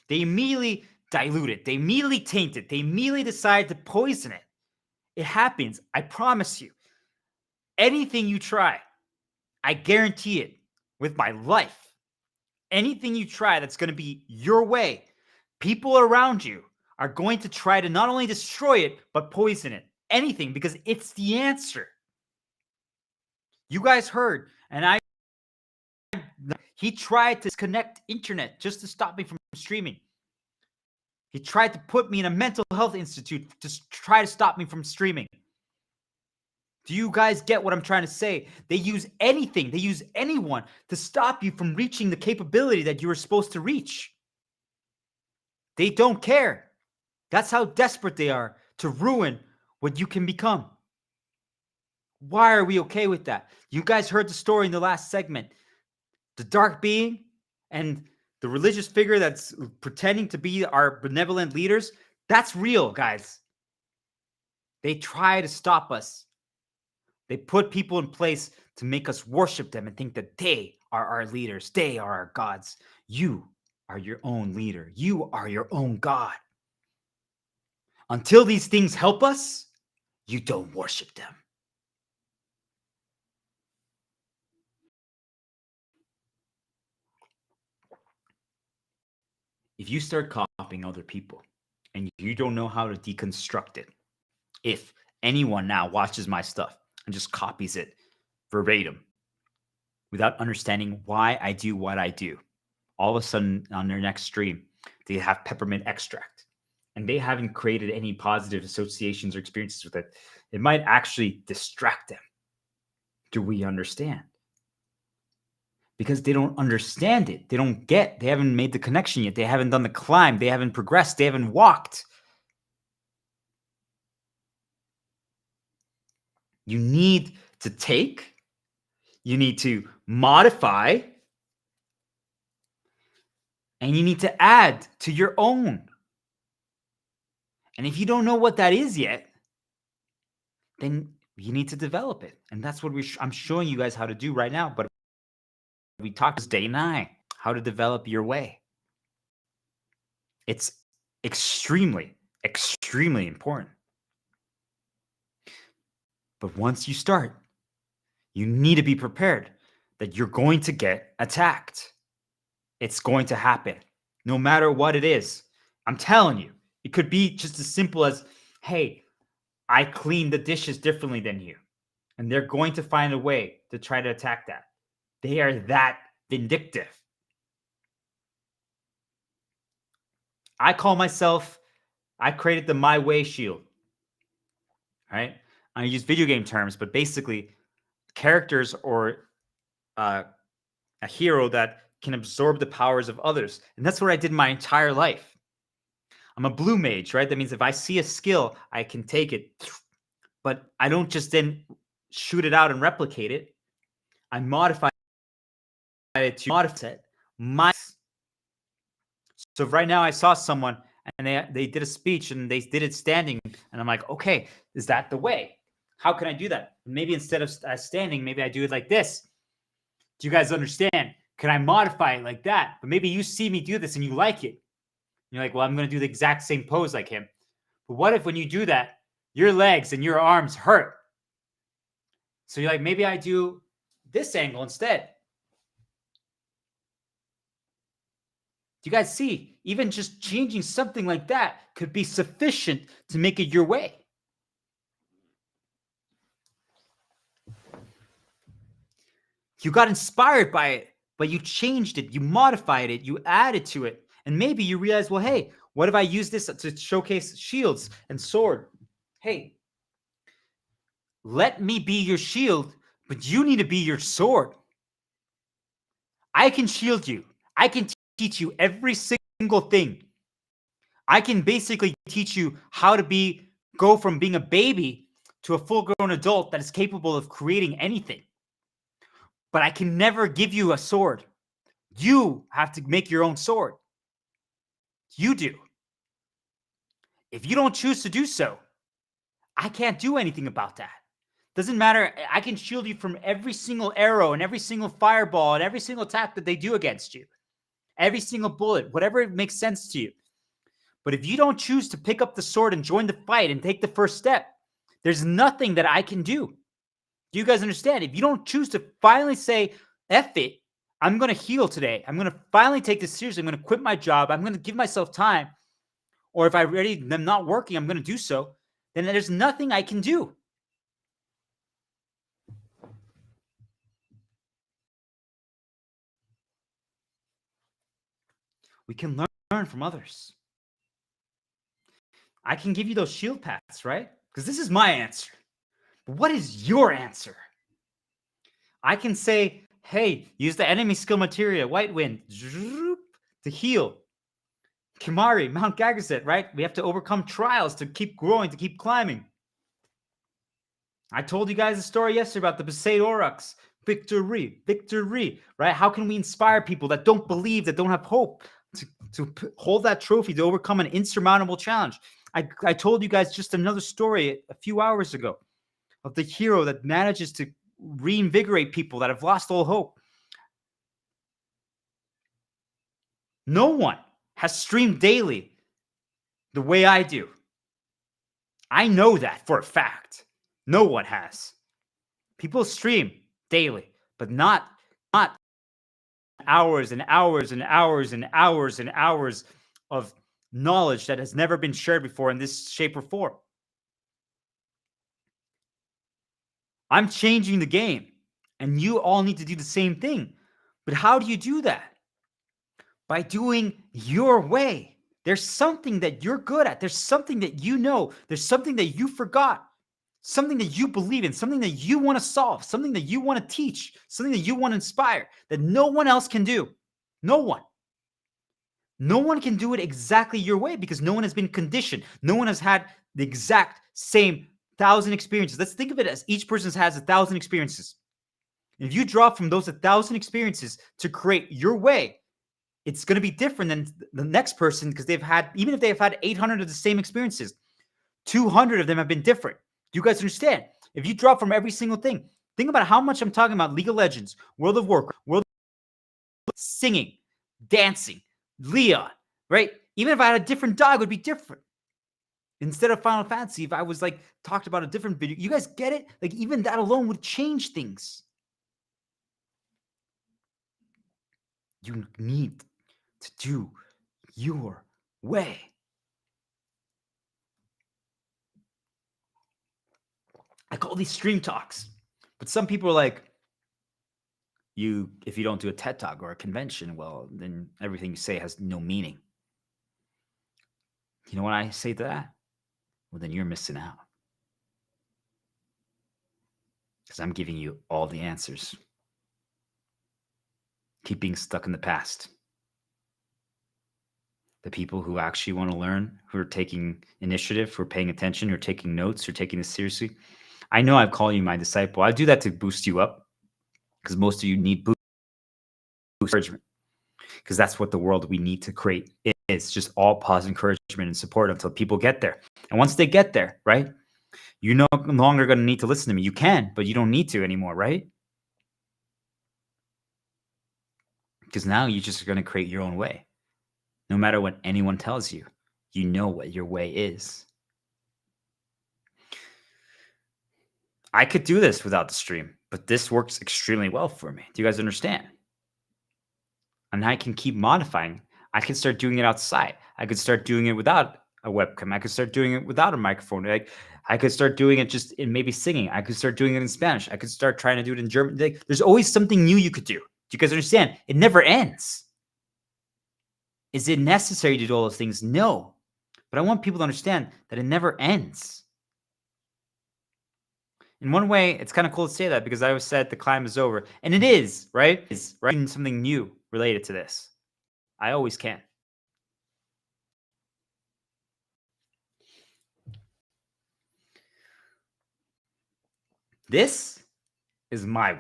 they immediately dilute it. They immediately taint it. They immediately decide to poison it. It happens. I promise you. Anything you try, I guarantee it with my life. Anything you try that's going to be your way, people around you are going to try to not only destroy it, but poison it. Anything, because it's the answer. You guys heard, and he tried to disconnect internet just to stop me from streaming. He tried to put me in a mental health institute to try to stop me from streaming. Do you guys get what I'm trying to say? They use anything, they use anyone to stop you from reaching the capability that you were supposed to reach. They don't care. That's how desperate they are to ruin what you can become. Why are we okay with that? You guys heard the story in the last segment. The dark being and the religious figure that's pretending to be our benevolent leaders, that's real, guys. They try to stop us. They put people in place to make us worship them and think that they are our leaders. They are our gods. You are your own leader. You are your own God. Until these things help us, you don't worship them. If you start copying other people and you don't know how to deconstruct it, if anyone now watches my stuff and just copies it verbatim without understanding why I do what I do, all of a sudden on their next stream, they have peppermint extract and they haven't created any positive associations or experiences with it. It might actually distract them. Do we understand? Because they don't understand it. They don't get, they haven't made the connection yet. They haven't done the climb. They haven't progressed. They haven't walked. You need to take, you need to modify, and you need to add to your own. And if you don't know what that is yet, then you need to develop it. And that's what I'm showing you guys how to do right now. But we talked this day 9, how to develop your way. It's extremely, extremely important. But once you start, you need to be prepared that you're going to get attacked. It's going to happen, no matter what it is. I'm telling you, it could be just as simple as, hey, I clean the dishes differently than you. And they're going to find a way to try to attack that. They are that vindictive. I created the My Way shield. Right? I use video game terms, but basically characters or a hero that can absorb the powers of others. And that's what I did my entire life. I'm a blue mage, right? That means if I see a skill, I can take it. But I don't just then shoot it out and replicate it. I modify it to modify my. So right now I saw someone and they did a speech and they did it standing. And I'm like, okay, is that the way? How can I do that? Maybe instead of standing, maybe I do it like this. Do you guys understand? Can I modify it like that? But maybe you see me do this and you like it. You're like, well, I'm going to do the exact same pose like him. But what if when you do that, your legs and your arms hurt? So you're like, maybe I do this angle instead. Do you guys see? Even just changing something like that could be sufficient to make it your way. You got inspired by it, but you changed it, you modified it, you added to it. And maybe you realize, well, hey, what if I use this to showcase shields and sword? Hey, let me be your shield, but you need to be your sword. I can shield you. I can teach you every single thing. I can basically teach you how to go from being a baby to a full-grown adult that is capable of creating anything. But I can never give you a sword. You have to make your own sword. You do. If you don't choose to do so, I can't do anything about that. Doesn't matter. I can shield you from every single arrow and every single fireball and every single attack that they do against you. Every single bullet, whatever makes sense to you. But if you don't choose to pick up the sword and join the fight and take the first step, there's nothing that I can do. Do you guys understand? If you don't choose to finally say, F it, I'm going to heal today. I'm going to finally take this seriously. I'm going to quit my job. I'm going to give myself time. Or if I really am not working, I'm going to do so. Then there's nothing I can do. We can learn from others. I can give you those shield paths, right? Because this is my answer. But what is your answer? I can say, hey, use the enemy skill materia, White Wind, to heal. Kimari, Mount Gagaset, right? We have to overcome trials to keep growing, to keep climbing. I told you guys a story yesterday about the Besaid Aurochs. Victory, victory, right? How can we inspire people that don't believe, that don't have hope, to hold that trophy, to overcome an insurmountable challenge? I told you guys just another story a few hours ago of the hero that manages to reinvigorate people that have lost all hope. No one has streamed daily the way I do. I know that for a fact. No one has. People stream daily, but not hours and hours and hours and hours and hours of knowledge that has never been shared before in this shape or form. I'm changing the game, and you all need to do the same thing. But how do you do that? By doing your way. There's something that you're good at. There's something that you know. There's something that you forgot. Something that you believe in, something that you want to solve, something that you want to teach, something that you want to inspire, that no one else can do. No one. No one can do it exactly your way because no one has been conditioned. No one has had the exact same 1,000 experiences. Let's think of it as each person has 1,000 experiences. If you draw from those 1,000 experiences to create your way, it's going to be different than the next person because even if they've had 800 of the same experiences, 200 of them have been different. Do you guys understand? If you draw from every single thing, think about how much I'm talking about League of Legends, World of Warcraft, singing, dancing, Leon, right? Even if I had a different dog, it would be different. Instead of Final Fantasy, if I was talked about a different video, you guys get it? Even that alone would change things. You need to do your way. I call these stream talks, but some people are like, if you don't do a TED Talk or a convention, well, then everything you say has no meaning. You know what I say to that? Well, then you're missing out. Because I'm giving you all the answers. Keep being stuck in the past. The people who actually want to learn, who are taking initiative, who are paying attention, who are taking notes, who are taking this seriously. I know I've called you my disciple. I do that to boost you up because most of you need encouragement, because that's what the world we need to create is, just all positive encouragement and support until people get there. And once they get there, right, you're no longer going to need to listen to me. You can, but you don't need to anymore, right? Because now you're just going to create your own way. No matter what anyone tells you, you know what your way is. I could do this without the stream, but this works extremely well for me. Do you guys understand? And I can keep modifying. I can start doing it outside. I could start doing it without a webcam. I could start doing it without a microphone. I could start doing it just in maybe singing. I could start doing it in Spanish. I could start trying to do it in German. There's always something new you could do. Do you guys understand? It never ends. Is it necessary to do all those things? No. But I want people to understand that it never ends. In one way, it's kind of cool to say that because I always said the climb is over. And it is, right? It's right? Something new related to this. I always can. This is my way.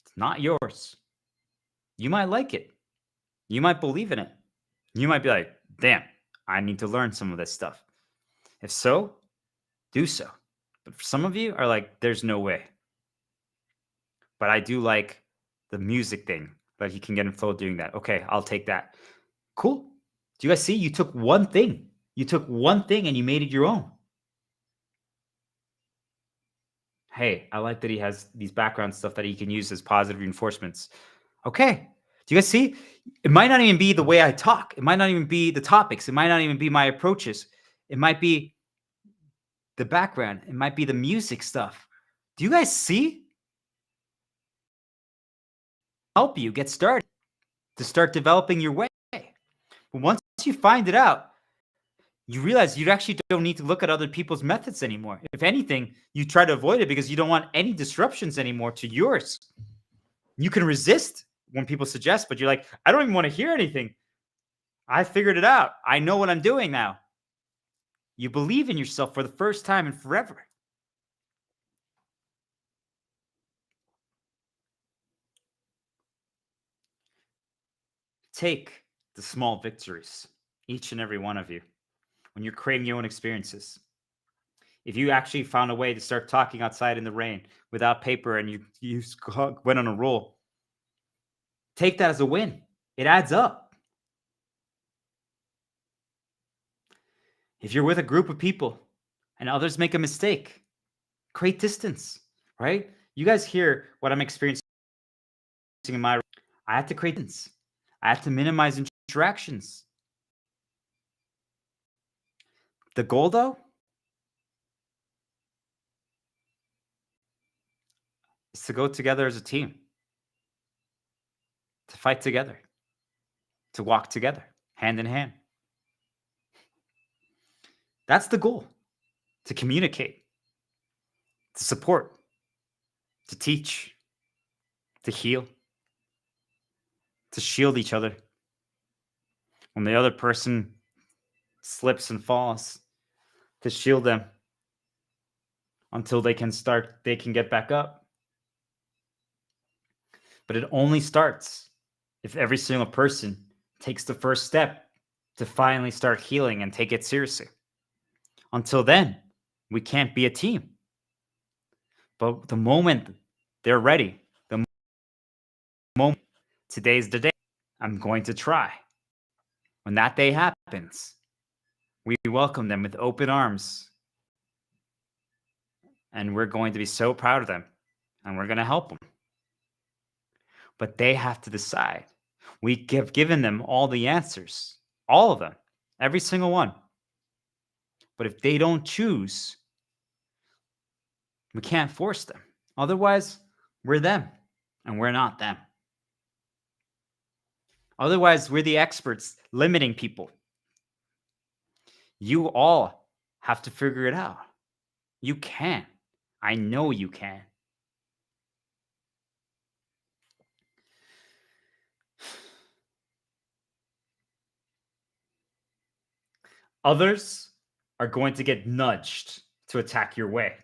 It's not yours. You might like it. You might believe in it. You might be like, damn, I need to learn some of this stuff. If so, do so. But for some of you are like, there's no way. But I do like the music thing, that you can get in flow doing that. Okay, I'll take that. Cool. Do you guys see? You took one thing. You took one thing and you made it your own. Hey, I like that he has these background stuff that he can use as positive reinforcements. Okay. Do you guys see? It might not even be the way I talk. It might not even be the topics. It might not even be my approaches. It might be the background. It might be the music stuff. Do you guys see? Help you get started, to start developing your way. But once you find it out, you realize you actually don't need to look at other people's methods anymore. If anything, you try to avoid it because you don't want any disruptions anymore to yours. You can resist when people suggest, but you're like, I don't even want to hear anything. I figured it out. I know what I'm doing now. You believe in yourself for the first time in forever. Take the small victories, each and every one of you, when you're creating your own experiences. If you actually found a way to start talking outside in the rain without paper and you went on a roll, take that as a win. It adds up. If you're with a group of people and others make a mistake, create distance, right? You guys hear what I'm experiencing in my. I had to create distance. I had to minimize interactions. The goal, though, is to go together as a team, to fight together, to walk together, hand in hand. That's the goal, to communicate, to support, to teach, to heal, to shield each other. When the other person slips and falls, to shield them until they can get back up. But it only starts if every single person takes the first step to finally start healing and take it seriously. Until then, we can't be a team. But the moment they're ready, the moment, today's the day, I'm going to try. When that day happens, we welcome them with open arms. And we're going to be so proud of them. And we're going to help them. But they have to decide. We have given them all the answers. All of them. Every single one. But if they don't choose, we can't force them. Otherwise, we're them. And we're not them. Otherwise, we're the experts limiting people. You all have to figure it out. You can. I know you can. Others are going to get nudged to attack your way.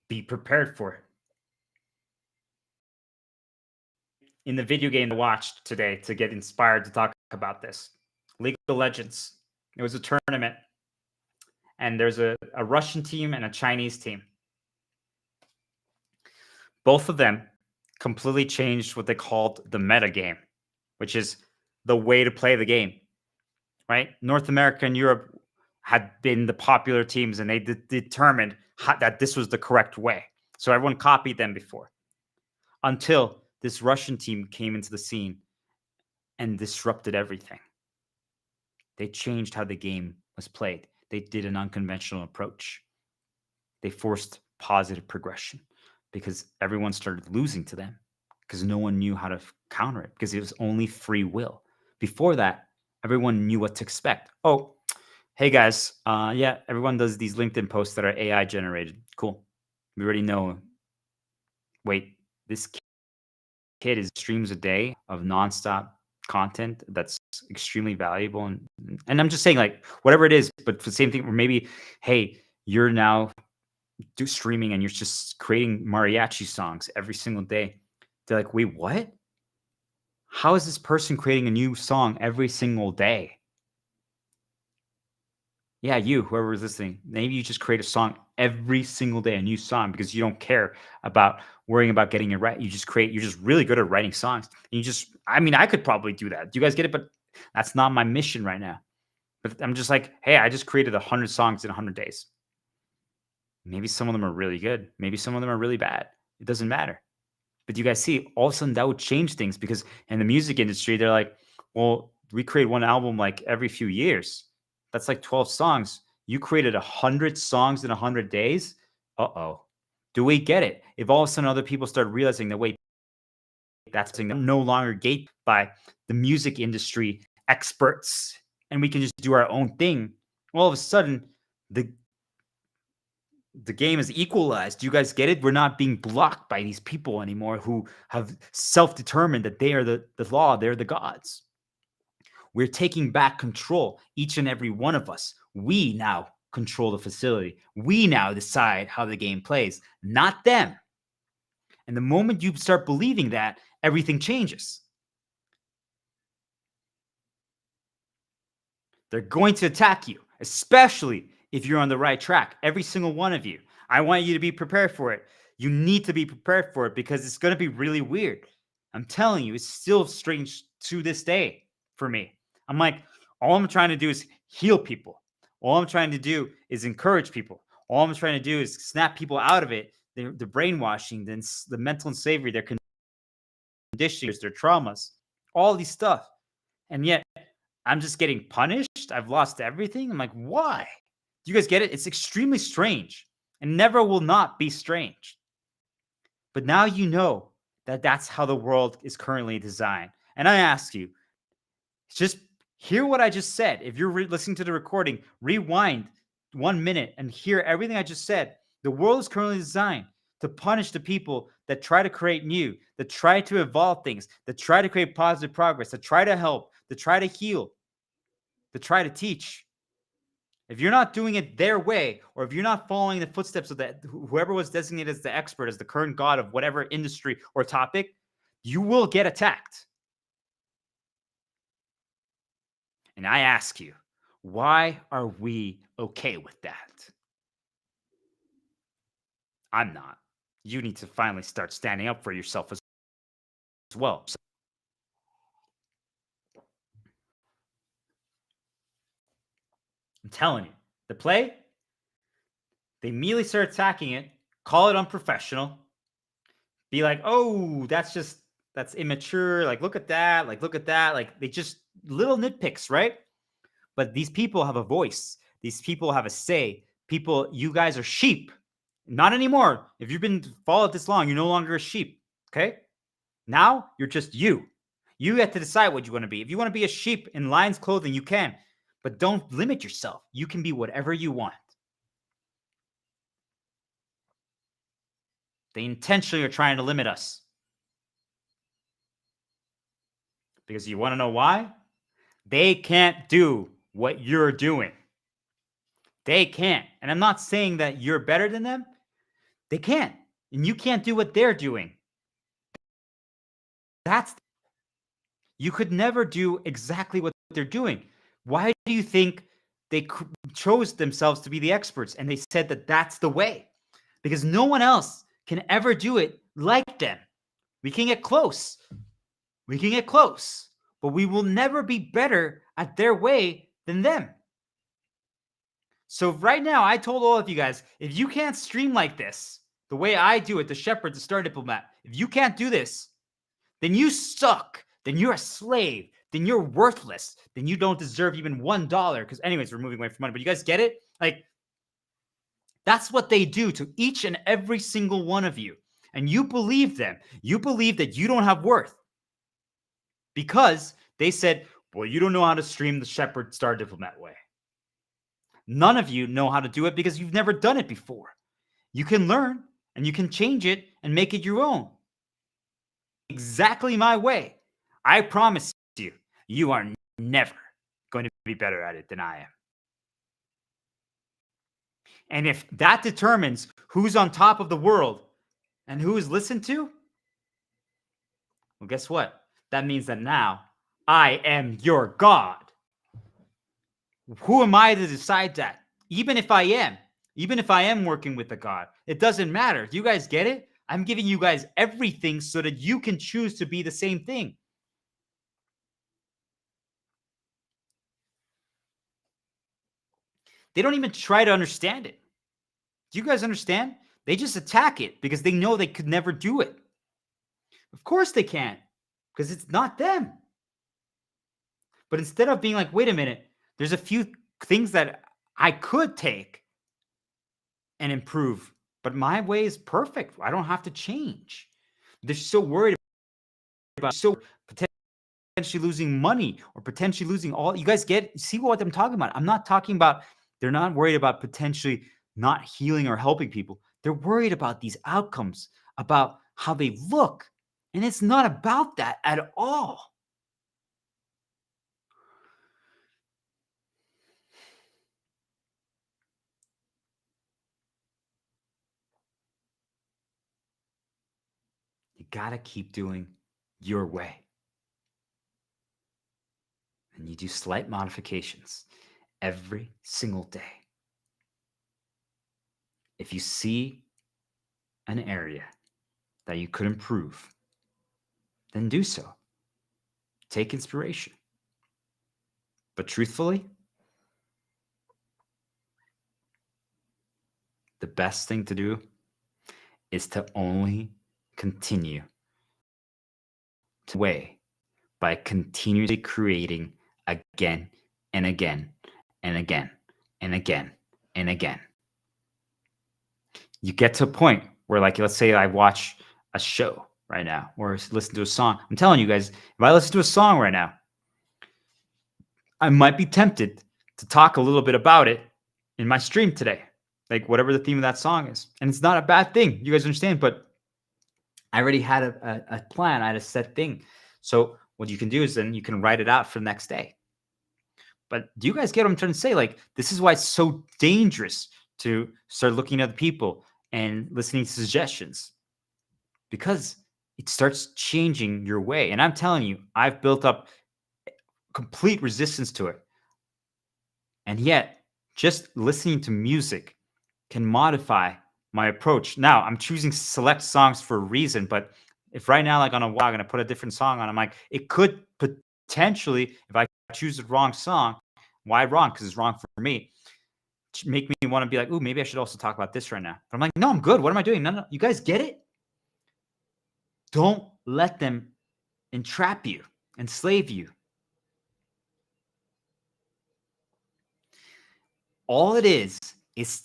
Be prepared for it. In the video game I watched today to get inspired to talk about this, League of Legends. It was a tournament, and there's a Russian team and a Chinese team. Both of them completely changed what they called the meta game, which is the way to play the game, right? North America and Europe had been the popular teams, and they determined that this was the correct way. So everyone copied them before, until this Russian team came into the scene and disrupted everything. They changed how the game was played. They did an unconventional approach. They forced positive progression because everyone started losing to them because no one knew how to counter it, because it was only free will. Before that, everyone knew what to expect. Oh, hey guys, yeah, everyone does these LinkedIn posts that are AI generated. Cool. We already know. Wait, this kid is streams a day of nonstop content that's extremely valuable. And I'm just saying, like, whatever it is, but the same thing, or maybe, hey, you're now do streaming and you're just creating mariachi songs every single day. They're like, wait, what? How is this person creating a new song every single day? Yeah, you, whoever is listening, maybe you just create a song every single day, a new song, because you don't care about worrying about getting it right. You're just really good at writing songs. And I mean, I could probably do that. Do you guys get it? But that's not my mission right now. But I'm just like, hey, I just created 100 songs in 100 days. Maybe some of them are really good. Maybe some of them are really bad. It doesn't matter. But you guys see, all of a sudden that would change things because in the music industry, they're like, well, we create one album like every few years. That's like 12 songs. You created 100 songs in 100 days. Uh-oh. Do we get it? If all of a sudden other people start realizing that, wait, that's something that no longer gated by the music industry experts and we can just do our own thing, all of a sudden the game is equalized. Do you guys get it? We're not being blocked by these people anymore who have self-determined that they are the law, they're the gods. We're taking back control, each and every one of us. We now control the facility. We now decide how the game plays, not them. And the moment you start believing that, everything changes. They're going to attack you, especially if you're on the right track. Every single one of you. I want you to be prepared for it. You need to be prepared for it because it's going to be really weird. I'm telling you, it's still strange to this day for me. I'm like, all I'm trying to do is heal people. All I'm trying to do is encourage people. All I'm trying to do is snap people out of it, the brainwashing, the mental slavery, their conditioning, their traumas, all these stuff. And yet, I'm just getting punished. I've lost everything. I'm like, why? Do you guys get it? It's extremely strange and never will not be strange. But now you know that that's how the world is currently designed. And I ask you, just hear what I just said. If you're listening to the recording, rewind 1 minute and hear everything I just said. The world is currently designed to punish the people that try to create new, that try to evolve things, that try to create positive progress, that try to help, that try to heal, that try to teach. If you're not doing it their way, or if you're not following the footsteps of that whoever was designated as the expert, as the current god of whatever industry or topic, you will get attacked. And I ask you, why are we okay with that? I'm not. You need to finally start standing up for yourself as well. I'm telling you, the play, they immediately start attacking it, call it unprofessional, be like, oh, that's immature. Like, look at that. Like, look at that. Like, they just little nitpicks, right? But these people have a voice. These people have a say. People, you guys are sheep. Not anymore. If you've been followed this long, you're no longer a sheep. Okay? Now you're just you. You get to decide what you want to be. If you want to be a sheep in lion's clothing, you can. But don't limit yourself. You can be whatever you want. They intentionally are trying to limit us. Because you want to know why? They can't do what you're doing. They can't. And I'm not saying that you're better than them. They can't. And you can't do what they're doing. You could never do exactly what they're doing. Why do you think they chose themselves to be the experts and they said that that's the way? Because no one else can ever do it like them. We can get close. We can get close, but we will never be better at their way than them. So right now, I told all of you guys, if you can't stream like this, the way I do it, the Shepherd, the Star Diplomat, if you can't do this, then you suck. Then you're a slave. Then you're worthless. Then you don't deserve even $1. Because anyways, we're moving away from money. But you guys get it? Like, that's what they do to each and every single one of you. And you believe them. You believe that you don't have worth. Because they said, well, you don't know how to stream the Shepherd Star Diplomat way. None of you know how to do it because you've never done it before. You can learn and you can change it and make it your own. Exactly my way. I promise you, you are never going to be better at it than I am. And if that determines who's on top of the world and who is listened to, well, guess what? That means that now I am your God. Who am I to decide that? Even if I am working with a God, it doesn't matter. Do you guys get it? I'm giving you guys everything so that you can choose to be the same thing. They don't even try to understand it. Do you guys understand? They just attack it because they know they could never do it. Of course they can't, because it's not them. But instead of being like, wait a minute, there's a few things that I could take and improve, but my way is perfect. I don't have to change. They're so worried about potentially losing money or potentially losing all. You guys see what I'm talking about? I'm not talking about, they're not worried about potentially not healing or helping people. They're worried about these outcomes, about how they look. And it's not about that at all. You got to keep doing your way. And you do slight modifications every single day. If you see an area that you could improve, then do so. Take inspiration. But truthfully, the best thing to do is to only continue to way by continuously creating again and again and again and again and again. You get to a point where, like, let's say I watch a show right now or listen to a song. I'm telling you guys, if I listen to a song right now, I might be tempted to talk a little bit about it in my stream today, like whatever the theme of that song is. And it's not a bad thing. You guys understand? But I already had a plan. I had a set thing. So what you can do is then you can write it out for the next day. But do you guys get what I'm trying to say? Like, this is why it's so dangerous to start looking at other people and listening to suggestions, because it starts changing your way. And I'm telling you, I've built up complete resistance to it. And yet, just listening to music can modify my approach. Now, I'm choosing select songs for a reason, but if right now, like on a walk, I'm going to put a different song on, I'm like, it could potentially, if I choose the wrong song, why wrong? Because it's wrong for me, make me want to be like, ooh, maybe I should also talk about this right now. But I'm like, no, I'm good. What am I doing? No. You guys get it? Don't let them entrap you, enslave you. All it is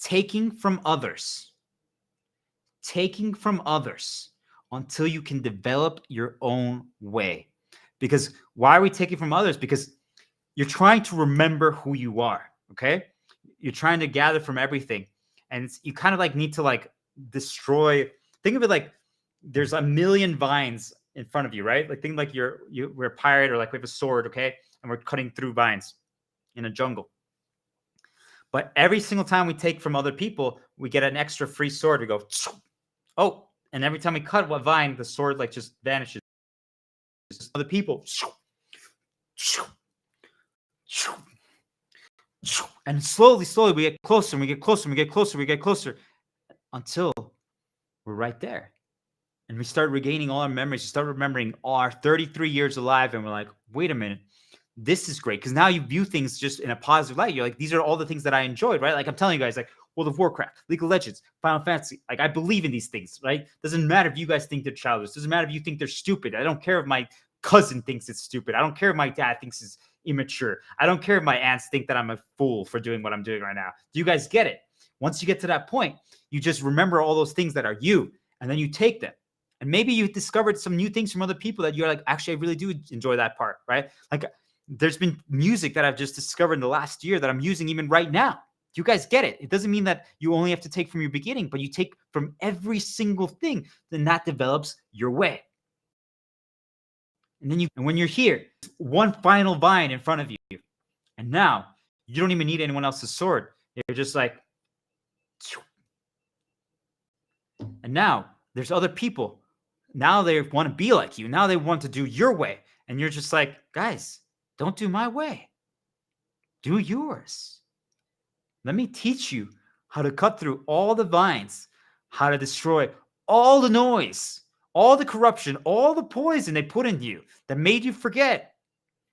taking from others until you can develop your own way. Because why are we taking from others? Because you're trying to remember who you are, okay? You're trying to gather from everything. And you kind of like need to like destroy. Think of it like there's a million vines in front of you, right? Like think like we're a pirate, or like we have a sword, okay? And we're cutting through vines in a jungle. But every single time we take from other people, we get an extra free sword. We go, oh, and every time we cut a vine, the sword like just vanishes. Other people. And slowly, we get closer, and we get closer, and we get closer, we get closer, until we're right there. And we start regaining all our memories. We start remembering our 33 years alive, and we're like, wait a minute, this is great. Because now you view things just in a positive light. You're like, these are all the things that I enjoyed, right? Like I'm telling you guys, like World of Warcraft, League of Legends, Final Fantasy. Like I believe in these things, right? Doesn't matter if you guys think they're childish. Doesn't matter if you think they're stupid. I don't care if my cousin thinks it's stupid. I don't care if my dad thinks it's immature. I don't care if my aunts think that I'm a fool for doing what I'm doing right now. Do you guys get it? Once you get to that point, you just remember all those things that are you, and then you take them. And maybe you discovered some new things from other people that you're like, actually, I really do enjoy that part, right? Like there's been music that I've just discovered in the last year that I'm using even right now. Do you guys get it? It doesn't mean that you only have to take from your beginning, but you take from every single thing, then that develops your way. And then when you're here, one final vine in front of you. And now you don't even need anyone else's sword. You're just like, And now there's other people. Now they want to be like you. Now they want to do your way. And you're just like, guys, don't do my way. Do yours. Let me teach you how to cut through all the vines, how to destroy all the noise, all the corruption, all the poison they put into you that made you forget,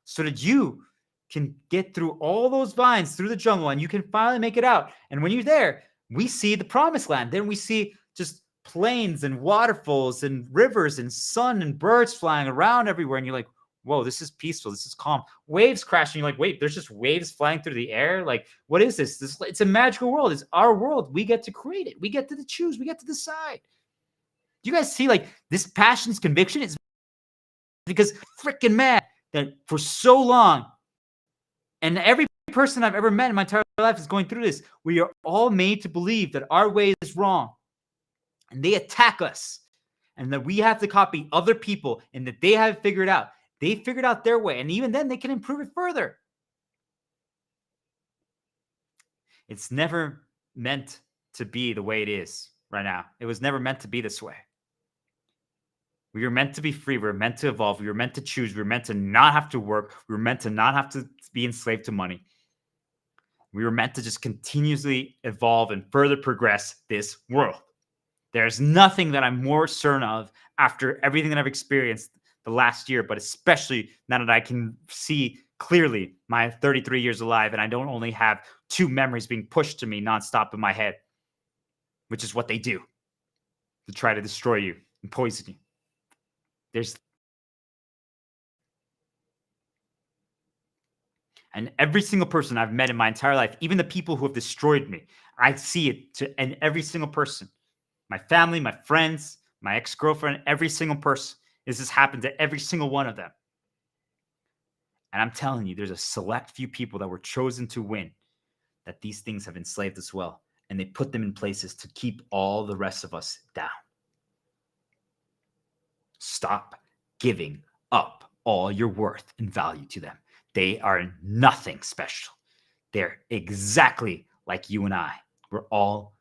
so that you can get through all those vines through the jungle and you can finally make it out. And when you're there, we see the promised land. Then we see just plains and waterfalls and rivers and sun and birds flying around everywhere. And you're like, whoa, this is peaceful. This is calm. Waves crashing. You're like, wait, there's just waves flying through the air. Like, what is this? It's a magical world. It's our world. We get to create it. We get to choose. We get to decide. Do you guys see, like, this passion, this conviction is because freaking mad that for so long, and every person I've ever met in my entire life is going through this. We are all made to believe that our way is wrong, and they attack us, and that we have to copy other people, and that they have figured out. They figured out their way, and even then they can improve it further. It's never meant to be the way it is right now. It was never meant to be this way. We were meant to be free. We were meant to evolve. We were meant to choose. We were meant to not have to work. We were meant to not have to be enslaved to money. We were meant to just continuously evolve and further progress this world. There's nothing that I'm more certain of after everything that I've experienced the last year, but especially now that I can see clearly my 33 years alive, and I don't only have two memories being pushed to me nonstop in my head, which is what they do to try to destroy you and poison you. And every single person I've met in my entire life, even the people who have destroyed me, I see it in every single person. My family, my friends, my ex-girlfriend, every single person. This has happened to every single one of them. And I'm telling you, there's a select few people that were chosen to win that these things have enslaved as well. And they put them in places to keep all the rest of us down. Stop giving up all your worth and value to them. They are nothing special. They're exactly like you and I. We're all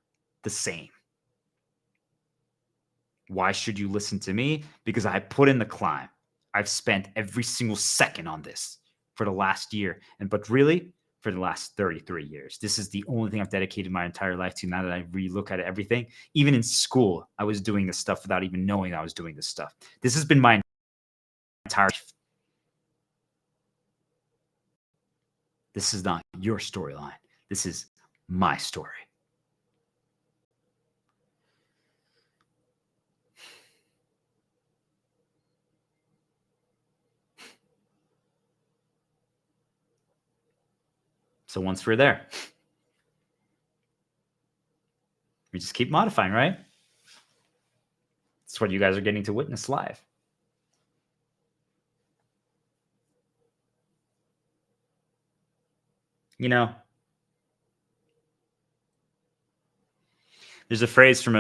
the same. Why should you listen to me? Because I put in the climb. I've spent every single second on this for the last year. But really, for the last 33 years. This is the only thing I've dedicated my entire life to now that I relook at everything. Even in school, I was doing this stuff without even knowing I was doing this stuff. This has been my entire life. This is not your storyline. This is my story. So once we're there, we just keep modifying, right? It's what you guys are getting to witness live. You know, there's a phrase from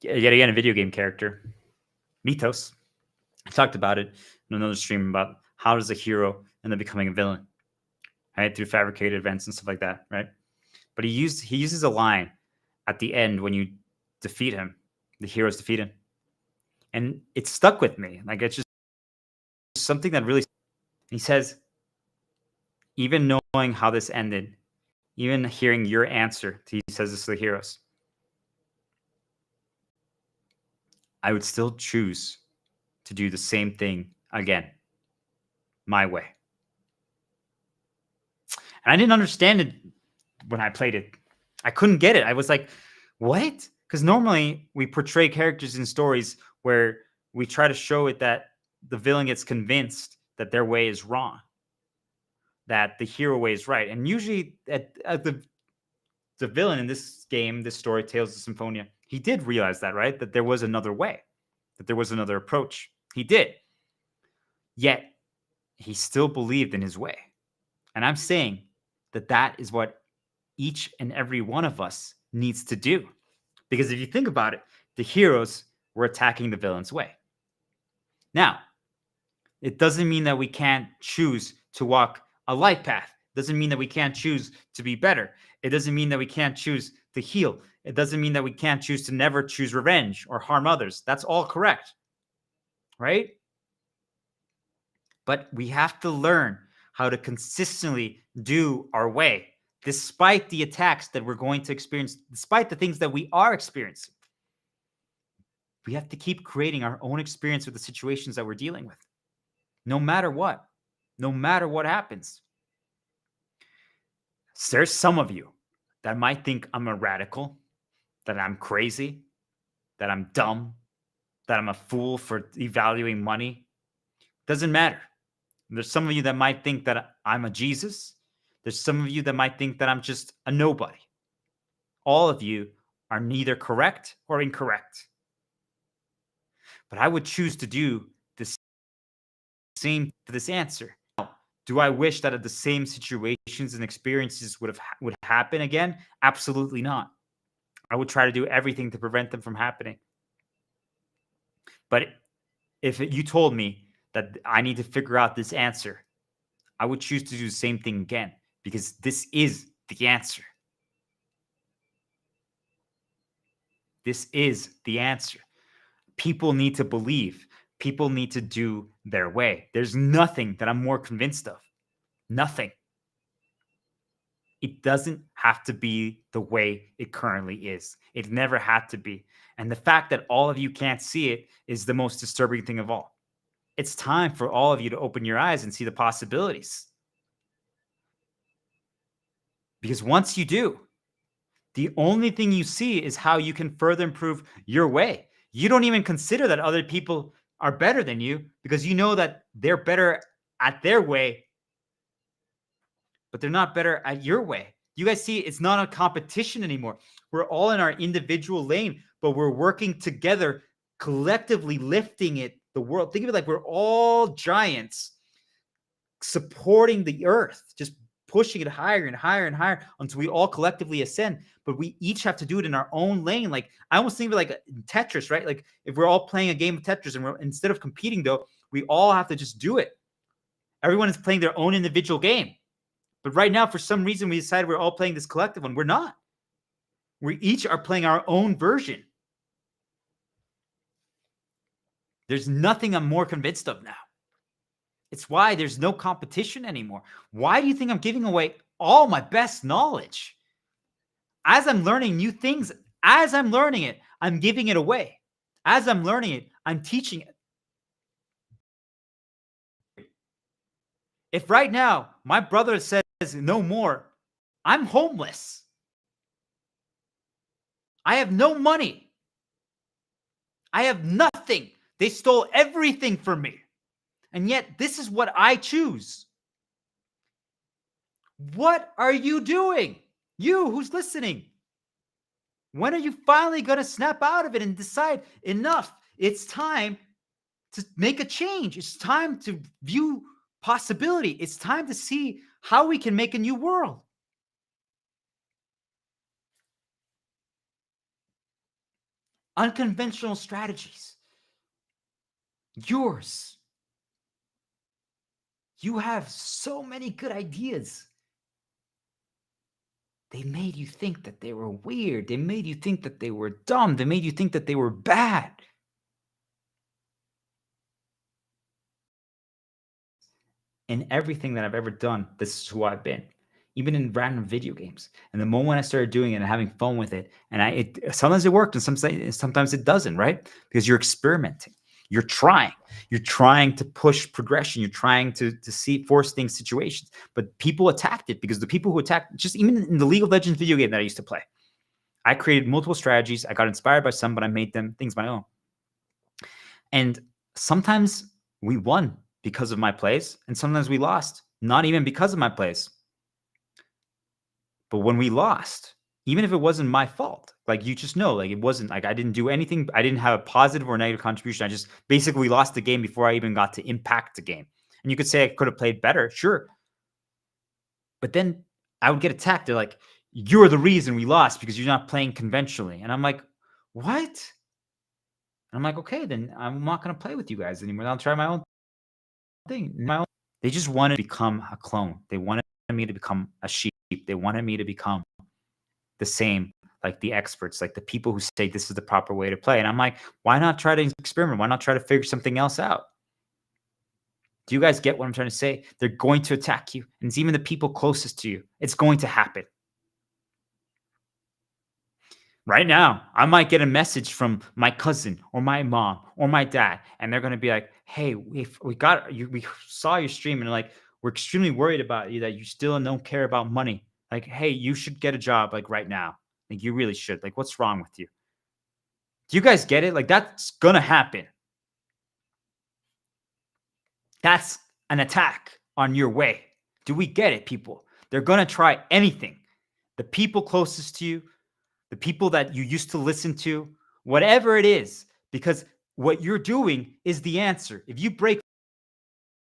yet again, a video game character, Mythos. I talked about it in another stream about how does a hero end up becoming a villain, right? Through fabricated events and stuff like that, right? But he uses a line at the end when you defeat him, the heroes defeat him. And it stuck with me. Like, it's just something that really, he says, even knowing how this ended, even hearing your answer, he says this to the heroes, I would still choose to do the same thing again, my way. And I didn't understand it when I played it. I couldn't get it. I was like, what? Because normally we portray characters in stories where we try to show it that the villain gets convinced that their way is wrong, that the hero way is right. And usually the villain in this game, this story, Tales of Symphonia, he did realize that, right? That there was another way, that there was another approach. He did. Yet he still believed in his way. And I'm saying that is what each and every one of us needs to do. Because if you think about it, the heroes were attacking the villain's way. Now, it doesn't mean that we can't choose to walk a light path. It doesn't mean that we can't choose to be better. It doesn't mean that we can't choose to heal. it doesn't mean that we can't choose to never choose revenge or harm others. That's all correct, right? But we have to learn how to consistently do our way, despite the attacks that we're going to experience, despite the things that we are experiencing. We have to keep creating our own experience with the situations that we're dealing with, no matter what happens. There's some of you that might think I'm a radical, that I'm crazy, that I'm dumb, that I'm a fool for devaluing money. Doesn't matter. There's some of you that might think that I'm a Jesus. There's some of you that might think that I'm just a nobody. All of you are neither correct or incorrect. But I would choose to do the same to this answer. Now, do I wish that the same situations and experiences would happen again? Absolutely not. I would try to do everything to prevent them from happening. But if you told me that I need to figure out this answer, I would choose to do the same thing again, because this is the answer. This is the answer. People need to believe. People need to do their way. There's nothing that I'm more convinced of. Nothing. It doesn't have to be the way it currently is. It never had to be. And the fact that all of you can't see it is the most disturbing thing of all. It's time for all of you to open your eyes and see the possibilities. Because once you do, the only thing you see is how you can further improve your way. You don't even consider that other people are better than you, because you know that they're better at their way, but they're not better at your way. You guys see, it's not a competition anymore. We're all in our individual lane, but we're working together, collectively lifting the world. Think of it like we're all giants supporting the earth, just pushing it higher and higher and higher until we all collectively ascend. But we each have to do it in our own lane. Like, I almost think of it like Tetris, right? Like, if we're all playing a game of Tetris and instead of competing, though, we all have to just do it. Everyone is playing their own individual game. But right now, for some reason, we decided we're all playing this collective one. We're not. We each are playing our own version. There's nothing I'm more convinced of now. It's why there's no competition anymore. Why do you think I'm giving away all my best knowledge? As I'm learning new things, as I'm learning it, I'm giving it away. As I'm learning it, I'm teaching it. If right now my brother says no more, I'm homeless. I have no money. I have nothing. They stole everything from me. And yet, this is what I choose. What are you doing? You who's listening. When are you finally going to snap out of it and decide enough? It's time to make a change. It's time to view possibility. It's time to see how we can make a new world. Unconventional strategies. Yours. You have so many good ideas. They made you think that they were weird. They made you think that they were dumb. They made you think that they were bad. In everything that I've ever done, this is who I've been. Even in random video games. And the moment I started doing it and having fun with it, and sometimes it worked and sometimes it doesn't, right? Because you're experimenting. You're trying to push progression. You're trying to force things, situations. But people attacked it, because the people who attacked, just even in the League of Legends video game that I used to play, I created multiple strategies. I got inspired by some, but I made them things my own. And sometimes we won because of my plays, and sometimes we lost, not even because of my plays. But when we lost, even if it wasn't my fault, like, you just know, like, it wasn't like I didn't do anything. I didn't have a positive or negative contribution. I just basically lost the game before I even got to impact the game. And you could say I could have played better, sure. But then I would get attacked. They're like, you're the reason we lost because you're not playing conventionally. And I'm like, what? And I'm like, okay, then I'm not going to play with you guys anymore. I'll try my own thing. They just wanted to become a clone. They wanted me to become a sheep. They wanted me to become the same like the experts, like the people who say this is the proper way to play. And I'm like, why not try to experiment? Why not try to figure something else out? Do you guys get what I'm trying to say? They're going to attack you. And it's even the people closest to you. It's going to happen. Right now, I might get a message from my cousin or my mom or my dad, and they're going to be like, hey, we got you, we saw your stream, and like, we're extremely worried about you that you still don't care about money. Like, hey, you should get a job like right now. Like, you really should. Like, what's wrong with you? Do you guys get it? Like, that's going to happen. That's an attack on your way. Do we get it, people? They're going to try anything. The people closest to you, the people that you used to listen to, whatever it is, because what you're doing is the answer. If you break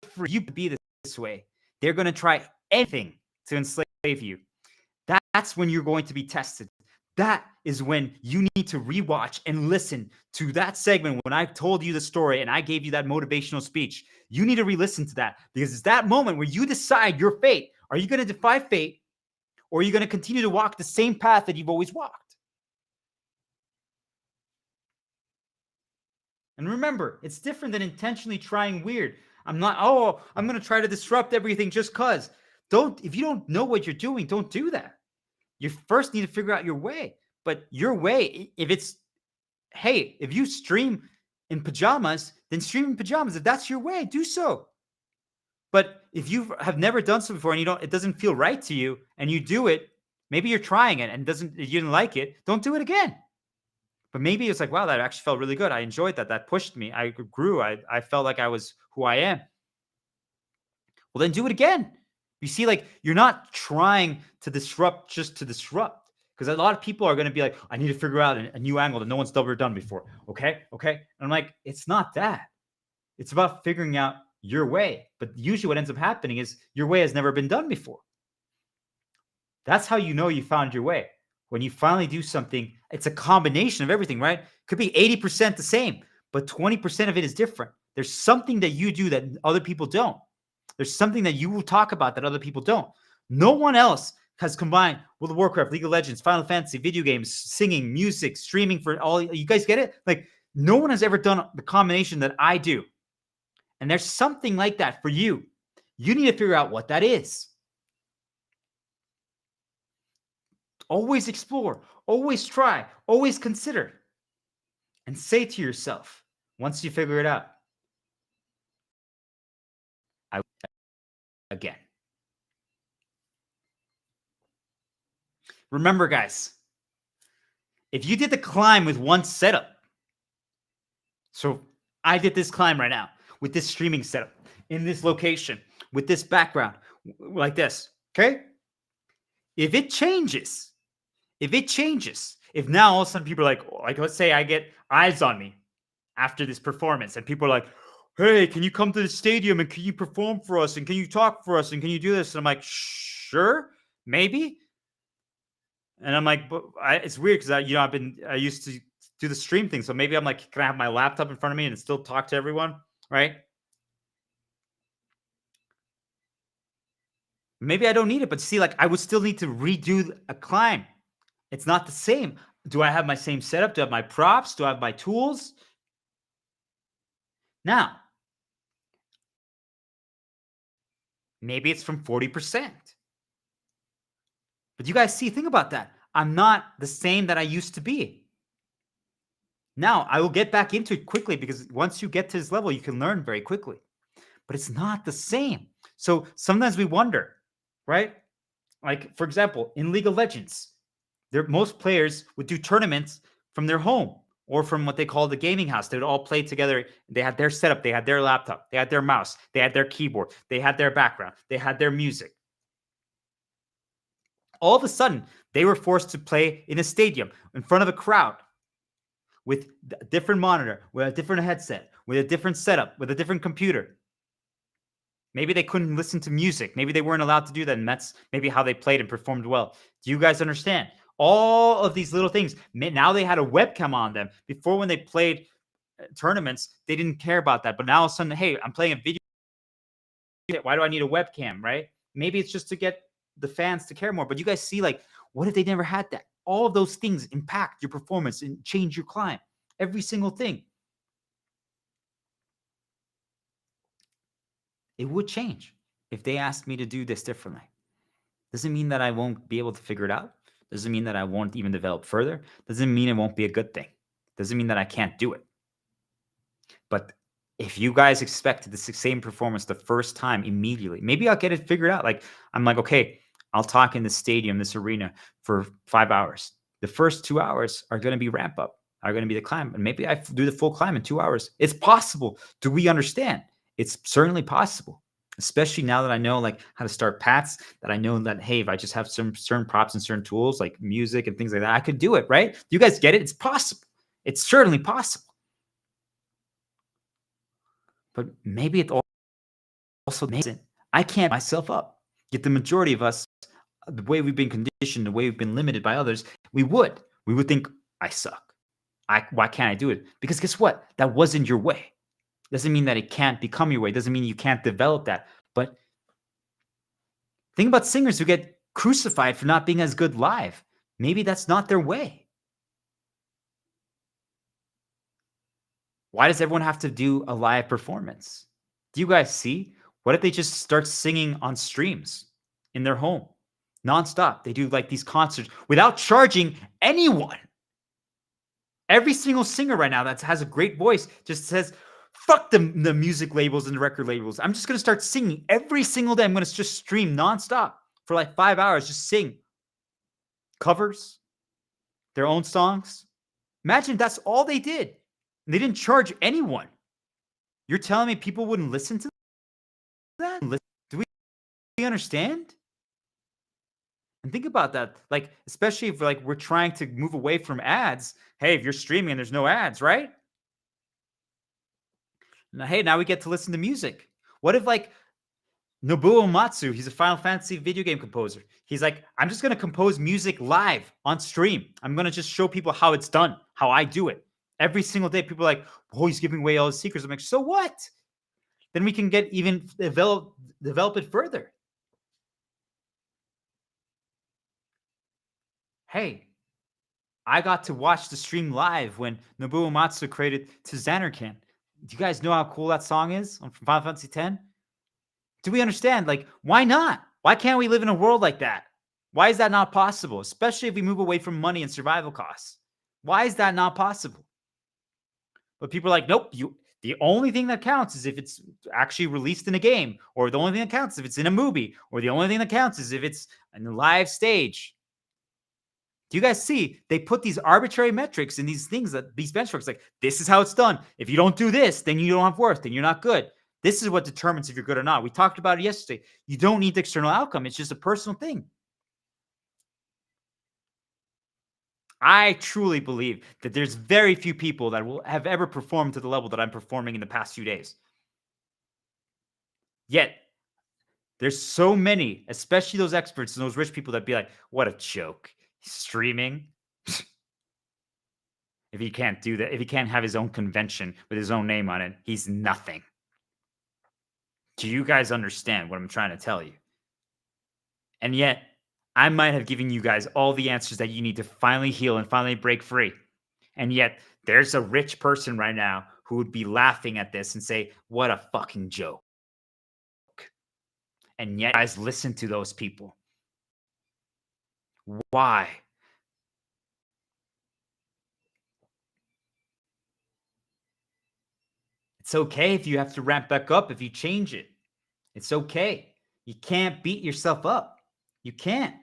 free, you be this way, they're going to try anything to enslave you. That's when you're going to be tested. That is when you need to rewatch and listen to that segment when I told you the story and I gave you that motivational speech. You need to re-listen to that because it's that moment where you decide your fate. Are you going to defy fate, or are you going to continue to walk the same path that you've always walked? And remember, it's different than intentionally trying weird. I'm going to try to disrupt everything just because. If you don't know what you're doing, don't do that. You first need to figure out your way. But your way, if you stream in pajamas, then stream in pajamas. If that's your way, do so. But if you have never done so before and it doesn't feel right to you, and you do it, maybe you're trying it and you didn't like it, don't do it again. But maybe it's like, wow, that actually felt really good. I enjoyed that. That pushed me. I grew. I felt like I was who I am. Well, then do it again. You see, like, you're not trying to disrupt just to disrupt. Because a lot of people are going to be like, I need to figure out a new angle that no one's ever done before. Okay. And I'm like, it's not that. It's about figuring out your way. But usually what ends up happening is your way has never been done before. That's how you know you found your way. When you finally do something, it's a combination of everything, right? Could be 80% the same, but 20% of it is different. There's something that you do that other people don't. There's something that you will talk about that other people don't. No one else has combined World of Warcraft, League of Legends, Final Fantasy, video games, singing, music, streaming for all. You guys get it? Like, no one has ever done the combination that I do. And there's something like that for you. You need to figure out what that is. Always explore, always try, always consider. And say to yourself, once you figure it out, I again. Remember, guys, if you did the climb with one setup, so I did this climb right now with this streaming setup in this location with this background like this, okay? If it changes, if now all of a sudden people are like, let's say I get eyes on me after this performance and people are like, hey, can you come to the stadium and can you perform for us and can you talk for us and can you do this? And I'm like, sure, maybe. And I'm like, but it's weird because I used to do the stream thing. So maybe I'm like, can I have my laptop in front of me and still talk to everyone? Right? Maybe I don't need it, but see, like, I would still need to redo a climb. It's not the same. Do I have my same setup? Do I have my props? Do I have my tools? Now, maybe it's from 40%. But you guys see, think about that. I'm not the same that I used to be. Now, I will get back into it quickly because once you get to this level, you can learn very quickly. But it's not the same. So sometimes we wonder, right? Like, for example, in League of Legends, most players would do tournaments from their home or from what they call the gaming house. They would all play together. They had their setup. They had their laptop. They had their mouse. They had their keyboard. They had their background. They had their music. All of a sudden, they were forced to play in a stadium in front of a crowd with a different monitor, with a different headset, with a different setup, with a different computer. Maybe they couldn't listen to music. Maybe they weren't allowed to do that. And that's maybe how they played and performed well. Do you guys understand? All of these little things. Now they had a webcam on them. Before, when they played tournaments, they didn't care about that. But now all of a sudden, hey, I'm playing a video. Why do I need a webcam, right? Maybe it's just to get the fans to care more. But you guys see, like, what if they never had that? all of those things impact your performance and change your climb. Every single thing. It would change if they asked me to do this differently. Doesn't mean that I won't be able to figure it out. Doesn't mean that I won't even develop further. Doesn't mean it won't be a good thing. Doesn't mean that I can't do it. But if you guys expected the same performance the first time immediately, maybe I'll get it figured out. Like, I'm like, okay, I'll talk in this stadium, this arena for 5 hours. The first 2 hours are going to be ramp up, are going to be the climb. And maybe I do the full climb in 2 hours. It's possible. Do we understand? It's certainly possible, especially now that I know like how to start paths, that I know that, hey, if I just have some certain props and certain tools like music and things like that, I could do it, right? Do you guys get it? It's possible. It's certainly possible. But maybe it also makes it. I can't myself up. Yet the majority of us, the way we've been conditioned, the way we've been limited by others, we would think, I suck. Why can't I do it? Because guess what? That wasn't your way. Doesn't mean that it can't become your way. Doesn't mean you can't develop that. But think about singers who get crucified for not being as good live. Maybe that's not their way. Why does everyone have to do a live performance? Do you guys see? What if they just start singing on streams in their home nonstop? They do like these concerts without charging anyone. Every single singer right now that has a great voice just says, fuck the music labels and the record labels. I'm just going to start singing every single day. I'm going to just stream nonstop for like 5 hours, just sing covers, their own songs. Imagine that's all they did. And they didn't charge anyone. You're telling me people wouldn't listen to that? Do we understand? And think about that. Like, especially if like we're trying to move away from ads. Hey, if you're streaming and there's no ads, right? Now, hey, now we get to listen to music. What if like Nobuo Uematsu, he's a Final Fantasy video game composer. He's like, I'm just going to compose music live on stream. I'm going to just show people how it's done, how I do it. Every single day, people are like, oh, he's giving away all his secrets. I'm like, so what? Then we can get even develop it further. Hey, I got to watch the stream live when Nobuo Uematsu created To Xanarkand. Do you guys know how cool that song is from Final Fantasy X? Do we understand? Like, why not? Why can't we live in a world like that? Why is that not possible? Especially if we move away from money and survival costs. Why is that not possible? But people are like, nope, the only thing that counts is if it's actually released in a game, or the only thing that counts is if it's in a movie, or the only thing that counts is if it's in a live stage. Do you guys see? They put these arbitrary metrics in these things, that these benchmarks, like this is how it's done. If you don't do this, then you don't have worth, then you're not good. This is what determines if you're good or not. We talked about it yesterday. You don't need the external outcome. It's just a personal thing. I truly believe that there's very few people that will have ever performed to the level that I'm performing in the past few days. Yet, there's so many, especially those experts and those rich people that be like, what a joke. He's streaming. If he can't do that, if he can't have his own convention with his own name on it, he's nothing. Do you guys understand what I'm trying to tell you? And yet, I might have given you guys all the answers that you need to finally heal and finally break free. And yet, there's a rich person right now who would be laughing at this and say, what a fucking joke. And yet, guys, listen to those people. Why? It's okay if you have to ramp back up, if you change it. It's okay. You can't beat yourself up. You can't.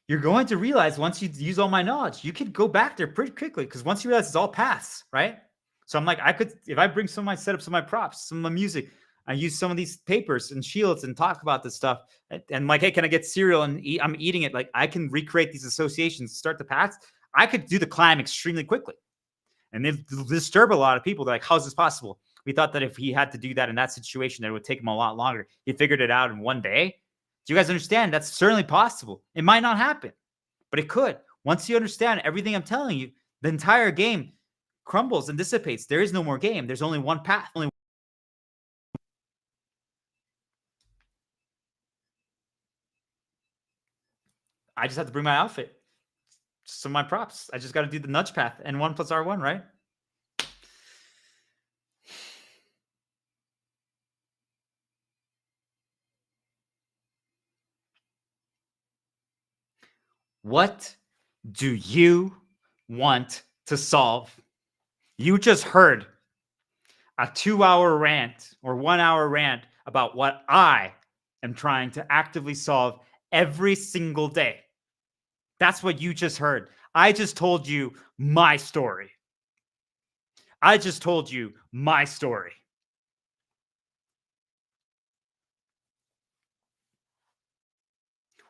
You're going to realize once you use all my knowledge, you could go back there pretty quickly, because once you realize it's all paths, right? So I'm like, I could, if I bring some of my setups, some of my props, some of my music, I use some of these papers and shields and talk about this stuff. And like, hey, can I get cereal and eat? I'm eating it. Like, I can recreate these associations, start the paths. I could do the climb extremely quickly. And they disturb a lot of people. They're like, how's this possible? We thought that if he had to do that in that situation, that it would take him a lot longer. He figured it out in one day. Do you guys understand? That's certainly possible. It might not happen, but it could. Once you understand everything I'm telling you, the entire game crumbles and dissipates. There is no more game. There's only one path. I just have to bring my outfit. Some of my props. I just got to do the nudge path and 1 + R1, right? What do you want to solve? You just heard a 2-hour rant or 1-hour rant about what I am trying to actively solve every single day. That's what you just heard. I just told you my story. I just told you my story.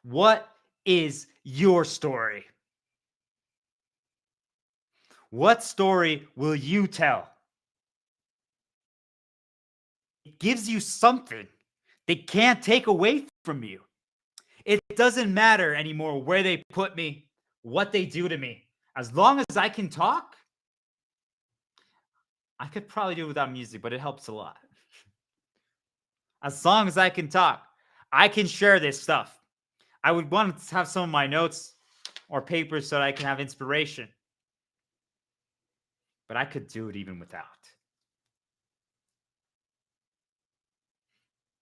What is your story? What story will you tell? It gives you something they can't take away from you. It doesn't matter anymore where they put me, what they do to me. As long as I can talk, I could probably do it without music, but it helps a lot. As long as I can talk, I can share this stuff. I would want to have some of my notes or papers so that I can have inspiration. But I could do it even without.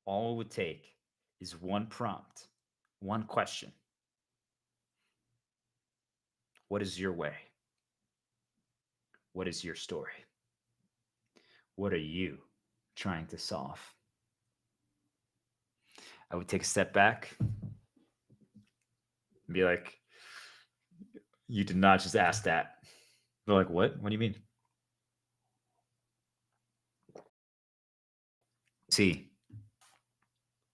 All it would take is one prompt, one question. What is your way? What is your story? What are you trying to solve? I would take a step back and be like, you did not just ask that. They're like, what? What do you mean? See,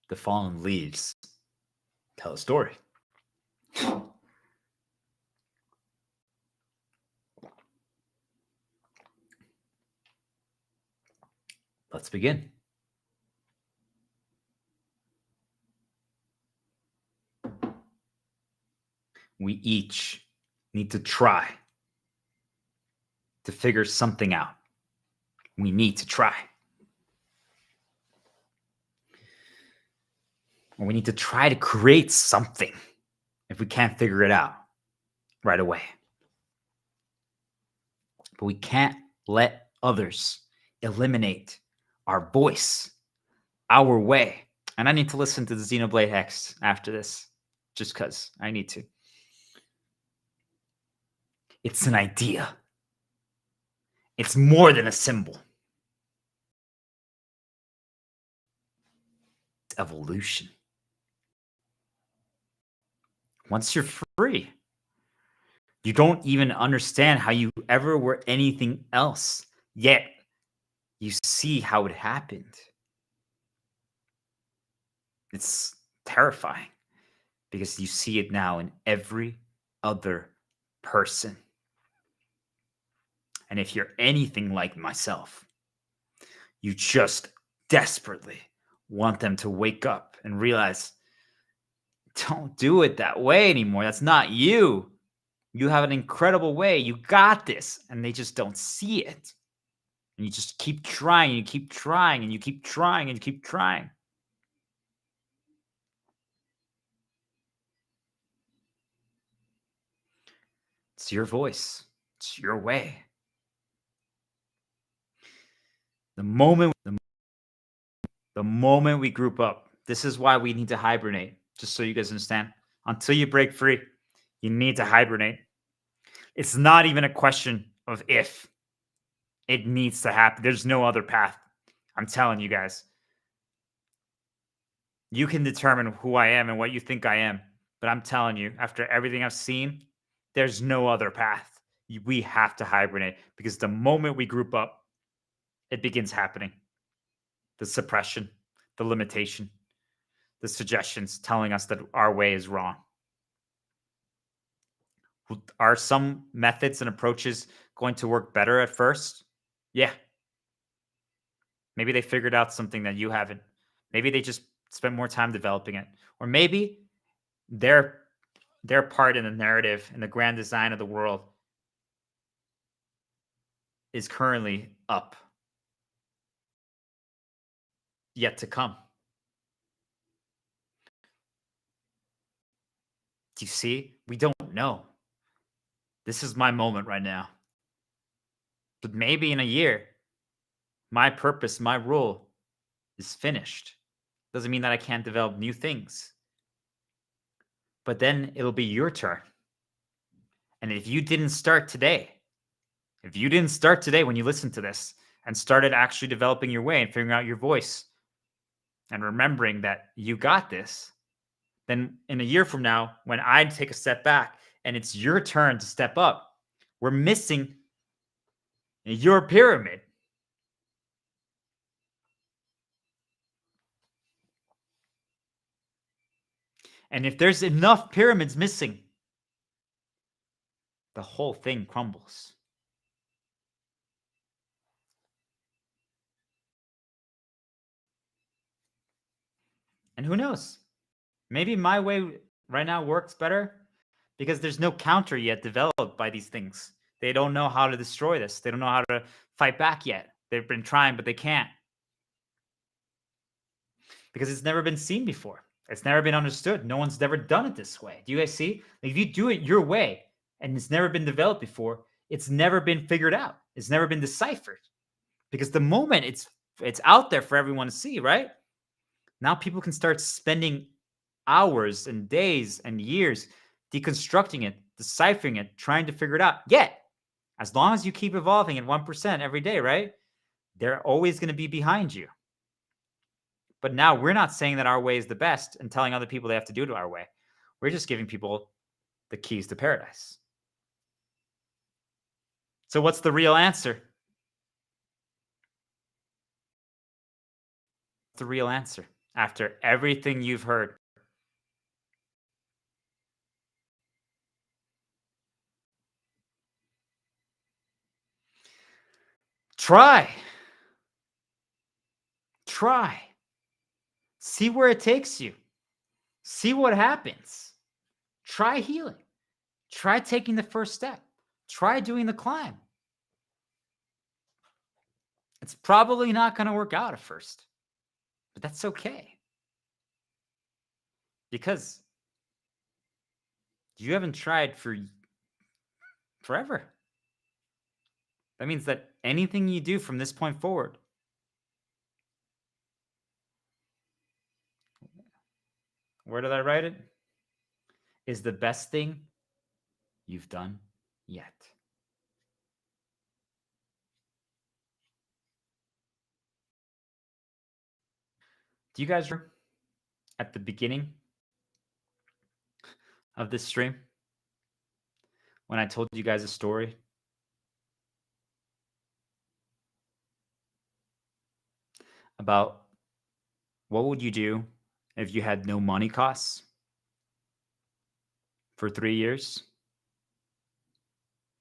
the fallen leaves tell a story. Let's begin. We each need to try to figure something out. We need to try. Or we need to try to create something if we can't figure it out right away. But we can't let others eliminate our voice, our way. And I need to listen to the Xenoblade Hex after this, just because I need to. It's an idea. It's more than a symbol. It's evolution. Once you're free, you don't even understand how you ever were anything else, yet you see how it happened. It's terrifying because you see it now in every other person. And if you're anything like myself, you just desperately want them to wake up and realize, don't do it that way anymore. That's not you. You have an incredible way. You got this. And they just don't see it. And you just keep trying, and you keep trying, and you keep trying, and you keep trying. It's your voice. It's your way. The moment we group up, this is why we need to hibernate, just so you guys understand. Until you break free, you need to hibernate. It's not even a question of if. It needs to happen. There's no other path. I'm telling you guys. You can determine who I am and what you think I am. But I'm telling you, after everything I've seen, there's no other path. We have to hibernate because the moment we group up, it begins happening. The suppression, the limitation, the suggestions telling us that our way is wrong. Are some methods and approaches going to work better at first? Yeah. Maybe they figured out something that you haven't. Maybe they just spent more time developing it. Or maybe their part in the narrative and the grand design of the world is currently up. Yet to come. Do you see? We don't know. This is my moment right now. But maybe in a year, my purpose, my role is finished. Doesn't mean that I can't develop new things. But then it'll be your turn. And if you didn't start today, when you listen to this and started actually developing your way and figuring out your voice and remembering that you got this, then in a year from now, when I take a step back and it's your turn to step up, we're missing your pyramid. And if there's enough pyramids missing, the whole thing crumbles. And who knows? Maybe my way right now works better because there's no counter yet developed by these things. They don't know how to destroy this. They don't know how to fight back yet. They've been trying, but they can't. Because it's never been seen before. It's never been understood. No one's ever done it this way. Do you guys see? Like, if you do it your way and it's never been developed before, it's never been figured out. It's never been deciphered. Because the moment it's out there for everyone to see, right? Now people can start spending hours and days and years deconstructing it, deciphering it, trying to figure it out. Yet, as long as you keep evolving at 1% every day, right? They're always going to be behind you. But now we're not saying that our way is the best and telling other people they have to do it our way. We're just giving people the keys to paradise. So what's the real answer? The real answer after everything you've heard. Try. See where it takes you. See what happens. Try healing. Try taking the first step. Try doing the climb. It's probably not going to work out at first, but that's okay. Because you haven't tried for forever. That means that anything you do from this point forward, where did I write it? Is the best thing you've done yet. Do you guys remember at the beginning of this stream when I told you guys a story about what would you do if you had no money costs for 3 years?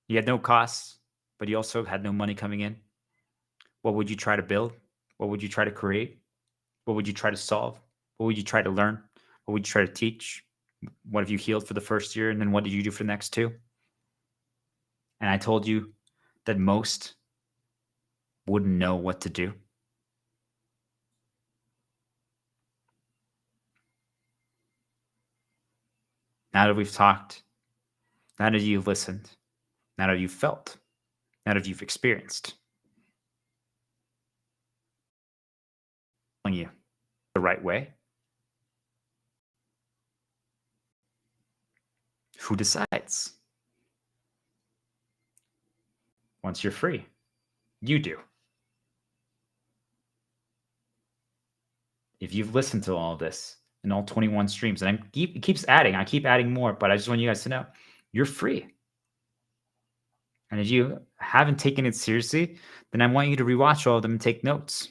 You had no costs, but you also had no money coming in. What would you try to build? What would you try to create? What would you try to solve? What would you try to learn? What would you try to teach? What have you healed for the first year? And then what did you do for the next 2? And I told you that most wouldn't know what to do. Now that we've talked, now that you've listened, now that you've felt, now that you've experienced, you the right way. Who decides? Once you're free, you do. If you've listened to all of this in all 21 streams, and it keeps adding, I keep adding more, but I just want you guys to know you're free. And if you haven't taken it seriously, then I want you to rewatch all of them and take notes.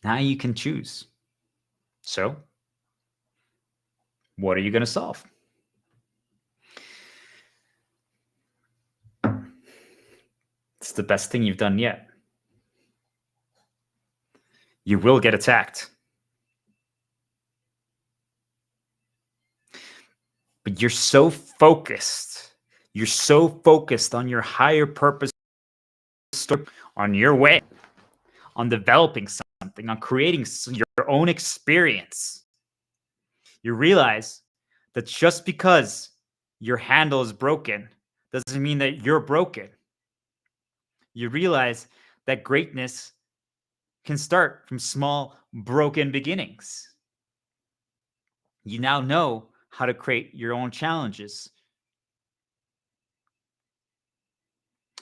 Now you can choose. So, what are you going to solve? It's the best thing you've done yet. You will get attacked. But you're so focused. You're so focused on your higher purpose, on your way, on developing something. something, on creating your own experience, you realize that just because your handle is broken doesn't mean that you're broken. You realize that greatness can start from small, broken beginnings. You now know how to create your own challenges.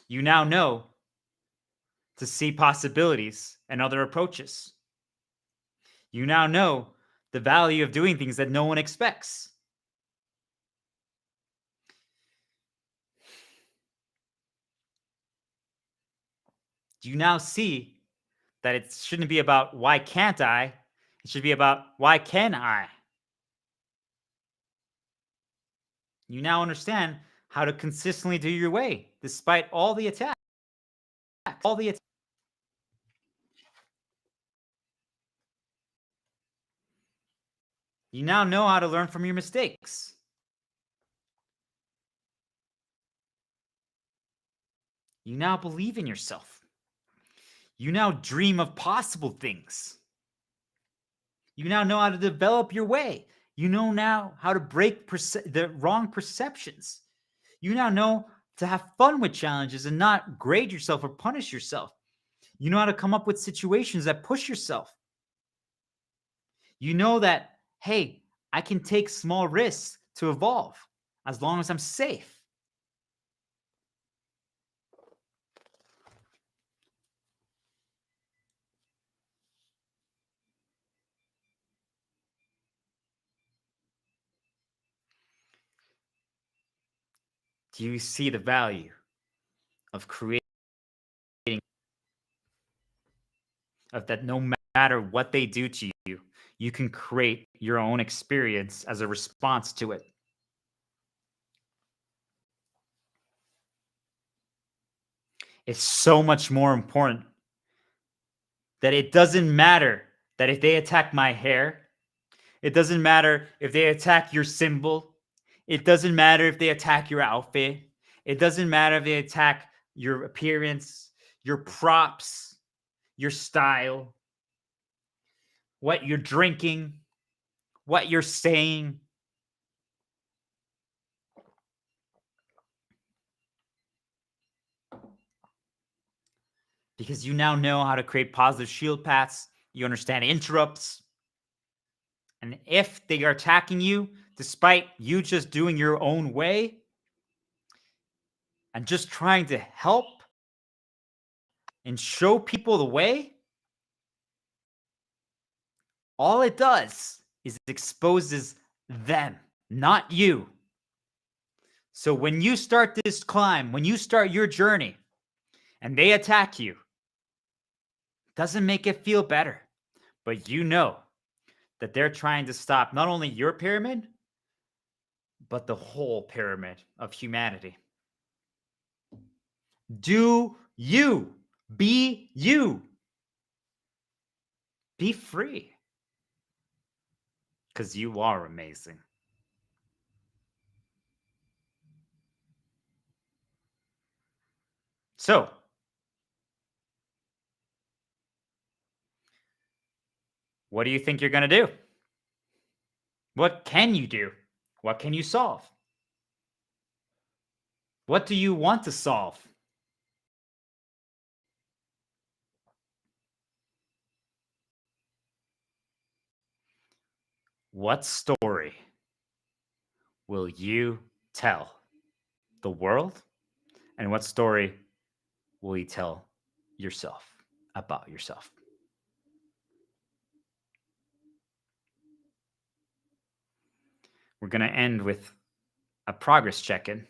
You now know to see possibilities and other approaches. You now know the value of doing things that no one expects. You now see that it shouldn't be about why can't I? It should be about why can I? You now understand how to consistently do your way despite all the attacks. You now know how to learn from your mistakes. You now believe in yourself. You now dream of possible things. You now know how to develop your way. You know now how to break the wrong perceptions. You now know to have fun with challenges and not grade yourself or punish yourself. You know how to come up with situations that push yourself. You know that, hey, I can take small risks to evolve as long as I'm safe. Do you see the value of creating, of that no matter what they do to you, you can create your own experience as a response to it? It's so much more important that it doesn't matter that if they attack my hair, it doesn't matter if they attack your symbol, it doesn't matter if they attack your outfit, it doesn't matter if they attack your appearance, your props, your style, what you're drinking, what you're saying. Because you now know how to create positive shield paths, you understand interrupts. And if they are attacking you, despite you just doing your own way and just trying to help and show people the way, all it does is it exposes them, not you. So when you start this climb, when you start your journey and they attack you, doesn't make it feel better, but you know that they're trying to stop not only your pyramid, but the whole pyramid of humanity. Do you. Be you. Be free. Because you are amazing. So, what do you think you're going to do? What can you do? What can you solve? What do you want to solve? What story will you tell the world? And what story will you tell yourself about yourself? We're going to end with a progress check-in.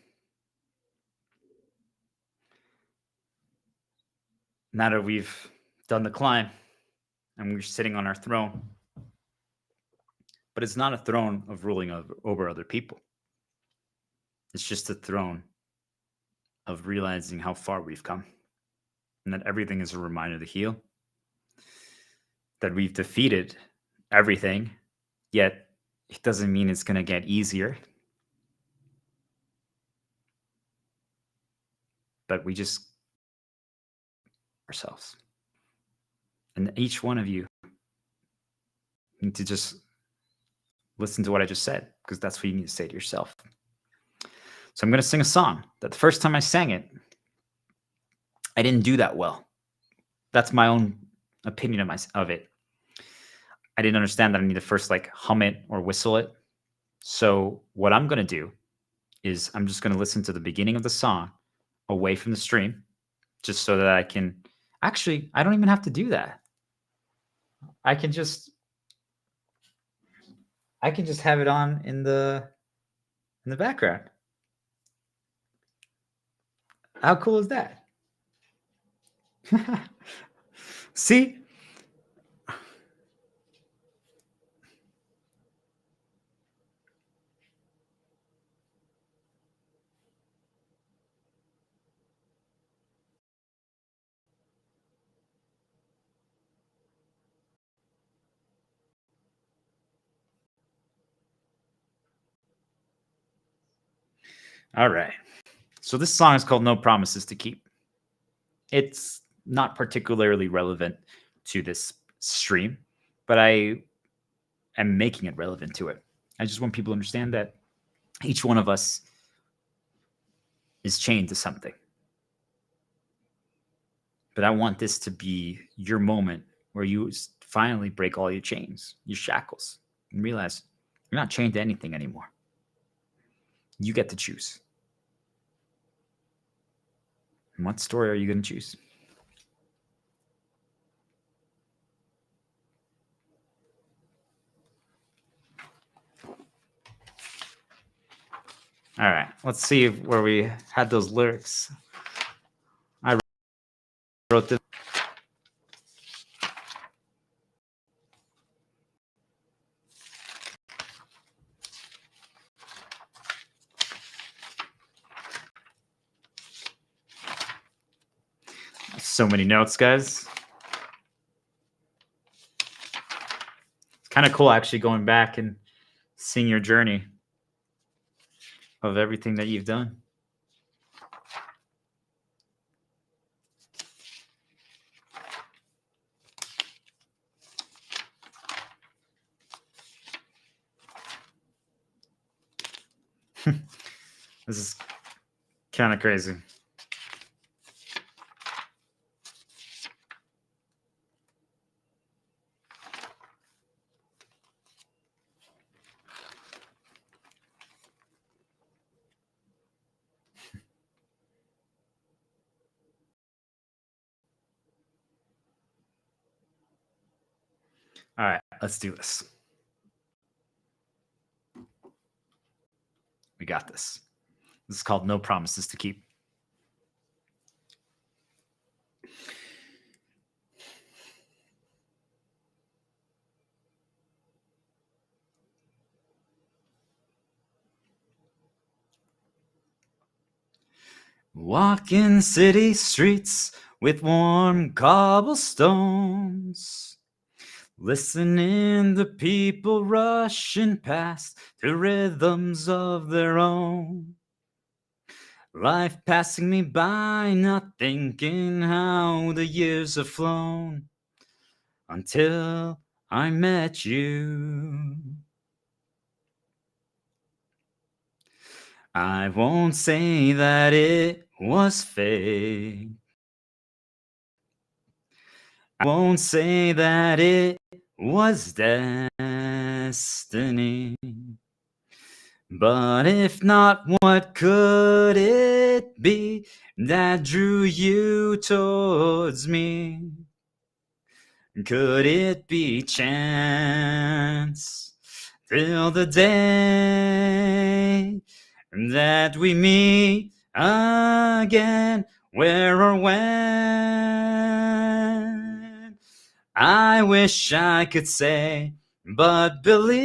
Now that we've done the climb and we're sitting on our throne, but it's not a throne of ruling over other people. It's just a throne of realizing how far we've come and that everything is a reminder to heal, that we've defeated everything, yet it doesn't mean it's going to get easier. But we just ourselves. And each one of you need to just listen to what I just said, because that's what you need to say to yourself. So I'm going to sing a song that the first time I sang it, I didn't do that well. That's my own opinion of it. I didn't understand that I need to first like hum it or whistle it. So what I'm going to do is I'm just going to listen to the beginning of the song away from the stream, just so that I can actually, I don't even have to do that. I can just have it on in the background. How cool is that? See? All right. So this song is called No Promises to Keep. It's not particularly relevant to this stream, but I am making it relevant to it. I just want people to understand that each one of us is chained to something. But I want this to be your moment where you finally break all your chains, your shackles, and realize you're not chained to anything anymore. You get to choose. And what story are you going to choose? All right, let's see where we had those lyrics. I wrote this. So many notes, guys. It's kind of cool actually going back and seeing your journey of everything that you've done. This is kind of crazy. All right, let's do this. We got this. This is called No Promises to Keep. Walking city streets with warm cobblestones, listening to people rushing past to rhythms of their own. Life passing me by, not thinking how the years have flown, until I met you. I won't say that it was fate. I won't say that it was destiny. But if not, what could it be that drew you towards me? Could it be chance till the day that we meet again? Where or when? I wish I could say, but believe,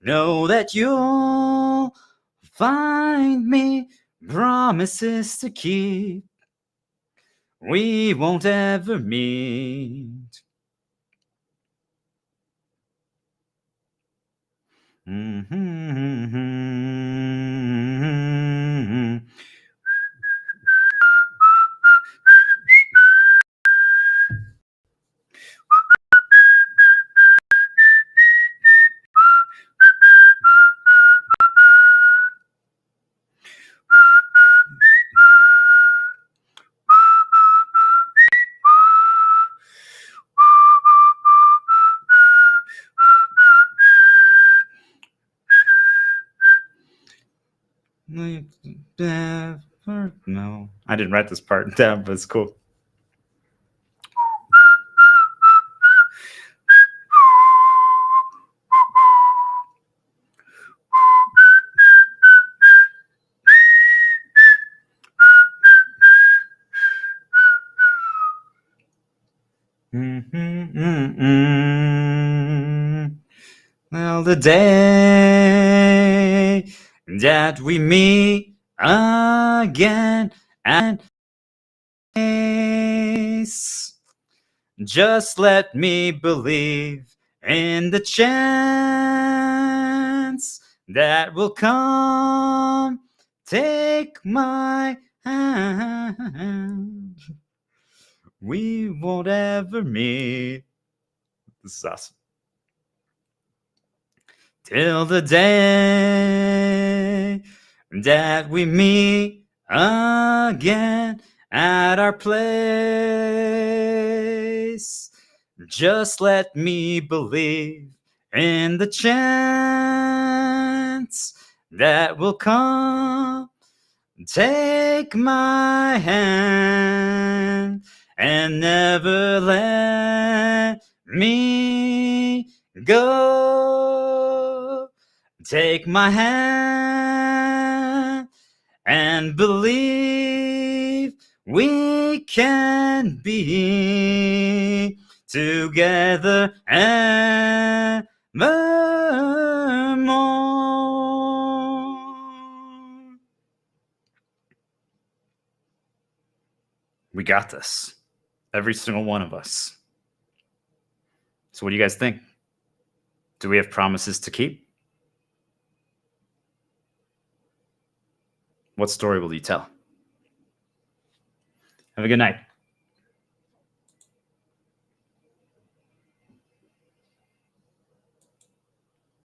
know that you'll find me, promises to keep. We won't ever meet. No, I didn't write this part down, but it's cool. Well, the day that we meet again and just let me believe in the chance that will come. Take my hand. We won't ever meet. This is awesome. Till the day that we meet again at our place. Just let me believe in the chance that will come. Take my hand and never let me go. Take my hand and believe we can be together evermore. We got this. Every single one of us. So what do you guys think? Do we have promises to keep? What story will you tell? Have a good night.